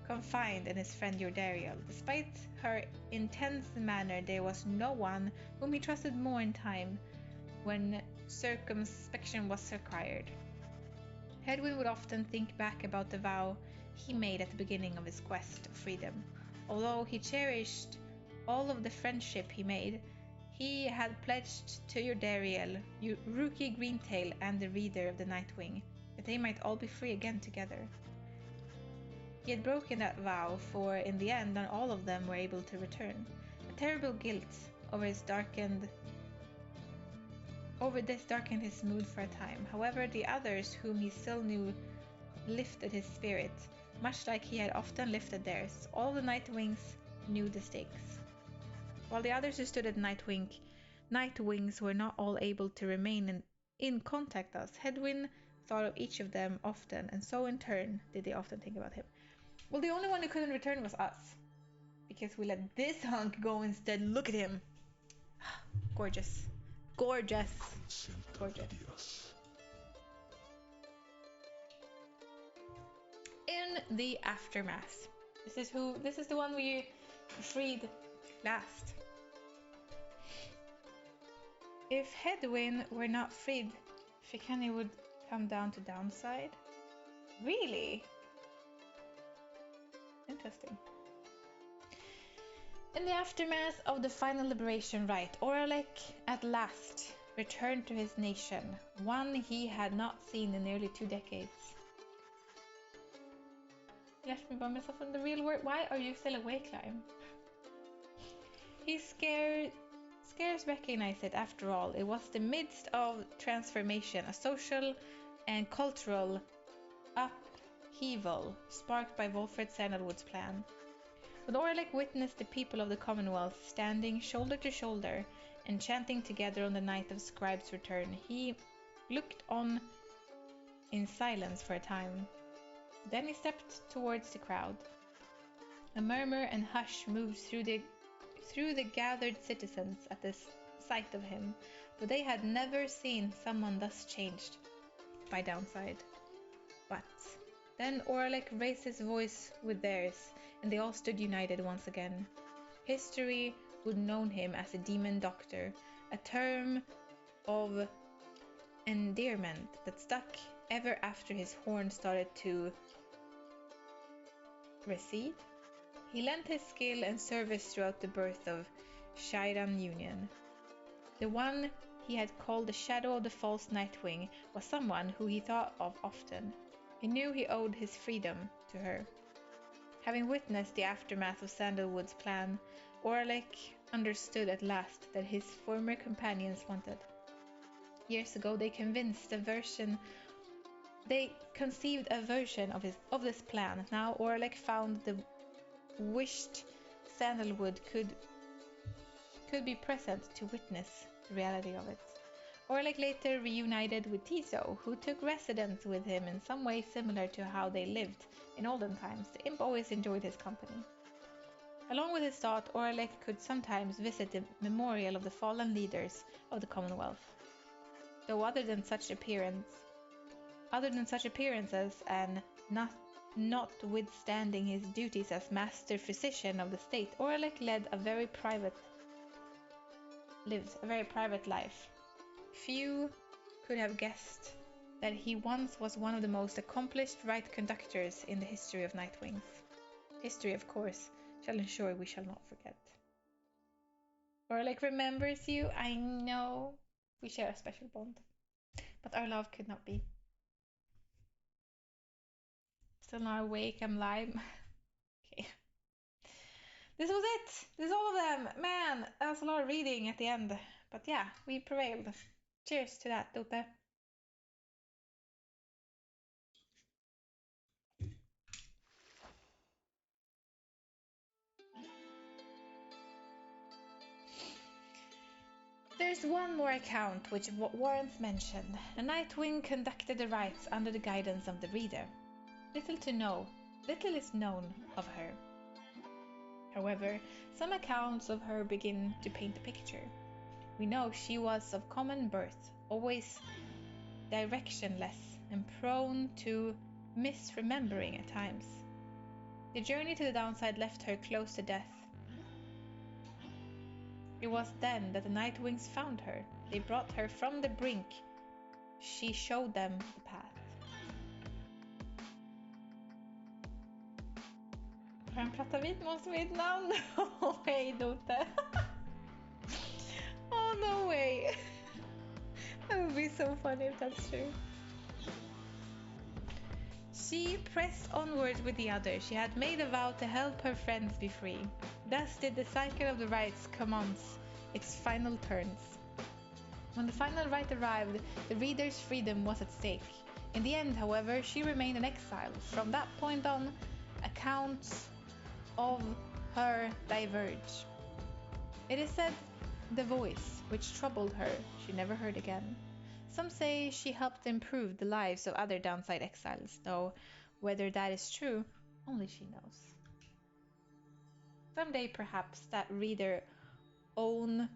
confined in his friend Yordariel. Despite her intense manner, there was no one whom he trusted more in time when circumspection was required. Hedwyn would often think back about the vow he made at the beginning of his quest of freedom. Although he cherished all of the friendship he made, he had pledged to Yordariel, Rookie Greentail, and the Reader of the Nightwing that they might all be free again together. He had broken that vow, for in the end not all of them were able to return. A terrible guilt over this darkened his mood for a time. However, the others whom he still knew lifted his spirit, much like he had often lifted theirs. All the Nightwings knew the stakes. While the others who stood at Nightwings were not all able to remain in contact with us, Hedwyn thought of each of them often, and so in turn did they often think about him. Well, the only one who couldn't return was us, because we let this hunk go instead. Look at him. Gorgeous. Gorgeous. Gorgeous. In the aftermath. This is the one we freed last. If Hedwyn were not freed, Fikani would come down to Downside. Really? Interesting. In the aftermath of the final liberation rite, Oralek at last returned to his nation, one he had not seen in nearly 2 decades. He left me by myself in the real world. Why are you still awake, Lime? He scarce recognized it after all. It was the midst of transformation, a social and cultural upheaval sparked by Wolfred Sandalwood's plan. When Oralek witnessed the people of the Commonwealth standing shoulder to shoulder and chanting together on the night of Scribe's return, he looked on in silence for a time. Then he stepped towards the crowd. A murmur and hush moved through the gathered citizens at the sight of him, for they had never seen someone thus changed by Downside. But then Orlick raised his voice with theirs, and they all stood united once again. History would known him as a demon doctor, a term of endearment that stuck ever after his horn started to recede. He lent his skill and service throughout the birth of Shairan Union. The one he had called the shadow of the false Nightwing was someone who he thought of often. He knew he owed his freedom to her. Having witnessed the aftermath of Sandalwood's plan, Orlick understood at last that his former companions wanted. Years ago they conceived a version of this plan. Now Orlick found the wished Sandalwood could be present to witness the reality of it. Orlick later reunited with Tiso, who took residence with him in some way similar to how they lived in olden times. The imp always enjoyed his company. Along with his thought, Orlick could sometimes visit the memorial of the fallen leaders of the Commonwealth. Though other than such appearances and notwithstanding his duties as master physician of the state, Orlick lived a very private life. Few could have guessed that he once was one of the most accomplished right conductors in the history of Nightwings. History, of course, shall ensure we shall not forget. Orlick remembers you. I know we share a special bond, but our love could not be. Still not awake, I'm live. Okay. This was it. This is all of them. Man, that was a lot of reading at the end. But yeah, we prevailed. Cheers to that, Dope. There's one more account which warrants mention. The Nightwing conducted the rites under the guidance of the reader. Little is known of her. However, some accounts of her begin to paint a picture. We know she was of common birth, always directionless and prone to misremembering at times. The journey to the Downside left her close to death. It was then that the Nightwings found her. They brought her from the brink. She showed them the path. Har han pratat vid någon som mitt namn? No way, Dote. Oh, no way. That would be so funny if that's true. She pressed onwards with the others. She had made a vow to help her friends be free. Thus did the cycle of the rites commence its final turns. When the final rite arrived, the reader's freedom was at stake. In the end, however, she remained an exile. From that point on, accounts of her diverge. It is said the voice which troubled her she never heard again. Some say she helped improve the lives of other Downside exiles, though whether that is true, only she knows. Someday perhaps that reader's own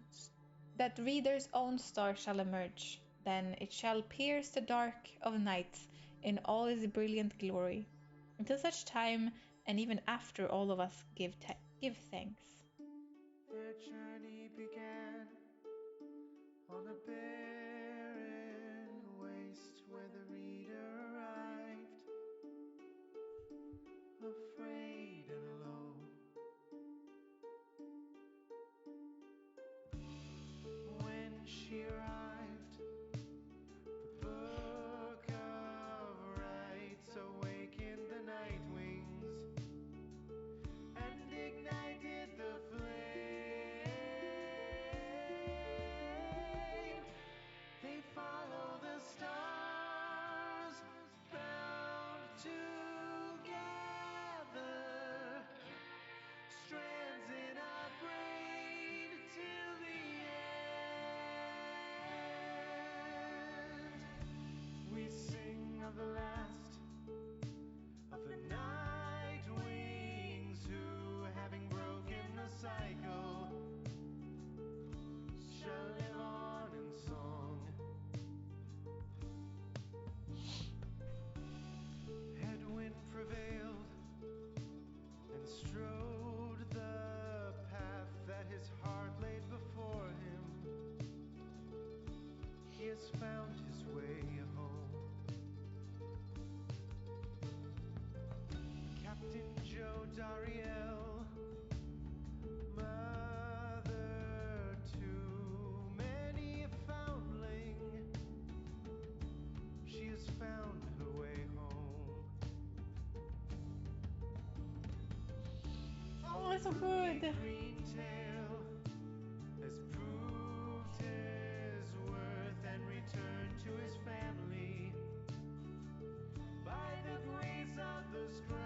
star shall emerge. Then it shall pierce the dark of night in all its brilliant glory. Until such time, and even after, all of us give thanks. Their journey began on a barren waste where the reader arrived, afraid and alone. When she arrived, the book of rights awakened the Nightwings and ignited the has found his way home. Captain Joe Dariel, mother to many a foundling, she has found her way home. Oh, it's so good. Greentail has proved his worth and returned to his family by the grace of the scribes.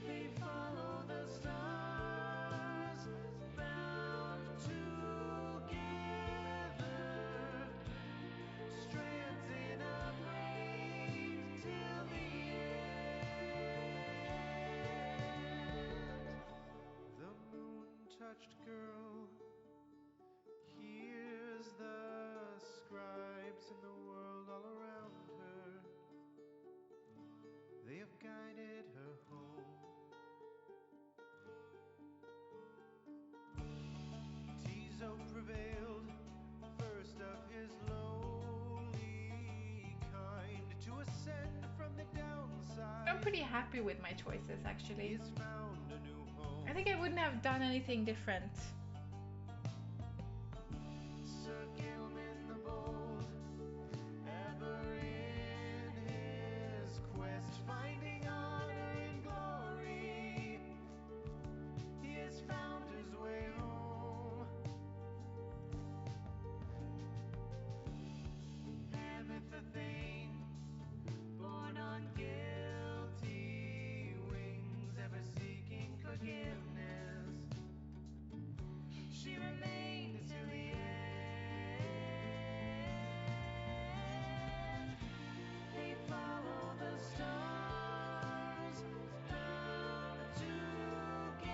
They follow the stars, bound together, strands in a braid till the end. The moon-touched girl hears the scribes in the world all around her. They have guided her home. Tizo prevailed, first of his lowly kind, to ascend from the downside. I'm pretty happy with my choices, He actually. has found a new home. I think I wouldn't have done anything different. Sir Gilman the Bold, ever in his quest, finding honor and glory, he has found his way home. Mammoth the Thane, born on guilty wings, ever seeking forgiveness, she remained till the end. They follow the stars, bound together,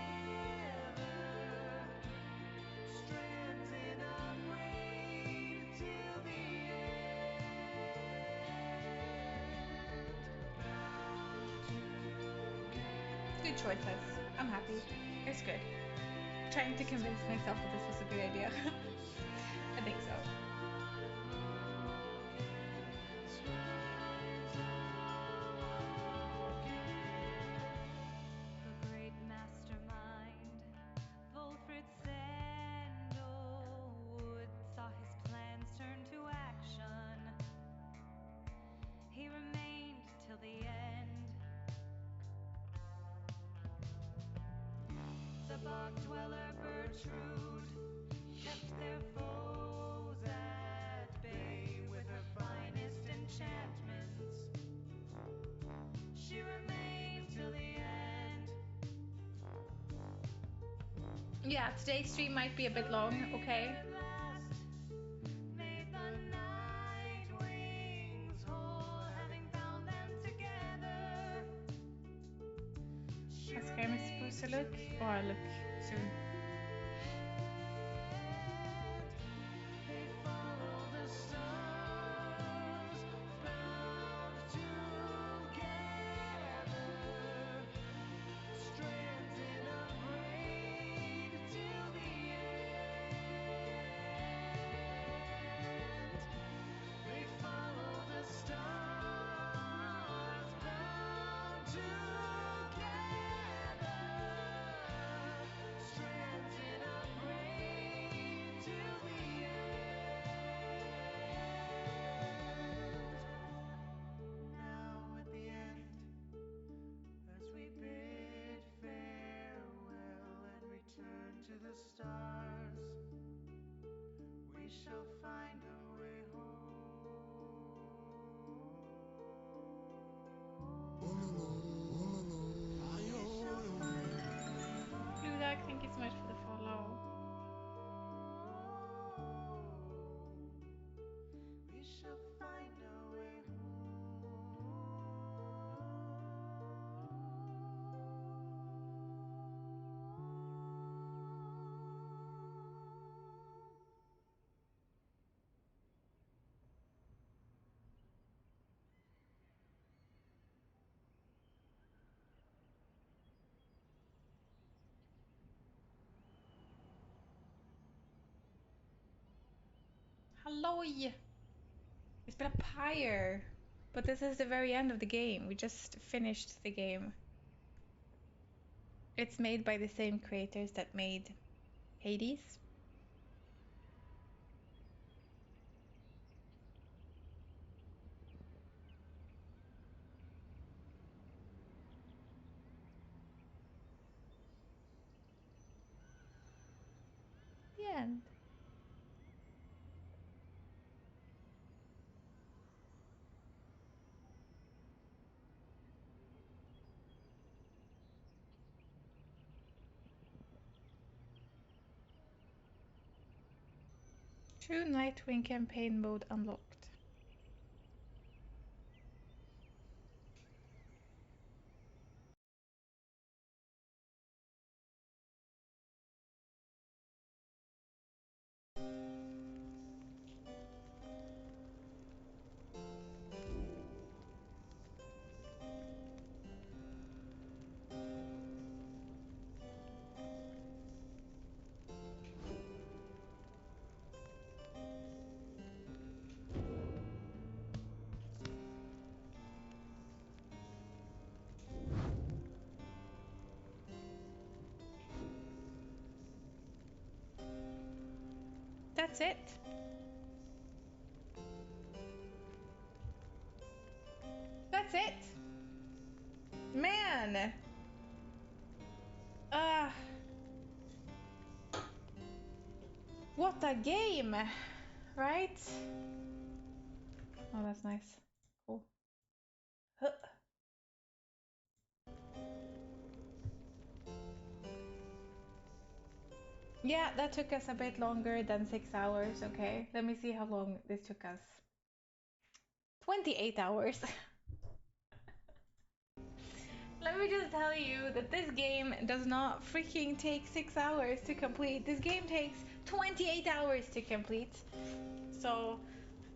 strands in a braid till the end. Bound together. Good choices. I'm happy. It's good. Trying to convince myself that this was a good idea. I think so. The great mastermind, Wolfred Sandalwood, saw his plans turn to action. He remained till the end. The bog dweller Bertrude kept their foes at bay with her finest enchantments. She remained till the end. Yeah, today's stream might be a bit long, okay? Made the night wings whole, having bound them together. She How scary am I supposed to look? Or I'll look soon. They follow the stars, bound together, strands in a braid till the end. They follow the stars, bound together, strands in a braid till the end. Now at the end, as we bid farewell and return to the stars, we shall find our way Blue Duck, thank you so much for the follow. We shall find our way home. halloj! Vi spelar Pyre. But this is the very end of the game. We just finished the game. It's made by the same creators that made Hades. The end. True Nightwing campaign mode unlocked. That's it. That's it. Man. What a game, right? Oh, that's nice. Cool. Huh. Yeah, that took us a bit longer than 6 hours, okay? Let me see how long this took us. 28 hours. Let me just tell you that this game does not freaking take 6 hours to complete. This game takes 28 hours to complete. So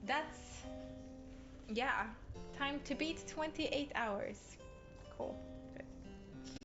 that's, yeah, time to beat 28 hours. Cool.